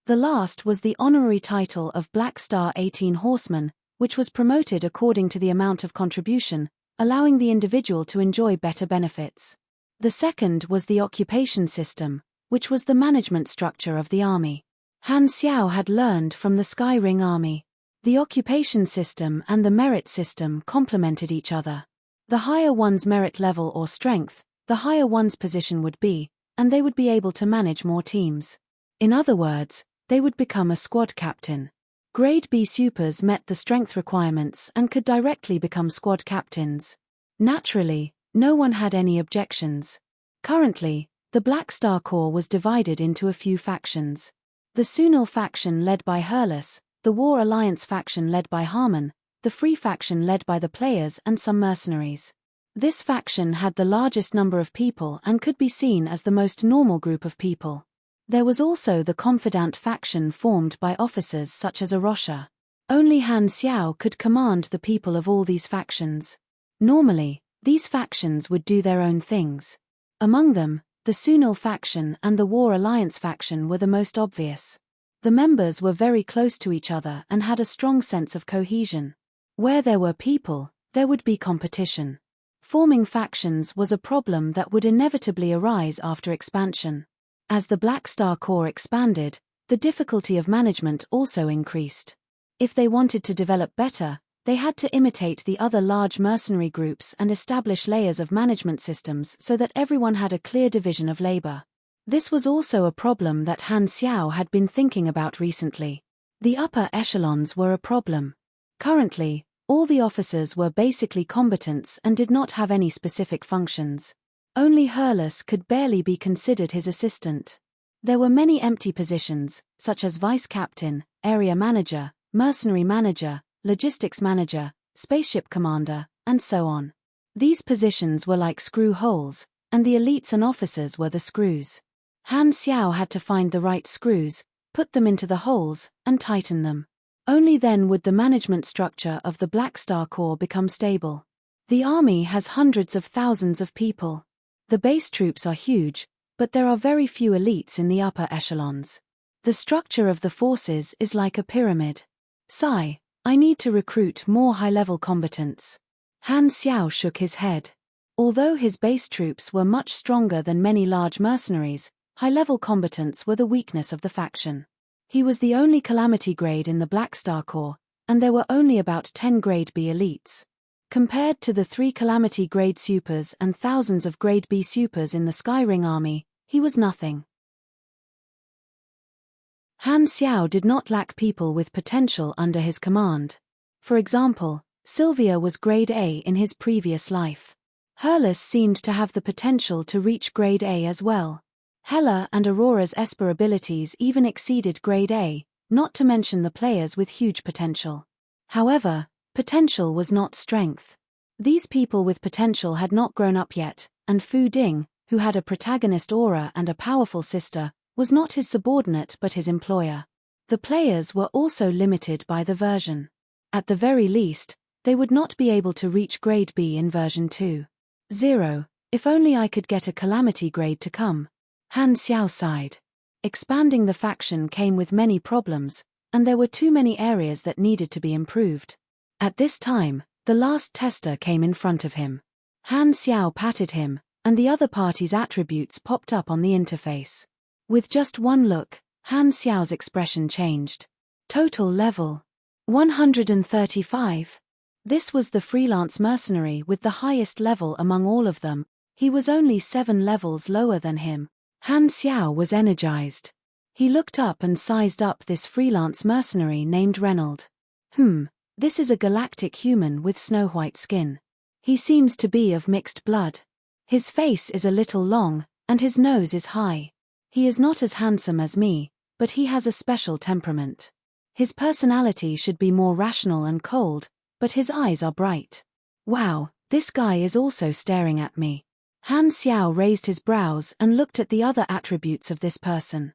Speaker 1: The last was the honorary title of Black Star 18 Horseman, which was promoted according to the amount of contribution, allowing the individual to enjoy better benefits. The second was the occupation system, which was the management structure of the army. Han Xiao had learned from the Sky Ring army. The occupation system and the merit system complemented each other. The higher one's merit level or strength, the higher one's position would be, and they would be able to manage more teams. In other words, they would become a squad captain. Grade B supers met the strength requirements and could directly become squad captains. Naturally, no one had any objections. Currently, the Black Star Corps was divided into a few factions. The Sunil faction led by Hurlus, the War Alliance faction led by Harmon, the Free faction led by the players and some mercenaries. This faction had the largest number of people and could be seen as the most normal group of people. There was also the Confidant faction formed by officers such as Arosha. Only Han Xiao could command the people of all these factions. Normally, these factions would do their own things. Among them, the Sunil faction and the War Alliance faction were the most obvious. The members were very close to each other and had a strong sense of cohesion. Where there were people, there would be competition. Forming factions was a problem that would inevitably arise after expansion. As the Black Star Corps expanded, the difficulty of management also increased. If they wanted to develop better, they had to imitate the other large mercenary groups and establish layers of management systems so that everyone had a clear division of labor. This was also a problem that Han Xiao had been thinking about recently. The upper echelons were a problem. Currently, all the officers were basically combatants and did not have any specific functions. Only Hurlus could barely be considered his assistant. There were many empty positions, such as vice captain, area manager, mercenary manager, logistics manager, spaceship commander, and so on. These positions were like screw holes, and the elites and officers were the screws. Han Xiao had to find the right screws, put them into the holes, and tighten them. Only then would the management structure of the Black Star Corps become stable. The army has hundreds of thousands of people. The base troops are huge, but there are very few elites in the upper echelons. The structure of the forces is like a pyramid. Sigh, I need to recruit more high-level combatants. Han Xiao shook his head. Although his base troops were much stronger than many large mercenaries, high-level combatants were the weakness of the faction. He was the only Calamity grade in the Black Star Corps, and there were only about 10 Grade B elites. Compared to the 3 Calamity grade supers and thousands of Grade B supers in the Skyring army, he was nothing. Han Xiao did not lack people with potential under his command. For example, Sylvia was Grade A in his previous life. Hurlus seemed to have the potential to reach Grade A as well. Hela and Aurora's Esper abilities even exceeded Grade A, not to mention the players with huge potential. However, potential was not strength. These people with potential had not grown up yet, and Fu Ding, who had a protagonist aura and a powerful sister, was not his subordinate but his employer. The players were also limited by the version. At the very least, they would not be able to reach Grade B in version 2.0. If only I could get a Calamity grade to come. Han Xiao sighed. Expanding the faction came with many problems, and there were too many areas that needed to be improved. At this time, the last tester came in front of him. Han Xiao patted him, and the other party's attributes popped up on the interface. With just one look, Han Xiao's expression changed. Total level 135. This was the freelance mercenary with the highest level among all of them. He was only 7 levels lower than him. Han Xiao was energized. He looked up and sized up this freelance mercenary named Reynold. This is a galactic human with snow-white skin. He seems to be of mixed blood. His face is a little long, and his nose is high. He is not as handsome as me, but he has a special temperament. His personality should be more rational and cold, but his eyes are bright. Wow, this guy is also staring at me. Han Xiao raised his brows and looked at the other attributes of this person.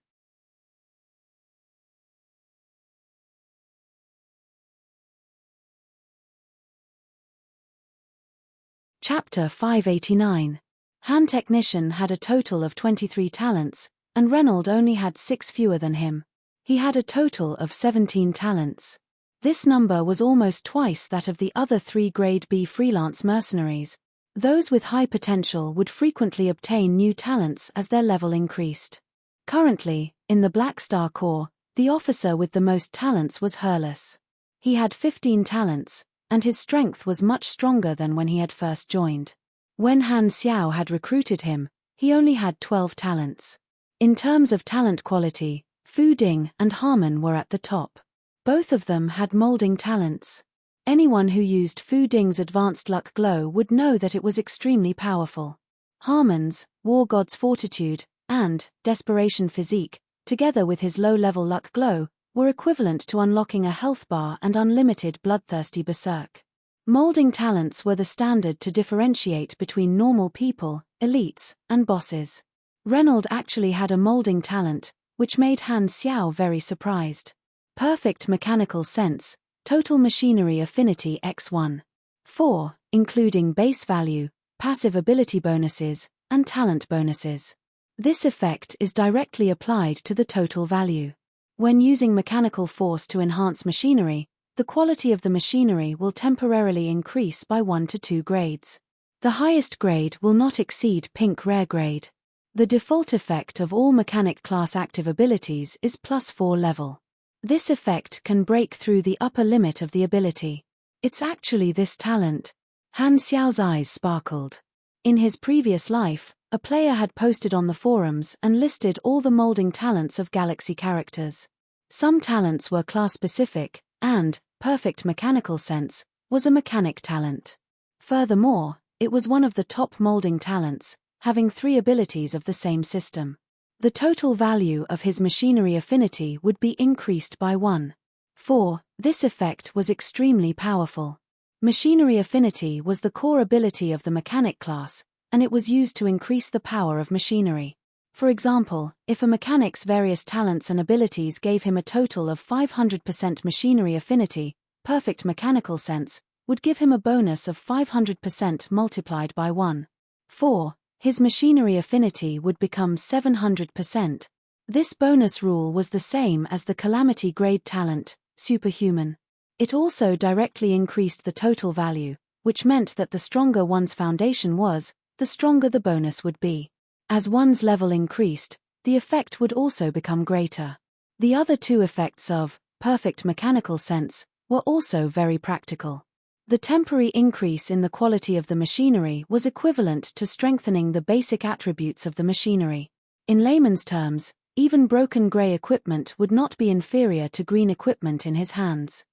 Speaker 1: Chapter 589. Han Technician had a total of 23 talents, and Reynold only had 6 fewer than him. He had a total of 17 talents. This number was almost twice that of the other 3 Grade B freelance mercenaries. Those with high potential would frequently obtain new talents as their level increased. Currently, in the Black Star Corps, the officer with the most talents was Hurlus. He had 15 talents, and his strength was much stronger than when he had first joined. When Han Xiao had recruited him, He only had 12 talents. In terms of talent quality, Fu Ding and Harmon were at the top. Both of them had molding talents. Anyone who used Fu Ding's advanced luck glow would know that it was extremely powerful. Harmon's, War God's Fortitude, and Desperation Physique, together with his low-level luck glow, were equivalent to unlocking a health bar and unlimited bloodthirsty berserk. Molding talents were the standard to differentiate between normal people, elites, and bosses. Reynolds actually had a molding talent, which made Han Xiao very surprised. Perfect mechanical sense, total machinery affinity x1. 4, including base value, passive ability bonuses, and talent bonuses. This effect is directly applied to the total value. When using mechanical force to enhance machinery, the quality of the machinery will temporarily increase by 1 to 2 grades. The highest grade will not exceed pink rare grade. The default effect of all mechanic class active abilities is +4 level. This effect can break through the upper limit of the ability. It's actually this talent. Han Xiao's eyes sparkled. In his previous life, a player had posted on the forums and listed all the molding talents of Galaxy characters. Some talents were class-specific, and perfect mechanical sense was a mechanic talent. Furthermore, it was one of the top molding talents, having 3 abilities of the same system. The total value of his machinery affinity would be increased by 1. 4. This effect was extremely powerful. Machinery affinity was the core ability of the mechanic class, and it was used to increase the power of machinery. For example, if a mechanic's various talents and abilities gave him a total of 500% machinery affinity, perfect mechanical sense would give him a bonus of 500% multiplied by 1. 4. His machinery affinity would become 700%. This bonus rule was the same as the Calamity grade talent, Superhuman. It also directly increased the total value, which meant that the stronger one's foundation was, the stronger the bonus would be. As one's level increased, the effect would also become greater. The other 2 effects of perfect mechanical sense were also very practical. The temporary increase in the quality of the machinery was equivalent to strengthening the basic attributes of the machinery. In layman's terms, even broken gray equipment would not be inferior to green equipment in his hands.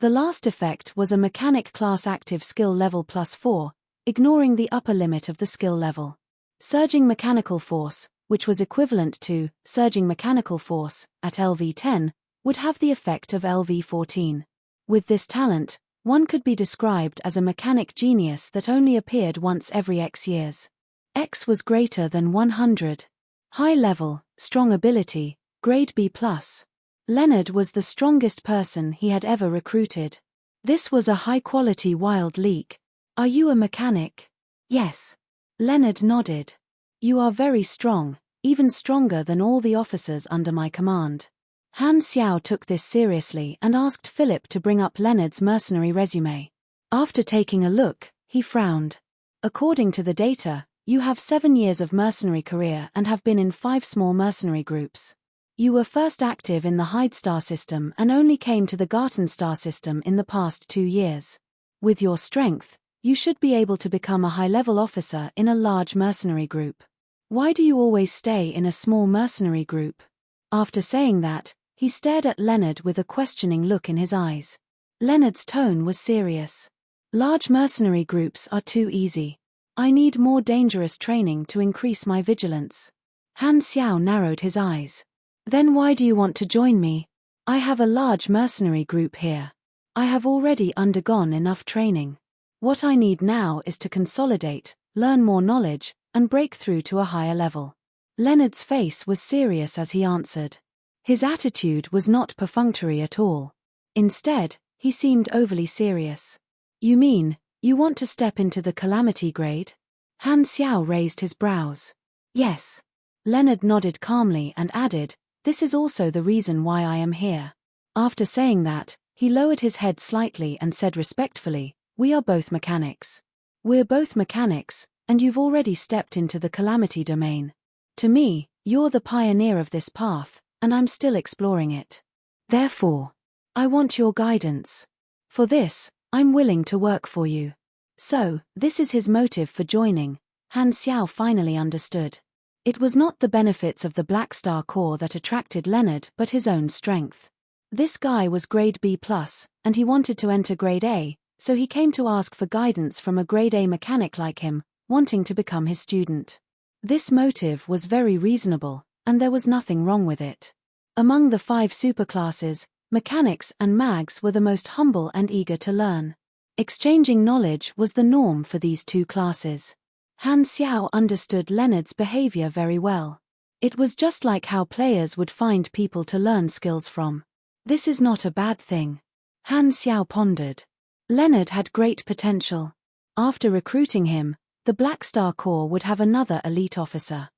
Speaker 1: The last effect was a mechanic class active skill level +4, ignoring the upper limit of the skill level. Surging mechanical force, which was equivalent to surging mechanical force at LV10, would have the effect of LV14. With this talent, one could be described as a mechanic genius that only appeared once every X years. X was greater than 100. High level, strong ability, grade B+. Leonard was the strongest person he had ever recruited. This was a high-quality wild leak. Are you a mechanic? Yes. Leonard nodded. You are very strong, even stronger than all the officers under my command. Han Xiao took this seriously and asked Philip to bring up Leonard's mercenary resume. After taking a look, he frowned. According to the data, you have 7 years of mercenary career and have been in 5 small mercenary groups. You were first active in the Hyde star system and only came to the Garten star system in the past 2 years. With your strength, you should be able to become a high-level officer in a large mercenary group. Why do you always stay in a small mercenary group? After saying that, he stared at Leonard with a questioning look in his eyes. Leonard's tone was serious. Large mercenary groups are too easy. I need more dangerous training to increase my vigilance. Han Xiao narrowed his eyes. Then why do you want to join me? I have a large mercenary group here. I have already undergone enough training. What I need now is to consolidate, learn more knowledge, and break through to a higher level. Leonard's face was serious as he answered. His attitude was not perfunctory at all. Instead, he seemed overly serious. You mean, you want to step into the Calamity grade? Han Xiao raised his brows. Yes. Leonard nodded calmly and added, this is also the reason why I am here. After saying that, he lowered his head slightly and said respectfully, we are both mechanics. We're both mechanics, and you've already stepped into the Calamity domain. To me, you're the pioneer of this path, and I'm still exploring it. Therefore, I want your guidance. For this, I'm willing to work for you. So, this is his motive for joining, Han Xiao finally understood. It was not the benefits of the Black Star core that attracted Leonard but his own strength. This guy was grade B+, and he wanted to enter grade A, so he came to ask for guidance from a grade A mechanic like him, wanting to become his student. This motive was very reasonable, and there was nothing wrong with it. Among the 5 superclasses, mechanics and mags were the most humble and eager to learn. Exchanging knowledge was the norm for these 2 classes. Han Xiao understood Leonard's behavior very well. It was just like how players would find people to learn skills from. This is not a bad thing. Han Xiao pondered. Leonard had great potential. After recruiting him, the Black Star Corps would have another elite officer.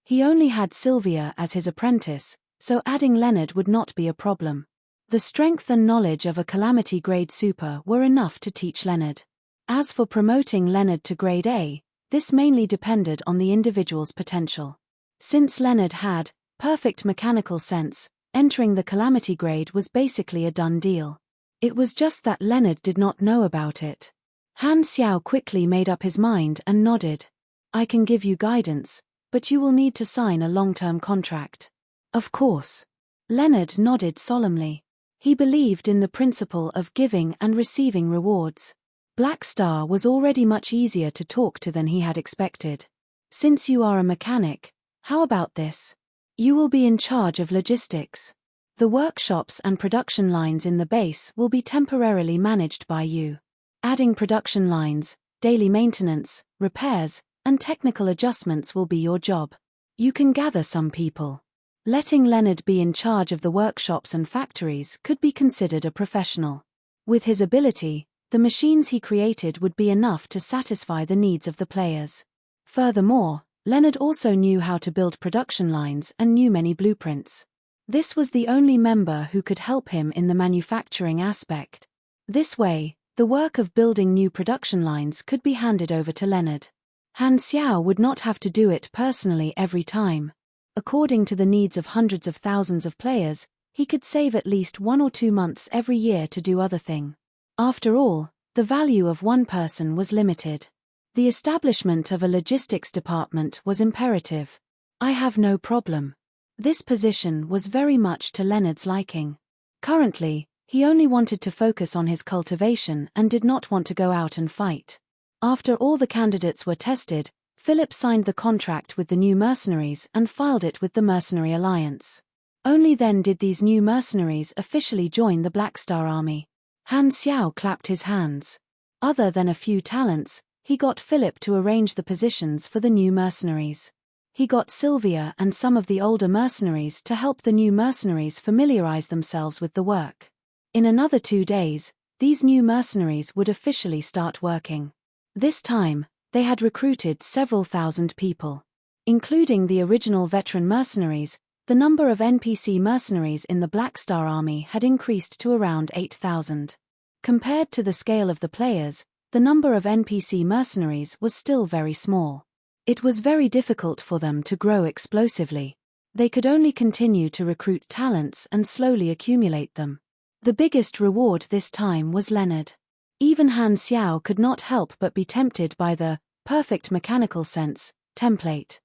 Speaker 1: He only had Sylvia as his apprentice, so adding Leonard would not be a problem. The strength and knowledge of a Calamity grade super were enough to teach Leonard. As for promoting Leonard to grade A, this mainly depended on the individual's potential. Since Leonard had perfect mechanical sense, entering the Calamity grade was basically a done deal. It was just that Leonard did not know about it. Han Xiao quickly made up his mind and nodded. I can give you guidance, but you will need to sign a long-term contract. Of course. Leonard nodded solemnly. He believed in the principle of giving and receiving rewards. Black Star was already much easier to talk to than he had expected. Since you are a mechanic, how about this? You will be in charge of logistics. The workshops and production lines in the base will be temporarily managed by you. Adding production lines, daily maintenance, repairs, and technical adjustments will be your job. You can gather some people. Letting Leonard be in charge of the workshops and factories could be considered a professional. With his ability, the machines he created would be enough to satisfy the needs of the players. Furthermore, Leonard also knew how to build production lines and knew many blueprints. This was the only member who could help him in the manufacturing aspect. This way, the work of building new production lines could be handed over to Leonard. Han Xiao would not have to do it personally every time. According to the needs of hundreds of thousands of players, he could save at least 1 or 2 months every year to do other thing. After all, the value of one person was limited. The establishment of a logistics department was imperative. I have no problem. This position was very much to Leonard's liking. Currently, he only wanted to focus on his cultivation and did not want to go out and fight. After all the candidates were tested, Philip signed the contract with the new mercenaries and filed it with the Mercenary Alliance. Only then did these new mercenaries officially join the Black Star Army. Han Xiao clapped his hands. Other than a few talents, he got Philip to arrange the positions for the new mercenaries. He got Sylvia and some of the older mercenaries to help the new mercenaries familiarize themselves with the work. In another 2 days, these new mercenaries would officially start working. This time, they had recruited several thousand people. Including the original veteran mercenaries, the number of NPC mercenaries in the Black Star Army had increased to around 8,000. Compared to the scale of the players, the number of NPC mercenaries was still very small. It was very difficult for them to grow explosively. They could only continue to recruit talents and slowly accumulate them. The biggest reward this time was Leonard. Even Han Xiao could not help but be tempted by the perfect mechanical sense template.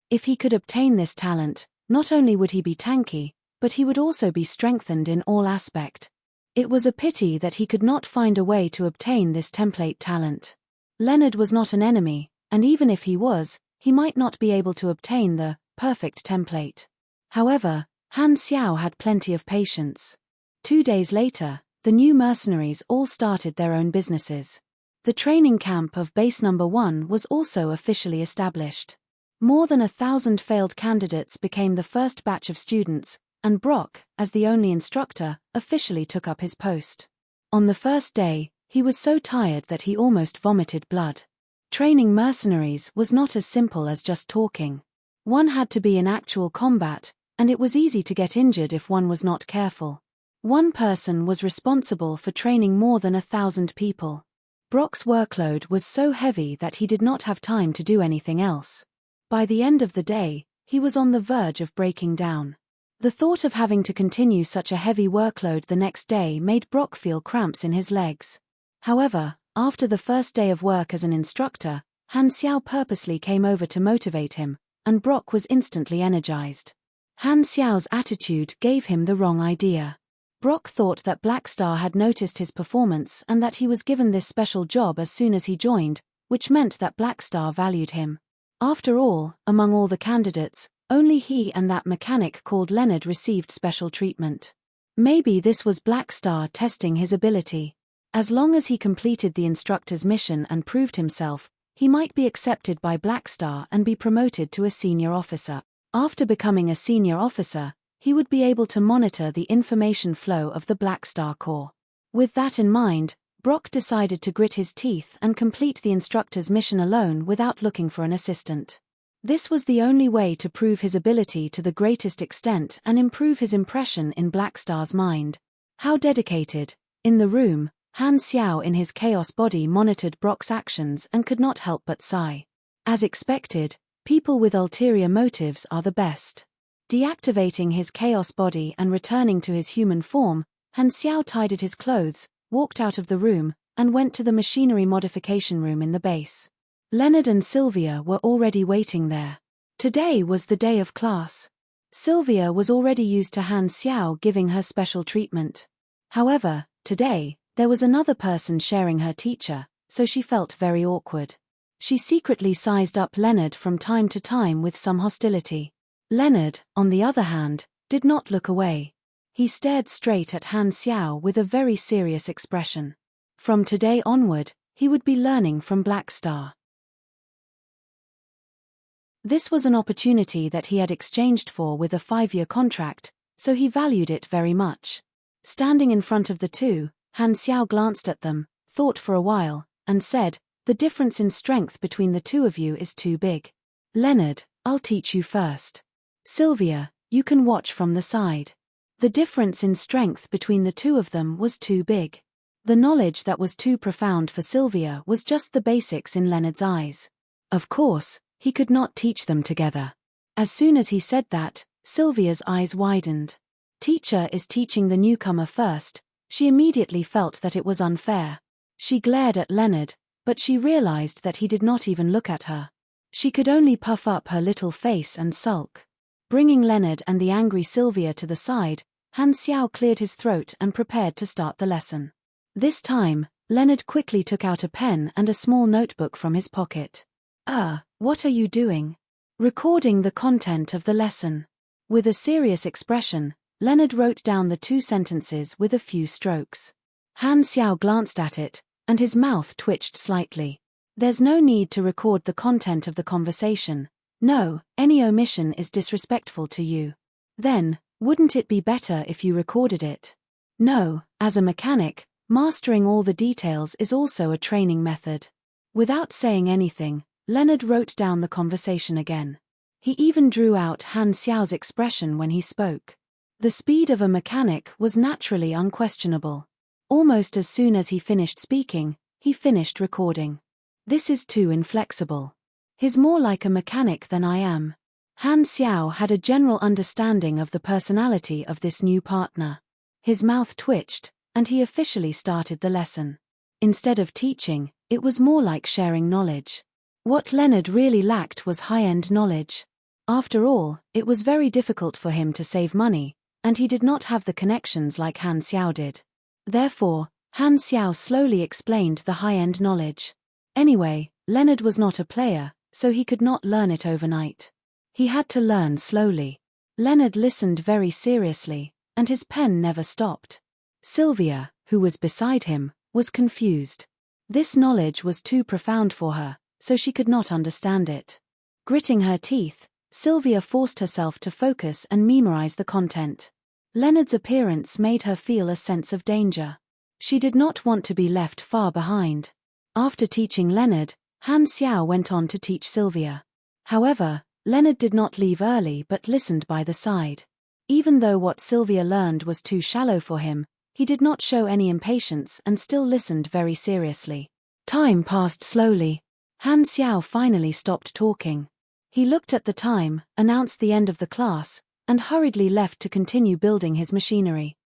Speaker 1: If he could obtain this talent, not only would he be tanky, but he would also be strengthened in all aspect. It was a pity that he could not find a way to obtain this template talent. Leonard was not an enemy, and even if he was, he might not be able to obtain the perfect template. However, Han Xiao had plenty of patience. 2 days later, the new mercenaries all started their own businesses. The training camp of base number 1 was also officially established. More than 1,000 failed candidates became the first batch of students, and Brock, as the only instructor, officially took up his post. On the first day, he was so tired that he almost vomited blood. Training mercenaries was not as simple as just talking. One had to be in actual combat, and it was easy to get injured if one was not careful. One person was responsible for training more than 1,000 people. Brock's workload was so heavy that he did not have time to do anything else. By the end of the day, he was on the verge of breaking down. The thought of having to continue such a heavy workload the next day made Brock feel cramps in his legs. However, after the first day of work as an instructor, Han Xiao purposely came over to motivate him, and Brock was instantly energized. Han Xiao's attitude gave him the wrong idea. Brock thought that Blackstar had noticed his performance and that he was given this special job as soon as he joined, which meant that Blackstar valued him. After all, among all the candidates, only he and that mechanic called Leonard received special treatment. Maybe this was Blackstar testing his ability. As long as he completed the instructor's mission and proved himself, he might be accepted by Blackstar and be promoted to a senior officer. After becoming a senior officer, he would be able to monitor the information flow of the Blackstar Corps. With that in mind, Brock decided to grit his teeth and complete the instructor's mission alone without looking for an assistant. This was the only way to prove his ability to the greatest extent and improve his impression in Blackstar's mind. How dedicated! In the room, Han Xiao in his chaos body monitored Brock's actions and could not help but sigh. As expected, people with ulterior motives are the best. Deactivating his chaos body and returning to his human form, Han Xiao tidied his clothes, walked out of the room, and went to the machinery modification room in the base. Leonard and Sylvia were already waiting there. Today was the day of class. Sylvia was already used to Han Xiao giving her special treatment. However, today, there was another person sharing her teacher, so she felt very awkward. She secretly sized up Leonard from time to time with some hostility. Leonard, on the other hand, did not look away. He stared straight at Han Xiao with a very serious expression. From today onward, he would be learning from Blackstar. This was an opportunity that he had exchanged for with a 5-year contract, so he valued it very much. Standing in front of the two, Han Xiao glanced at them, thought for a while, and said, "The difference in strength between the two of you is too big. Leonard, I'll teach you first. Sylvia, you can watch from the side." The difference in strength between the two of them was too big. The knowledge that was too profound for Sylvia was just the basics in Leonard's eyes. Of course, he could not teach them together. As soon as he said that, Sylvia's eyes widened. Teacher is teaching the newcomer first. She immediately felt that it was unfair. She glared at Leonard, but she realized that he did not even look at her. She could only puff up her little face and sulk. Bringing Leonard and the angry Sylvia to the side, Han Xiao cleared his throat and prepared to start the lesson. This time, Leonard quickly took out a pen and a small notebook from his pocket. What are you doing?" "Recording the content of the lesson." With a serious expression, Leonard wrote down the 2 sentences with a few strokes. Han Xiao glanced at it, and his mouth twitched slightly. "There's no need to record the content of the conversation. No, any omission is disrespectful to you." "Then, wouldn't it be better if you recorded it?" "No, as a mechanic, mastering all the details is also a training method." Without saying anything, Leonard wrote down the conversation again. He even drew out Han Xiao's expression when he spoke. The speed of a mechanic was naturally unquestionable. Almost as soon as he finished speaking, he finished recording. "This is too inflexible. He's more like a mechanic than I am." Han Xiao had a general understanding of the personality of this new partner. His mouth twitched, and he officially started the lesson. Instead of teaching, it was more like sharing knowledge. What Leonard really lacked was high-end knowledge. After all, it was very difficult for him to save money, and he did not have the connections like Han Xiao did. Therefore, Han Xiao slowly explained the high-end knowledge. Anyway, Leonard was not a player, so he could not learn it overnight. He had to learn slowly. Leonard listened very seriously, and his pen never stopped. Sylvia, who was beside him, was confused. This knowledge was too profound for her, so she could not understand it. Gritting her teeth, Sylvia forced herself to focus and memorize the content. Leonard's appearance made her feel a sense of danger. She did not want to be left far behind. After teaching Leonard, Han Xiao went on to teach Sylvia. However, Leonard did not leave early but listened by the side. Even though what Sylvia learned was too shallow for him, he did not show any impatience and still listened very seriously. Time passed slowly. Han Xiao finally stopped talking. He looked at the time, announced the end of the class, and hurriedly left to continue building his machinery.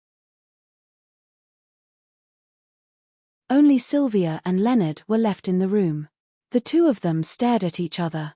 Speaker 1: Only Sylvia and Leonard were left in the room. The two of them stared at each other.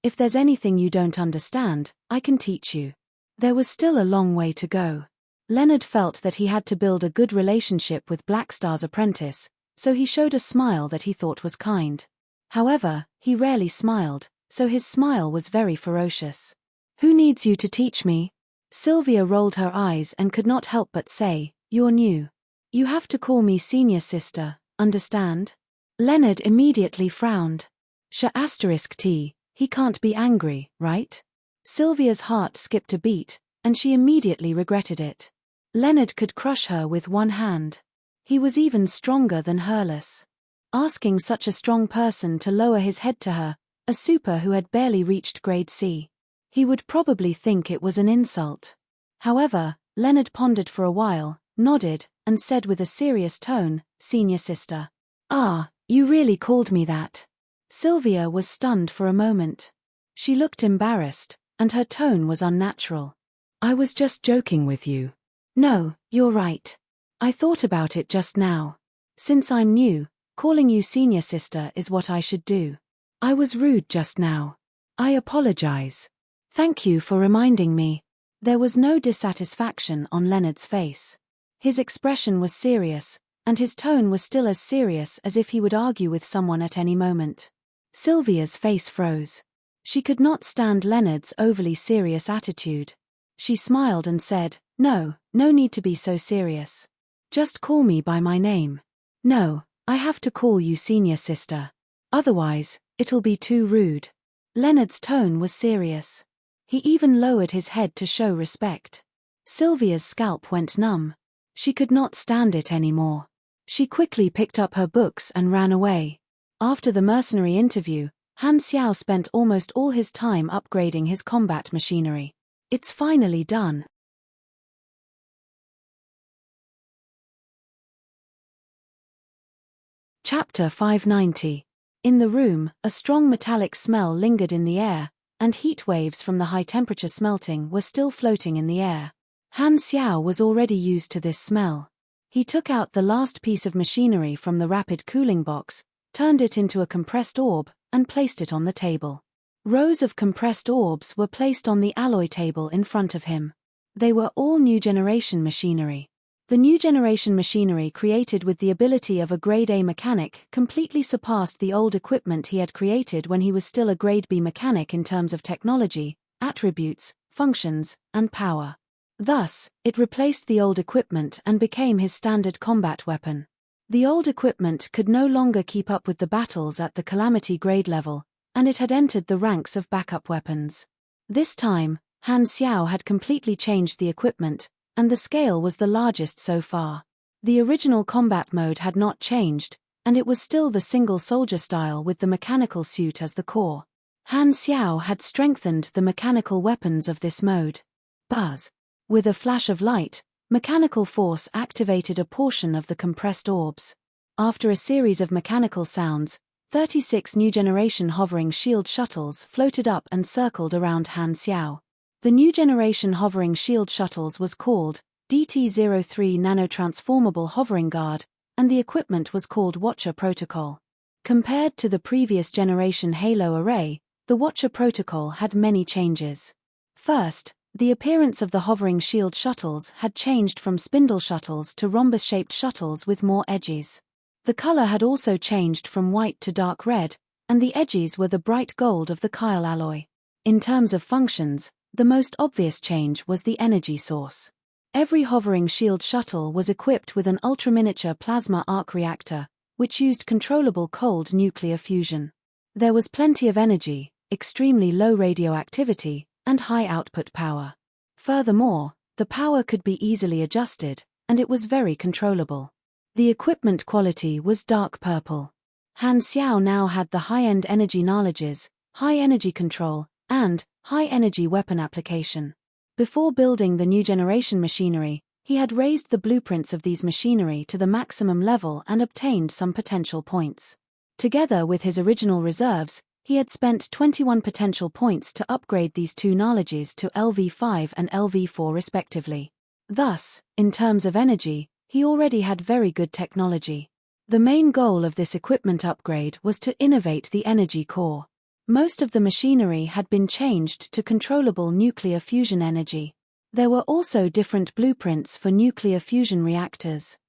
Speaker 1: If there's anything you don't understand, I can teach you. There was still a long way to go. Leonard felt that he had to build a good relationship with Blackstar's apprentice, so he showed a smile that he thought was kind. However, he rarely smiled, so his smile was very ferocious. Who needs you to teach me? Sylvia rolled her eyes and could not help but say, you're new. You have to call me senior sister, understand? Leonard immediately frowned. *T, he can't be angry, right? Sylvia's heart skipped a beat, and she immediately regretted it. Leonard could crush her with one hand. He was even stronger than Herless. Asking such a strong person to lower his head to her, a super who had barely reached grade C. He would probably think it was an insult. However, Leonard pondered for a while, nodded, and said with a serious tone, senior sister. Ah, you really called me that. Sylvia was stunned for a moment. She looked embarrassed, and her tone was unnatural. I was just joking with you. No, you're right. I thought about it just now. Since I'm new, calling you senior sister is what I should do. I was rude just now. I apologize. Thank you for reminding me. There was no dissatisfaction on Leonard's face. His expression was serious, and his tone was still as serious as if he would argue with someone at any moment. Sylvia's face froze. She could not stand Leonard's overly serious attitude. She smiled and said, no need to be so serious. Just call me by my name. No, I have to call you senior sister. Otherwise, it'll be too rude. Leonard's tone was serious. He even lowered his head to show respect. Sylvia's scalp went numb. She could not stand it anymore. She quickly picked up her books and ran away. After the mercenary interview, Han Xiao spent almost all his time upgrading his combat machinery. It's finally done. Chapter 590. In the room, a strong metallic smell lingered in the air, and heat waves from the high-temperature smelting were still floating in the air. Han Xiao was already used to this smell. He took out the last piece of machinery from the rapid cooling box, turned it into a compressed orb, and placed it on the table. Rows of compressed orbs were placed on the alloy table in front of him. They were all new generation machinery. The new generation machinery created with the ability of a grade A mechanic completely surpassed the old equipment he had created when he was still a grade B mechanic in terms of technology, attributes, functions, and power. Thus, it replaced the old equipment and became his standard combat weapon. The old equipment could no longer keep up with the battles at the Calamity grade level, and it had entered the ranks of backup weapons. This time, Han Xiao had completely changed the equipment, and the scale was the largest so far. The original combat mode had not changed, and it was still the single soldier style with the mechanical suit as the core. Han Xiao had strengthened the mechanical weapons of this mode. Buzz. With a flash of light, mechanical force activated a portion of the compressed orbs. After a series of mechanical sounds, 36 new generation hovering shield shuttles floated up and circled around Han Xiao. The new generation hovering shield shuttles was called DT-03 Nanotransformable Hovering Guard, and the equipment was called Watcher Protocol. Compared to the previous generation Halo array, the Watcher Protocol had many changes. First, the appearance of the hovering shield shuttles had changed from spindle shuttles to rhombus-shaped shuttles with more edges. The color had also changed from white to dark red, and the edges were the bright gold of the Kyle alloy. In terms of functions, the most obvious change was the energy source. Every hovering shield shuttle was equipped with an ultra-miniature plasma arc reactor, which used controllable cold nuclear fusion. There was plenty of energy, extremely low radioactivity, and high output power. Furthermore, the power could be easily adjusted, and it was very controllable. The equipment quality was dark purple. Han Xiao now had the high-end energy knowledges, high energy control, and high-energy weapon application. Before building the new generation machinery, he had raised the blueprints of these machinery to the maximum level and obtained some potential points. Together with his original reserves, he had spent 21 potential points to upgrade these two knowledges to LV5 and LV4 respectively. Thus, in terms of energy, he already had very good technology. The main goal of this equipment upgrade was to innovate the energy core. Most of the machinery had been changed to controllable nuclear fusion energy. There were also different blueprints for nuclear fusion reactors.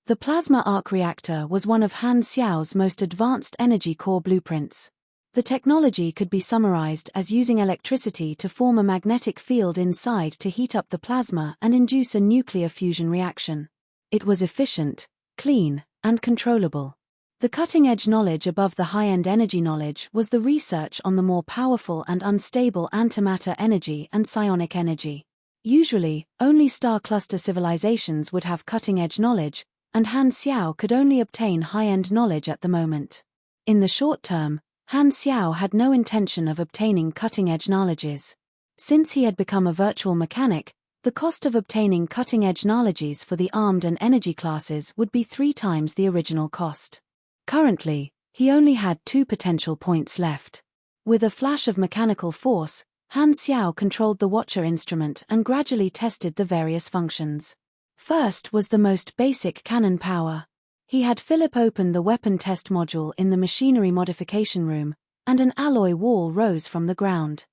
Speaker 1: The plasma arc reactor was one of Han Xiao's most advanced energy core blueprints. The technology could be summarized as using electricity to form a magnetic field inside to heat up the plasma and induce a nuclear fusion reaction. It was efficient, clean, and controllable. The cutting-edge knowledge above the high-end energy knowledge was the research on the more powerful and unstable antimatter energy and psionic energy. Usually, only star cluster civilizations would have cutting-edge knowledge, and Han Xiao could only obtain high-end knowledge at the moment. In the short term, Han Xiao had no intention of obtaining cutting-edge knowledges. Since he had become a virtual mechanic, the cost of obtaining cutting-edge knowledges for the armed and energy classes would be 3 times the original cost. Currently, he only had 2 potential points left. With a flash of mechanical force, Han Xiao controlled the Watcher instrument and gradually tested the various functions. First was the most basic cannon power. He had Philip open the weapon test module in the machinery modification room, and an alloy wall rose from the ground.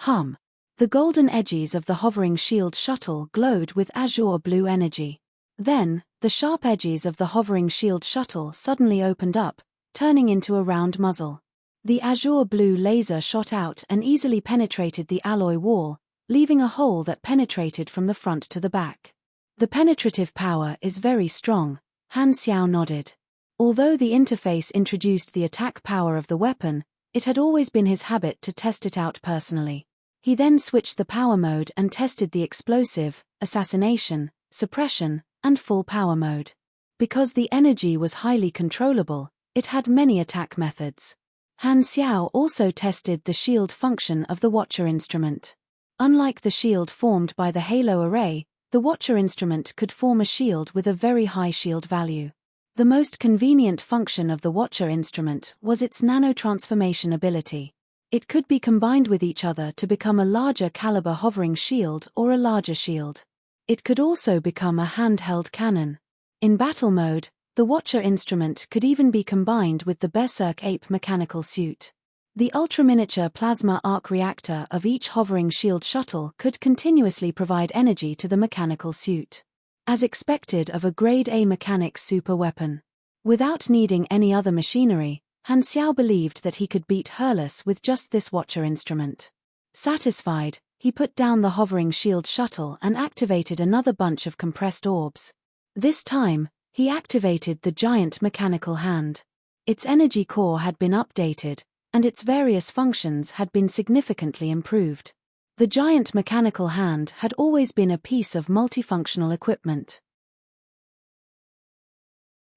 Speaker 1: The golden edges of the hovering shield shuttle glowed with azure blue energy. Then, the sharp edges of the hovering shield shuttle suddenly opened up, turning into a round muzzle. The azure blue laser shot out and easily penetrated the alloy wall, leaving a hole that penetrated from the front to the back. The penetrative power is very strong, Han Xiao nodded. Although the interface introduced the attack power of the weapon, it had always been his habit to test it out personally. He then switched the power mode and tested the explosive, assassination, suppression, and full power mode. Because the energy was highly controllable, it had many attack methods. Han Xiao also tested the shield function of the Watcher instrument. Unlike the shield formed by the halo array, the Watcher instrument could form a shield with a very high shield value. The most convenient function of the Watcher instrument was its nanotransformation ability. It could be combined with each other to become a larger caliber hovering shield or a larger shield. It could also become a handheld cannon. In battle mode, the Watcher instrument could even be combined with the Berserk Ape mechanical suit. The ultra-miniature plasma arc reactor of each hovering shield shuttle could continuously provide energy to the mechanical suit. As expected of a Grade A mechanic's super weapon. Without needing any other machinery, Han Xiao believed that he could beat Herlus with just this Watcher instrument. Satisfied, he put down the hovering shield shuttle and activated another bunch of compressed orbs. This time, he activated the giant mechanical hand. Its energy core had been updated, and its various functions had been significantly improved. The giant mechanical hand had always been a piece of multifunctional equipment.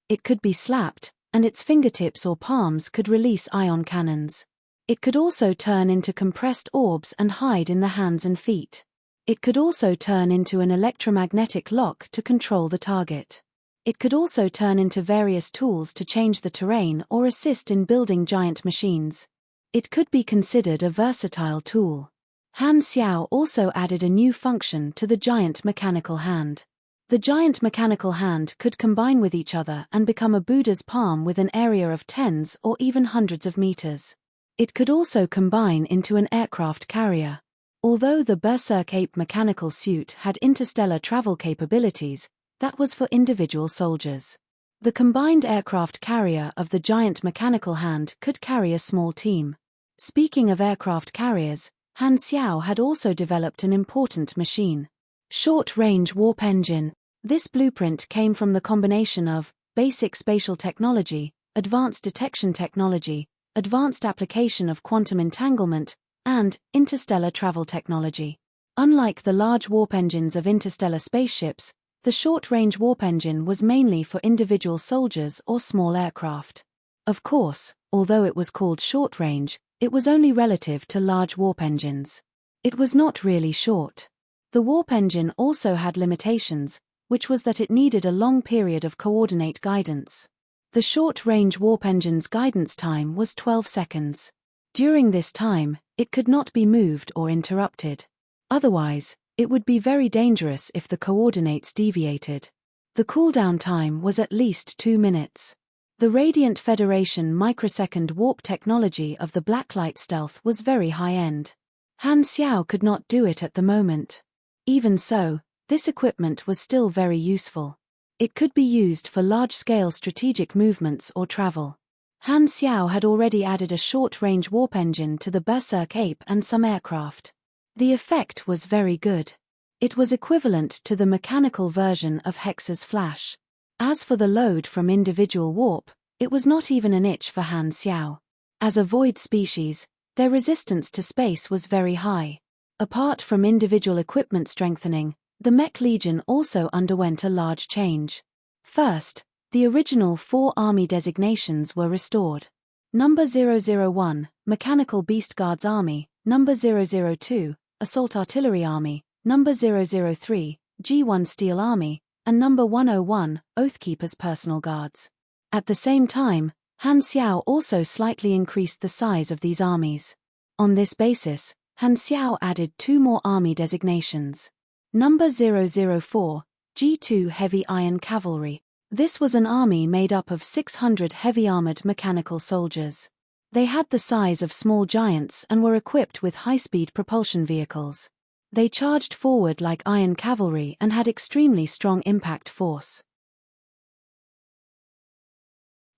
Speaker 1: It could be slapped, and its fingertips or palms could release ion cannons. It could also turn into compressed orbs and hide in the hands and feet. It could also turn into an electromagnetic lock to control the target. It could also turn into various tools to change the terrain or assist in building giant machines. It could be considered a versatile tool. Han Xiao also added a new function to the giant mechanical hand. The giant mechanical hand could combine with each other and become a Buddha's palm with an area of tens or even hundreds of meters. It could also combine into an aircraft carrier. Although the Berserk Ape mechanical suit had interstellar travel capabilities, that was for individual soldiers. The combined aircraft carrier of the giant mechanical hand could carry a small team. Speaking of aircraft carriers, Han Xiao had also developed an important machine. Short-range warp engine. This blueprint came from the combination of basic spatial technology, advanced detection technology, advanced application of quantum entanglement, and interstellar travel technology. Unlike the large warp engines of interstellar spaceships, the short-range warp engine was mainly for individual soldiers or small aircraft. Of course, although it was called short-range, it was only relative to large warp engines. It was not really short. The warp engine also had limitations, which was that it needed a long period of coordinate guidance. The short-range warp engine's guidance time was 12 seconds. During this time, it could not be moved or interrupted. Otherwise, it would be very dangerous if the coordinates deviated. The cooldown time was at least 2 minutes. The Radiant Federation microsecond warp technology of the Blacklight stealth was very high-end. Han Xiao could not do it at the moment. Even so, this equipment was still very useful. It could be used for large-scale strategic movements or travel. Han Xiao had already added a short-range warp engine to the Berserk Ape and some aircraft. The effect was very good. It was equivalent to the mechanical version of Hex's Flash. As for the load from individual warp, it was not even an itch for Han Xiao. As a void species, their resistance to space was very high. Apart from individual equipment strengthening, the Mech Legion also underwent a large change. First, the original 4 army designations were restored. Number 001, Mechanical Beast Guards Army, Number 002, Assault Artillery Army, Number 003, G1 Steel Army, and Number 101, Oathkeeper's Personal Guards. At the same time, Han Xiao also slightly increased the size of these armies. On this basis, Han Xiao added 2 more army designations. Number 004, G2 Heavy Iron Cavalry. This was an army made up of 600 heavy-armored mechanical soldiers. They had the size of small giants and were equipped with high-speed propulsion vehicles. They charged forward like iron cavalry and had extremely strong impact force.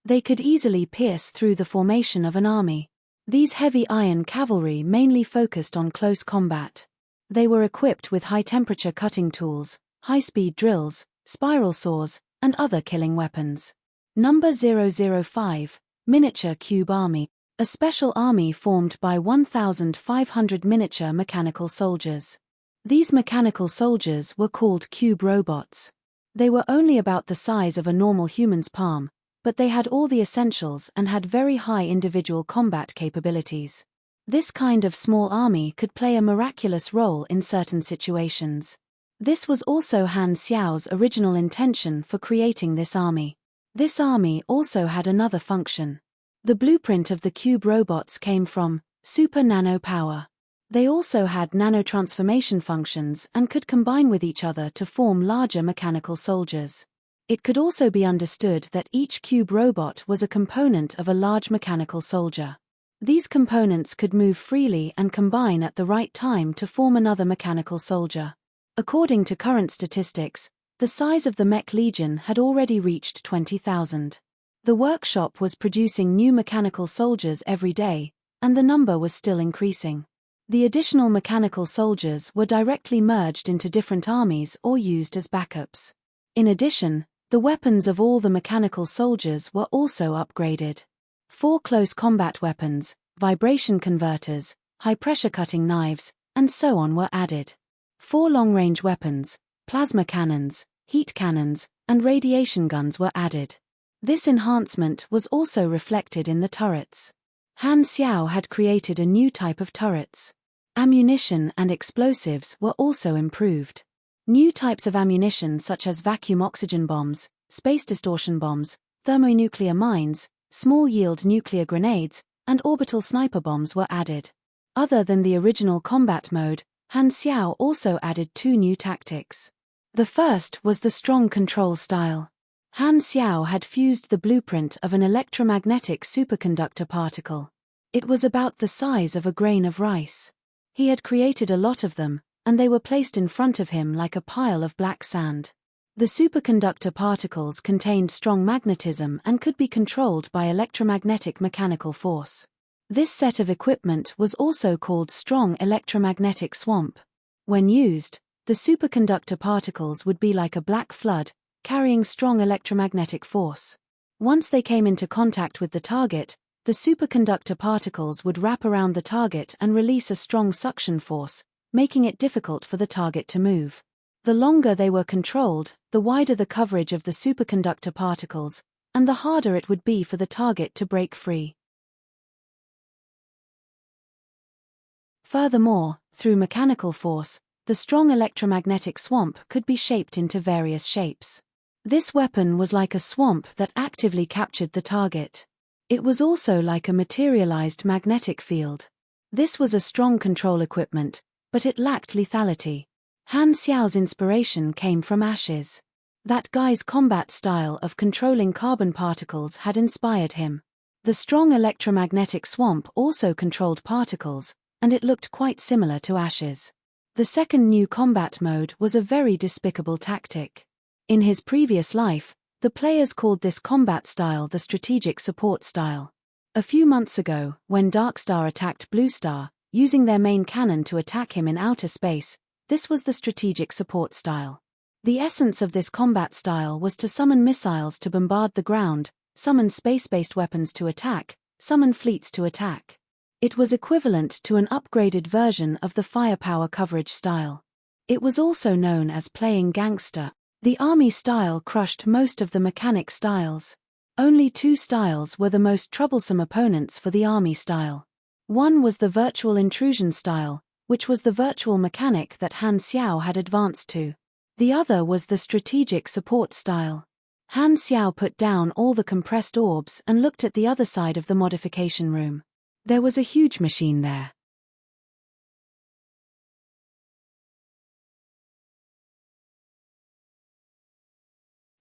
Speaker 1: They could easily pierce through the formation of an army. These heavy iron cavalry mainly focused on close combat. They were equipped with high-temperature cutting tools, high-speed drills, spiral saws, and other killing weapons. Number 005, Miniature Cube Army. A special army formed by 1,500 miniature mechanical soldiers. These mechanical soldiers were called cube robots. They were only about the size of a normal human's palm, but they had all the essentials and had very high individual combat capabilities. This kind of small army could play a miraculous role in certain situations. This was also Han Xiao's original intention for creating this army. This army also had another function. The blueprint of the cube robots came from super nano power. They also had nanotransformation functions and could combine with each other to form larger mechanical soldiers. It could also be understood that each cube robot was a component of a large mechanical soldier. These components could move freely and combine at the right time to form another mechanical soldier. According to current statistics, the size of the Mech Legion had already reached 20,000. The workshop was producing new mechanical soldiers every day, and the number was still increasing. The additional mechanical soldiers were directly merged into different armies or used as backups. In addition, the weapons of all the mechanical soldiers were also upgraded. 4 close combat weapons, vibration converters, high-pressure cutting knives, and so on were added. 4 long-range weapons, plasma cannons, heat cannons, and radiation guns were added. This enhancement was also reflected in the turrets. Han Xiao had created a new type of turrets. Ammunition and explosives were also improved. New types of ammunition such as vacuum oxygen bombs, space distortion bombs, thermonuclear mines, small-yield nuclear grenades, and orbital sniper bombs were added. Other than the original combat mode, Han Xiao also added 2 new tactics. The first was the strong control style. Han Xiao had fused the blueprint of an electromagnetic superconductor particle. It was about the size of a grain of rice. He had created a lot of them, and they were placed in front of him like a pile of black sand. The superconductor particles contained strong magnetism and could be controlled by electromagnetic mechanical force. This set of equipment was also called strong electromagnetic swamp. When used, the superconductor particles would be like a black flood, carrying strong electromagnetic force. Once they came into contact with the target, the superconductor particles would wrap around the target and release a strong suction force, making it difficult for the target to move. The longer they were controlled, the wider the coverage of the superconductor particles, and the harder it would be for the target to break free. Furthermore, through mechanical force, the strong electromagnetic swamp could be shaped into various shapes. This weapon was like a swamp that actively captured the target. It was also like a materialized magnetic field. This was a strong control equipment, but it lacked lethality. Han Xiao's inspiration came from ashes. That guy's combat style of controlling carbon particles had inspired him. The strong electromagnetic swamp also controlled particles, and it looked quite similar to ashes. The second new combat mode was a very despicable tactic. In his previous life, the players called this combat style the strategic support style. A few months ago, when Darkstar attacked Bluestar, using their main cannon to attack him in outer space, this was the strategic support style. The essence of this combat style was to summon missiles to bombard the ground, summon space-based weapons to attack, summon fleets to attack. It was equivalent to an upgraded version of the firepower coverage style. It was also known as playing gangster. The army style crushed most of the mechanic styles. Only two styles were the most troublesome opponents for the army style. One was the virtual intrusion style, which was the virtual mechanic that Han Xiao had advanced to. The other was the strategic support style. Han Xiao put down all the compressed orbs and looked at the other side of the modification room. There was a huge machine there.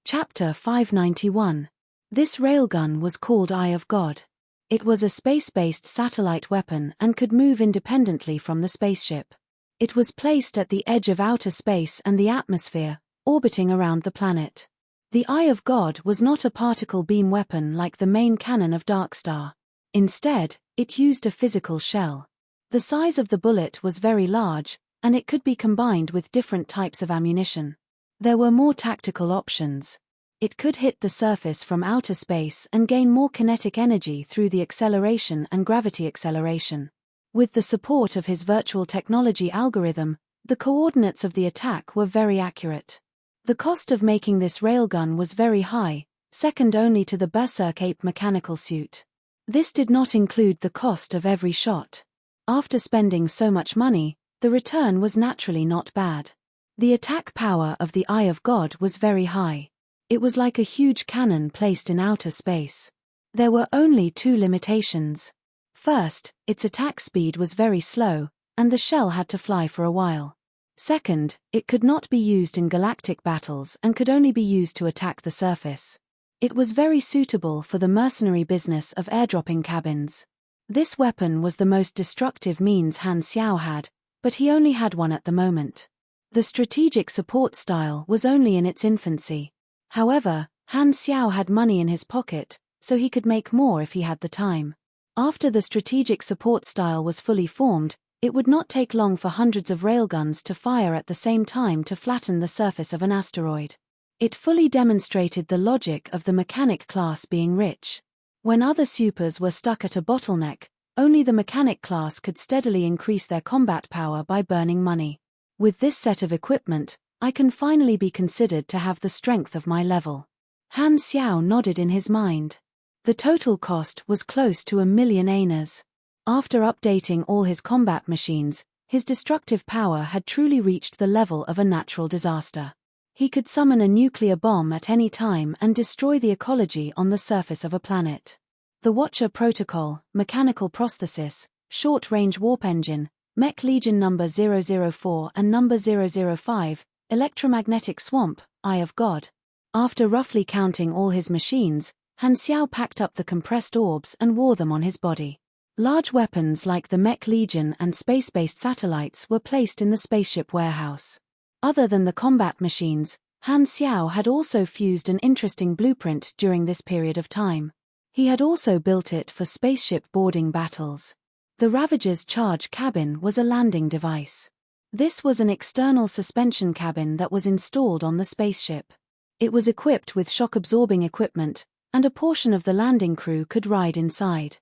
Speaker 1: Chapter 591. This railgun was called Eye of God. It was a space-based satellite weapon and could move independently from the spaceship. It was placed at the edge of outer space and the atmosphere, orbiting around the planet. The Eye of God was not a particle beam weapon like the main cannon of Darkstar. Instead, it used a physical shell. The size of the bullet was very large, and it could be combined with different types of ammunition. There were more tactical options. It could hit the surface from outer space and gain more kinetic energy through the acceleration and gravity acceleration. With the support of his virtual technology algorithm, the coordinates of the attack were very accurate. The cost of making this railgun was very high, second only to the Berserk Ape mechanical suit. This did not include the cost of every shot. After spending so much money, the return was naturally not bad. The attack power of the Eye of God was very high. It was like a huge cannon placed in outer space. There were only two limitations. First, its attack speed was very slow, and the shell had to fly for a while. Second, it could not be used in galactic battles and could only be used to attack the surface. It was very suitable for the mercenary business of airdropping cabins. This weapon was the most destructive means Han Xiao had, but he only had one at the moment. The strategic support style was only in its infancy. However, Han Xiao had money in his pocket, so he could make more if he had the time. After the strategic support style was fully formed, it would not take long for hundreds of railguns to fire at the same time to flatten the surface of an asteroid. It fully demonstrated the logic of the mechanic class being rich. When other supers were stuck at a bottleneck, only the mechanic class could steadily increase their combat power by burning money. With this set of equipment, I can finally be considered to have the strength of my level. Han Xiao nodded in his mind. The total cost was close to 1,000,000 aners. After updating all his combat machines, his destructive power had truly reached the level of a natural disaster. He could summon a nuclear bomb at any time and destroy the ecology on the surface of a planet. The Watcher Protocol, Mechanical Prosthesis, Short-Range Warp Engine, Mech Legion No. 004 and No. 005, Electromagnetic Swamp, Eye of God. After roughly counting all his machines, Han Xiao packed up the compressed orbs and wore them on his body. Large weapons like the Mech Legion and space-based satellites were placed in the spaceship warehouse. Other than the combat machines, Han Xiao had also fused an interesting blueprint during this period of time. He had also built it for spaceship boarding battles. The Ravager's charge cabin was a landing device. This was an external suspension cabin that was installed on the spaceship. It was equipped with shock-absorbing equipment, and a portion of the landing crew could ride inside.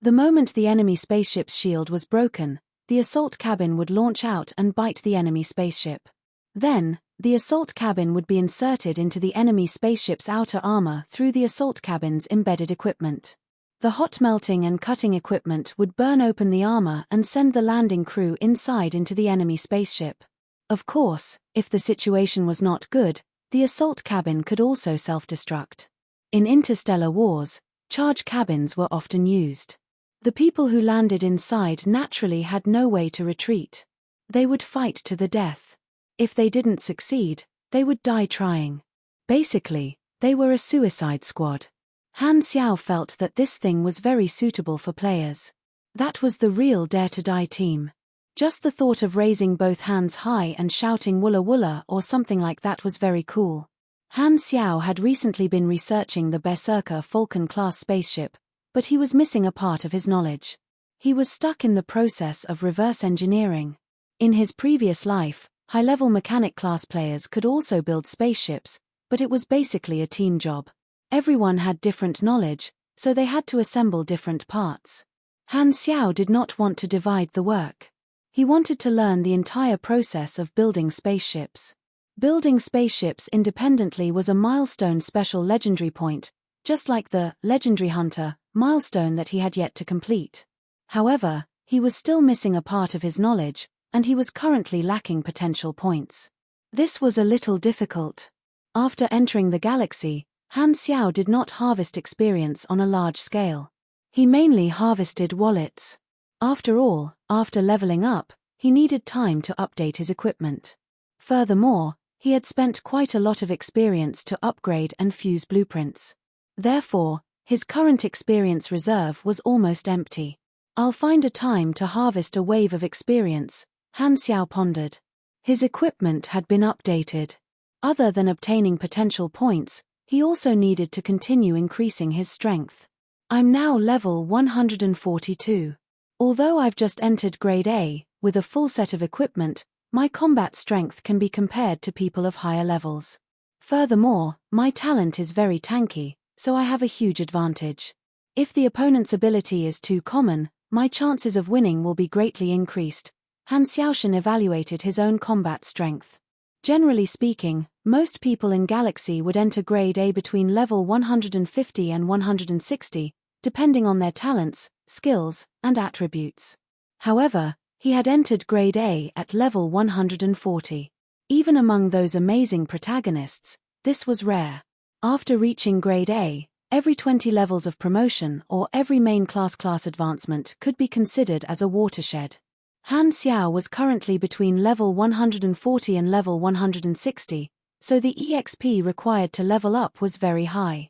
Speaker 1: The moment the enemy spaceship's shield was broken, the assault cabin would launch out and bite the enemy spaceship. Then, the assault cabin would be inserted into the enemy spaceship's outer armor through the assault cabin's embedded equipment. The hot melting and cutting equipment would burn open the armor and send the landing crew inside into the enemy spaceship. Of course, if the situation was not good, the assault cabin could also self-destruct. In interstellar wars, charge cabins were often used. The people who landed inside naturally had no way to retreat. They would fight to the death. If they didn't succeed, they would die trying. Basically, they were a suicide squad. Han Xiao felt that this thing was very suitable for players. That was the real Dare to Die team. Just the thought of raising both hands high and shouting "Woola Woola" or something like that was very cool. Han Xiao had recently been researching the Berserker Falcon-class spaceship, but he was missing a part of his knowledge. He was stuck in the process of reverse engineering. In his previous life, high-level mechanic-class players could also build spaceships, but it was basically a team job. Everyone had different knowledge, so they had to assemble different parts. Han Xiao did not want to divide the work. He wanted to learn the entire process of building spaceships. Building spaceships independently was a milestone special legendary point, just like the Legendary Hunter milestone that he had yet to complete. However, he was still missing a part of his knowledge, and he was currently lacking potential points. This was a little difficult. After entering the galaxy, Han Xiao did not harvest experience on a large scale. He mainly harvested wallets. After all, after leveling up, he needed time to update his equipment. Furthermore, he had spent quite a lot of experience to upgrade and fuse blueprints. Therefore, his current experience reserve was almost empty. "I'll find a time to harvest a wave of experience," Han Xiao pondered. His equipment had been updated. Other than obtaining potential points, he also needed to continue increasing his strength. "I'm now level 142. Although I've just entered Grade A, with a full set of equipment, my combat strength can be compared to people of higher levels. Furthermore, my talent is very tanky, so I have a huge advantage. If the opponent's ability is too common, my chances of winning will be greatly increased." Han Xiaoshan evaluated his own combat strength. Generally speaking, most people in Galaxy would enter Grade A between level 150 and 160, depending on their talents, skills, and attributes. However, he had entered Grade A at level 140. Even among those amazing protagonists, this was rare. After reaching Grade A, every 20 levels of promotion or every main class advancement could be considered as a watershed. Han Xiao was currently between level 140 and level 160, so the EXP required to level up was very high.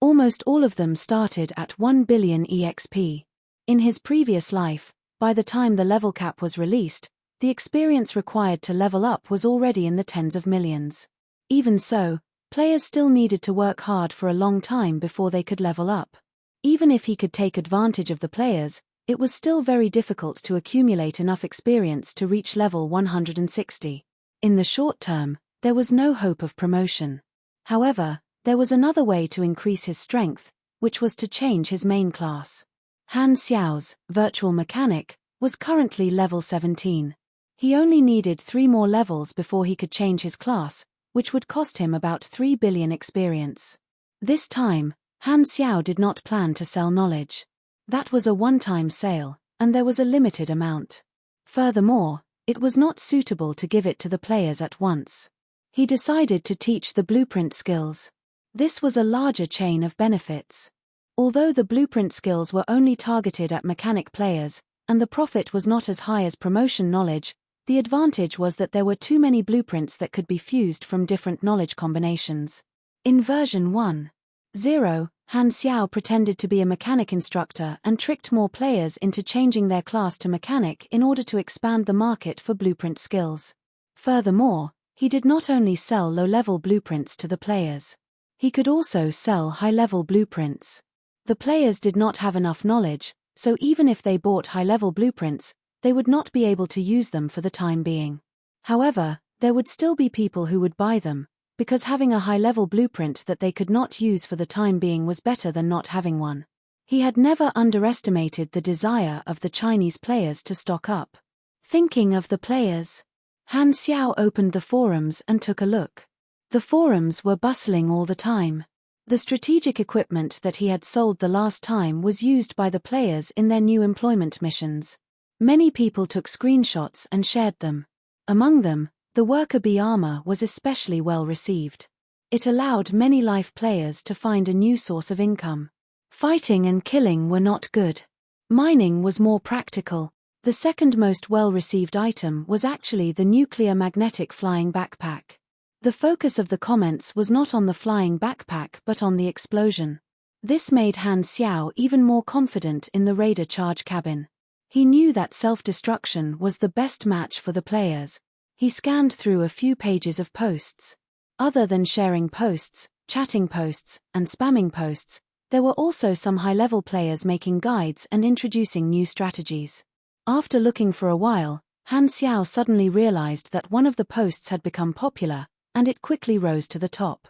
Speaker 1: Almost all of them started at 1 billion EXP. In his previous life, by the time the level cap was released, the experience required to level up was already in the tens of millions. Even so, players still needed to work hard for a long time before they could level up. Even if he could take advantage of the players, it was still very difficult to accumulate enough experience to reach level 160. In the short term, there was no hope of promotion. However, there was another way to increase his strength, which was to change his main class. Han Xiao's virtual mechanic was currently level 17. He only needed 3 more levels before he could change his class, which would cost him about 3 billion experience. This time, Han Xiao did not plan to sell knowledge. That was a one-time sale, and there was a limited amount. Furthermore, it was not suitable to give it to the players at once. He decided to teach the blueprint skills. This was a larger chain of benefits. Although the blueprint skills were only targeted at mechanic players, and the profit was not as high as promotion knowledge, the advantage was that there were too many blueprints that could be fused from different knowledge combinations. In version 1.0, Han Xiao pretended to be a mechanic instructor and tricked more players into changing their class to mechanic in order to expand the market for blueprint skills. Furthermore, he did not only sell low-level blueprints to the players. He could also sell high-level blueprints. The players did not have enough knowledge, so even if they bought high-level blueprints, they would not be able to use them for the time being. However, there would still be people who would buy them, because having a high-level blueprint that they could not use for the time being was better than not having one. He had never underestimated the desire of the Chinese players to stock up. Thinking of the players, Han Xiao opened the forums and took a look. The forums were bustling all the time. The strategic equipment that he had sold the last time was used by the players in their new employment missions. Many people took screenshots and shared them. Among them, the worker bee armor was especially well received. It allowed many life players to find a new source of income. Fighting and killing were not good. Mining was more practical. The second most well-received item was actually the nuclear magnetic flying backpack. The focus of the comments was not on the flying backpack but on the explosion. This made Han Xiao even more confident in the raider charge cabin. He knew that self-destruction was the best match for the players. He scanned through a few pages of posts. Other than sharing posts, chatting posts, and spamming posts, there were also some high-level players making guides and introducing new strategies. After looking for a while, Han Xiao suddenly realized that one of the posts had become popular, and it quickly rose to the top.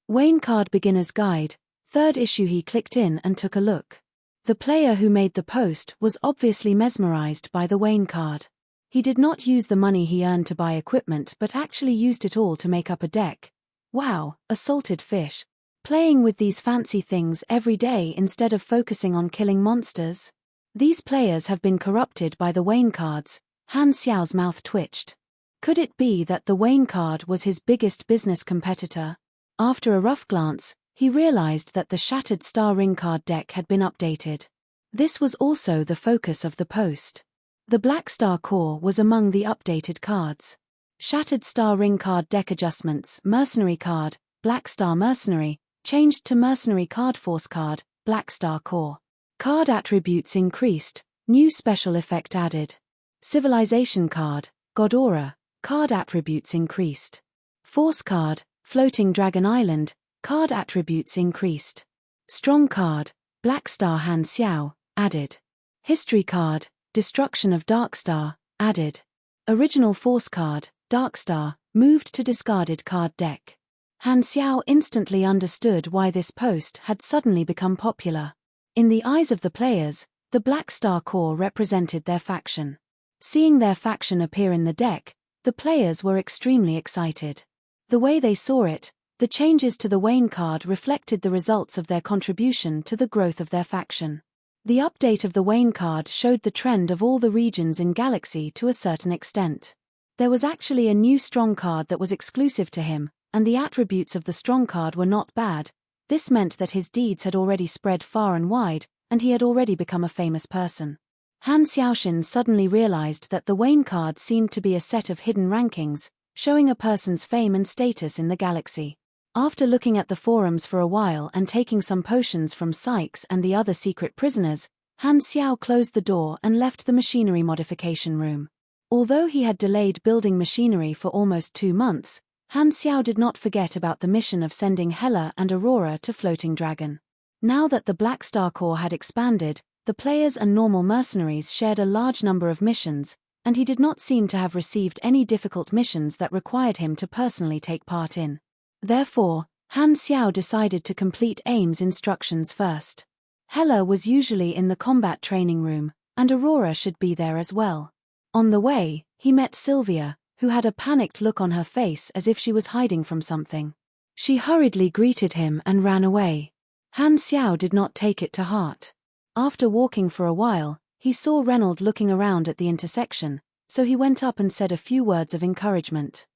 Speaker 1: Wayne Card Beginner's Guide, third issue. He clicked in and took a look. The player who made the post was obviously mesmerized by the Wayne card. He did not use the money he earned to buy equipment but actually used it all to make up a deck. Wow, a salted fish. Playing with these fancy things every day instead of focusing on killing monsters? These players have been corrupted by the Wayne cards. Han Xiao's mouth twitched. Could it be that the Wayne card was his biggest business competitor? After a rough glance, he realized that the Shattered Star Ring card deck had been updated. This was also the focus of the post. The Black Star Core was among the updated cards. Shattered Star Ring card deck adjustments: Mercenary card, Black Star Mercenary, changed to Mercenary card, Force card, Black Star Core. Card attributes increased, new special effect added. Civilization card, God Aura, card attributes increased. Force card, Floating Dragon Island, card attributes increased. Strong card, Black Star Han Xiao, added. History card, Destruction of Dark Star, added. Original Force card, Dark Star, moved to discarded card deck. Han Xiao instantly understood why this post had suddenly become popular. In the eyes of the players, the Black Star Core represented their faction. Seeing their faction appear in the deck, the players were extremely excited. The way they saw it, the changes to the Wayne card reflected the results of their contribution to the growth of their faction. The update of the Wayne card showed the trend of all the regions in Galaxy to a certain extent. There was actually a new strong card that was exclusive to him, and the attributes of the strong card were not bad. This meant that his deeds had already spread far and wide, and he had already become a famous person. Han Xiaoxin suddenly realized that the Wayne card seemed to be a set of hidden rankings, showing a person's fame and status in the galaxy. After looking at the forums for a while and taking some potions from Sykes and the other secret prisoners, Han Xiao closed the door and left the machinery modification room. Although he had delayed building machinery for almost 2 months, Han Xiao did not forget about the mission of sending Hela and Aurora to Floating Dragon. Now that the Black Star Corps had expanded, the players and normal mercenaries shared a large number of missions, and he did not seem to have received any difficult missions that required him to personally take part in. Therefore, Han Xiao decided to complete AIM's instructions first. Hela was usually in the combat training room, and Aurora should be there as well. On the way, he met Sylvia, who had a panicked look on her face as if she was hiding from something. She hurriedly greeted him and ran away. Han Xiao did not take it to heart. After walking for a while, he saw Reynold looking around at the intersection, so he went up and said a few words of encouragement.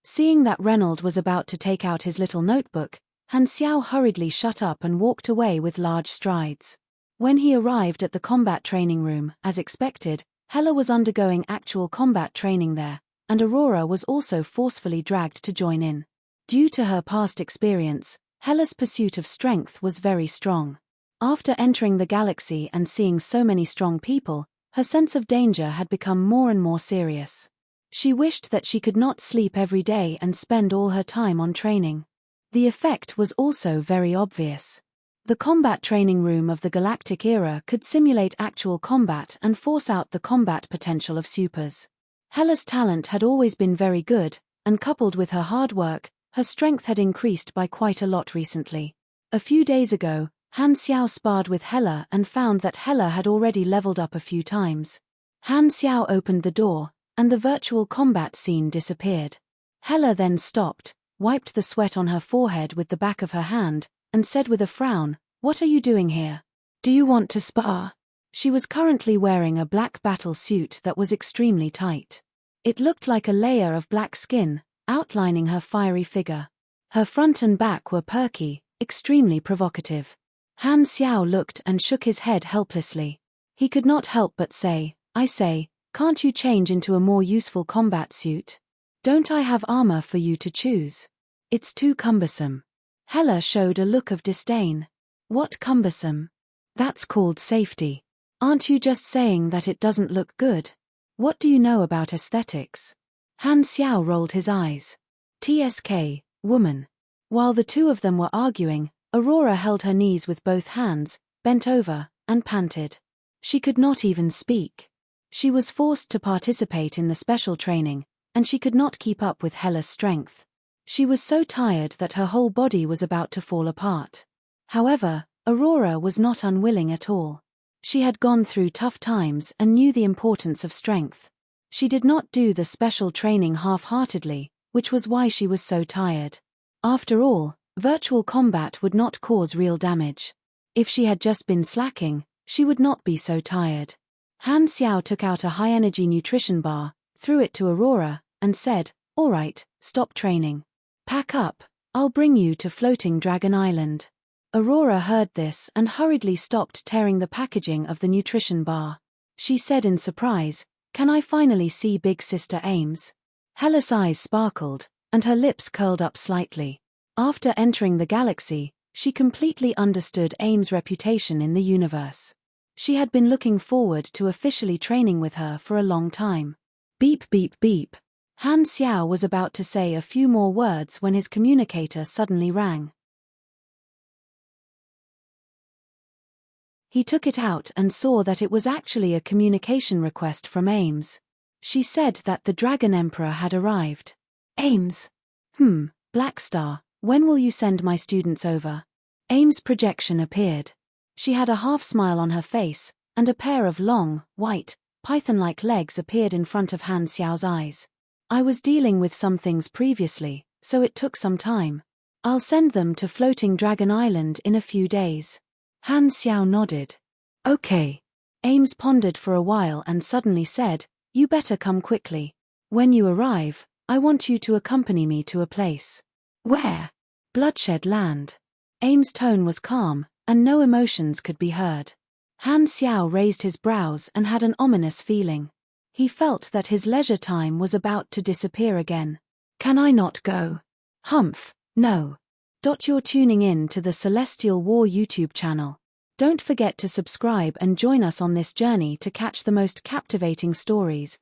Speaker 1: Seeing that Reynold was about to take out his little notebook, Han Xiao hurriedly shut up and walked away with large strides. When he arrived at the combat training room, as expected, Hela was undergoing actual combat training there, and Aurora was also forcefully dragged to join in. Due to her past experience, Hela's pursuit of strength was very strong. After entering the galaxy and seeing so many strong people, her sense of danger had become more and more serious. She wished that she could not sleep every day and spend all her time on training. The effect was also very obvious. The combat training room of the galactic era could simulate actual combat and force out the combat potential of supers. Hela's talent had always been very good, and coupled with her hard work, her strength had increased by quite a lot recently. A few days ago, Han Xiao sparred with Hela and found that Hela had already leveled up a few times. Han Xiao opened the door, and the virtual combat scene disappeared. Hela then stopped, wiped the sweat on her forehead with the back of her hand, and said with a frown, "What are you doing here? Do you want to spar?" She was currently wearing a black battle suit that was extremely tight. It looked like a layer of black skin, outlining her fiery figure. Her front and back were perky, Extremely provocative. Han Xiao looked and shook his head helplessly. He could not help but say, I say, can't you change into a more useful combat suit? Don't I have armor for you to choose? It's too cumbersome. Hela showed a look of disdain. What cumbersome? That's called safety. Aren't you just saying that it doesn't look good? What do you know about aesthetics? Han Xiao rolled his eyes. TSK, woman. While the two of them were arguing, Aurora held her knees with both hands, bent over, and panted. She could not even speak. She was forced to participate in the special training, and she could not keep up with Hela's strength. She was so tired that her whole body was about to fall apart. However, Aurora was not unwilling at all. She had gone through tough times and knew the importance of strength. She did not do the special training half-heartedly, which was why she was so tired. After all, virtual combat would not cause real damage. If she had just been slacking, she would not be so tired. Han Xiao took out a high-energy nutrition bar, threw it to Aurora, and said, All right, stop training. Pack up, I'll bring you to Floating Dragon Island. Aurora heard this and hurriedly stopped tearing the packaging of the nutrition bar. She said in surprise, Can I finally see Big Sister Ames? Hela's eyes sparkled, and her lips curled up slightly. After entering the galaxy, she completely understood Ames' reputation in the universe. She had been looking forward to officially training with her for a long time. Beep beep beep. Han Xiao was about to say a few more words when his communicator suddenly rang. He took it out and saw that it was actually a communication request from Ames. She said that the Dragon Emperor had arrived. Ames. Black Star, when will you send my students over? Ames' projection appeared. She had a half-smile on her face, and a pair of long, white, python-like legs appeared in front of Han Xiao's eyes. I was dealing with some things previously, so it took some time. I'll send them to Floating Dragon Island in a few days. Han Xiao nodded. Okay. Ames pondered for a while and suddenly said, You better come quickly. When you arrive, I want you to accompany me to a place. Where? Bloodshed Land. Ames' tone was calm, and no emotions could be heard. Han Xiao raised his brows and had an ominous feeling. He felt that his leisure time was about to disappear again. Can I not go? Humph, no. You're tuning in to the Celestial War YouTube channel. Don't forget to subscribe and join us on this journey to catch the most captivating stories,